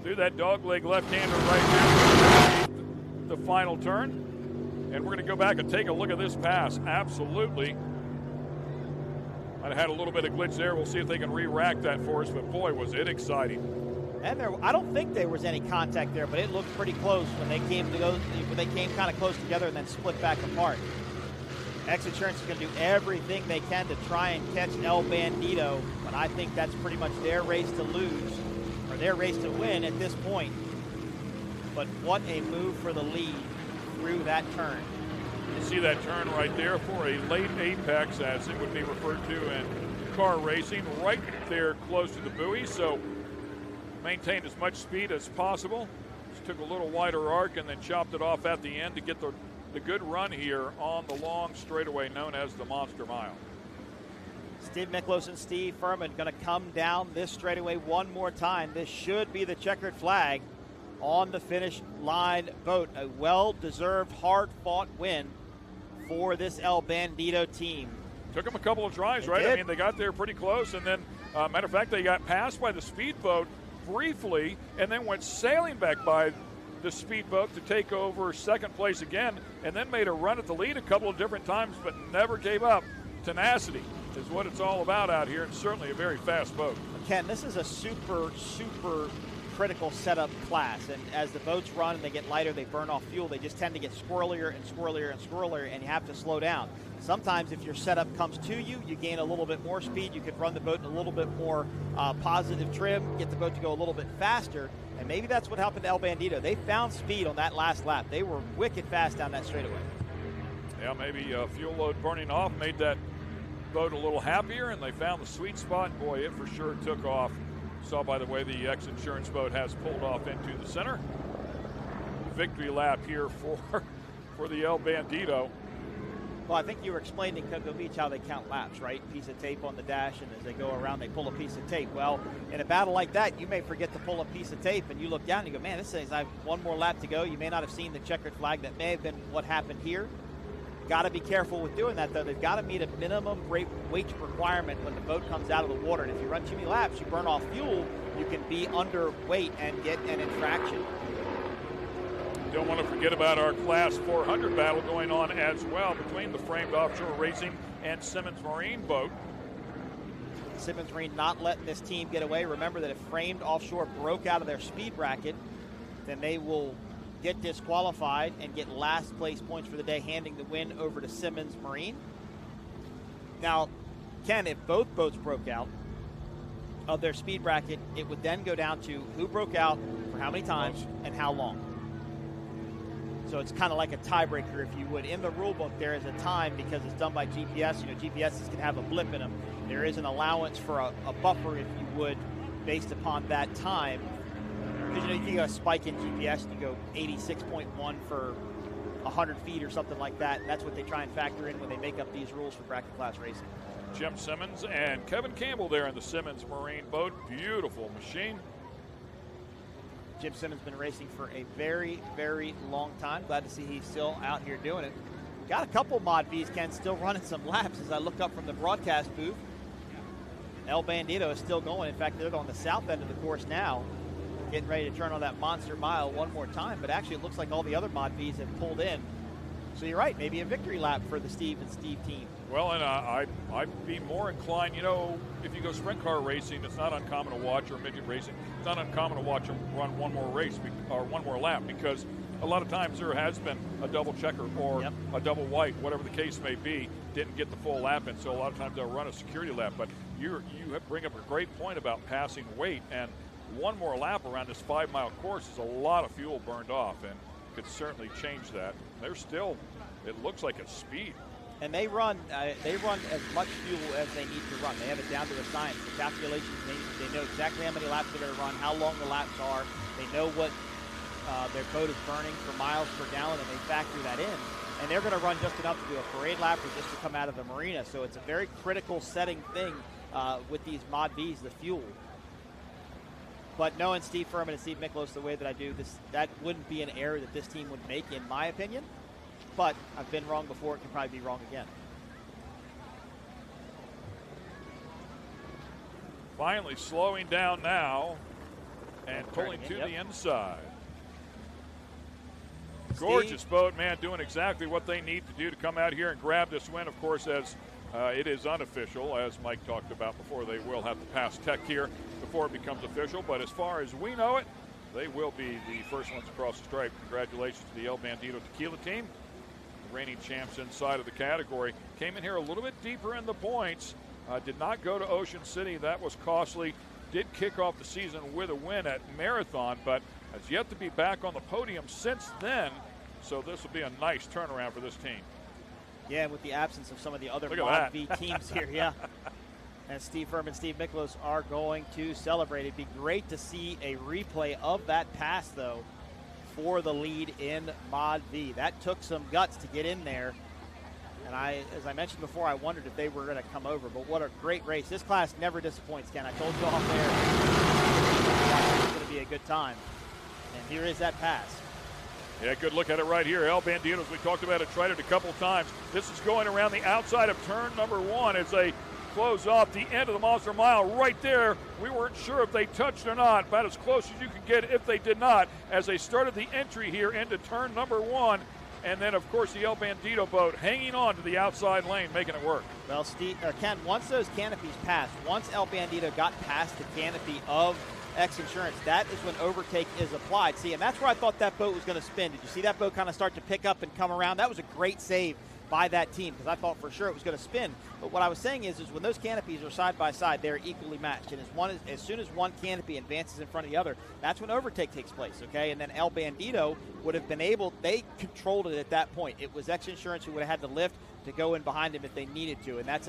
Speaker 7: through that dogleg left-hander right there, the final turn. And we're going to go back and take a look at this pass. Absolutely. I had a little bit of glitch there. We'll see if they can re-rack that for us, but boy, was it exciting.
Speaker 8: And I don't think there was any contact there, but it looked pretty close when they came kind of close together and then split back apart. X Insurance is going to do everything they can to try and catch El Bandito, but I think that's pretty much their race to lose, or their race to win at this point. But what a move for the lead through that turn.
Speaker 7: You see that turn right there for a late apex, as it would be referred to in car racing, right there close to the buoy, so maintained as much speed as possible. Just took a little wider arc and then chopped it off at the end to get the good run here on the long straightaway known as the Monster Mile.
Speaker 8: Steve Miklos and Steve Furman going to come down this straightaway one more time. This should be the checkered flag on the finish line boat. A well-deserved, hard-fought win for this El Bandito team.
Speaker 7: Took them a couple of tries, right? I mean, they got there pretty close, and then, matter of fact, they got passed by the speedboat briefly and then went sailing back by the speedboat to take over second place again, and then made a run at the lead a couple of different times, but never gave up. Tenacity is what it's all about out here, and certainly a very fast boat.
Speaker 8: Ken, this is a super critical setup class, and as the boats run and they get lighter, they burn off fuel, they just tend to get squirrelier and squirrelier and squirrelier, and you have to slow down. Sometimes if your setup comes to you, you gain a little bit more speed, you could run the boat in a little bit more positive trim, get the boat to go a little bit faster, and maybe that's what happened to El Bandito. They found speed on that last lap. They were wicked fast down that straightaway.
Speaker 7: Yeah, maybe fuel load burning off made that boat a little happier, and they found the sweet spot. Boy, it for sure took off. Saw, by the way, the X Insurance boat has pulled off into the center. Victory lap here for the El Bandito.
Speaker 8: Well, I think you were explaining in Cocoa Beach how they count laps, right? Piece of tape on the dash, and as they go around, they pull a piece of tape. Well, in a battle like that, you may forget to pull a piece of tape, and you look down and you go, man, this says I have one more lap to go. You may not have seen the checkered flag. That may have been what happened here. Got to be careful with doing that, though. They've got to meet a minimum weight requirement when the boat comes out of the water. And if you run too many laps, you burn off fuel, you can be underweight and get an infraction.
Speaker 7: Don't want to forget about our Class 400 battle going on as well between the Framed Offshore Racing and Simmons Marine boat.
Speaker 8: Simmons Marine not letting this team get away. Remember that if Framed Offshore broke out of their speed bracket, then they will get disqualified and get last place points for the day, handing the win over to Simmons Marine. Now, Ken, if both boats broke out of their speed bracket, it would then go down to who broke out for how many times and how long. So it's kind of like a tiebreaker, if you would. In the rule book, there is a time, because it's done by GPS. You know, GPSs can have a blip in them. There is an allowance for a buffer, if you would, based upon that time. Because, you know, you can go a spike in GPS and you go 86.1 for 100 feet or something like that. And that's what they try and factor in when they make up these rules for bracket class racing.
Speaker 7: Jim Simmons and Kevin Campbell there in the Simmons Marine boat. Beautiful machine.
Speaker 8: Jim Simmons been racing for a very, very long time. Glad to see he's still out here doing it. Got a couple Mod Vs, Ken, still running some laps as I look up from the broadcast booth. El Bandito is still going. In fact, they're on the south end of the course now, getting ready to turn on that monster mile one more time. But actually, it looks like all the other Mod Vs have pulled in. So you're right, maybe a victory lap for the Steve and Steve team.
Speaker 7: Well, and I'd be more inclined, if you go sprint car racing, it's not uncommon to watch, or midget racing, it's not uncommon to watch them run one more race or one more lap, because a lot of times there has been a double checker or a double white, whatever the case may be, didn't get the full lap in, so a lot of times they'll run a security lap. But you bring up a great point about passing weight, and one more lap around this 5-mile course is a lot of fuel burned off, and could certainly change that. They're still, it looks like a speed.
Speaker 8: And they run as much fuel as they need to run. They have it down to a science. The calculations, they know exactly how many laps they're going to run, how long the laps are. They know what their boat is burning for miles per gallon, and they factor that in. And they're going to run just enough to do a parade lap or just to come out of the marina. So it's a very critical setting thing with these Mod Vs, the fuel. But knowing Steve Furman and Steve Miklos the way that I do, that wouldn't be an error that this team would make, in my opinion. But I've been wrong before. It can probably be wrong again.
Speaker 7: Finally slowing down now and pulling to the inside. Gorgeous boat, man, doing exactly what they need to do to come out here and grab this win. Of course, as it is unofficial, as Mike talked about before, they will have to pass Tech here before it becomes official. But as far as we know it, they will be the first ones across the stripe. Congratulations to the El Bandito Tequila team. The reigning champs inside of the category. Came in here a little bit deeper in the points. Did not go to Ocean City. That was costly. Did kick off the season with a win at Marathon, but has yet to be back on the podium since then. So this will be a nice turnaround for this team.
Speaker 8: Yeah, and with the absence of some of the other Mod V teams here, yeah. And Steve Furman and Steve Miklos are going to celebrate. It'd be great to see a replay of that pass, though, for the lead in Mod V. That took some guts to get in there. And as I mentioned before, I wondered if they were going to come over. But what a great race. This class never disappoints, Ken. I told you off there it's going to be a good time. And here is that pass.
Speaker 7: Yeah, good look at it right here. El Bandito, as we talked about it, tried it a couple times. This is going around the outside of turn number 1 as they close off the end of the Monster Mile right there. We weren't sure if they touched or not, about as close as you could get if they did not, as they started the entry here into turn number 1. And then, of course, the El Bandito boat hanging on to the outside lane, making it work.
Speaker 8: Well, Ken, once those canopies passed, once El Bandito got past the canopy of X Insurance, that is when overtake is applied. See, and that's where I thought that boat was going to spin. Did you see that boat kind of start to pick up and come around? That was a great save by that team, because I thought for sure it was going to spin. But what I was saying is when those canopies are side by side, they're equally matched. And as soon as one canopy advances in front of the other, that's when overtake takes place, okay? And then El Bandito would have been able, they controlled it at that point. It was X Insurance who would have had the lift to go in behind him if they needed to. And that's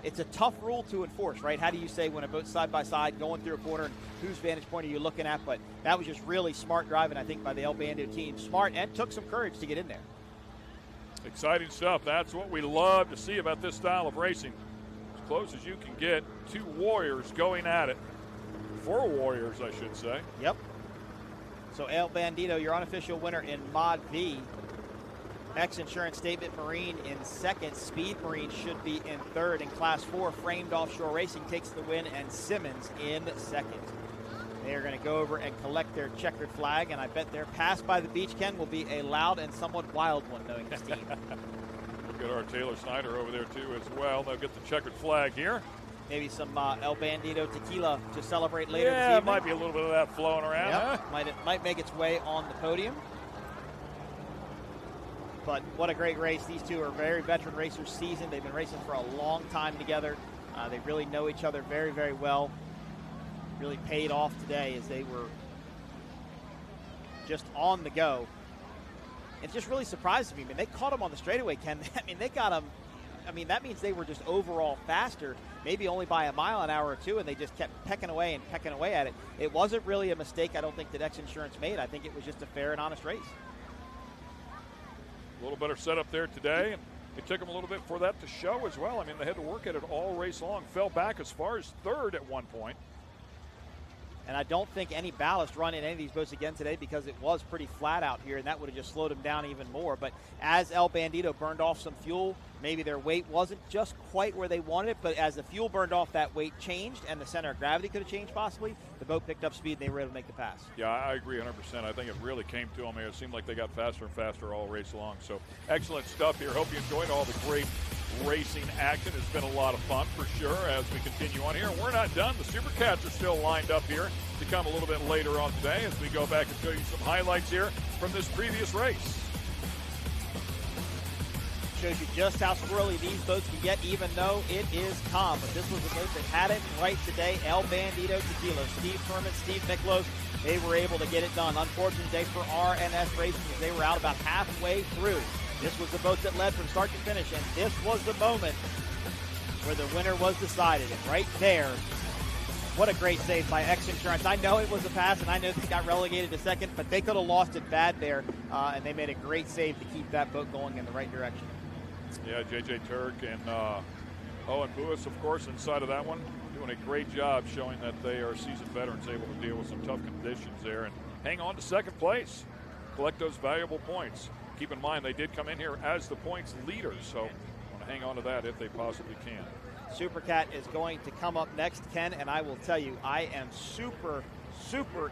Speaker 8: it's a tough rule to enforce, right? How do you say when a boat's side by side going through a corner, and whose vantage point are you looking at? But that was just really smart driving, I think, by the El Bandito team. Smart, and took some courage to get in there.
Speaker 7: Exciting stuff. That's what we love to see about this style of racing. As close as you can get. 2 warriors going at it. 4 warriors, I should say.
Speaker 8: Yep. So El Bandito, your unofficial winner in Mod V. X Insurance Statement Marine in second. Speed Marine should be in third. In Class 4, Framed Offshore Racing takes the win, and Simmons in second. They are going to go over and collect their checkered flag, and I bet their pass by the beach, Ken, will be a loud and somewhat wild one, knowing this team.
Speaker 7: We'll get our Taylor Snyder over there, too, as well. They'll get the checkered flag here.
Speaker 8: Maybe some El Bandito tequila to celebrate later this
Speaker 7: evening. Yeah, might be a little bit of that flowing around.
Speaker 8: Yep. Huh? Might make its way on the podium. But what a great race. These two are very veteran racers, seasoned. They've been racing for a long time together. They really know each other very, very well. Really paid off today as they were just on the go. It just really surprised me. I mean, they caught him on the straightaway, Ken. I mean, they got him. I mean, that means they were just overall faster, maybe only by a mile an hour or two, and they just kept pecking away at it. It wasn't really a mistake, I don't think, that X Insurance made. I think it was just a fair and honest race.
Speaker 7: A little better setup there today, and it took them a little bit for that to show as well. I mean, they had to work at it all race long. Fell back as far as third at one point.
Speaker 8: And I don't think any ballast run in any of these boats again today because it was pretty flat out here, and that would have just slowed them down even more. But as El Bandito burned off some fuel, maybe their weight wasn't just quite where they wanted it, but as the fuel burned off, that weight changed, and the center of gravity could have changed possibly. The boat picked up speed, and they were able to make the pass.
Speaker 7: Yeah, I agree 100%. I think it really came to them. It seemed like they got faster and faster all race long. So excellent stuff here. Hope you enjoyed all the great racing action. It's been a lot of fun for sure as we continue on here. We're not done. The Supercats are still lined up here to come a little bit later on today as we go back and show you some highlights here from this previous race.
Speaker 8: Shows you just how squirrely these boats can get, even though it is calm. But this was a boat that had it right today. El Bandito Tequila, Steve Furman, Steve Miklos, they were able to get it done. Unfortunate day for RNS Racing as they were out about halfway through. This was the boat that led from start to finish, and this was the moment where the winner was decided. And right there, what a great save by X Insurance. I know it was a pass, and I know they got relegated to second, but they could have lost it bad there, and they made a great save to keep that boat going in the right direction.
Speaker 7: Yeah, J.J. Turk and Owen Lewis, of course, inside of that one, doing a great job showing that they are seasoned veterans able to deal with some tough conditions there and hang on to second place, collect those valuable points. Keep in mind, they did come in here as the points leaders, so want to hang on to that if they possibly can.
Speaker 8: Supercat is going to come up next, Ken, and I will tell you, I am super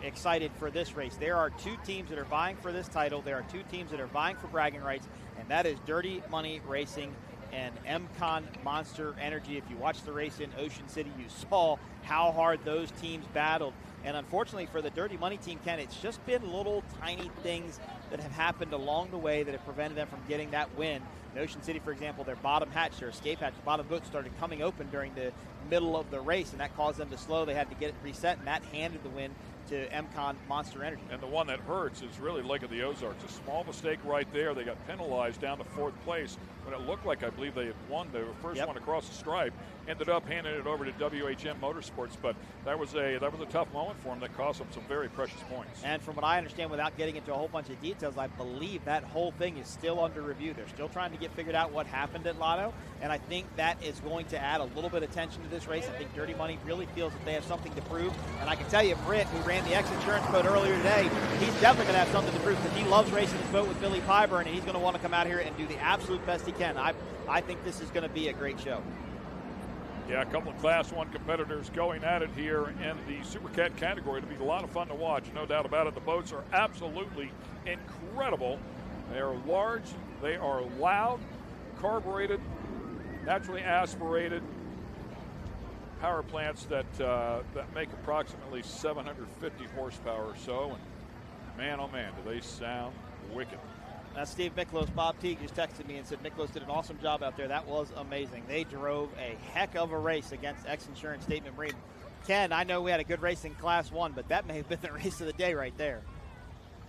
Speaker 8: excited for this race. There are two teams that are vying for this title. There are two teams that are vying for bragging rights, and that is Dirty Money Racing and MCon Monster Energy. If you watched the race in Ocean City, you saw how hard those teams battled. And unfortunately for the Dirty Money team, Ken, it's just been little tiny things that have happened along the way that have prevented them from getting that win. In Ocean City, for example, their bottom hatch, their escape hatch, the bottom boat started coming open during the middle of the race, and that caused them to slow. They had to get it reset, and that handed the win to MCon Monster Energy.
Speaker 7: And the one that hurts is really Lake of the Ozarks. A small mistake right there. They got penalized down to fourth place when it looked like, I believe, they had won the first one across the stripe. Ended up handing it over to WHM Motorsports, but that was a tough moment for them that cost them some very precious points.
Speaker 8: And from what I understand, without getting into a whole bunch of details, I believe that whole thing is still under review. They're still trying to get figured out what happened at Lotto, and I think that is going to add a little bit of tension to this race. I think Dirty Money really feels that they have something to prove, and I can tell you, Britt, who ran the X Insurance boat earlier today, he's definitely going to have something to prove because he loves racing his boat with Billy Pyburn, and he's going to want to come out here and do the absolute best he can. I think this is going to be a great show.
Speaker 7: Yeah, a couple of Class 1 competitors going at it here in the Supercat category. It'll be a lot of fun to watch, no doubt about it. The boats are absolutely incredible. They are large, they are loud, carbureted, naturally aspirated power plants that make approximately 750 horsepower or so. And man, oh man, do they sound wicked.
Speaker 8: That's Steve Miklos. Bob Teague just texted me and said Miklos did an awesome job out there. That was amazing. They drove a heck of a race against X Insurance Statement Marine. Ken, I know we had a good race in Class 1, but that may have been the race of the day right there.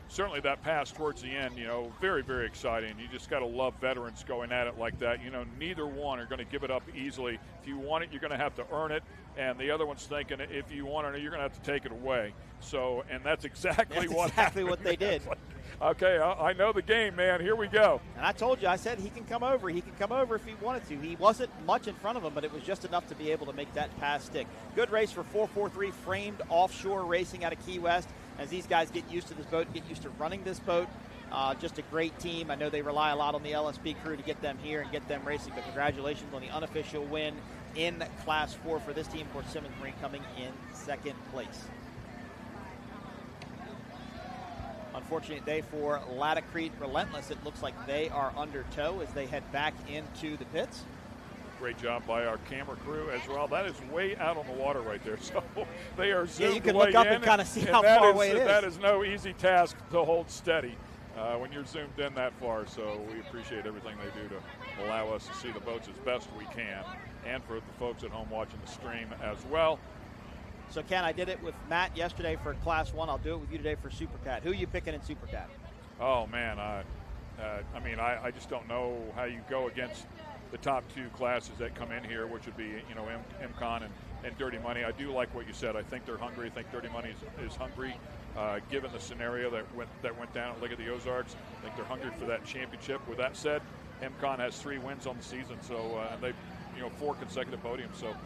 Speaker 7: Certainly that pass towards the end, very, very exciting. You just got to love veterans going at it like that. Neither one are going to give it up easily. If you want it, you're going to have to earn it. And the other one's thinking if you want it, you're going to have to take it away. So, and that's exactly what
Speaker 8: they did.
Speaker 7: Okay, I know the game, man. Here we go.
Speaker 8: And I told you, I said he can come over. He can come over if he wanted to. He wasn't much in front of him, but it was just enough to be able to make that pass stick. Good race for 443 Framed Offshore Racing out of Key West. As these guys get used to this boat, get used to running this boat. Just a great team. I know they rely a lot on the LSP crew to get them here and get them racing, but congratulations on the unofficial win in Class 4 for this team. Fort Simmons Marine coming in second place. Unfortunate day for Laticrete Relentless. It looks like they are under tow as they head back into the pits.
Speaker 7: Great job by our camera crew as well. That is way out on the water right there. So they are zoomed
Speaker 8: you can look up and kind of see how far away it is.
Speaker 7: That is no easy task to hold steady when you're zoomed in that far. So we appreciate everything they do to allow us to see the boats as best we can, and for the folks at home watching the stream as well.
Speaker 8: So, Ken, I did it with Matt yesterday for Class 1. I'll do it with you today for Supercat. Who are you picking in Supercat?
Speaker 7: Oh, man. I just don't know how you go against the top two classes that come in here, which would be, MCon and Dirty Money. I do like what you said. I think they're hungry. I think Dirty Money is hungry, given the scenario that went down at Lake of the Ozarks. I think they're hungry for that championship. With that said, MCon has 3 wins on the season, so and they, 4 consecutive podiums. So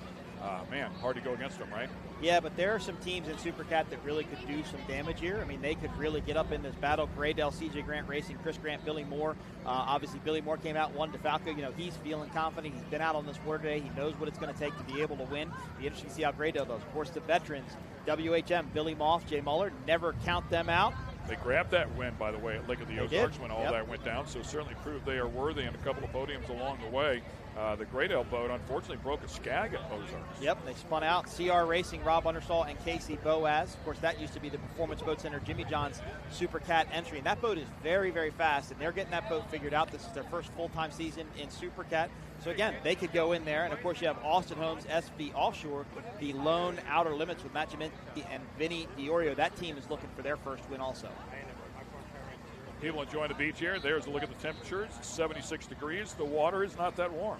Speaker 7: man, hard to go against them, right?
Speaker 8: Yeah, but there are some teams in Supercat that really could do some damage here. I mean, they could really get up in this battle. Graydale, CJ Grant Racing, Chris Grant, Billy Moore. Obviously, Billy Moore came out, won DeFalco. You know, he's feeling confident. He's been out on this water today. He knows what it's going to take to be able to win. Be interesting to see how Graydale does. Of course, the veterans, WHM, Billy Moff, Jay Muller, never count them out.
Speaker 7: They grabbed that win, by the way, at Lake of the Ozarks when all that went down, so certainly proved they are worthy and a couple of podiums along the way. The Graydale boat unfortunately broke a skag at Ozarks.
Speaker 8: Yep, they spun out. CR Racing, Rob Undersall, and Casey Boaz. Of course, that used to be the Performance Boat Center, Jimmy John's Supercat entry. And that boat is very, very fast, and they're getting that boat figured out. This is their first full-time season in Supercat. So, again, they could go in there. And, of course, you have Austin Holmes, SV Offshore, the lone outer limits with Matt Giamenti and Vinny Diorio. That team is looking for their first win also.
Speaker 7: People enjoying the beach here. There's a look at the temperatures. 76 degrees. The water is not that warm.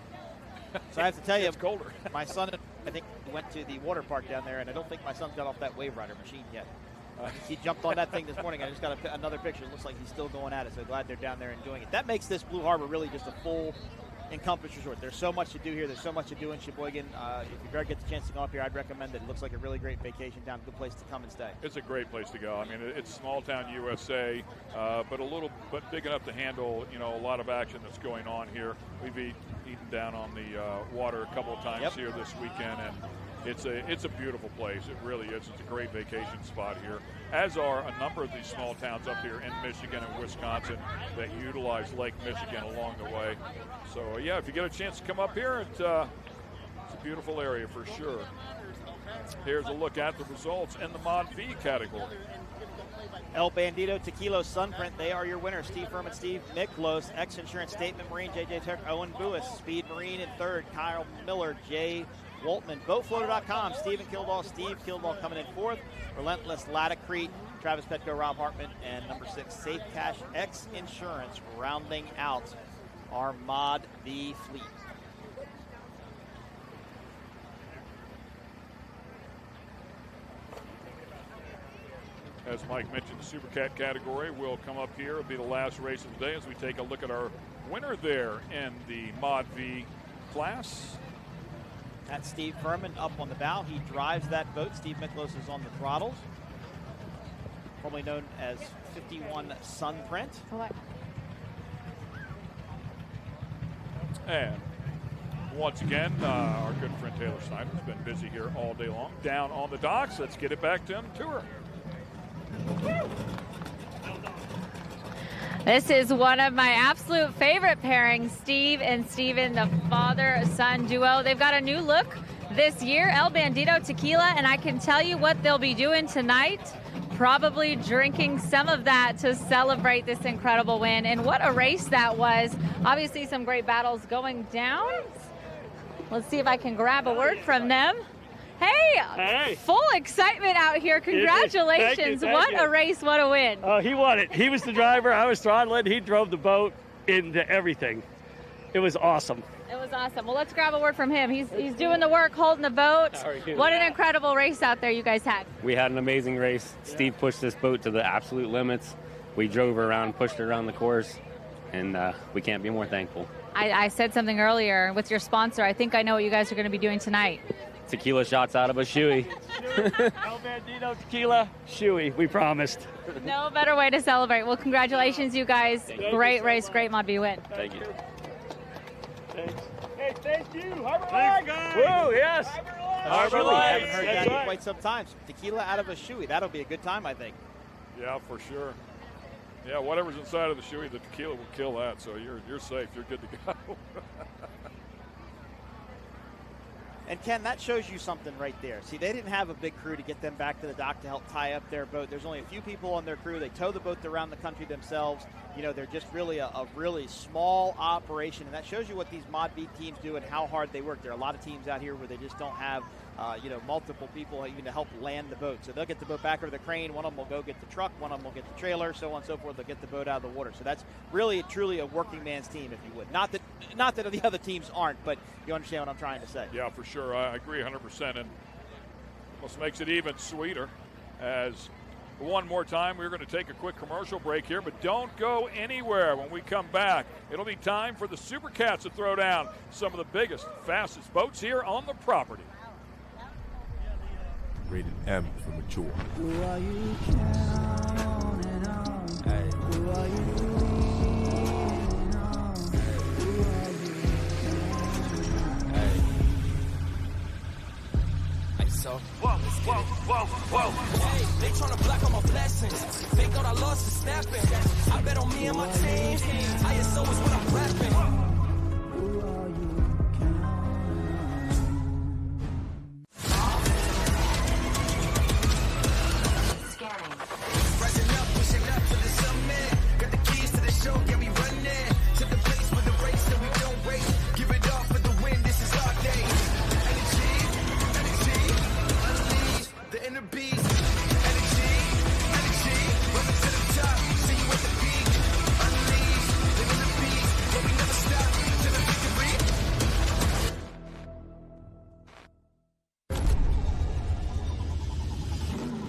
Speaker 8: So I have to tell you,
Speaker 7: it's colder.
Speaker 8: My son, I think, went to the water park down there, and I don't think my son's got off that Wave Rider machine yet. He jumped on that thing this morning. I just got another picture. It looks like he's still going at it, so glad they're down there enjoying it. That makes this Blue Harbor really just a full Encompass Resort. There's so much to do here. There's so much to do in Sheboygan. If you ever get the chance to go up here, I'd recommend it. It looks like a really great vacation town, good place to come and stay.
Speaker 7: It's a great place to go. I mean, it's small town USA, but big enough to handle, you know, a lot of action that's going on here. We've eaten down on the water a couple of times here this weekend, and it's a beautiful place. It really is. It's a great vacation spot here, as are a number of these small towns up here in Michigan and Wisconsin that utilize Lake Michigan along the way. So, yeah, if you get a chance to come up here, it's a beautiful area for sure. Here's a look at the results in the Mod V category.
Speaker 8: El Bandito, Tequila, Sunprint, they are your winners. Steve Furman, Steve Miklos, X Insurance, Statement Marine, JJ Turk, Owen Buis, Speed Marine in third, Kyle Miller, Jay Waltman, BoatFloater.com, Steve Kildall coming in fourth, Relentless, Latacrete, Travis Petco, Rob Hartman, and number 6, Safe Cash X Insurance, rounding out our Mod V fleet.
Speaker 7: As Mike mentioned, the Supercat category will come up here. It'll be the last race of the day as we take a look at our winner there in the Mod V class.
Speaker 8: That's Steve Furman up on the bow. He drives that boat. Steve Miklos is on the throttles, formerly known as 51 Sunprint.
Speaker 7: And once again, our good friend Taylor Snyder's been busy here all day long. Down on the docks. Let's get it back to him. Tour.
Speaker 2: This is one of my absolute favorite pairings, Steve and Steven, the father-son duo. They've got a new look this year, El Bandito Tequila, and I can tell you what they'll be doing tonight. Probably drinking some of that to celebrate this incredible win. And what a race that was. Obviously some great battles going down. Let's see if I can grab a word from them. Hey, full excitement out here. Congratulations. Thank you. A race, what a win.
Speaker 11: He won it. He was the driver. I was throttling. He drove the boat into everything. It was awesome.
Speaker 2: It was awesome. Well, let's grab a word from him. He's doing the work, holding the boat. What an incredible race out there you guys had.
Speaker 12: We had an amazing race. Steve pushed this boat to the absolute limits. We drove her around, pushed her around the course, and we can't be more thankful.
Speaker 2: I said something earlier with your sponsor. I think I know what you guys are going to be doing tonight.
Speaker 12: Tequila shots out of a shoey.
Speaker 11: El Bandito Tequila shoey, we promised.
Speaker 2: No better way to celebrate. Well, congratulations, you guys. Great race, great Mod V win.
Speaker 12: Thank you.
Speaker 11: Thanks. Hey, thank you. Harbor Light. Woo, yes.
Speaker 8: Harbor Light. Haven't heard that in quite some time. Tequila out of a shoey. That'll be a good time, I think.
Speaker 7: Yeah, for sure. Yeah, whatever's inside of the shoey, the tequila will kill that. So you're safe. You're good to go.
Speaker 8: And, Ken, that shows you something right there. See, they didn't have a big crew to get them back to the dock to help tie up their boat. There's only a few people on their crew. They tow the boat around the country themselves. You know, they're just really a really small operation, and that shows you what these Mod V teams do and how hard they work. There are a lot of teams out here where they just don't have, multiple people even to help land the boat. So they'll get the boat back over the crane. One of them will go get the truck. One of them will get the trailer, so on and so forth. They'll get the boat out of the water. So that's really, truly a working man's team, if you would. Not that the other teams aren't, but you understand what I'm trying to say.
Speaker 7: Yeah, for sure. I agree 100%. And almost makes it even sweeter as one more time we're going to take a quick commercial break here, but don't go anywhere. When we come back, it'll be time for the Supercats to throw down some of the biggest, fastest boats here on the property.
Speaker 15: rated M for mature.
Speaker 17: Who are you counting on? Hey. Who are you leaning on? Who are you counting on? Hey. Hey, so. Whoa, whoa, whoa, whoa. Hey, they tryna block all my blessings. They thought I lost the snapping. I bet on me and my team. ISO is what I'm rapping. Who are you counting on? Scanning. Rising up, pushing up to the summit. Got the keys to the show, yeah, we run it. To the place with the race, and we don't wait. Give it all for the win, this is our day. Energy, unleash the inner beast. Energy, running to the top. See you at the peak. Unleash the inner beast, but we never stop to the victory.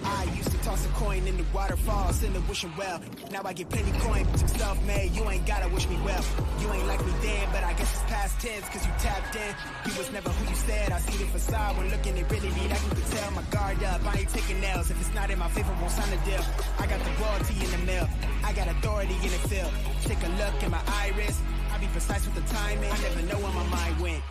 Speaker 17: I used to toss a coin in the waterfalls in the wishing well. Now I get penny coin, self-made. You ain't gotta wish me well. You ain't like me then, but I guess it's past tense, cause you tapped in. You was never who you said. I see the facade when looking at really need. I can tell my guard up. I ain't taking nails. If it's not in my favor, won't sign a deal. I got the royalty in the mail. I got authority in the field. Take a look in my iris. I be precise with the timing. I never know where my mind went.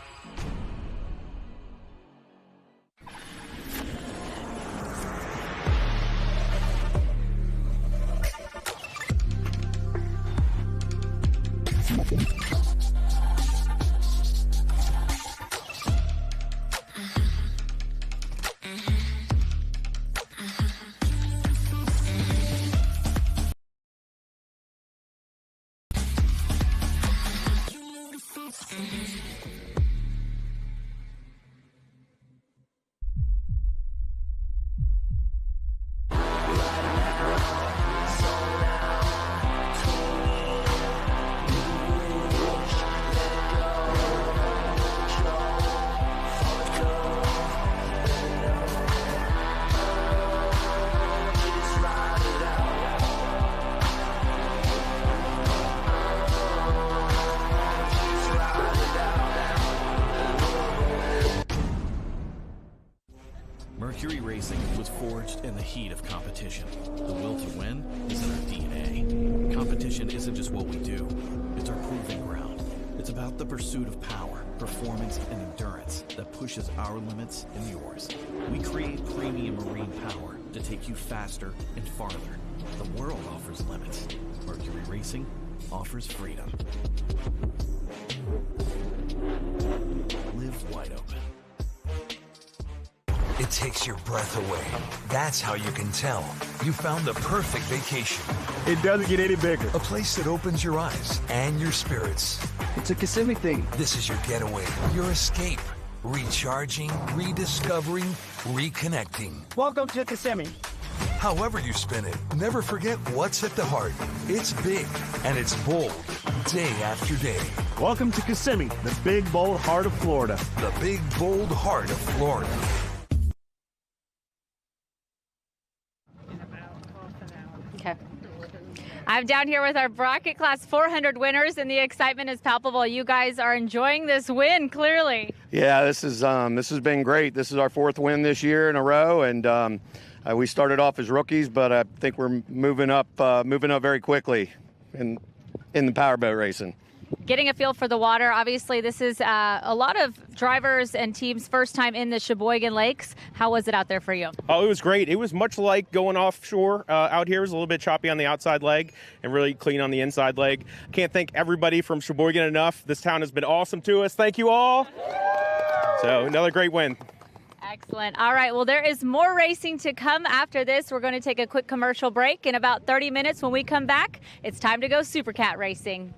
Speaker 18: Mercury Racing was forged in the heat of competition. The will to win is in our DNA. Competition isn't just what we do, it's our proving ground. It's about the pursuit of power, performance, and endurance that pushes our limits and yours. We create premium marine power to take you faster and farther. The world offers limits. Mercury Racing offers freedom. Live wide open.
Speaker 24: It takes your breath away. That's how you can tell you found the perfect vacation.
Speaker 19: It doesn't get any bigger.
Speaker 24: A place that opens your eyes and your spirits.
Speaker 19: It's a Kissimmee thing.
Speaker 24: This is your getaway, your escape. Recharging, rediscovering, reconnecting.
Speaker 19: Welcome to Kissimmee.
Speaker 24: However you spin it, never forget what's at the heart. It's big and it's bold, day after day.
Speaker 19: Welcome to Kissimmee, the big, bold heart of Florida.
Speaker 24: The big, bold heart of Florida.
Speaker 2: Okay. I'm down here with our bracket class 400 winners, and the excitement is palpable. You guys are enjoying this win, clearly.
Speaker 25: Yeah, this has been great. This is our fourth win this year in a row, and we started off as rookies, but I think we're moving up very quickly in the powerboat racing.
Speaker 2: Getting a feel for the water. Obviously, this is a lot of drivers and teams' first time in the Sheboygan Lakes. How was it out there for you?
Speaker 26: Oh, it was great. It was much like going offshore. Out here, it was a little bit choppy on the outside leg and really clean on the inside leg. Can't thank everybody from Sheboygan enough. This town has been awesome to us. Thank you all. So another great win.
Speaker 2: Excellent. All right, well, there is more racing to come after this. We're going to take a quick commercial break. In about 30 minutes when we come back, it's time to go Supercat racing.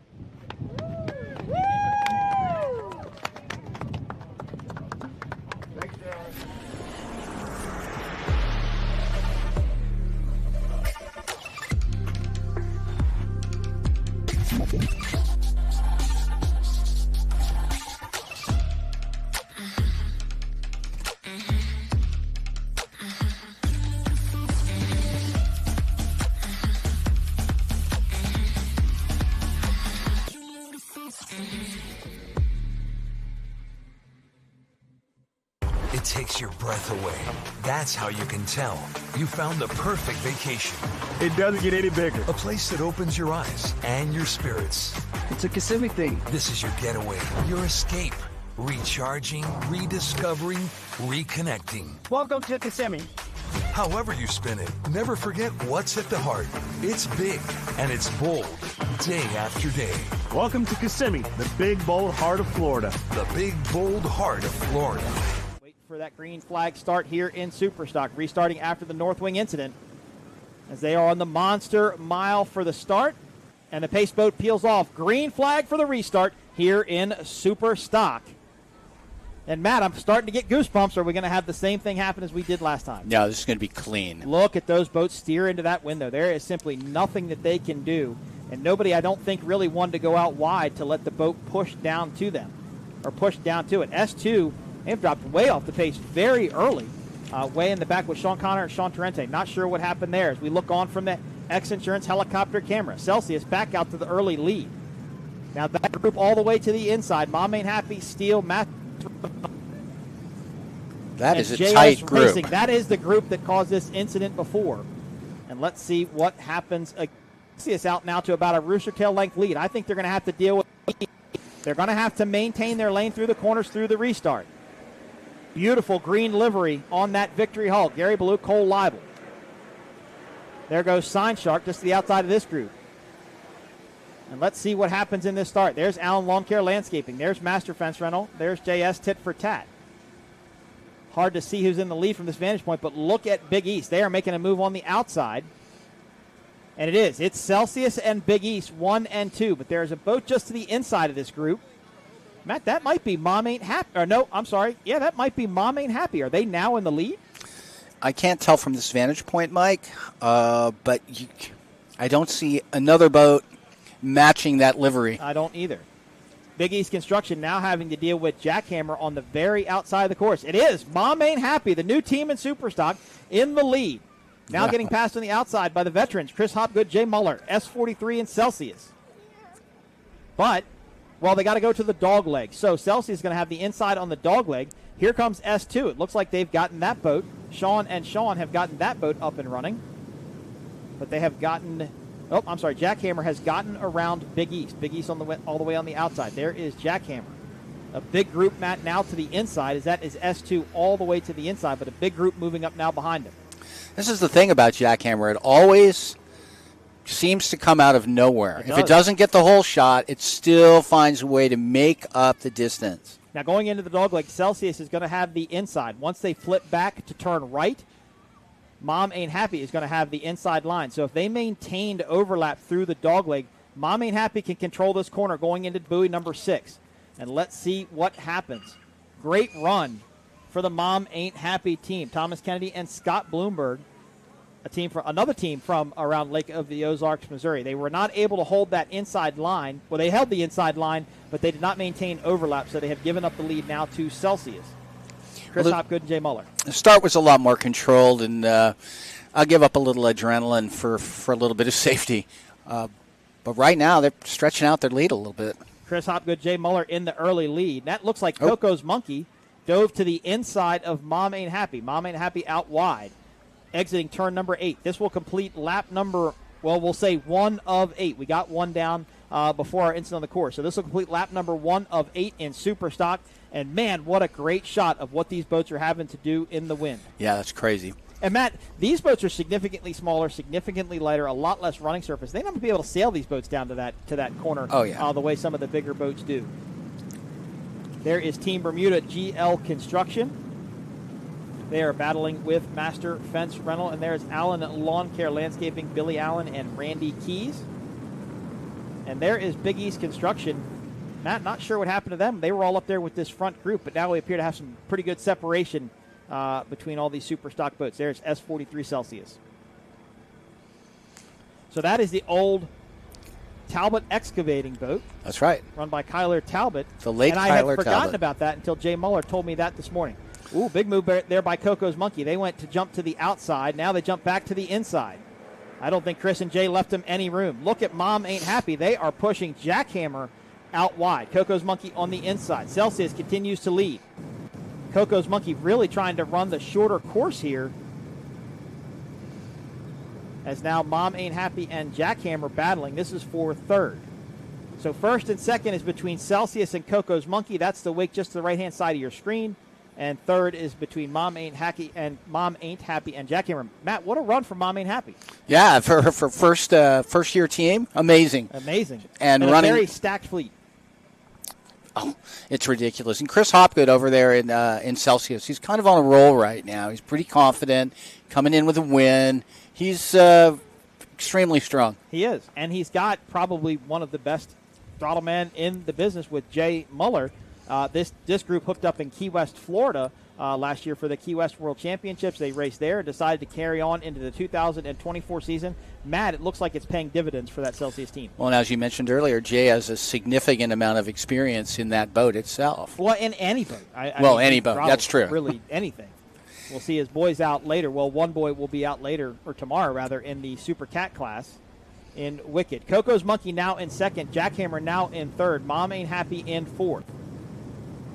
Speaker 24: It takes your breath away. That's how you can tell you found the perfect vacation.
Speaker 19: It doesn't get any bigger.
Speaker 24: A place that opens your eyes and your spirits.
Speaker 19: It's a Kissimmee thing.
Speaker 24: This is your getaway, your escape. Recharging, rediscovering, reconnecting.
Speaker 19: Welcome to Kissimmee.
Speaker 24: However you spin it, never forget what's at the heart. It's big and it's bold, day after day.
Speaker 19: Welcome to Kissimmee, the big, bold heart of Florida.
Speaker 24: The big, bold heart of Florida.
Speaker 8: Wait for that green flag start here in Superstock, restarting after the North Wing incident. As they are on the monster mile for the start, and the pace boat peels off. Green flag for the restart here in Superstock. And Matt, I'm starting to get goosebumps. Are we going to have the same thing happen as we did last time?
Speaker 16: No, this is going to be clean.
Speaker 8: Look at those boats steer into that window. There is simply nothing that they can do. And nobody, I don't think, really wanted to go out wide to let the boat push down to them, or push down to it. S2, they've dropped way off the pace very early. Way in the back with Sean Connor and Sean Torrente. Not sure what happened there as we look on from the X Insurance helicopter camera. Celsius back out to the early lead. Now that group all the way to the inside. Mom Ain't Happy, Steele, Matt.
Speaker 16: That is a
Speaker 8: JS
Speaker 16: tight group.
Speaker 8: Racing. That is the group that caused this incident before. And let's see what happens. Celsius out now to about a rooster tail length lead. I think they're going to have to deal with. They're going to have to maintain their lane through the corners through the restart. Beautiful green livery on that Victory Hull. Gary Ballou, Cole Leibel. There goes Sign Shark just to the outside of this group. And let's see what happens in this start. There's Allen Lawn Care Landscaping. There's Master Fence Rental. There's JS Tit for Tat. Hard to see who's in the lead from this vantage point, but look at Big East. They are making a move on the outside. And it is. It's Celsius and Big East, 1 and 2. But there's a boat just to the inside of this group. Matt, that might be Mom Ain't Happy. Or no, I'm sorry. Yeah, that might be Mom Ain't Happy. Are they now in the lead?
Speaker 16: I can't tell from this vantage point, Mike, but I don't see another boat matching that livery.
Speaker 8: I don't either. Big East Construction now having to deal with Jackhammer on the very outside of the course. It is Mom Ain't Happy, the new team in Superstock, in the lead. Now getting passed on the outside by the veterans, Chris Hopgood, Jay Muller, S43 and Celsius. But, well, they got to go to the dog leg. So Celsius is going to have the inside on the dog leg. Here comes S2. It looks like they've gotten that boat. Sean and Sean have gotten that boat up and running. But they have gotten... Oh, I'm sorry. Jackhammer has gotten around Big East. Big East all the way on the outside. There is Jackhammer. A big group, Matt, now to the inside. That is S2 all the way to the inside, but a big group moving up now behind him.
Speaker 16: This is the thing about Jackhammer. It always seems to come out of nowhere. If it doesn't get the whole shot, it still finds a way to make up the distance.
Speaker 8: Now going into the dogleg, Celsius is going to have the inside. Once they flip back to turn right, Mom Ain't Happy is going to have the inside line. So if they maintained overlap through the dogleg, Mom Ain't Happy can control this corner going into buoy number 6. And let's see what happens. Great run for the Mom Ain't Happy team. Thomas Kennedy and Scott Bloomberg, another team from around Lake of the Ozarks, Missouri. They were not able to hold that inside line. Well, they held the inside line, but they did not maintain overlap, so they have given up the lead now to Celsius. Chris Hopgood and Jay Muller.
Speaker 16: The start was a lot more controlled, and I'll give up a little adrenaline for a little bit of safety. But right now, they're stretching out their lead a little bit.
Speaker 8: Chris Hopgood, Jay Muller in the early lead. That looks like Coco's Monkey dove to the inside of Mom Ain't Happy. Mom Ain't Happy out wide, exiting turn number 8. This will complete lap number, well, we'll say 1 of 8. We got one down before our incident on the course. So this will complete lap number 1 of 8 in Superstock. And, man, what a great shot of what these boats are having to do in the wind.
Speaker 16: Yeah, that's crazy.
Speaker 8: And, Matt, these boats are significantly smaller, significantly lighter, a lot less running surface. They're not going to be able to sail these boats down to that corner the way some of the bigger boats do. There is Team Bermuda GL Construction. They are battling with Master Fence Rental. And there's Allen Lawn Care Landscaping, Billy Allen and Randy Keys. And there is Big East Construction. Matt, not sure what happened to them. They were all up there with this front group, but now we appear to have some pretty good separation between all these Superstock boats. There's S43 Celsius. So that is the old Talbot excavating boat.
Speaker 16: That's right.
Speaker 8: Run by Kyler Talbot.
Speaker 16: The late Kyler Talbot.
Speaker 8: And I had forgotten about that until Jay Muller told me that this morning. Ooh, big move there by Coco's Monkey. They went to jump to the outside. Now they jump back to the inside. I don't think Chris and Jay left them any room. Look at Mom Ain't Happy. They are pushing Jackhammer out wide. Coco's Monkey on the inside. Celsius continues to lead. Coco's Monkey really trying to run the shorter course here. As now Mom Ain't Happy and Jackhammer battling. This is for third. So first and second is between Celsius and Coco's Monkey. That's the wake just to the right-hand side of your screen. And third is between Mom Ain't Happy and Jackhammer. Matt, what a run for Mom Ain't Happy.
Speaker 16: Yeah, for first-year team, amazing.
Speaker 8: Amazing.
Speaker 16: And
Speaker 8: running
Speaker 16: a
Speaker 8: very stacked fleet.
Speaker 16: Oh, it's ridiculous. And Chris Hopgood over there in Celsius, he's kind of on a roll right now. He's pretty confident, coming in with a win. He's extremely strong.
Speaker 8: He is. And he's got probably one of the best throttle men in the business with Jay Muller. This group hooked up in Key West, Florida last year for the Key West World Championships. They raced there and decided to carry on into the 2024 season. Matt, it looks like it's paying dividends for that Celsius team.
Speaker 16: Well, and as you mentioned earlier, Jay has a significant amount of experience in that boat itself.
Speaker 8: Well, in any boat.
Speaker 16: Any boat. That's true.
Speaker 8: Really, anything. We'll see his boys out later. Well, one boy will be out later, or tomorrow rather, in the Supercat class in Wicked. Coco's Monkey now in second. Jackhammer now in third. Mom Ain't Happy in fourth.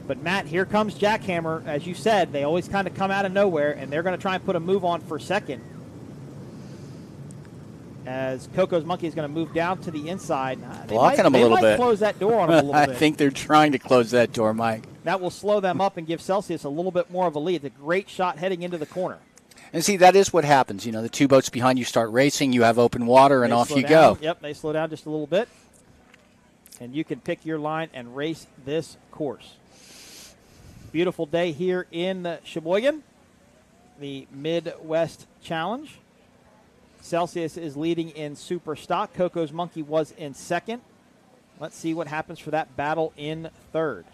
Speaker 8: But, Matt, here comes Jackhammer. As you said, they always kind of come out of nowhere, and they're going to try and put a move on for second. As Coco's Monkey is going to move down to the inside.
Speaker 16: Blocking them a little bit.
Speaker 8: They might close that door on them a little bit.
Speaker 16: I think they're trying to close that door, Mike.
Speaker 8: That will slow them up and give Celsius a little bit more of a lead. It's a great shot heading into the corner.
Speaker 16: And see, that is what happens. You know, the two boats behind you start racing, you have open water, and off you go.
Speaker 8: Yep, they slow down just a little bit. And you can pick your line and race this course. Beautiful day here in Sheboygan, the Midwest Challenge. Celsius is leading in Superstock. Coco's Monkey was in second. Let's see what happens for that battle in third.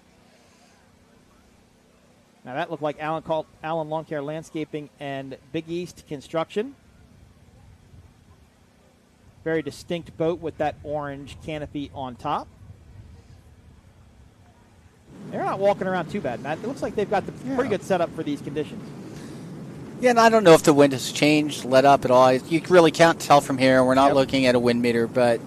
Speaker 8: Now that looked like Allen Lawn Care Landscaping and Big East Construction. Very distinct boat with that orange canopy on top. They're not walking around too bad, Matt. It looks like they've got the pretty good setup for these conditions.
Speaker 16: Yeah, and I don't know if the wind has changed, let up at all. You really can't tell from here. We're not looking at a wind meter, but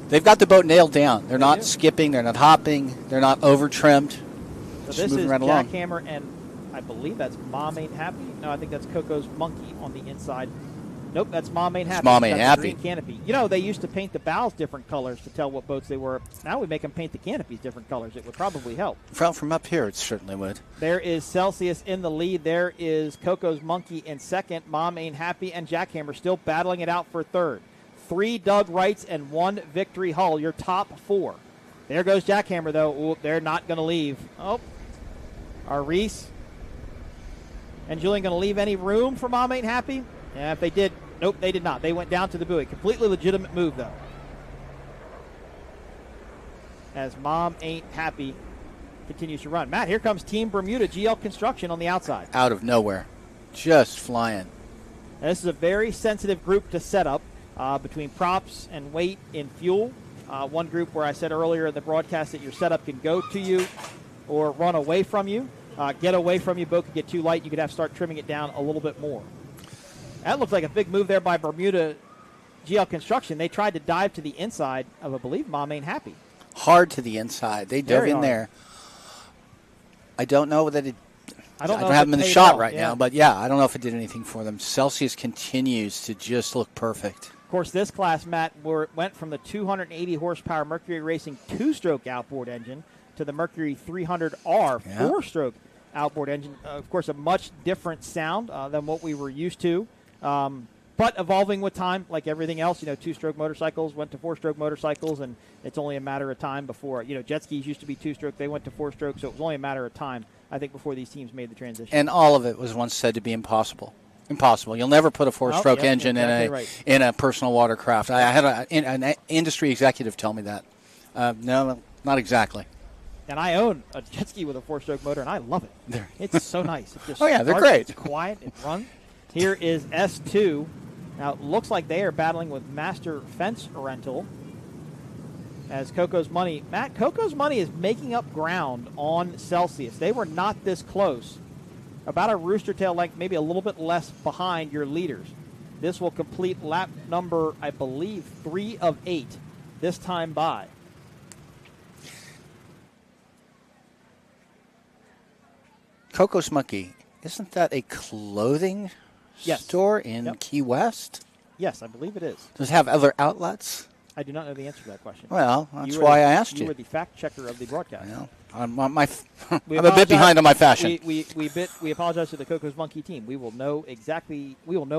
Speaker 16: they've got the boat nailed down. They're not skipping. They're not hopping. They're not over-trimmed.
Speaker 8: So this is Jackhammer, and I believe that's Mom Ain't Happy. No, I think that's Coco's Monkey on the inside. Nope, that's Mom Ain't Happy.
Speaker 16: It's Mom Ain't Happy.
Speaker 8: Green canopy. You know, they used to paint the bows different colors to tell what boats they were. Now we make them paint the canopies different colors. It would probably help.
Speaker 16: From up here, it certainly would.
Speaker 8: There is Celsius in the lead. There is Coco's Monkey in second. Mom Ain't Happy and Jackhammer still battling it out for third. 3 Doug Wrights and 1 Victory Hull, your top 4. There goes Jackhammer, though. Ooh, they're not going to leave. Oh, are Reese and Julian going to leave any room for Mom Ain't Happy? Yeah, if they did, nope, they did not. They went down to the buoy. Completely legitimate move, though. As Mom Ain't Happy continues to run. Matt, here comes Team Bermuda GL Construction on the outside.
Speaker 16: Out of nowhere. Just flying.
Speaker 8: Now, this is a very sensitive group to set up between props and weight in fuel. One group where I said earlier in the broadcast that your setup can go to you or run away from you. Get away from you, boat could get too light. You could have to start trimming it down a little bit more. That looked like a big move there by Bermuda GL Construction. They tried to dive to the inside of, I believe, Mom Ain't Happy.
Speaker 16: Hard to the inside. They dove in there. I don't know that it. I don't have them in the shot right now, but yeah, I don't know if it did anything for them. Celsius continues to just look perfect.
Speaker 8: Of course, this class, Matt, went from the 280 horsepower Mercury Racing 2-stroke outboard engine to the Mercury 300R 4-stroke outboard engine. Of course, a much different sound than what we were used to. But evolving with time, like everything else, 2-stroke motorcycles went to 4-stroke motorcycles, and it's only a matter of time before, jet skis used to be 2-stroke, they went to 4-stroke, so it was only a matter of time, I think, before these teams made the transition.
Speaker 16: And all of it was once said to be impossible. Impossible. You'll never put a 4-stroke engine in a personal watercraft. I had an industry executive tell me that. No, not exactly.
Speaker 8: And I own a jet ski with a 4-stroke motor, and I love it. It's so nice. It just
Speaker 16: they're great.
Speaker 8: It's quiet. It runs. Here is S2. Now, it looks like they are battling with Master Fence Rental as Coco's Money. Matt, Coco's Money is making up ground on Celsius. They were not this close. About a rooster tail length, maybe a little bit less behind your leaders. This will complete lap number, I believe, 3 of 8 this time by.
Speaker 16: Coco's Monkey, isn't that a clothing store in Key West?
Speaker 8: Yes, I believe it is.
Speaker 16: Does it have other outlets?
Speaker 8: I do not know the answer to that question.
Speaker 16: Well, that's why I asked you.
Speaker 8: You were the fact checker of the broadcast.
Speaker 16: Well, I'm a bit behind on my fashion.
Speaker 8: We apologize to the Coco's Monkey team. We will know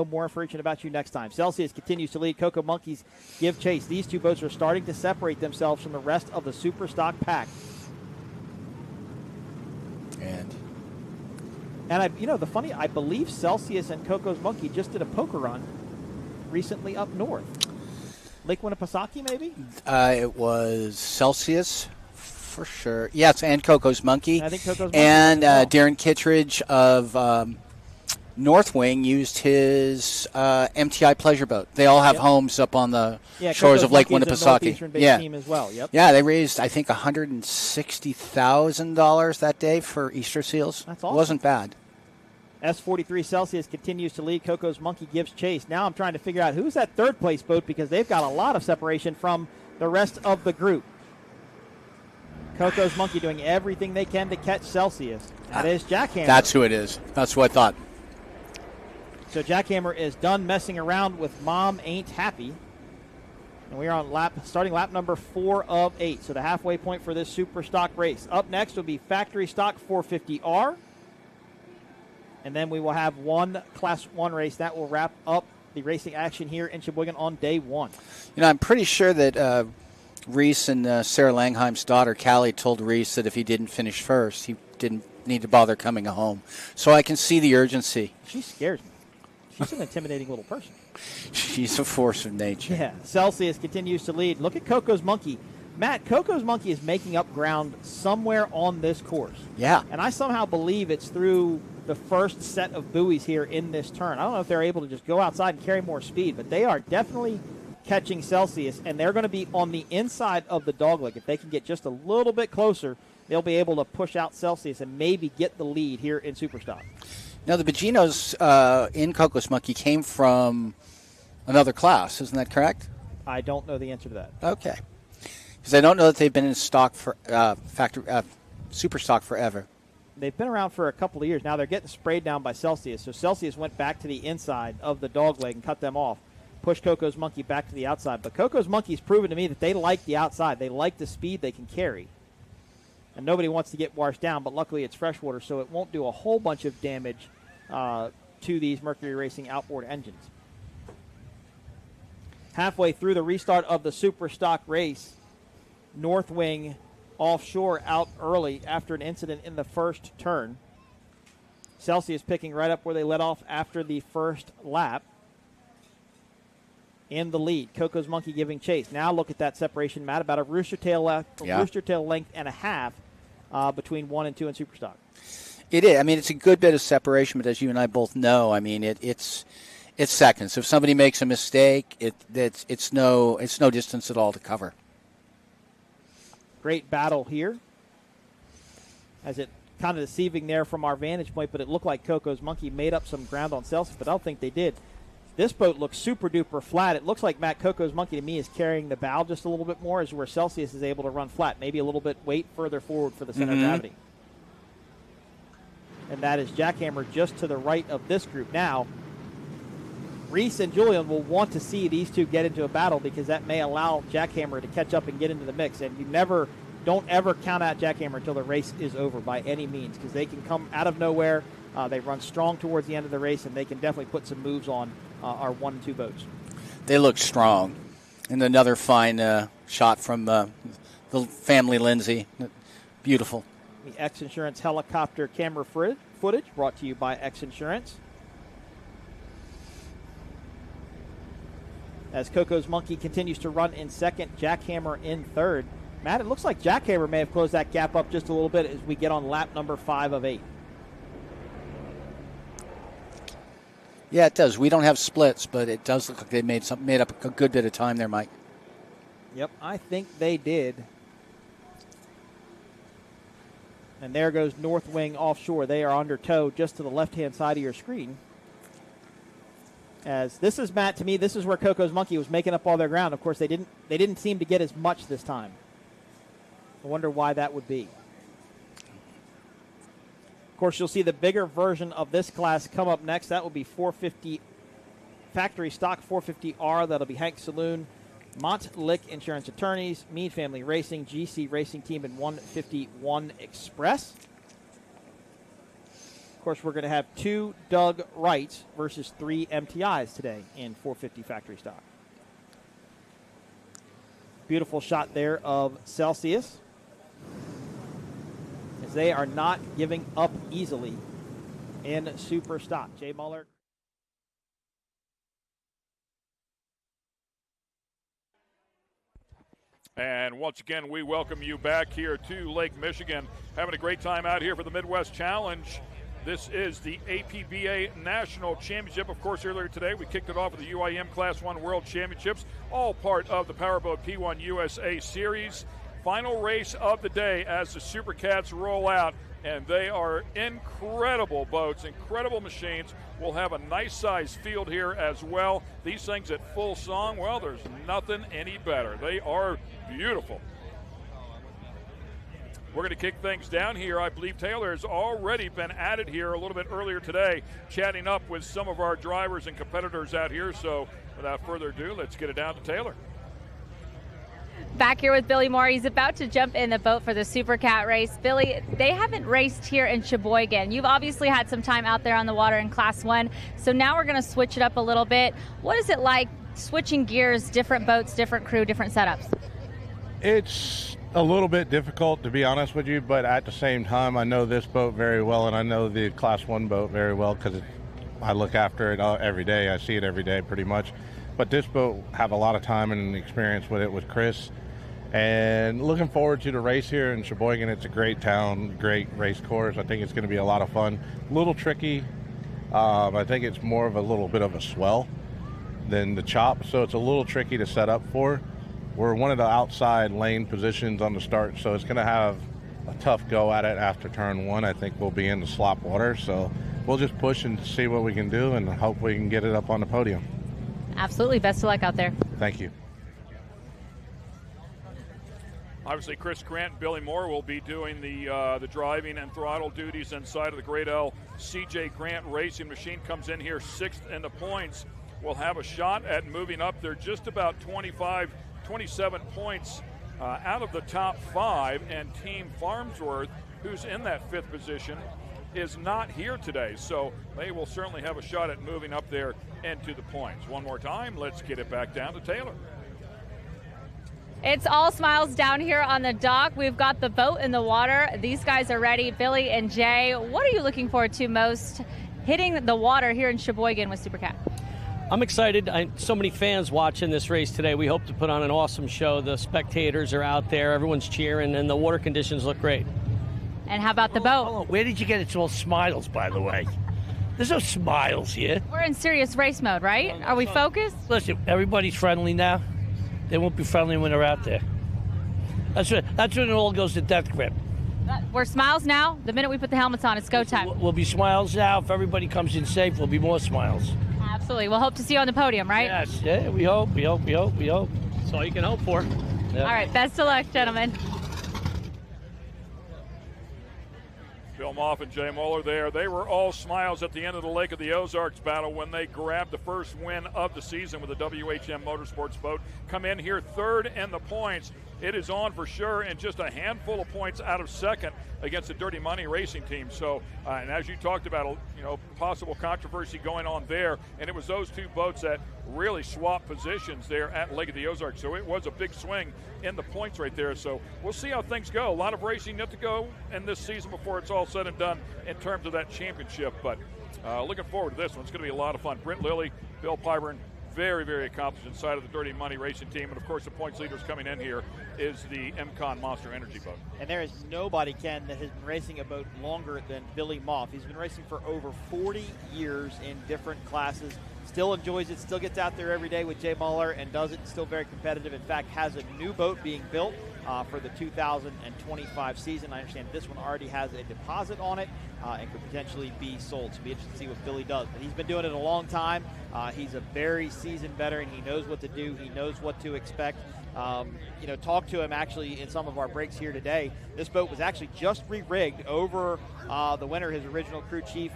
Speaker 8: more information about you next time. Celsius continues to lead. Coco Monkeys give chase. These two boats are starting to separate themselves from the rest of the Superstock pack. And I believe Celsius and Coco's Monkey just did a poker run recently up north. Lake Winnipesaukee, maybe?
Speaker 16: It was Celsius, for sure. Yes, and Coco's Monkey.
Speaker 8: I think Coco's Monkey.
Speaker 16: And Darren Kittredge of North Wing used his MTI pleasure boat. They all have homes up on the shores of Lake Winnipesaukee.
Speaker 8: Team as well. Yep.
Speaker 16: Yeah, they raised, I think, $160,000 that day for Easter seals.
Speaker 8: That's awesome.
Speaker 16: It wasn't bad.
Speaker 8: S43 Celsius continues to lead. Coco's Monkey gives chase. Now I'm trying to figure out who's that third place boat because they've got a lot of separation from the rest of the group. Coco's Monkey doing everything they can to catch Celsius. That is Jackhammer.
Speaker 16: That's who it is. That's what I thought.
Speaker 8: So Jackhammer is done messing around with Mom Ain't Happy. And we are on starting lap number 4 of 8. So the halfway point for this Superstock race. Up next will be Factory Stock 450R. And then we will have one Class 1 race. That will wrap up the racing action here in Sheboygan on day 1.
Speaker 16: I'm pretty sure that Reese and Sarah Langheim's daughter, Callie, told Reese that if he didn't finish first, he didn't need to bother coming home. So I can see the urgency.
Speaker 8: She scares me. She's an intimidating little person.
Speaker 16: She's a force of nature.
Speaker 8: Yeah. Celsius continues to lead. Look at Coco's Monkey. Matt, Coco's Monkey is making up ground somewhere on this course.
Speaker 16: Yeah.
Speaker 8: And I somehow believe it's through the first set of buoys here in this turn. I don't know if they're able to just go outside and carry more speed, but they are definitely catching Celsius, and they're going to be on the inside of the dogleg. If they can get just a little bit closer, they'll be able to push out Celsius and maybe get the lead here in Superstock.
Speaker 16: Now, the Baginos in Coco's Monkey came from another class. Isn't that correct?
Speaker 8: I don't know the answer to that.
Speaker 16: Okay. Because I don't know that they've been in stock for Superstock forever.
Speaker 8: They've been around for a couple of years. Now they're getting sprayed down by Celsius. So Celsius went back to the inside of the dogleg and cut them off. Pushed Coco's Monkey back to the outside. But Coco's Monkey's proven to me that they like the outside. They like the speed they can carry. And nobody wants to get washed down, but luckily it's freshwater, so it won't do a whole bunch of damage to these Mercury Racing outboard engines. Halfway through the restart of the Superstock race, North Wing offshore out early after an incident in the first turn. Celsius picking right up where they let off after the first lap. In the lead. Coco's Monkey giving chase. Now look at that separation, Matt, about a rooster tail length and a half between 1 and 2 in Superstock.
Speaker 16: It is. I mean, it's a good bit of separation, but as you and I both know, I mean, it's seconds. If somebody makes a mistake, it's no distance at all to cover.
Speaker 8: Great battle here. As it kind of deceiving there from our vantage point, but it looked like Coco's Monkey made up some ground on Celsius, but I don't think they did. This boat looks super duper flat. It looks like Matt Coco's Monkey to me is carrying the bow just a little bit more, as where Celsius is able to run flat. Maybe a little bit weight further forward for the center of gravity. And that is Jackhammer just to the right of this group. Now, Reese and Julian will want to see these two get into a battle because that may allow Jackhammer to catch up and get into the mix. And don't ever count out Jackhammer until the race is over by any means, because they can come out of nowhere. They run strong towards the end of the race, and they can definitely put some moves on our 1 and 2 boats.
Speaker 16: They look strong. And another fine shot from the family Lindsay. Beautiful.
Speaker 8: The X Insurance helicopter camera footage brought to you by X Insurance. As Coco's Monkey continues to run in second, Jackhammer in third. Matt, it looks like Jackhammer may have closed that gap up just a little bit as we get on lap number 5 of 8.
Speaker 16: Yeah, it does. We don't have splits, but it does look like they made up a good bit of time there, Mike.
Speaker 8: Yep, I think they did. And there goes North Wing offshore. They are under tow just to the left-hand side of your screen. As this is, Matt, to me, this is where Coco's Monkey was making up all their ground. Of course, they didn't seem to get as much this time. I wonder why that would be. course, you'll see the bigger version of this class come up next. That will be 450 factory stock 450R. That'll be Hank Saloon, Montlick Insurance Attorneys, Mead Family Racing, GC Racing Team, and 151 Express. Of course, we're going to have 2 Doug Wrights versus 3 MTIs today in 450 factory stock. Beautiful shot there of Celsius, as they are not giving up easily in Superstock. Jay Muller.
Speaker 7: And once again, we welcome you back here to Lake Michigan. Having a great time out here for the Midwest Challenge. This is the APBA National Championship. Of course, earlier today, we kicked it off with the UIM Class 1 World Championships, all part of the Powerboat P1 USA Series. Final race of the day as the Supercats roll out, and they are incredible boats, incredible machines. We'll have a nice-sized field here as well. These things at full song, well, there's nothing any better. They are beautiful. We're going to kick things down here. I believe Taylor has already been added here a little bit earlier today, chatting up with some of our drivers and competitors out here. So without further ado, let's get it down to Taylor.
Speaker 2: Back here with Billy Moore. He's about to jump in the boat for the Supercat race. Billy, they haven't raced here in Sheboygan. You've obviously had some time out there on the water in Class 1, so now we're going to switch it up a little bit. What is it like switching gears, different boats, different crew, different setups?
Speaker 1: It's a little bit difficult, to be honest with you, but at the same time, I know this boat very well, and I know the Class 1 boat very well because I look after it every day. I see it every day pretty much. But this boat, have a lot of time and experience with it with Chris. And looking forward to the race here in Sheboygan. It's a great town, great race course. I think it's going to be a lot of fun. A little tricky. I think it's more of a little bit of a swell than the chop, so it's a little tricky to set up for. We're one of the outside lane positions on the start, so it's going to have a tough go at it after turn 1. I think we'll be in the slop water, so we'll just push and see what we can do and hope we can get it up on the podium.
Speaker 2: Absolutely. Best of luck out there.
Speaker 1: Thank you.
Speaker 7: Obviously, Chris Grant and Billy Moore will be doing the driving and throttle duties inside of the Great L. CJ Grant Racing Machine comes in here 6th in the points. Will have a shot at moving up. They're just about 27 points out of the top 5, and Team Farmsworth, who's in that 5th position, is not here today. So they will certainly have a shot at moving up there into the points. One more time, let's get it back down to Taylor.
Speaker 2: It's all smiles down here on the dock. We've got the boat in the water. These guys are ready. Billy and Jay, what are you looking forward to most hitting the water here in Sheboygan with Supercat?
Speaker 3: I'm excited. So many fans watching this race today. We hope to put on an awesome show. The spectators are out there. Everyone's cheering, and the water conditions look great.
Speaker 2: And how about the boat?
Speaker 11: Where did you get it's all smiles, by the way? There's no smiles here.
Speaker 2: We're in serious race mode, right? Are we focused?
Speaker 11: Listen, everybody's friendly now. They won't be friendly when they're out there. That's when it all goes to death grip.
Speaker 2: We're smiles now. The minute we put the helmets on, it's go time.
Speaker 11: We'll be smiles now. If everybody comes in safe, we'll be more smiles.
Speaker 2: Absolutely. We'll hope to see you on the podium, right?
Speaker 11: Yes. Yeah, we hope. That's all you can hope for.
Speaker 3: Yeah.
Speaker 2: All right. Best of luck, gentlemen.
Speaker 7: Bill Moff and Jay Muller there. They were all smiles at the end of the Lake of the Ozarks battle when they grabbed the first win of the season with the WHM Motorsports boat. Come in here 3rd in the points. It is on for sure, and just a handful of points out of 2nd against the Dirty Money Racing team. So, and as you talked about, possible controversy going on there, and it was those 2 boats that really swapped positions there at Lake of the Ozarks. So it was a big swing in the points right there. So we'll see how things go. A lot of racing yet to go in this season before it's all said and done in terms of that championship. But looking forward to this one. It's going to be a lot of fun. Brent Lilly, Bill Pyburn, very, very accomplished inside of the Dirty Money Racing team. And, of course, the points leaders coming in here is the MCon Monster Energy boat.
Speaker 8: And there is nobody, Ken, that has been racing a boat longer than Billy Moff. He's been racing for over 40 years in different classes. Still enjoys it, still gets out there every day with Jay Muller and does it, still very competitive. In fact, has a new boat being built for the 2025 season. I understand this one already has a deposit on it and could potentially be sold. So it'll be interesting to see what Billy does. But he's been doing it a long time. He's a very seasoned veteran. He knows what to do. He knows what to expect. Talk to him actually in some of our breaks here today. This boat was actually just re-rigged over the winter. His original crew chief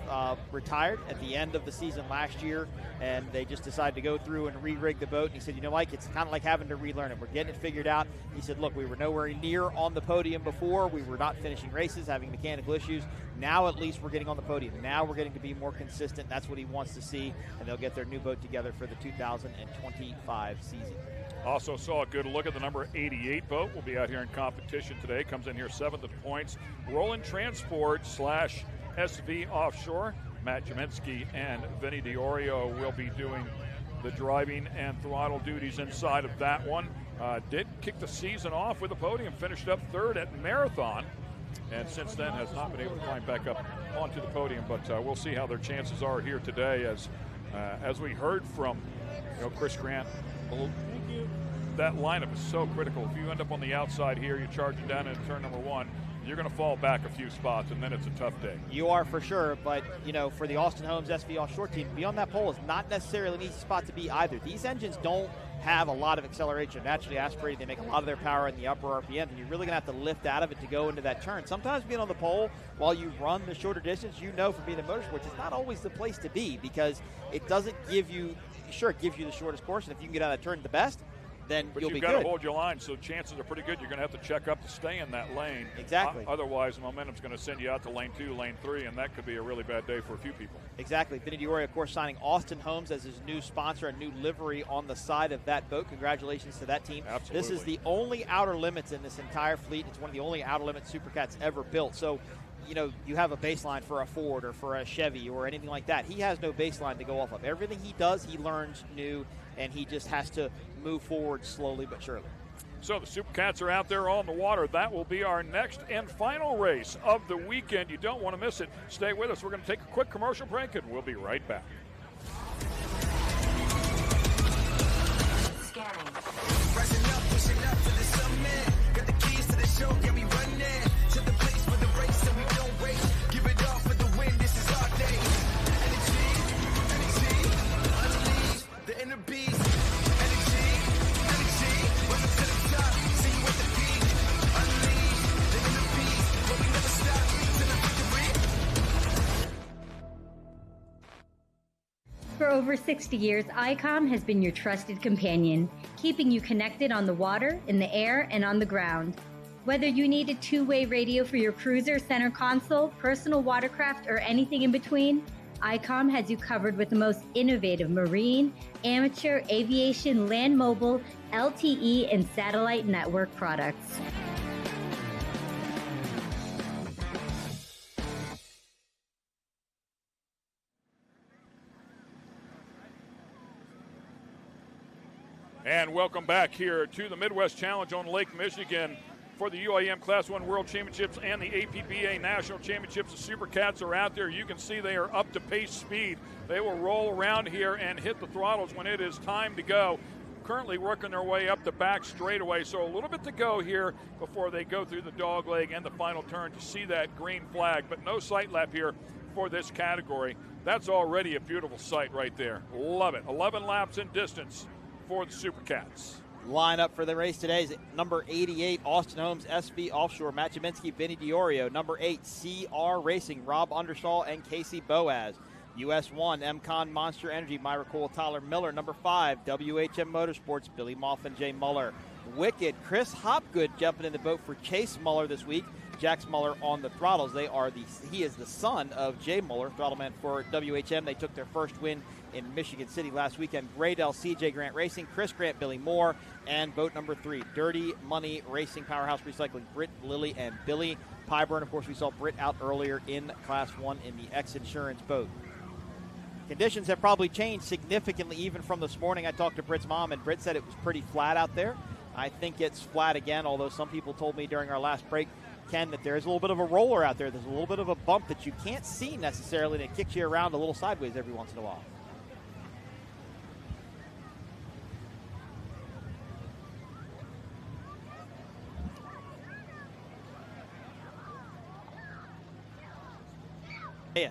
Speaker 8: retired at the end of the season last year, and they just decided to go through and re-rig the boat. And he said, Mike, it's kind of like having to relearn it. We're getting it figured out. He said, look, we were nowhere near on the podium before. We were not finishing races, having mechanical issues. Now at least we're getting on the podium. Now we're getting to be more consistent. That's what he wants to see, and they'll get their new boat together for the 2025 season.
Speaker 7: Also saw a good look at the number 88 boat. We'll be out here in competition today. Comes in here 7th at points. Roland Transport / SV Offshore. Matt Jaminsky and Vinny DiOrio will be doing the driving and throttle duties inside of that one. Did kick the season off with a podium. Finished up 3rd at Marathon. And since then has not been able to climb back up onto the podium. But we'll see how their chances are here today. As we heard from Chris Grant, that lineup is so critical. If you end up on the outside here, you're charging down into turn number 1, you're going to fall back a few spots, and then it's a tough day.
Speaker 8: You are for sure, but, for the Austin Holmes SV Offshore team, to be on that pole is not necessarily an easy spot to be either. These engines don't have a lot of acceleration. Naturally aspirated, they make a lot of their power in the upper RPMs, and you're really going to have to lift out of it to go into that turn. Sometimes being on the pole while you run the shorter distance, from being in motorsports, it's not always the place to be because it doesn't give you, it gives you the shortest course, and if you can get out of that turn the best, then you'll be good. But
Speaker 7: you've got to hold your line, so chances are pretty good you're going to have to check up to stay in that lane.
Speaker 8: Exactly.
Speaker 7: Otherwise, momentum's going to send you out to lane 2, lane 3, and that could be a really bad day for a few people.
Speaker 8: Exactly. Vinny DiOrio, of course, signing Austin Holmes as his new sponsor, a new livery on the side of that boat. Congratulations to that team.
Speaker 7: Absolutely.
Speaker 8: This is the only outer limits in this entire fleet. It's one of the only outer limits Supercat's ever built. So, you have a baseline for a Ford or for a Chevy or anything like that. He has no baseline to go off of. Everything he does, he learns new, and he just has to move forward slowly but surely.
Speaker 7: So the Supercats are out there on the water. That will be our next and final race of the weekend. You don't want to miss it. Stay with us. We're going to take a quick commercial break, and we'll be right back.
Speaker 13: Scanning. Rising up, pushing up to the summit. Got the keys to the show, yeah, we run it. To the place for the race, so we don't wait. Give it all for the win, this is our day. Energy, unleash the inner beast. Energy, welcome to the top. See you at the peak. Unleash the inner beast, but we never stop till the victory.
Speaker 4: For over 60 years, ICOM has been your trusted companion, keeping you connected on the water, in the air, and on the ground. Whether you need a two-way radio for your cruiser, center console, personal watercraft, or anything in between, ICOM has you covered with the most innovative marine, amateur, aviation, land mobile, LTE, and satellite network products.
Speaker 7: And welcome back here to the Midwest Challenge on Lake Michigan for the UIM Class 1 World Championships and the APBA National Championships. The Supercats are out there. You can see they are up to pace speed. They will roll around here and hit the throttles when it is time to go. Currently working their way up the back straightaway, so a little bit to go here before they go through the dog leg and the final turn to see that green flag, but no sight lap here for this category. That's already a beautiful sight right there. Love it. 11 laps in distance for the Supercats.
Speaker 8: Lineup for the race today is number 88, Austin Holmes, SV Offshore, Matt Jaminsky, Vinny DiOrio. Number 8, CR Racing, Rob Understall and Casey Boaz. US 1, MCon Monster Energy, Myra Cole, Tyler Miller. Number 5, WHM Motorsports, Billy Moff and Jay Muller. Wicked, Chris Hopgood jumping in the boat for Chase Muller this week. Jax Muller on the throttles. He is the son of Jay Muller, throttleman for WHM. They took their first win in Michigan City last weekend. Graydell, CJ Grant Racing, Chris Grant, Billy Moore, and boat number 3, Dirty Money Racing, Powerhouse Recycling, Britt, Lilly, and Billy Pyburn. Of course, we saw Britt out earlier in Class 1 in the X Insurance boat. Conditions have probably changed significantly even from this morning. I talked to Britt's mom, and Britt said it was pretty flat out there. I think it's flat again, although some people told me during our last break, Ken, that there's a little bit of a roller out there. There's a little bit of a bump that you can't see necessarily, and it kicks you around a little sideways every once in a while. Yeah.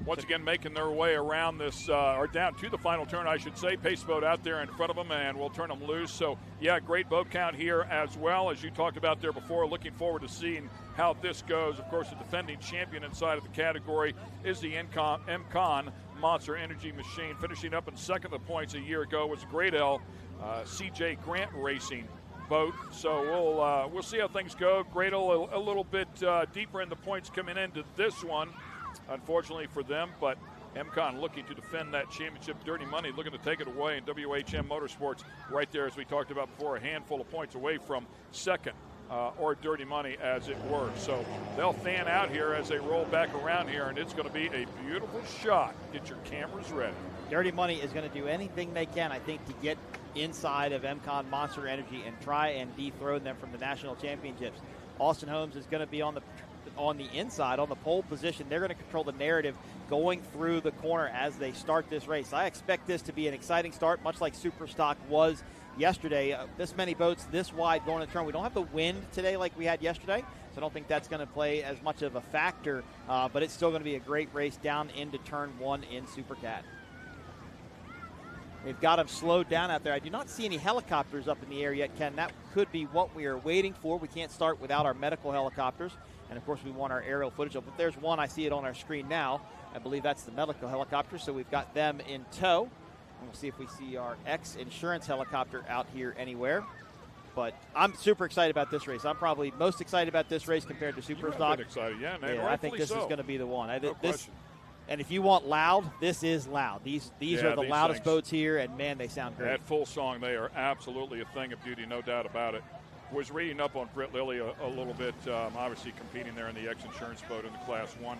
Speaker 7: Once again, making their way around this, or down to the final turn, I should say. Pace boat out there in front of them, and we'll turn them loose. So, yeah, great boat count here as well, as you talked about there before. Looking forward to seeing how this goes. Of course, the defending champion inside of the category is the MCon Monster Energy Machine. Finishing up in second the points a year ago was a Great L CJ Grant Racing boat. So we'll see how things go. Great L a little bit deeper in the points coming into this one, unfortunately for them, but MCon looking to defend that championship. Dirty Money looking to take it away, and WHM Motorsports right there, as we talked about before, a handful of points away from second, or Dirty Money as it were. So they'll fan out here as they roll back around here, and it's going to be a beautiful shot. Get your cameras ready.
Speaker 8: Dirty Money is going to do anything they can, I think, to get inside of MCon Monster Energy and try and dethrone them from the national championships. Austin Holmes is going to be on the inside, on the pole position. They're going to control the narrative going through the corner as they start this race. I expect this to be an exciting start, much like Superstock was yesterday. This many boats this wide going to turn. We don't have the wind today like we had yesterday, so I don't think that's going to play as much of a factor, but it's still going to be a great race down into turn one in Supercat. They've got them slowed down out there. I do not see any helicopters up in the air yet, Ken. That could be what we are waiting for. We can't start without our medical helicopters. And, of course, we want our aerial footage. But there's one. I see it on our screen now. I believe that's the medical helicopter, so we've got them in tow. And we'll see if we see our ex-insurance helicopter out here anywhere. But I'm super excited about this race. I'm probably most excited about this race compared to Superstock.
Speaker 7: You're excited, yeah, man.
Speaker 8: Yeah, I think this is going to be the one.
Speaker 7: No question.
Speaker 8: And if you want loud, this is loud. These are the loudest boats here, and, man, they sound great.
Speaker 7: At full song, they are absolutely a thing of beauty, no doubt about it. Was reading up on Britt Lilly a little bit, obviously competing there in the ex-insurance boat in the Class 1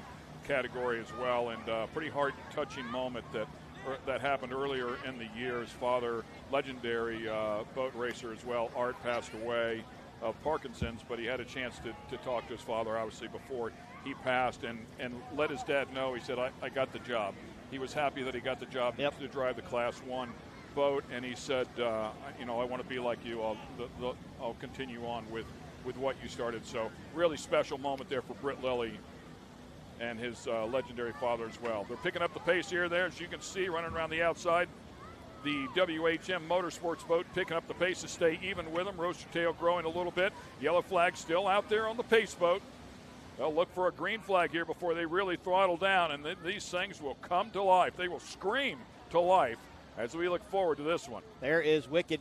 Speaker 7: category as well, and pretty heart-touching moment that happened earlier in the year. His father, legendary boat racer as well, Art, passed away of Parkinson's, but he had a chance to talk to his father, obviously, before he passed, and let his dad know. He said, I got the job. He was happy that he got the job to drive the Class 1 boat, and he said, I want to be like you. I'll continue on with what you started. So really special moment there for Britt Lilly and his legendary father as well. They're picking up the pace here there, as you can see, running around the outside. The WHM Motorsports boat picking up the pace to stay even with them. Rooster tail growing a little bit. Yellow flag still out there on the pace boat. They'll look for a green flag here before they really throttle down, and these things will come to life. They will scream to life as we look forward to this one.
Speaker 8: There is Wicked.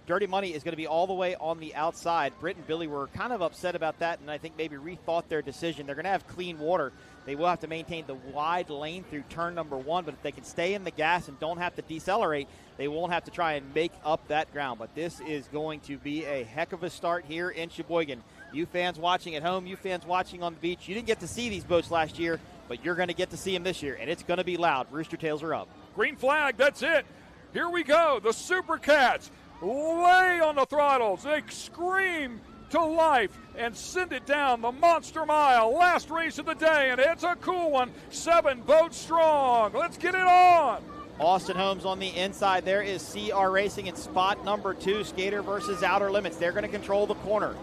Speaker 8: Dirty Money is going to be all the way on the outside. Britt and Billy were kind of upset about that, and I think maybe rethought their decision. They're going to have clean water. They will have to maintain the wide lane through turn number one, but if they can stay in the gas and don't have to decelerate, they won't have to try and make up that ground. But this is going to be a heck of a start here in Sheboygan. You fans watching at home, you fans watching on the beach, you didn't get to see these boats last year, but you're going to get to see them this year, and it's going to be loud. Rooster tails are up.
Speaker 7: Green flag, that's it. Here we go. The Supercats lay on the throttles. They scream to life and send it down the Monster Mile. Last race of the day, and it's a cool one. 7 boats strong. Let's get it on.
Speaker 8: Austin Holmes on the inside. There is CR Racing in spot number 2, Skater versus Outer Limits. They're going to control the corner.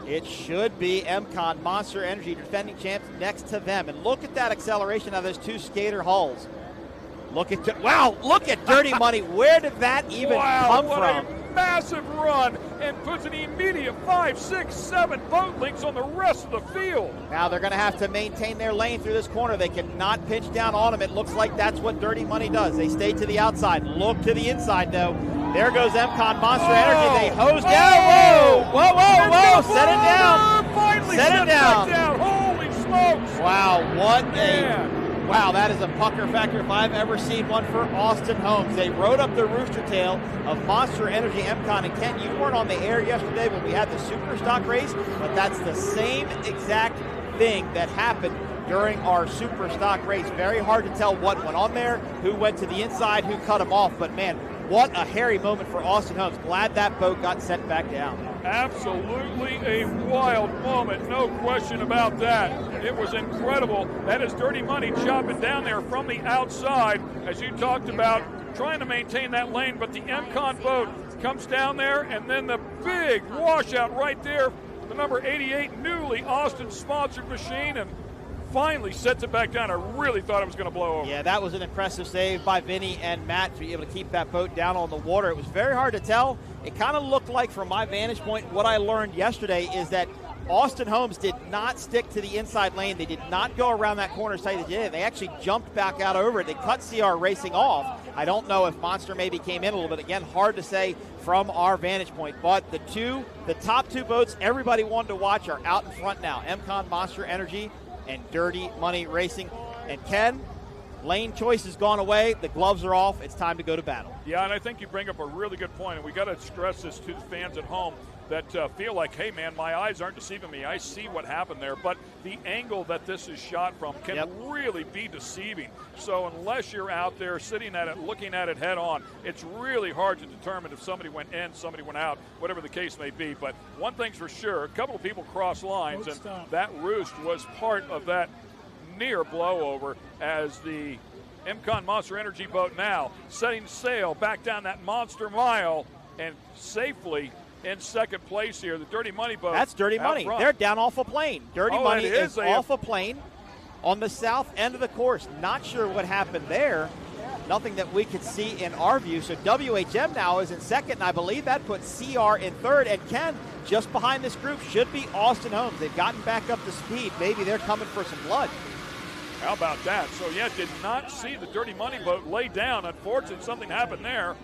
Speaker 8: It should be MCon Monster Energy, defending champs, next to them. And look at that acceleration of those 2 Skater hulls. Look at Dirty Money. Where did that even come from?
Speaker 7: A massive run, and puts an immediate 5, 6, 7 boat links on the rest of the field.
Speaker 8: Now they're going to have to maintain their lane through this corner. They cannot pinch down on them. It looks like that's what Dirty Money does. They stay to the outside. Look to the inside, though. There goes MCon Monster Energy. They hose down. Whoa. Set it down.
Speaker 7: Finally
Speaker 8: set it down.
Speaker 7: Holy smokes.
Speaker 8: Wow, that is a pucker factor if I've ever seen one for Austin Holmes. They rode up the rooster tail of Monster Energy MCon. And Kent, you weren't on the air yesterday when we had the Superstock race, but that's the same exact thing that happened during our Superstock race. Very hard to tell what went on there, who went to the inside, who cut him off. But, man, what a hairy moment for Austin Holmes. Glad that boat got sent back down.
Speaker 7: Absolutely a wild moment, no question about that. It was incredible. That is Dirty Money chopping down there from the outside, as you talked about, trying to maintain that lane, but the MCon boat comes down there, and then the big washout right there, the number 88 newly Austin-sponsored machine, and finally sets it back down. I really thought it was going to blow over.
Speaker 8: Yeah, that was an impressive save by Vinny and Matt to be able to keep that boat down on the water. It was very hard to tell. It kind of looked like, from my vantage point, what I learned yesterday is that Austin Holmes did not stick to the inside lane. They did not go around that corner as tight as they did. They actually jumped back out over it. They cut CR Racing off. I don't know if Monster maybe came in a little bit. Again, hard to say from our vantage point. But the top two boats everybody wanted to watch are out in front now. MCon Monster Energy and Dirty Money Racing. And Ken, lane choice has gone away. The gloves are off. It's time to go to battle.
Speaker 7: Yeah, and I think you bring up a really good point, and we got to stress this to the fans at home that feel like, hey, man, my eyes aren't deceiving me. I see what happened there. But the angle that this is shot from can really be deceiving. So unless you're out there sitting at it, looking at it head on, it's really hard to determine if somebody went in, somebody went out, whatever the case may be. But one thing's for sure, a couple of people crossed lines, and that roost was part of that near blowover as the MCon Monster Energy boat now setting sail back down that Monster Mile and safely in second place here. The Dirty Money boat.
Speaker 8: That's Dirty Money.
Speaker 7: Front.
Speaker 8: They're down off a plane. Dirty Money is off
Speaker 7: a
Speaker 8: a plane on the south end of the course. Not sure what happened there. Nothing that we could see in our view. So WHM now is in second, and I believe that puts CR in third. And Ken, just behind this group, should be Austin Holmes. They've gotten back up to speed. Maybe they're coming for some blood.
Speaker 7: How about that? So, yeah, did not see the Dirty Money boat lay down. Unfortunately, something happened there.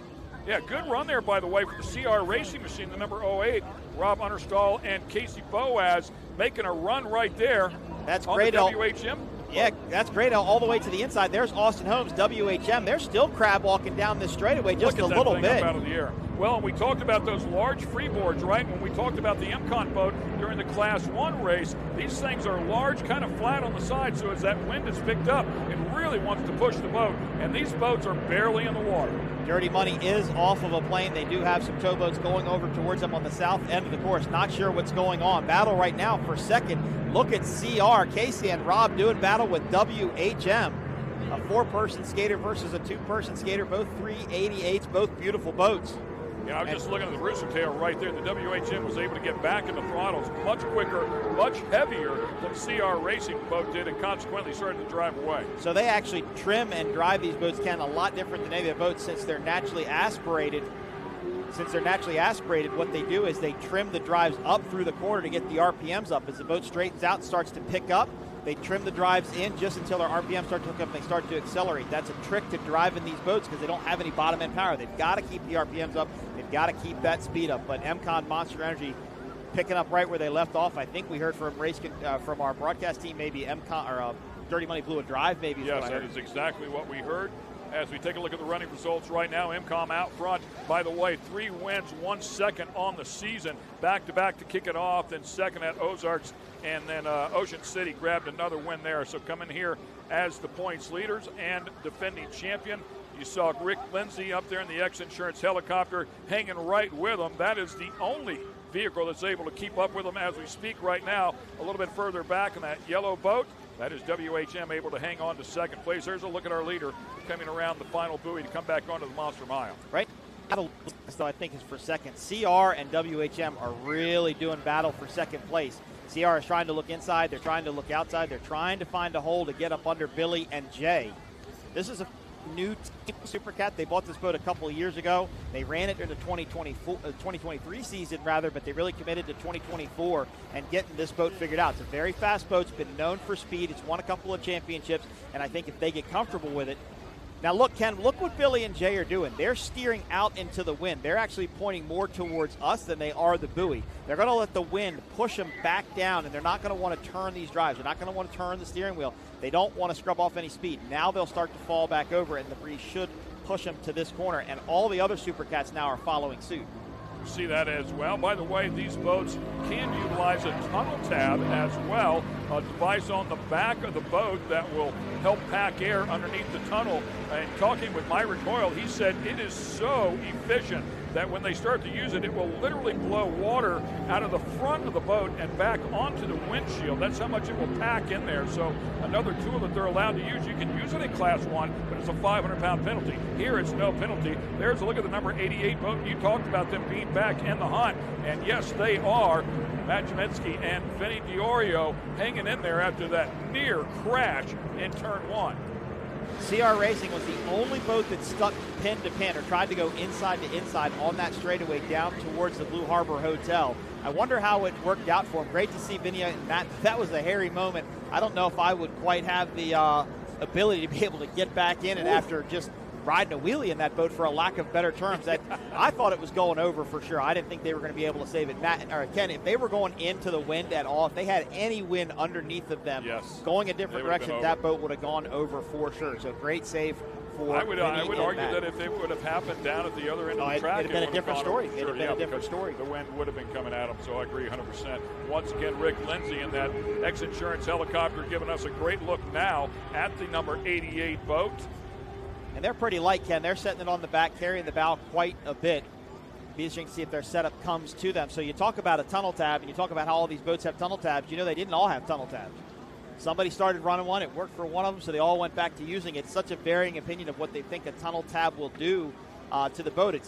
Speaker 7: Yeah, good run there, by the way, for the CR Racing Machine, the number 08, Rob Understall and Casey Boaz making a run right there.
Speaker 8: That's
Speaker 7: on
Speaker 8: great.
Speaker 7: The WHM.
Speaker 8: Yeah, that's great. All the way to the inside. There's Austin Holmes, WHM. They're still crab walking down this straightaway just a little bit.
Speaker 7: Up out of the air. Well, and we talked about those large freeboards, right? When we talked about the MCon boat during the Class 1 race, these things are large, kind of flat on the side, so as that wind is picked up, it really wants to push the boat, and these boats are barely in the water.
Speaker 8: Dirty Money is off of a plane. They do have some towboats going over towards them on the south end of the course. Not sure what's going on. Battle right now for second. Look at CR. Casey and Rob doing battle with WHM. A four-person skater versus a two-person skater. Both 388s, both beautiful boats.
Speaker 7: Yeah, I was just looking at the rooster tail right there. The WHM was able to get back in the throttles much quicker, much heavier than CR Racing boat did, and consequently started to drive away.
Speaker 8: So they actually trim and drive these boats, Ken, a lot different than any other boats since they're naturally aspirated. What they do is they trim the drives up through the corner to get the RPMs up. As the boat straightens out and starts to pick up, they trim the drives in just until their RPM start to hook up and they start to accelerate. That's a trick to driving these boats because they don't have any bottom end power. They've got to keep the RPMs up. They've got to keep that speed up. But MCon Monster Energy picking up right where they left off. I think we heard from from our broadcast team, maybe MCon or Dirty Money blew a drive. Maybe.
Speaker 7: Yes, that is exactly what we heard. As we take a look at the running results right now, MCom out front. By the way, 3 wins, 1 second on the season. Back-to-back to kick it off, then second at Ozarks, and then Ocean City grabbed another win there. So coming here as the points leaders and defending champion. You saw Rick Lindsay up there in the X-Insurance helicopter hanging right with them. That is the only vehicle that's able to keep up with them as we speak right now. A little bit further back in that yellow boat, that is WHM able to hang on to second place. There's a look at our leader coming around the final buoy to come back onto the Monster Mile.
Speaker 8: Right. So I think is for second. CR and WHM are really doing battle for second place. CR is trying to look inside. They're trying to look outside. They're trying to find a hole to get up under Billy and Jay. This is a new team, Supercat. They bought this boat a couple of years ago. They ran it during the 2023 season, but they really committed to 2024 and getting this boat figured out. It's a very fast boat. It's been known for speed. It's won a couple of championships, and I think if they get comfortable with it. Now, look, Ken, look what Billy and Jay are doing. They're steering out into the wind. They're actually pointing more towards us than they are the buoy. They're going to let the wind push them back down, and they're not going to want to turn these drives. They're not going to want to turn the steering wheel. They don't want to scrub off any speed. Now they'll start to fall back over, and the breeze should push them to this corner, and all the other Supercats now are following suit.
Speaker 7: See that as well. By the way, these boats can utilize a tunnel tab as well, a device on the back of the boat that will help pack air underneath the tunnel. And talking with Myron Coyle, he said it is so efficient that when they start to use it, it will literally blow water out of the front of the boat and back onto the windshield. That's how much it will pack in there. So another tool that they're allowed to use. You can use it in Class 1, but it's a 500-pound penalty. Here it's no penalty. There's a look at the number 88 boat. You talked about them being back in the hunt, and yes, they are. Matt Jaminsky and Vinny Diorio hanging in there after that near crash in turn 1.
Speaker 8: CR Racing was the only boat that stuck pin to pin or tried to go inside to inside on that straightaway down towards the Blue Harbor Hotel. I wonder how it worked out for him. Great to see Vinny and Matt. That was a hairy moment. I don't know if I would quite have the ability to be able to get back in, and after just riding a wheelie in that boat, for a lack of better terms, that I thought it was going over for sure. I didn't think they were going to be able to save it. Matt or Ken, if they were going into the wind at all, if they had any wind underneath of them, going a different direction, that boat would have gone over for sure. So great save for
Speaker 7: I would argue
Speaker 8: Matt.
Speaker 7: that if it would have happened down at the other end of the track,
Speaker 8: it would have been a different story. It would have been a different story.
Speaker 7: The wind would have been coming at them, so I agree 100%. Once again, Rick Lindsay in that X-Insurance helicopter giving us a great look now at the number 88 boat.
Speaker 8: And they're pretty light, Ken. They're setting it on the back, carrying the bow quite a bit. Be interesting to see if their setup comes to them. So you talk about a tunnel tab, and you talk about how all these boats have tunnel tabs. You know they didn't all have tunnel tabs. Somebody started running one. It worked for one of them, so they all went back to using it. It's such a varying opinion of what they think a tunnel tab will do to the boat.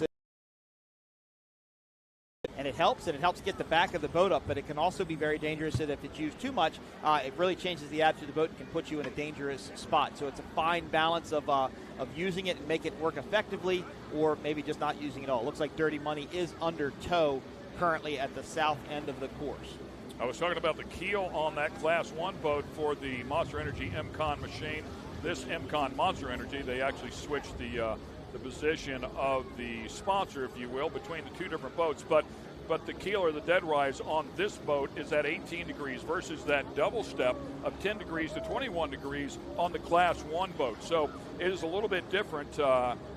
Speaker 8: And it helps get the back of the boat up, but it can also be very dangerous that if it's used too much, it really changes the attitude of the boat and can put you in a dangerous spot. So it's a fine balance of using it and make it work effectively, or maybe just not using it all. It looks like Dirty Money is under tow currently at the south end of the course.
Speaker 7: I was talking about the keel on that Class 1 boat for the Monster Energy MCon machine. This MCon Monster Energy, they actually switched the position of the sponsor, if you will, between the two different boats. But the keel or the dead rise on this boat is at 18 degrees versus that double step of 10 degrees to 21 degrees on the Class 1 boat. So it is a little bit different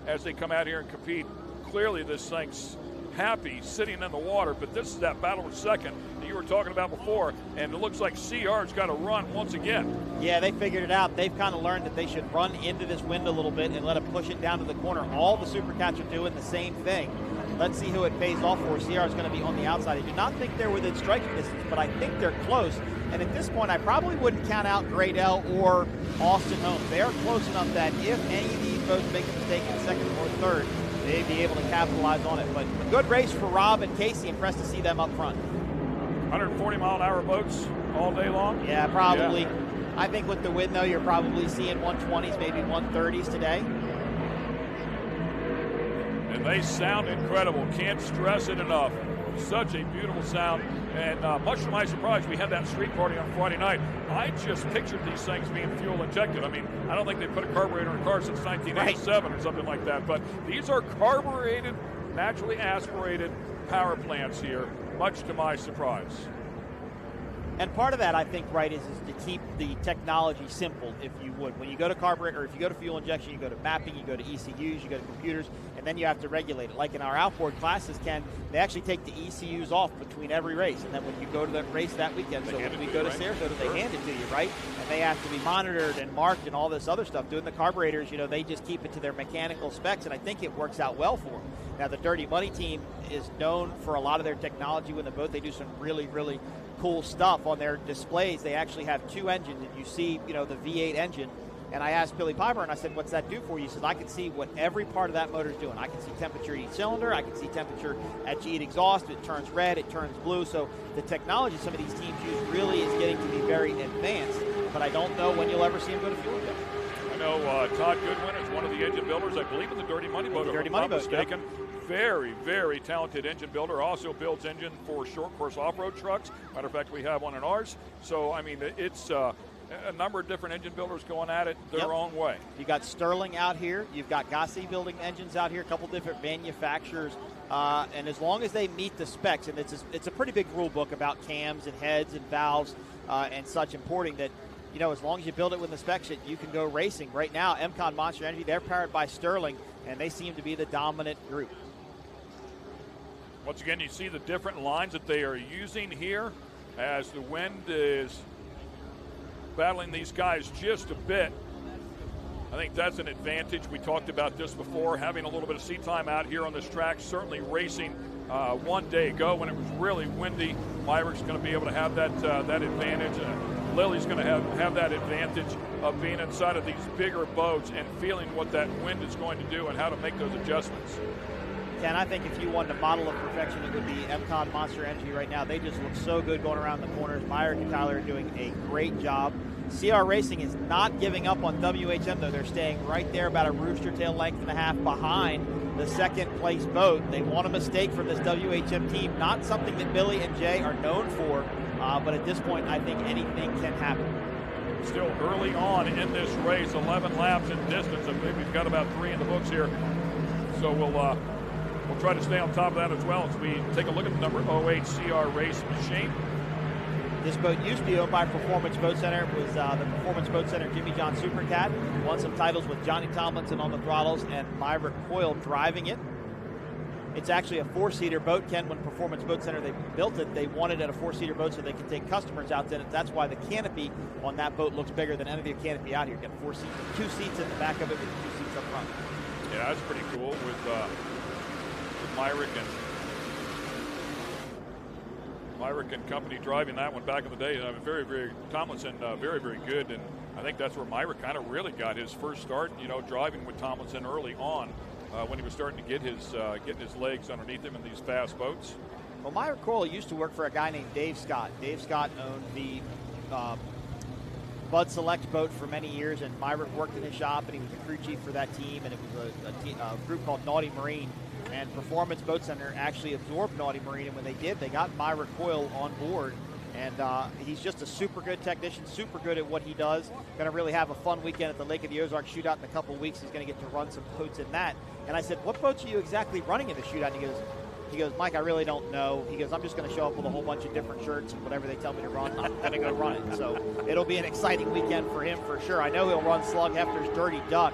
Speaker 7: as they come out here and compete. Clearly this thing's happy sitting in the water, but this is that battle for second that you were talking about before, and it looks like CR's got to run once again.
Speaker 8: Yeah, they figured it out. They've kind of learned that they should run into this wind a little bit and let it push it down to the corner. All the Supercats are doing the same thing. Let's see who it pays off for. CR is going to be on the outside. I do not think they're within striking distance, but I think they're close. And at this point, I probably wouldn't count out Gradell or Austin Holmes. They are close enough that if any of these boats make a mistake in second or third, they'd be able to capitalize on it. But a good race for Rob and Casey. Impressed to see them up front.
Speaker 7: 140-mile-an-hour boats all day long?
Speaker 8: Yeah, probably. Yeah. I think with the wind, though, you're probably seeing 120s, maybe 130s today.
Speaker 7: And they sound incredible. Can't stress it enough. Such a beautiful sound. And much to my surprise, we had that street party on Friday night. I just pictured these things being fuel injected. I mean, I don't think they put a carburetor in a car since 1987 or something like that. But these are carbureted, naturally aspirated power plants here, much to my surprise.
Speaker 8: And part of that, I think, right, is to keep the technology simple, if you would. When you go to carburetor, or if you go to fuel injection, you go to mapping, you go to ECUs, you go to computers, and then you have to regulate it. Like in our outboard classes, Ken, they actually take the ECUs off between every race. And then when you go to the race that weekend, so when we go to Sarasota, they hand it to you, right? And they have to be monitored and marked and all this other stuff. Doing the carburetors, you know, they just keep it to their mechanical specs, and I think it works out well for them. Now, the Dirty Money team is known for a lot of their technology with the boat. They do some really, really cool stuff on their displays. They actually have two engines, and you see, you know, the V8 engine. And I asked Billy Piper, and I said, what's that do for you? He says, I can see what every part of that motor is doing. I can see temperature at each cylinder. I can see temperature at each exhaust. It turns red. It turns blue. So the technology some of these teams use really is getting to be very advanced. But I don't know when you'll ever see them go to fuel injection.
Speaker 7: I know Todd Goodwin is one of the engine builders, I believe, in the Dirty Money boat, if I'm not mistaken. Yep. Very, very talented engine builder. Also builds engine for short course off-road trucks. Matter of fact, we have one in ours. So, I mean, it's a number of different engine builders going at it their own way.
Speaker 8: You got Sterling out here. You've got Gassi building engines out here, a couple different manufacturers. And as long as they meet the specs, and it's a pretty big rule book about cams and heads and valves and such, importing that, you know, as long as you build it with the specs, you can go racing. Right now, MCon Monster Energy, they're powered by Sterling, and they seem to be the dominant group.
Speaker 7: Once again, you see the different lines that they are using here as the wind is battling these guys just a bit. I think that's an advantage. We talked about this before, having a little bit of seat time out here on this track, certainly racing one day ago when it was really windy. Myrick's going to be able to have that advantage. Lily's going to have that advantage of being inside of these bigger boats and feeling what that wind is going to do and how to make those adjustments.
Speaker 8: Ken, I think if you wanted a model of perfection, it would be MCon Monster Energy right now. They just look so good going around the corners. Myrick and Tyler are doing a great job. CR Racing is not giving up on WHM, though. They're staying right there about a rooster tail length and a half behind the second place boat. They want a mistake from this WHM team, not something that Billy and Jay are known for, but at this point, I think anything can happen.
Speaker 7: Still early on in this race, 11 laps in distance. I believe we've got about 3 in the books here. So we'll try to stay on top of that as well as we take a look at the number 08 CR Race machine.
Speaker 8: This boat used to be owned by Performance Boat Center. It was the Performance Boat Center Jimmy John Supercat. Won some titles with Johnny Tomlinson on the throttles and Myrick Coyle driving it. It's actually a 4-seater boat, Ken. When Performance Boat Center, they built it, they wanted it a 4-seater boat so they could take customers out in it. That's why the canopy on that boat looks bigger than any of the canopy out here. You got 4 seats, 2 seats in the back of it with 2 seats up front.
Speaker 7: Yeah, that's pretty cool with Myrick and company driving that one back in the day. Very Tomlinson, very good, and I think that's where Myrick kind of really got his first start. Driving with Tomlinson early on when he was starting to get his legs underneath him in these fast boats.
Speaker 8: Well, Myrick Coyle used to work for a guy named Dave Scott. Dave Scott owned the Bud Select boat for many years, and Myrick worked in his shop, and he was the crew chief for that team, and it was a group called Naughty Marine. And Performance Boat Center actually absorbed Naughty Marine, and when they did, they got Myrick Coyle on board. And he's just a super good technician, super good at what he does. Going to really have a fun weekend at the Lake of the Ozarks shootout in a couple of weeks. He's going to get to run some boats in that. And I said, what boats are you exactly running in the shootout? And he goes, Mike, I really don't know. He goes, I'm just going to show up with a whole bunch of different shirts and whatever they tell me to run, I'm going to go run it. So it'll be an exciting weekend for him for sure. I know he'll run Slug Hefter's Dirty Duck,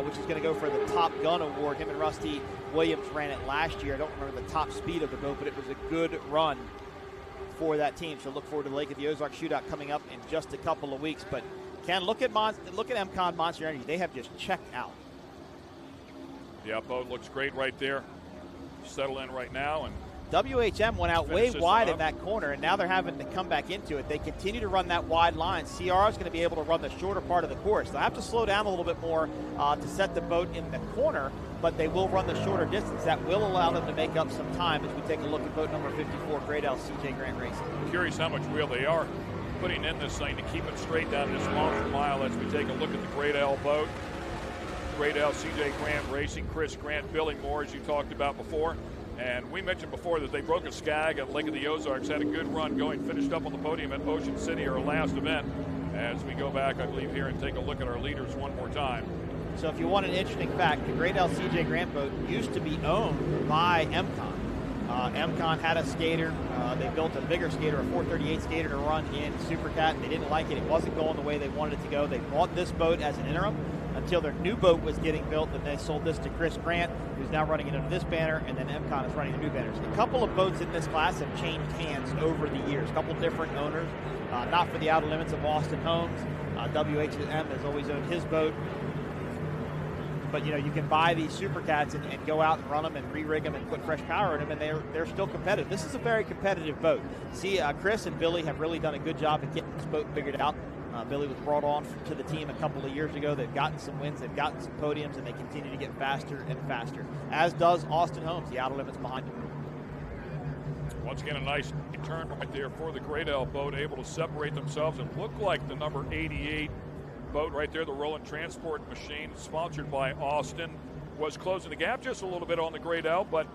Speaker 8: which is going to go for the Top Gun Award. Him and Rusty Williams ran it last year. I don't remember the top speed of the boat, but it was a good run for that team. So look forward to the Lake of the Ozarks shootout coming up in just a couple of weeks. But Ken, look at MCon Monster Energy. They have just checked out.
Speaker 7: Yeah, boat looks great right there. Settle in right now, and
Speaker 8: WHM went out way wide in that corner, and now they're having to come back into it. They continue to run that wide line. CR is going to be able to run the shorter part of the course. They'll have to slow down a little bit more to set the boat in the corner, but they will run the shorter distance. That will allow them to make up some time as we take a look at boat number 54, Great L CJ Grant Racing.
Speaker 7: Curious how much wheel they are putting in this thing to keep it straight down this monster mile as we take a look at the Great L boat. Great L CJ Grant Racing, Chris Grant, Billy Moore, as you talked about before. And we mentioned before that they broke a skag at Lake of the Ozarks, had a good run going, finished up on the podium at Ocean City, our last event. As we go back, I believe, here and take a look at our leaders one more time.
Speaker 8: So if you want an interesting fact, the Great L CJ Grant boat used to be owned by MCon. MCon had a skater. They built a bigger skater, a 438 skater to run in Supercat. They didn't like it. It wasn't going the way they wanted it to go. They bought this boat as an interim until their new boat was getting built, and they sold this to Chris Grant, who's now running it under this banner, and then MCon is running the new banners. A couple of boats in this class have changed hands over the years. A couple different owners, not for the outer limits of Austin Holmes. WHM has always owned his boat. But, you can buy these Supercats and go out and run them and re-rig them and put fresh power in them, and they're still competitive. This is a very competitive boat. See, Chris and Billy have really done a good job of getting this boat figured out. Billy was brought on to the team a couple of years ago. They've gotten some wins, they've gotten some podiums, and they continue to get faster and faster, as does Austin Holmes, the outer limits behind him.
Speaker 7: Once again, a nice turn right there for the Great L boat, able to separate themselves and look like the number 88 boat right there, the Roland Transport machine, sponsored by Austin, was closing the gap just a little bit on the Great L, but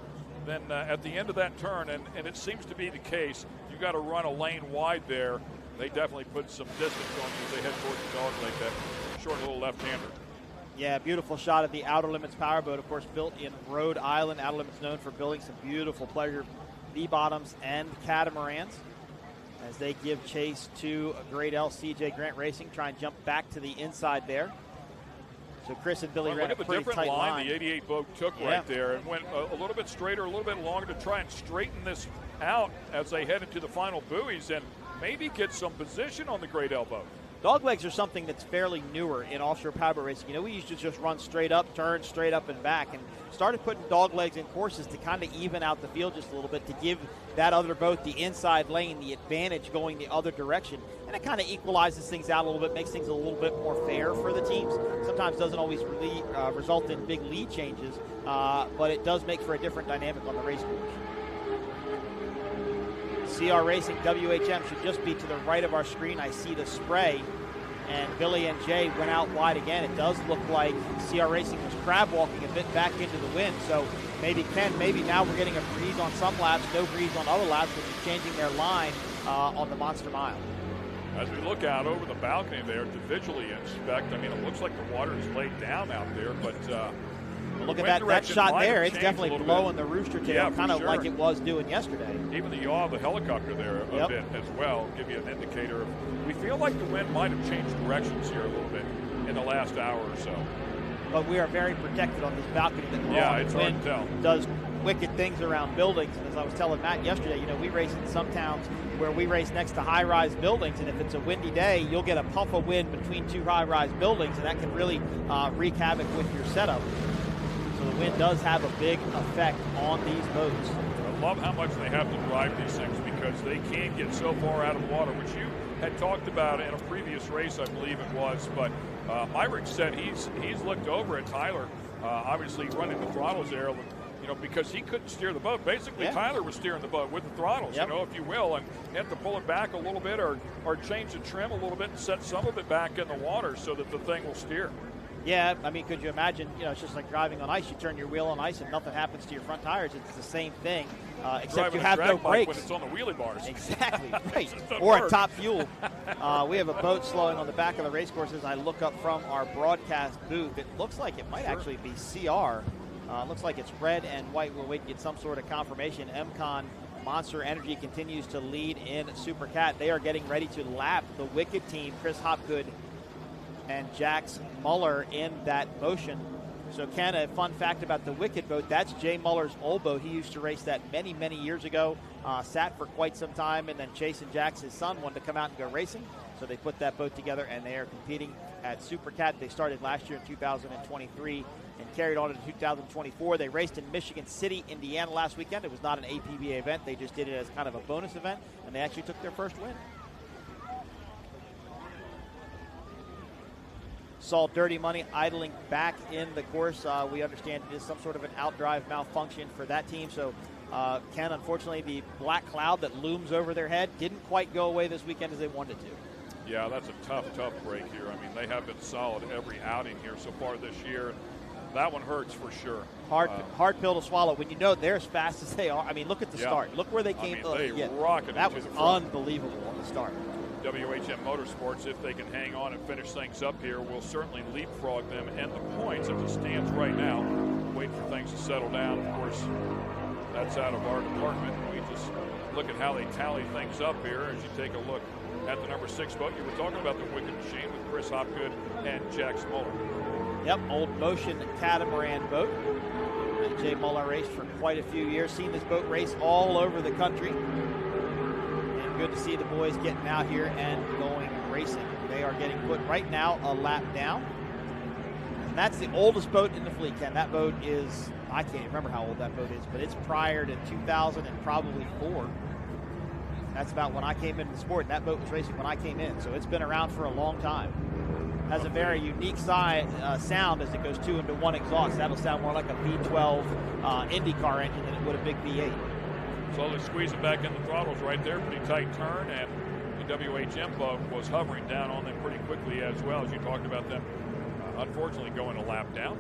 Speaker 7: then at the end of that turn, and it seems to be the case, you got to run a lane wide there. They definitely put some distance on you as they head towards the dog leg, that short little left-hander.
Speaker 8: Yeah, beautiful shot of the Outer Limits powerboat, of course, built in Rhode Island. Outer Limits known for building some beautiful pleasure V-bottoms and catamarans as they give chase to a Great L CJ Grant Racing, try and jump back to the inside there. So Chris and Billy ran a pretty tight line.
Speaker 7: The 88 boat took right there and went a little bit straighter, a little bit longer to try and straighten this out as they head into the final buoys and maybe get some position on the Great L boat.
Speaker 8: Dog legs are something that's fairly newer in offshore powerboat racing. We used to just run straight up, turn straight up and back, and started putting dog legs in courses to kind of even out the field just a little bit, to give that other boat the inside lane, the advantage going the other direction. and it kind of equalizes things out a little bit, makes things a little bit more fair for the teams. Sometimes doesn't always really result in big lead changes, but it does make for a different dynamic on the race course. CR Racing WHM should just be to the right of our screen. I see the spray, and Billy and Jay went out wide again. It does look like CR Racing was crab walking a bit back into the wind, so maybe now we're getting a breeze on some laps, no breeze on other laps, which is changing their line on the Monster Mile.
Speaker 7: As we look out over the balcony there to visually inspect, I mean, it looks like the water is laid down out there, but
Speaker 8: look at that shot there. It's definitely blowing the rooster tail, kind of like it was doing yesterday.
Speaker 7: Even the yaw of the helicopter there a bit as well, give you an indicator of, we feel like the wind might have changed directions here a little bit in the last hour or so.
Speaker 8: But we are very protected on this balcony.
Speaker 7: It's hard to tell.
Speaker 8: Does wicked things around buildings. And as I was telling Matt yesterday, we race in some towns where we race next to high-rise buildings, and if it's a windy day, you'll get a puff of wind between two high-rise buildings, and that can really wreak havoc with your setup. So the wind does have a big effect on these boats.
Speaker 7: I love how much they have to drive these things because they can get so far out of the water, which you had talked about in a previous race, I believe it was. But Myrick said he's looked over at Tyler, obviously running the throttles there, because he couldn't steer the boat. Basically, Tyler was steering the boat with the throttles, if you will, and you have to pull it back a little bit or change the trim a little bit and set some of it back in the water so that the thing will steer.
Speaker 8: Yeah, I mean, could you imagine, it's just like driving on ice. You turn your wheel on ice and nothing happens to your front tires. It's the same thing, except you have no brakes.
Speaker 7: When it's on the wheelie bars.
Speaker 8: Exactly, right. Or at top fuel. We have a boat slowing on the back of the race course as I look up from our broadcast booth. It looks like it might actually be CR. Looks like it's red and white. We'll wait to get some sort of confirmation. MCon Monster Energy continues to lead in Supercat. They are getting ready to lap the Wicked team, Chris Hopgood and Jax Muller in that motion. So Ken, a fun fact about the Wicked boat, that's Jay Muller's old boat. He used to race that many, many years ago, sat for quite some time, and then Chase and Jax, his son, wanted to come out and go racing. So they put that boat together, and they are competing at Supercat. They started last year in 2023 and carried on in 2024. They raced in Michigan City, Indiana last weekend. It was not an APBA event. They just did it as kind of a bonus event, and they actually took their first win. Saw Dirty Money idling back in the course. We understand it is some sort of an outdrive malfunction for that team. So, Ken, unfortunately, the black cloud that looms over their head didn't quite go away this weekend as they wanted to.
Speaker 7: Yeah, that's a tough break here. I mean, they have been solid every outing here so far this year. That one hurts for sure.
Speaker 8: Hard pill to swallow when you know they're as fast as they are. I mean, look at the start. Look where they came.
Speaker 7: They rocketed.
Speaker 8: That was unbelievable on the start.
Speaker 7: WHM Motorsports, if they can hang on and finish things up here, will certainly leapfrog them and the points as it stands right now. Wait for things to settle down. Of course, that's out of our department. We just look at how they tally things up here as you take a look at the number 6 boat. You were talking about the Wicked Machine with Chris Hopgood and Jax Muller.
Speaker 8: Yep, old Motion catamaran boat. And Jay Muller raced for quite a few years. Seen this boat race all over the country. Good to see the boys getting out here and going racing. They are getting put right now a lap down. And that's the oldest boat in the fleet, Ken. That boat is, I can't remember how old that boat is, but it's prior to 2000 and probably 4. That's about when I came into the sport. And that boat was racing when I came in, so it's been around for a long time. Has a very unique sound as it goes 2 into 1 exhaust. That'll sound more like a V12 IndyCar engine than it would a big V8.
Speaker 7: Slowly squeezing back in the throttles right there. Pretty tight turn, and the WHM boat was hovering down on them pretty quickly as well, as you talked about them, unfortunately, going a lap down.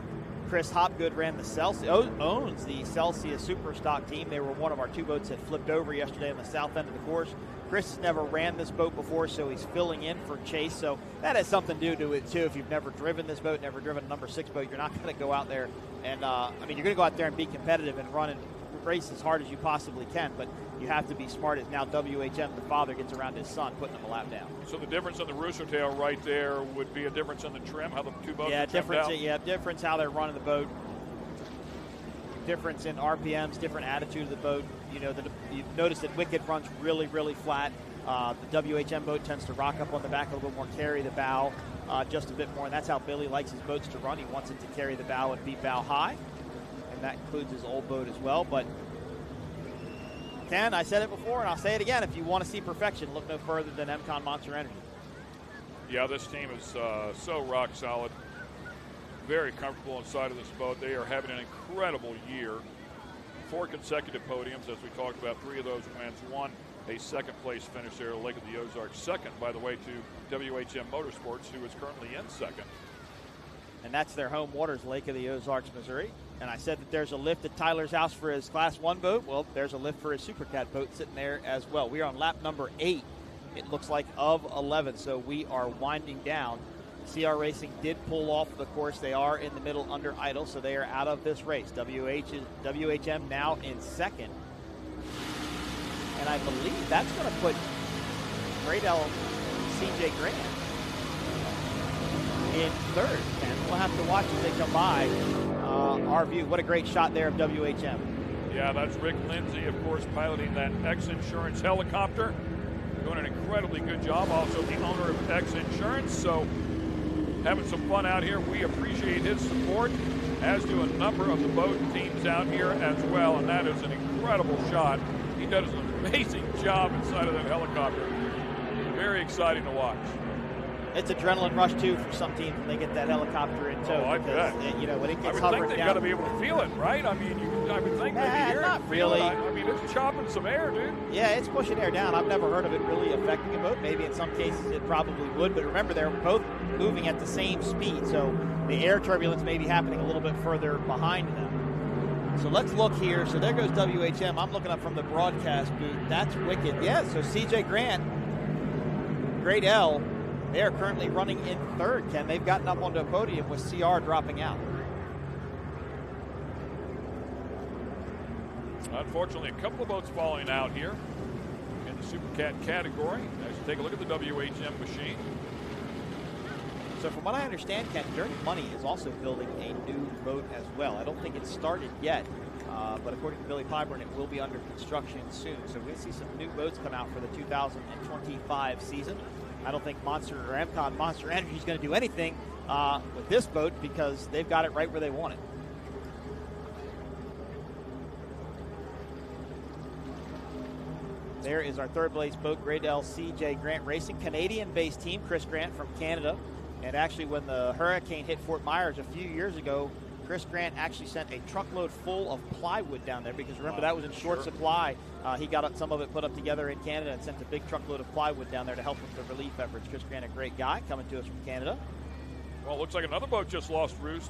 Speaker 8: Chris Hopgood ran the owns the Celsius Superstock team. They were one of our 2 boats that flipped over yesterday on the south end of the course. Chris has never ran this boat before, so he's filling in for Chase. So that has something to do with it, too. If you've never driven this boat, never driven a number 6 boat, you're not going to go out there and, you're going to go out there and be competitive and run and race as hard as you possibly can, but you have to be smart as now WHM, the father, gets around his son, putting him a lap down.
Speaker 7: So the difference in the rooster tail right there would be a difference in the trim, how the 2 boats are trimmed out?
Speaker 8: Difference how they're running the boat. Difference in RPMs, different attitude of the boat. You've noticed that Wicked runs really, really flat. The WHM boat tends to rock up on the back a little bit more, carry the bow just a bit more, and that's how Billy likes his boats to run. He wants it to carry the bow and be bow high, and that includes his old boat as well. But Ken, I said it before, and I'll say it again. If you want to see perfection, look no further than MCon Monster Energy.
Speaker 7: Yeah, this team is so rock solid. Very comfortable inside of this boat. They are having an incredible year. 4 consecutive podiums, as we talked about. 3 of those wins. 1 a second-place finish there at Lake of the Ozarks. Second, by the way, to WHM Motorsports, who is currently in second.
Speaker 8: And that's their home waters, Lake of the Ozarks, Missouri. And I said that there's a lift at Tyler's house for his Class 1 boat. Well, there's a lift for his Supercat boat sitting there as well. We are on lap number 8, it looks like, of 11. So we are winding down. CR Racing did pull off the course. They are in the middle under idle, so they are out of this race. WHM now in second. And I believe that's going to put Great L CJ Grant in third. And we'll have to watch as they come by our view. What a great shot there of WHM.
Speaker 7: Yeah, that's Rick Lindsay, of course, piloting that X Insurance helicopter. Doing an incredibly good job. Also the owner of X Insurance. So having some fun out here. We appreciate his support, as do a number of the boat teams out here as well. And that is an incredible shot. He does an amazing job inside of that helicopter. Very exciting to watch.
Speaker 8: It's adrenaline rush, too, for some teams when they get that helicopter in tow.
Speaker 7: Oh, I bet.
Speaker 8: You know, when it gets
Speaker 7: I would think they've
Speaker 8: down,
Speaker 7: got to be able to feel it, right? I mean, I would think maybe here
Speaker 8: not really.
Speaker 7: I mean, it's chopping some air, dude.
Speaker 8: Yeah, it's pushing air down. I've never heard of it really affecting a boat. Maybe in some cases it probably would, but remember, they're both moving at the same speed, so the air turbulence may be happening a little bit further behind them. So let's look here. So there goes WHM. I'm looking up from the broadcast booth. That's wicked. Yeah, so CJ Grant, Great L, they are currently running in third, Ken. They've gotten up onto a podium with CR dropping out.
Speaker 7: Unfortunately, a couple of boats falling out here in the Supercat category. As you take a look at the WHM machine.
Speaker 8: So from what I understand, Ken, Dirty Money is also building a new boat as well. I don't think it's started yet, but according to Billy Pyburn, it will be under construction soon. So we'll see some new boats come out for the 2025 season. I don't think Monster or MCon Monster Energy is going to do anything with this boat because they've got it right where they want it. There is our third place boat, Great L CJ Grant Racing, Canadian-based team, Chris Grant from Canada. And actually, when the hurricane hit Fort Myers a few years ago, Chris Grant actually sent a truckload full of plywood down there because remember that was in short supply. He got some of it put up together in Canada and sent a big truckload of plywood down there to help with the relief efforts. Chris Grant, a great guy, coming to us from Canada.
Speaker 7: Well, it looks like another boat just lost roost.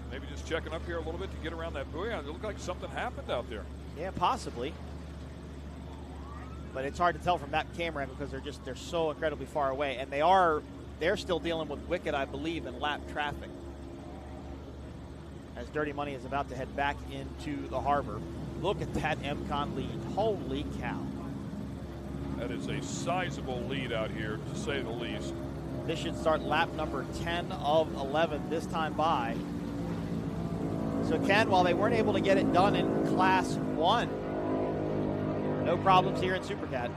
Speaker 7: Maybe just checking up here a little bit to get around that buoy. It looked like something happened out there.
Speaker 8: Yeah, possibly. But it's hard to tell from that camera because they're so incredibly far away, and they're still dealing with wicked, I believe, in lap traffic. As Dirty Money is about to head back into the harbor. Look at that MCon lead. Holy cow.
Speaker 7: That is a sizable lead out here, to say the least.
Speaker 8: This should start lap number 10 of 11 this time by. So, Ken, while they weren't able to get it done in Class 1, no problems here in Supercat.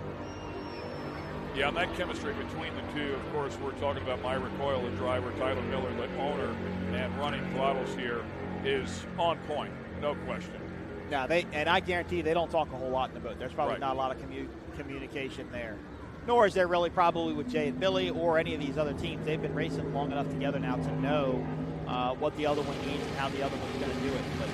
Speaker 7: Yeah, and that chemistry between the two, of course, we're talking about Myra Coyle, the driver, Tyler Miller, the owner, and running throttles here is on point, no question.
Speaker 8: Now, and I guarantee they don't talk a whole lot in the boat. There's probably not a lot of communication there. Nor is there really probably with Jay and Billy or any of these other teams. They've been racing long enough together now to know what the other one needs and how the other one's going to do it. But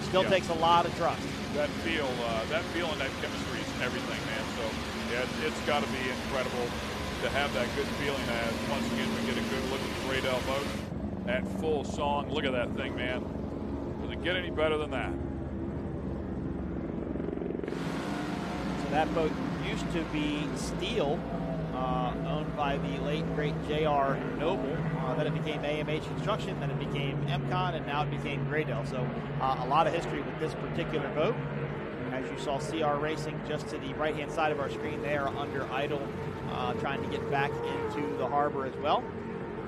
Speaker 8: still takes a lot of trust.
Speaker 7: That feel and that chemistry is everything, man. So, yeah, it's got to be incredible to have that good feeling as, once again, we get a good look at the Great L boat at full song. Look at that thing, man. Does it get any better than that?
Speaker 8: So that boat used to be Steel, owned by the late, great J.R. Noble. Then it became AMH Construction, then it became MCon, and now it became Great L. So a lot of history with this particular boat. As you saw CR Racing just to the right-hand side of our screen, they are under idle, trying to get back into the harbor as well.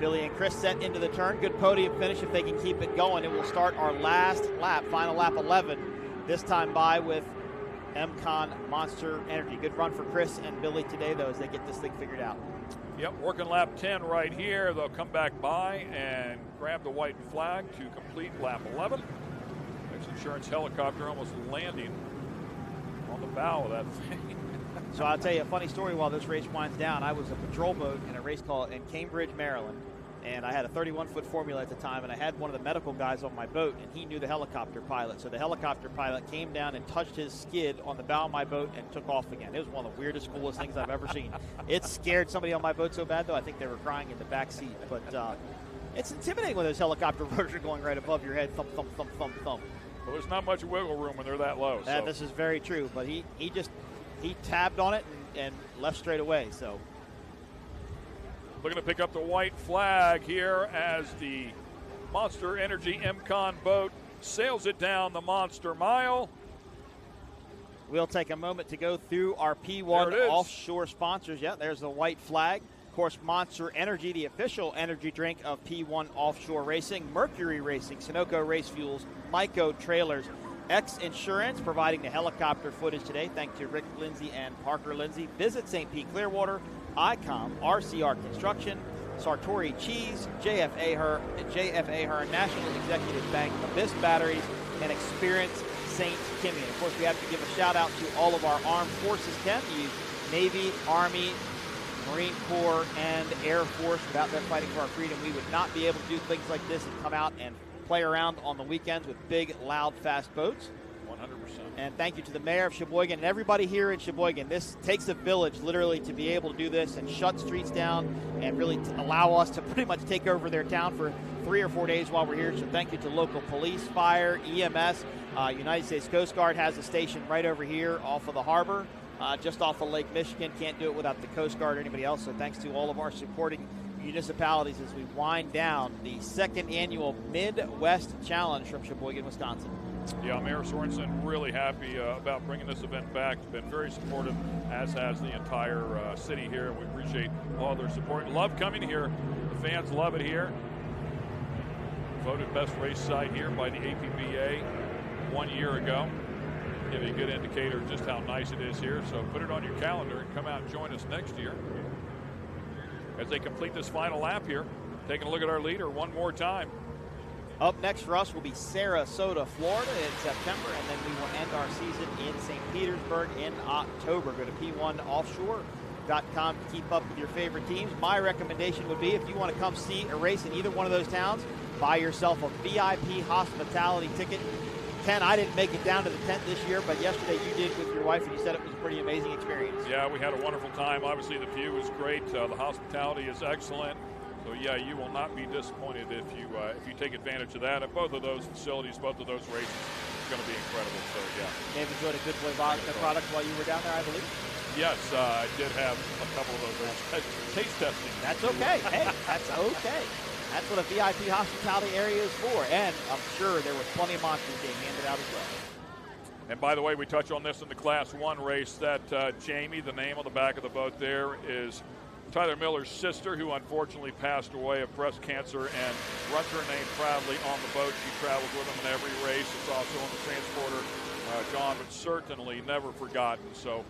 Speaker 8: Billy and Chris set into the turn. Good podium finish if they can keep it going. It will start our last lap, final lap 11, this time by with MCon Monster Energy. Good run for Chris and Billy today, though, as they get this thing figured out.
Speaker 7: Yep, working lap 10 right here. They'll come back by and grab the white flag to complete lap 11. Insurance helicopter almost landing on the bow of that thing.
Speaker 8: So I'll tell you a funny story while this race winds down. I was a patrol boat in a race called in Cambridge, Maryland, and I had a 31-foot formula at the time, and I had one of the medical guys on my boat, and he knew the helicopter pilot. So the helicopter pilot came down and touched his skid on the bow of my boat and took off again. It was one of the weirdest, coolest things I've ever seen. It scared somebody on my boat so bad, though, I think they were crying in the back seat. But it's intimidating when those helicopter rotors are going right above your head, thump, thump, thump, thump, thump.
Speaker 7: Well, there's not much wiggle room when they're that low. So.
Speaker 8: This is very true, but he tabbed on it and left straight away. So
Speaker 7: looking to pick up the white flag here as the Monster Energy MCon boat sails it down the Monster Mile.
Speaker 8: We'll take a moment to go through our P1 offshore sponsors. Yeah, there's the white flag. Of course, Monster Energy, the official energy drink of P1 Offshore Racing, Mercury Racing, Sunoco Race Fuels, Myco Trailers, X Insurance, providing the helicopter footage today. Thanks to Rick Lindsay and Parker Lindsay. Visit St. Pete Clearwater, ICOM, RCR Construction, Sartori Cheese, JF Ahern, National Executive Bank, Abyss Batteries, and Experience St. Kimmy. And of course, we have to give a shout out to all of our armed forces, Ken, the Navy, Army, Marine Corps, and Air Force. Without them fighting for our freedom, we would not be able to do things like this and come out and play around on the weekends with big, loud, fast boats.
Speaker 7: 100%.
Speaker 8: And thank you to the mayor of Sheboygan and everybody here in Sheboygan. This takes a village, literally, to be able to do this and shut streets down and really allow us to pretty much take over their town for 3 or 4 days while we're here. So thank you to local police, fire, EMS. United States Coast Guard has a station right over here off of the harbor, just off of Lake Michigan. Can't do it without the Coast Guard or anybody else. So thanks to all of our supporting municipalities as we wind down the second annual Midwest Challenge from Sheboygan, Wisconsin.
Speaker 7: Yeah, Mayor Sorensen really happy about bringing this event back. Been very supportive, as has the entire city here. We appreciate all their support. Love coming here. The fans love it here. Voted best race site here by the APBA 1 year ago. Give you a good indicator of just how nice it is here. So put it on your calendar and come out and join us next year as they complete this final lap here. Taking a look at our leader one more time.
Speaker 8: Up next for us will be Sarasota, Florida in September, and then we will end our season in St. Petersburg in October. Go to P1Offshore.com to keep up with your favorite teams. My recommendation would be, if you want to come see a race in either one of those towns, buy yourself a VIP hospitality ticket. Ken, I didn't make it down to the tent this year, but yesterday you did with your wife, and you said it was a pretty amazing experience.
Speaker 7: Yeah, we had a wonderful time. Obviously, the view is great. The hospitality is excellent. So, yeah, you will not be disappointed if you take advantage of that. At both of those facilities, both of those races, it's going to be incredible. So, yeah.
Speaker 8: You may have enjoyed a Good Boy vodka product while you were down there, I believe.
Speaker 7: Yes, I did have a couple of those taste testing.
Speaker 8: That's okay. Hey, that's okay. That's what a VIP hospitality area is for. And I'm sure there was plenty of monsters being handed out as well.
Speaker 7: And by the way, we touch on this in the Class 1 race that Jamie, the name on the back of the boat there, is Tyler Miller's sister, who unfortunately passed away of breast cancer, and runs her name proudly on the boat. She travels with him in every race. It's also on the transporter, John, but certainly never forgotten. So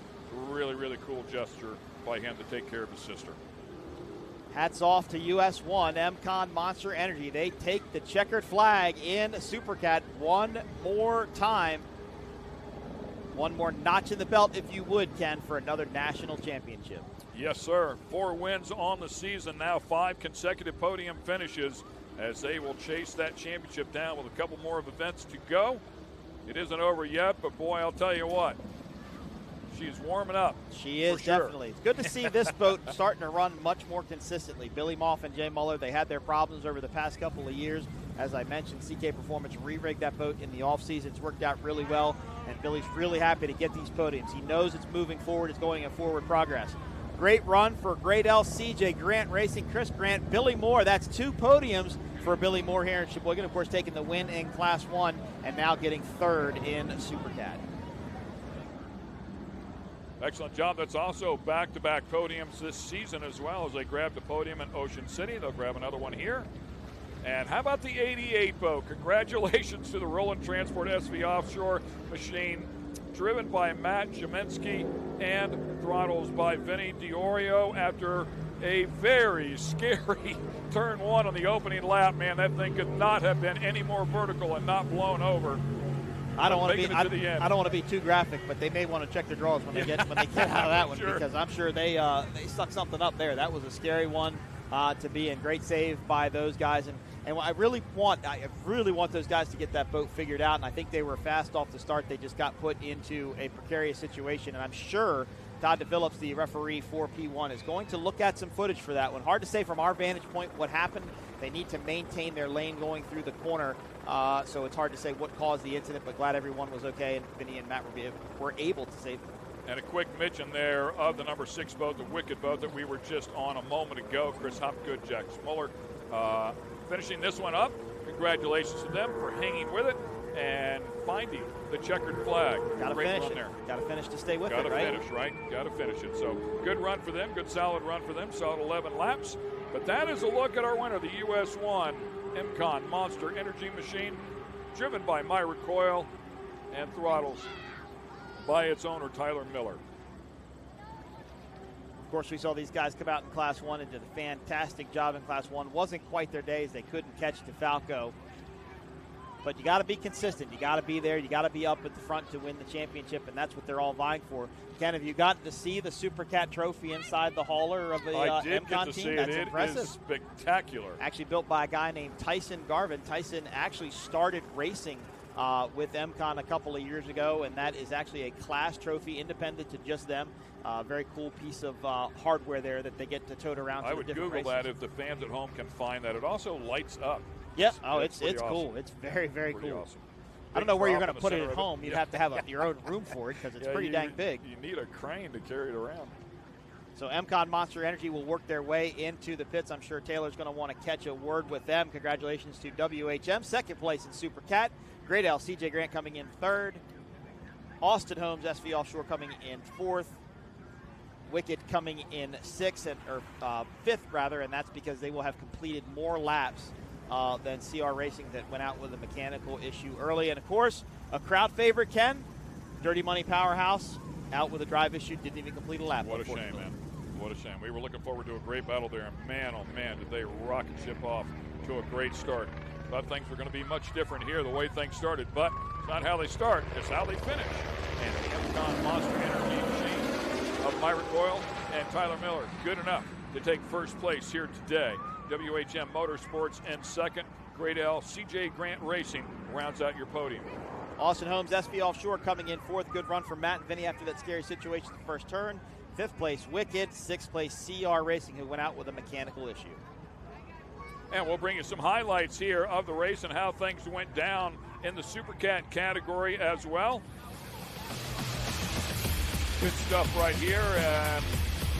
Speaker 7: really, really cool gesture by him to take care of his sister.
Speaker 8: Hats off to US 1, MCon Monster Energy. They take the checkered flag in Supercat one more time. One more notch in the belt, if you would, Ken, for another national championship.
Speaker 7: Yes, sir. 4 wins on the season, now 5 consecutive podium finishes as they will chase that championship down with a couple more of events to go. It isn't over yet, but boy, I'll tell you what, she's warming up.
Speaker 8: She is, definitely. It's good to see this boat starting to run much more consistently. Billy Moff and Jay Muller, they had their problems over the past couple of years. As I mentioned, CK Performance re-rigged that boat in the offseason. It's worked out really well, and Billy's really happy to get these podiums. He knows it's moving forward. It's going in forward progress. Great run for Great L, CJ Grant Racing, Chris Grant, Billy Moore. That's 2 podiums for Billy Moore here in Sheboygan. Of course, taking the win in Class 1 and now getting 3rd in Supercat.
Speaker 7: Excellent job. That's also back-to-back podiums this season as well, as they grabbed the podium in Ocean City. They'll grab another one here. And how about the 88 boat? Congratulations to the Roland Transport SV Offshore machine, driven by Matt Jemensky and throttles by Vinny Diorio after a very scary turn 1 on the opening lap. Man, that thing could not have been any more vertical and not blown over.
Speaker 8: I don't want
Speaker 7: to be.
Speaker 8: I don't want to be too graphic, but they may want to check their drawers when they get out of that one,
Speaker 7: sure.
Speaker 8: because I'm sure they stuck something up there. That was a scary one to be in. Great save by those guys, and I really want those guys to get that boat figured out. And I think they were fast off the start. They just got put into a precarious situation, and I'm sure Todd DePhillips, the referee for P1, is going to look at some footage for that one. Hard to say from our vantage point what happened. They need to maintain their lane going through the corner, so it's hard to say what caused the incident, but glad everyone was okay, and Vinny and Matt were able to save them.
Speaker 7: And a quick mention there of the number 6 boat, the Wicked boat that we were just on a moment ago. Chris Hopgood, Jack Smuller, finishing this one up. Congratulations to them for hanging with it and finding the checkered flag.
Speaker 8: Got to finish it. Got to finish to stay with it, right?
Speaker 7: Got to finish, right? Got to finish it. So good run for them. Good solid run for them. Solid 11 laps. But that is a look at our winner, the US 1 MCON Monster Energy Machine, driven by Myra Coyle and throttles by its owner, Tyler Miller.
Speaker 8: Of course, we saw these guys come out in Class 1 and did a fantastic job in Class 1. Wasn't quite their days. They couldn't catch DeFalco. But you got to be consistent. You got to be there. You got to be up at the front to win the championship, and that's what they're all vying for. Ken, have you gotten to see the Supercat trophy inside the hauler of the MCON team? That's impressive.
Speaker 7: It is spectacular.
Speaker 8: Actually built by a guy named Tyson Garvin. Tyson actually started racing with MCON a couple of years ago, and that is actually a class trophy independent to just them. Very cool piece of hardware there that they get to tote around.
Speaker 7: I would Google that if the fans at home can find that. It also lights up.
Speaker 8: Yeah, it's awesome. Cool. It's very, very cool.
Speaker 7: Awesome.
Speaker 8: I don't know where you're going to put it at home. You'd have to have your own room for it because it's pretty dang big.
Speaker 7: You need a crane to carry it around.
Speaker 8: So MCON Monster Energy will work their way into the pits. I'm sure Taylor's going to want to catch a word with them. Congratulations to WHM, second place in Supercat. Great L, CJ Grant coming in third. Austin Holmes, SV Offshore coming in fourth. Wicked coming in fifth, and that's because they will have completed more laps than CR Racing that went out with a mechanical issue early. And, of course, a crowd favorite, Ken, Dirty Money Powerhouse, out with a drive issue, didn't even complete a lap.
Speaker 7: What a shame, man. What a shame. We were looking forward to a great battle there, and man, oh man, did they rocket ship off to a great start. Thought things were going to be much different here, the way things started, but it's not how they start, it's how they finish. And the MCON Monster Energy Machine of Myra Coyle and Tyler Miller, good enough to take first place here today. WHM Motorsports in second. Great L, CJ Grant Racing rounds out your podium.
Speaker 8: Austin Holmes, SV Offshore coming in fourth. Good run for Matt and Vinny after that scary situation at the first turn. Fifth place, Wicked. Sixth place, CR Racing, who went out with a mechanical issue.
Speaker 7: And we'll bring you some highlights here of the race and how things went down in the Supercat category as well. Good stuff right here, and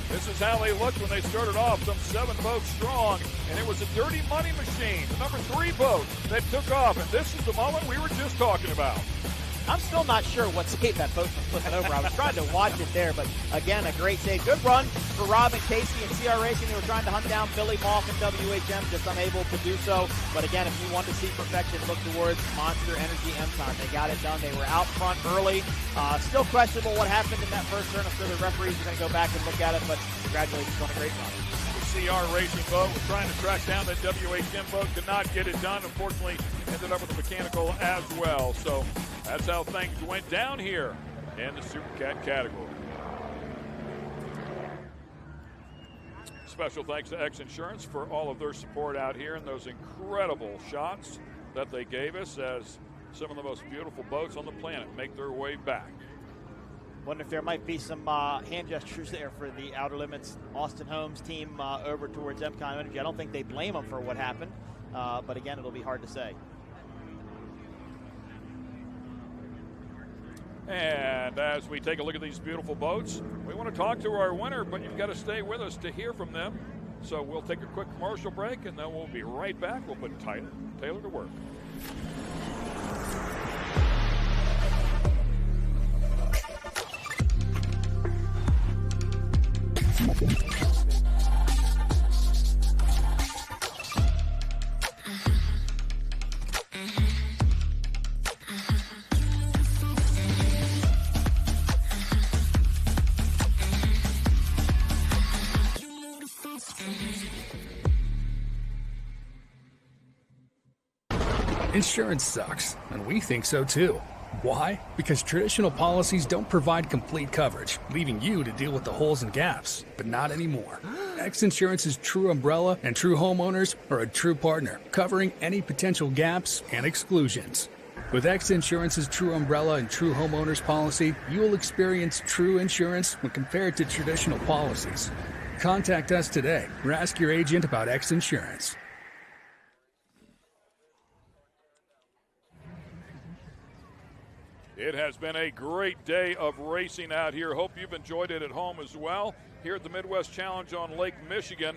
Speaker 7: this is how they looked when they started off, some 7 boats strong, and it was a Dirty Money Machine, the number 3 boat that took off, and this is the moment we were just talking about.
Speaker 8: I'm still not sure what saved that boat from flipping over. I was trying to watch it there, but again, a great save. Good run for Rob and Casey and CR Racing. They were trying to hunt down Billy Malk and WHM, just unable to do so. But again, if you want to see perfection, look towards Monster Energy MCON. They got it done. They were out front early. Still questionable what happened in that first turn. I'm sure the referees are going to go back and look at it, but congratulations on a great run.
Speaker 7: The CR Racing boat was trying to track down that WHM boat, could not get it done. Unfortunately, ended up with a mechanical as well. So that's how things went down here in the Supercat category. Special thanks to X Insurance for all of their support out here and those incredible shots that they gave us as some of the most beautiful boats on the planet make their way back.
Speaker 8: Wonder if there might be some hand gestures there for the Outer Limits Austin Holmes team over towards MCON Energy. I don't think they blame them for what happened, but again, it'll be hard to say.
Speaker 7: And as we take a look at these beautiful boats, we want to talk to our winner, but you've got to stay with us to hear from them. So we'll take a quick commercial break, and then we'll be right back. We'll put Taylor to work.
Speaker 5: Insurance sucks, and we think so too. Why? Because traditional policies don't provide complete coverage, leaving you to deal with the holes and gaps. But not anymore. X Insurance's True Umbrella and True Homeowners are a true partner, covering any potential gaps and exclusions. With X Insurance's True Umbrella and True Homeowners policy, you will experience true insurance when compared to traditional policies. Contact us today or ask your agent about X Insurance.
Speaker 7: It has been a great day of racing out here. Hope you've enjoyed it at home as well. Here at the Midwest Challenge on Lake Michigan.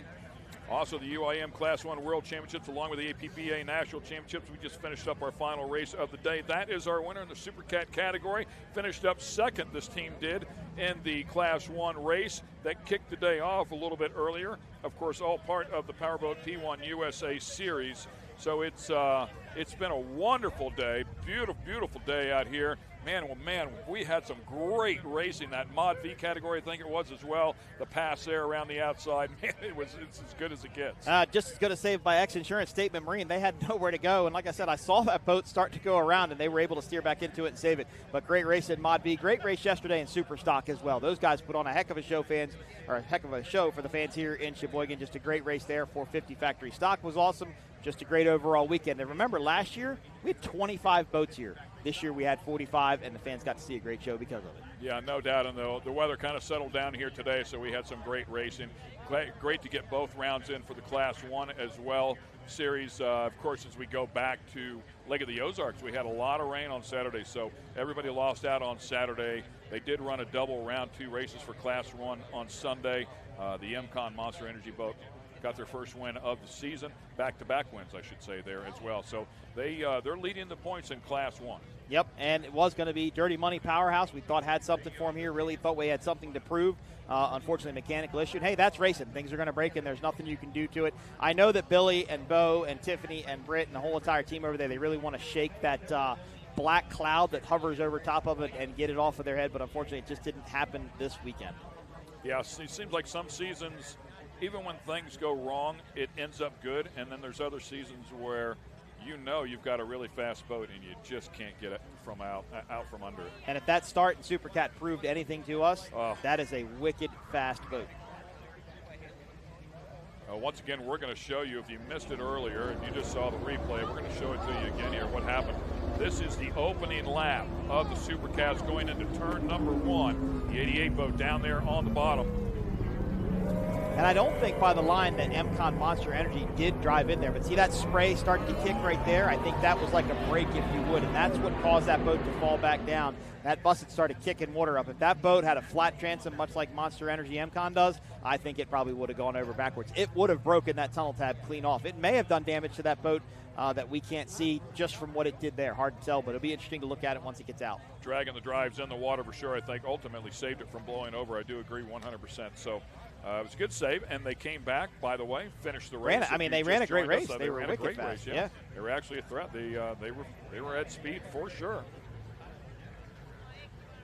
Speaker 7: Also the UIM Class 1 World Championships along with the APPA National Championships. We just finished up our final race of the day. That is our winner in the Supercat category. Finished up second, this team did, in the Class 1 race. That kicked the day off a little bit earlier. Of course, all part of the Powerboat P1 USA Series. So it's been a wonderful day, beautiful day out here. Man, we had some great racing. That Mod V category, I think it was as well. The pass there around the outside, man, it's as good as it gets.
Speaker 8: Just as good as saved by X Insurance Statement Marine. They had nowhere to go, and like I said, I saw that boat start to go around, and they were able to steer back into it and save it. But great race in Mod V, great race yesterday in Superstock as well. Those guys put on a heck of a show, for the fans here in Sheboygan. Just a great race there. 450 factory stock was awesome. Just a great overall weekend. And remember, last year we had 25 boats here. This year we had 45, and the fans got to see a great show because of it.
Speaker 7: Yeah, no doubt. And the weather kind of settled down here today, so we had some great racing. Great to get both rounds in for the Class 1 as well series. Of course, as we go back to Lake of the Ozarks, we had a lot of rain on Saturday, so everybody lost out on Saturday. They did run a double round 2 races for Class 1 on Sunday. The MCon Monster Energy boat got their first win of the season, back-to-back wins, I should say, there as well. So they're leading the points in Class 1.
Speaker 8: Yep, and it was going to be Dirty Money Powerhouse. We thought had something for him here, really thought we had something to prove. Unfortunately, mechanical issue. And hey, that's racing. Things are going to break, and there's nothing you can do to it. I know that Billy and Bo and Tiffany and Britt and the whole entire team over there, they really want to shake that black cloud that hovers over top of it and get it off of their head, but unfortunately it just didn't happen this weekend.
Speaker 7: Yeah, it seems like some seasons, even when things go wrong, it ends up good, and then there's other seasons where you've got a really fast boat and you just can't get it from out from under it.
Speaker 8: And if that start in Supercat proved anything to us, that is a wicked fast boat.
Speaker 7: Once again, we're going to show you, if you missed it earlier and you just saw the replay, we're going to show it to you again here, what happened. This is the opening lap of the Supercats going into turn number 1. The 88 boat down there on the bottom.
Speaker 8: And I don't think by the line that MCon Monster Energy did drive in there. But see that spray starting to kick right there? I think that was like a break, if you would. And that's what caused that boat to fall back down. That busted started kicking water up. If that boat had a flat transom, much like Monster Energy MCon does, I think it probably would have gone over backwards. It would have broken that tunnel tab clean off. It may have done damage to that boat that we can't see just from what it did there. Hard to tell, but it'll be interesting to look at it once it gets out.
Speaker 7: Dragging the drives in the water for sure, I think, ultimately saved it from blowing over. I do agree 100%. So it was a good save, and they came back, by the way, finished the race.
Speaker 8: They ran a great race. They were
Speaker 7: ran a
Speaker 8: wicked
Speaker 7: great
Speaker 8: fast.
Speaker 7: race, yeah. They were actually a threat. They were at speed for sure.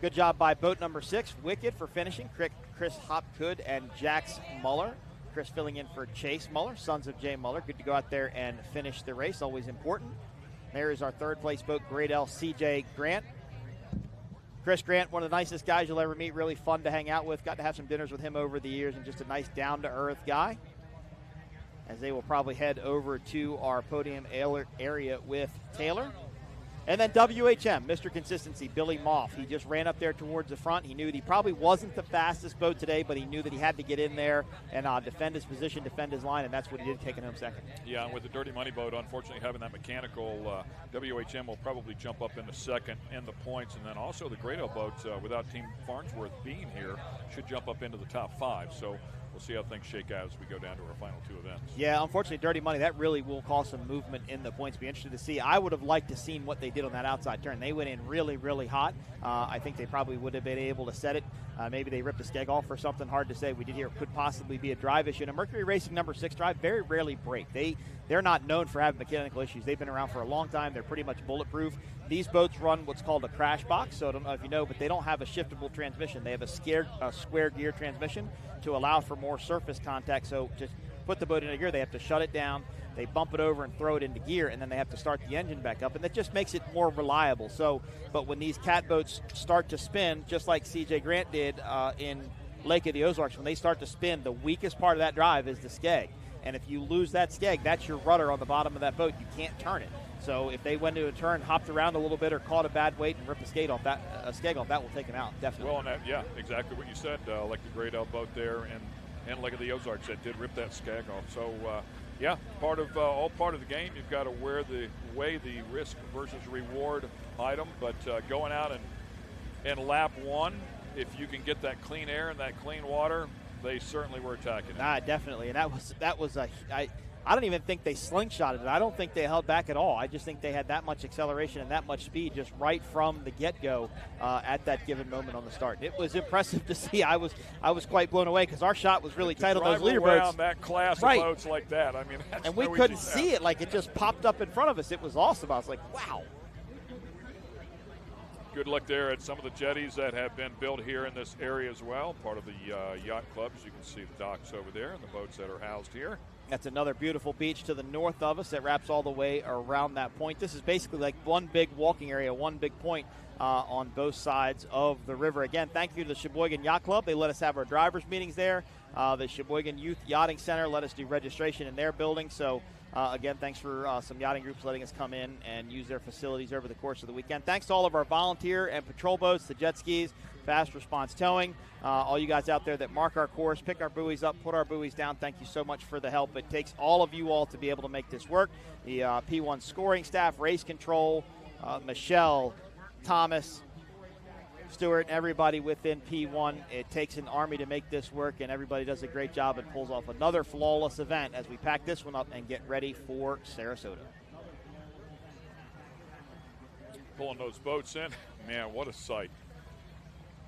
Speaker 8: Good job by boat number 6, Wicked, for finishing. Chris Hopgood and Jax Muller. Chris filling in for Chase Muller, sons of Jay Muller. Good to go out there and finish the race, always important. There is our third place boat, Grade L, CJ Grant. Chris Grant, one of the nicest guys you'll ever meet, really fun to hang out with. Got to have some dinners with him over the years, and just a nice down-to-earth guy. As they will probably head over to our podium area with Taylor. And then WHM, Mr. Consistency, Billy Moff. He just ran up there towards the front. He knew that he probably wasn't the fastest boat today, but he knew that he had to get in there and defend his position, defend his line, and that's what he did, taking him second.
Speaker 7: Yeah, and with the Dirty Money boat, unfortunately having that mechanical, WHM will probably jump up into second in the points. And then also the Great L boats, without Team Farnsworth being here, should jump up into the top 5. So we'll see how things shake out as we go down to our final 2 events.
Speaker 8: Yeah, unfortunately, Dirty Money, that really will cause some movement in the points. Be interested to see. I would have liked to seen what they did on that outside turn. They went in really, really hot. I think they probably would have been able to set it. Maybe they ripped a skeg off or something. Hard to say. We did hear it could possibly be a drive issue. And a Mercury Racing number 6 drive very rarely break. They're not known for having mechanical issues. They've been around for a long time. They're pretty much bulletproof. These boats run what's called a crash box. So I don't know if you know, but they don't have a shiftable transmission. They have a square gear transmission to allow for more surface contact. So just put the boat in a gear, they have to shut it down, they bump it over and throw it into gear, and then they have to start the engine back up, and that just makes it more reliable. So, but when these cat boats start to spin, just like C.J. Grant did in Lake of the Ozarks, when they start to spin, the weakest part of that drive is the skeg. And if you lose that skeg, that's your rudder on the bottom of that boat. You can't turn it. So if they went to a turn, hopped around a little bit, or caught a bad weight and ripped a skeg off, that will take them out, definitely.
Speaker 7: Well, and exactly what you said, like the Great Elk boat there and Lake of the Ozarks that did rip that skeg off. So, all part of the game. You've got to weigh the risk versus reward item. But going out and lap one, if you can get that clean air and that clean water, they certainly were attacking it.
Speaker 8: Definitely, and that was I don't even think they slingshotted it. I don't think they held back at all. I just think they had that much acceleration and that much speed just right from the get-go at that given moment on the start. It was impressive to see. I was quite blown away because our shot was really tight on those leaderboards.
Speaker 7: Around that class of boats like that, I mean, that's
Speaker 8: and we couldn't see it. Like, it just popped up in front of us. It was awesome. I was like, wow.
Speaker 7: Good look there at some of the jetties that have been built here in this area as well, part of the yacht clubs. You can see the docks over there and the boats that are housed here.
Speaker 8: That's another beautiful beach to the north of us that wraps all the way around that point. This is basically like one big walking area, one big point on both sides of the river. Again, thank you to the Sheboygan Yacht Club. They let us have our drivers' meetings there. The Sheboygan Youth Yachting Center let us do registration in their building. So, again, thanks for some yachting groups letting us come in and use their facilities over the course of the weekend. Thanks to all of our volunteer and patrol boats, the jet skis, fast response towing, all you guys out there that mark our course, pick our buoys up, put our buoys down. Thank you so much for the help. It takes all of you all to be able to make this work. The P1 scoring staff, race control, Michelle, Thomas, Stewart, everybody within P1. It takes an army to make this work, and everybody does a great job and pulls off another flawless event as we pack this one up and get ready for Sarasota.
Speaker 7: Pulling those boats in, man, what a sight.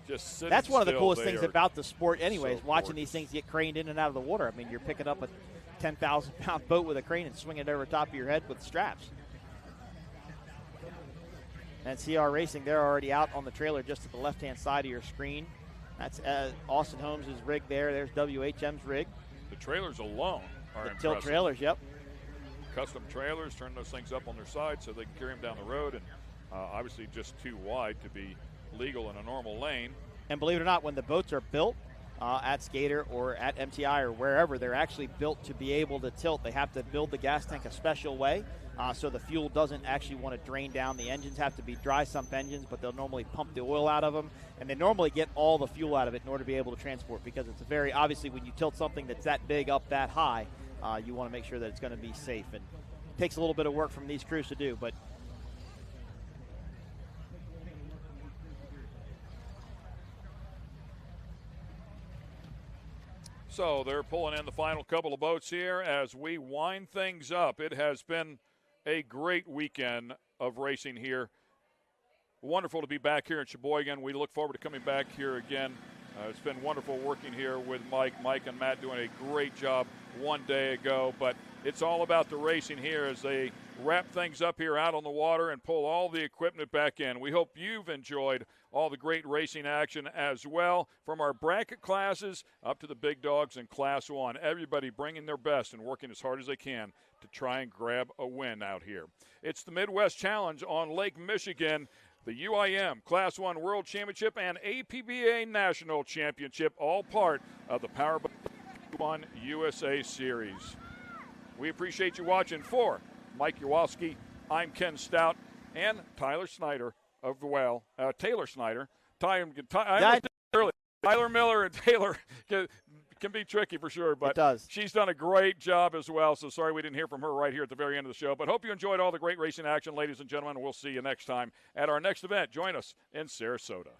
Speaker 7: Just sitting
Speaker 8: That's one of the
Speaker 7: still,
Speaker 8: coolest things about the sport anyways,
Speaker 7: so
Speaker 8: watching these things get craned in and out of the water. I mean, you're picking up a 10,000-pound boat with a crane and swinging it over the top of your head with straps. And CR Racing, they're already out on the trailer just at the left-hand side of your screen. That's Austin Holmes' rig there. There's WHM's rig.
Speaker 7: The trailers alone are
Speaker 8: the
Speaker 7: impressive.
Speaker 8: tilt trailers, yep.
Speaker 7: Custom trailers, turn those things up on their side so they can carry them down the road, and obviously just too wide to be legal in a normal lane.
Speaker 8: And believe it or not, when the boats are built at Skater or at MTI or wherever, they're actually built to be able to tilt. They have to build the gas tank a special way so the fuel doesn't actually want to drain down. The engines have to be dry sump engines, but they'll normally pump the oil out of them, and they normally get all the fuel out of it in order to be able to transport, because it's a very, obviously when you tilt something that's that big up that high, you want to make sure that it's going to be safe. And it takes a little bit of work from these crews to do, but
Speaker 7: so they're pulling in the final couple of boats here as we wind things up. It has been a great weekend of racing here. Wonderful to be back here in Sheboygan. We look forward to coming back here again. It's been wonderful working here with Mike. Mike and Matt doing a great job one day ago, but it's all about the racing here as they wrap things up here out on the water and pull all the equipment back in. We hope you've enjoyed all the great racing action as well, from our bracket classes up to the big dogs in Class 1. Everybody bringing their best and working as hard as they can to try and grab a win out here. It's the Midwest Challenge on Lake Michigan, the UIM Class 1 World Championship and APBA National Championship, all part of the Powerboat 1 USA Series. We appreciate you watching. For Mike Yawowski, I'm Ken Stout, and Tyler Snyder of the Taylor Snyder. Tyler Miller and Taylor can be tricky for sure, but
Speaker 8: it does.
Speaker 7: She's done a great job as well, so sorry we didn't hear from her right here at the very end of the show. But hope you enjoyed all the great racing action, ladies and gentlemen. We'll see you next time at our next event. Join us in Sarasota.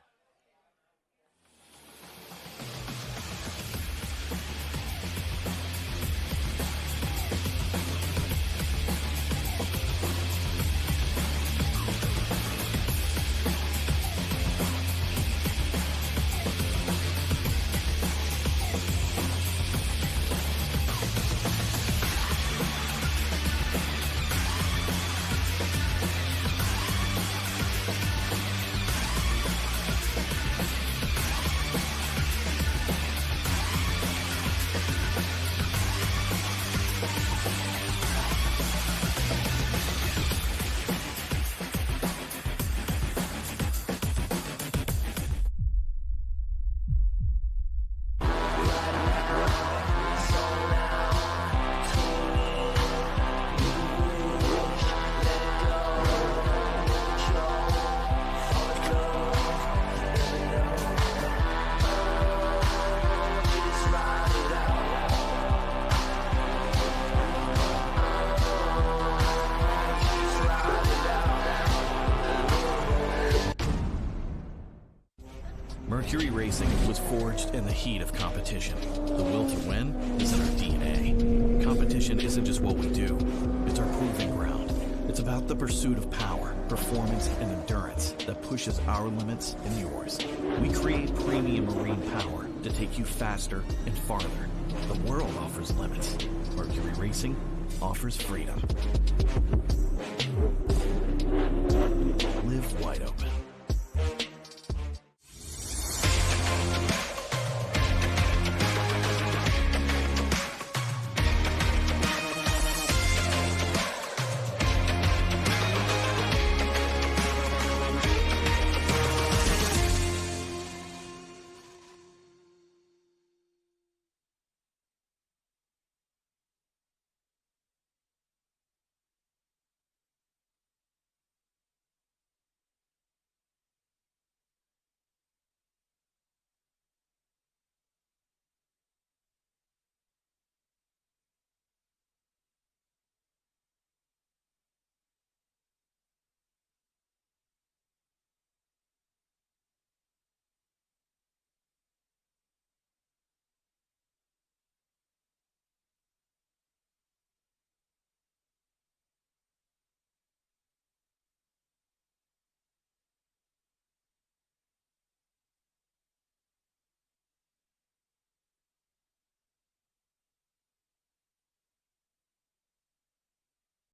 Speaker 18: heat of competition. The will to win is in our DNA. Competition isn't just what we do, it's our proving ground. It's about the pursuit of power, performance, and endurance that pushes our limits and yours. We create premium marine power to take you faster and farther. The world offers limits. Mercury Racing offers freedom. Live wide open.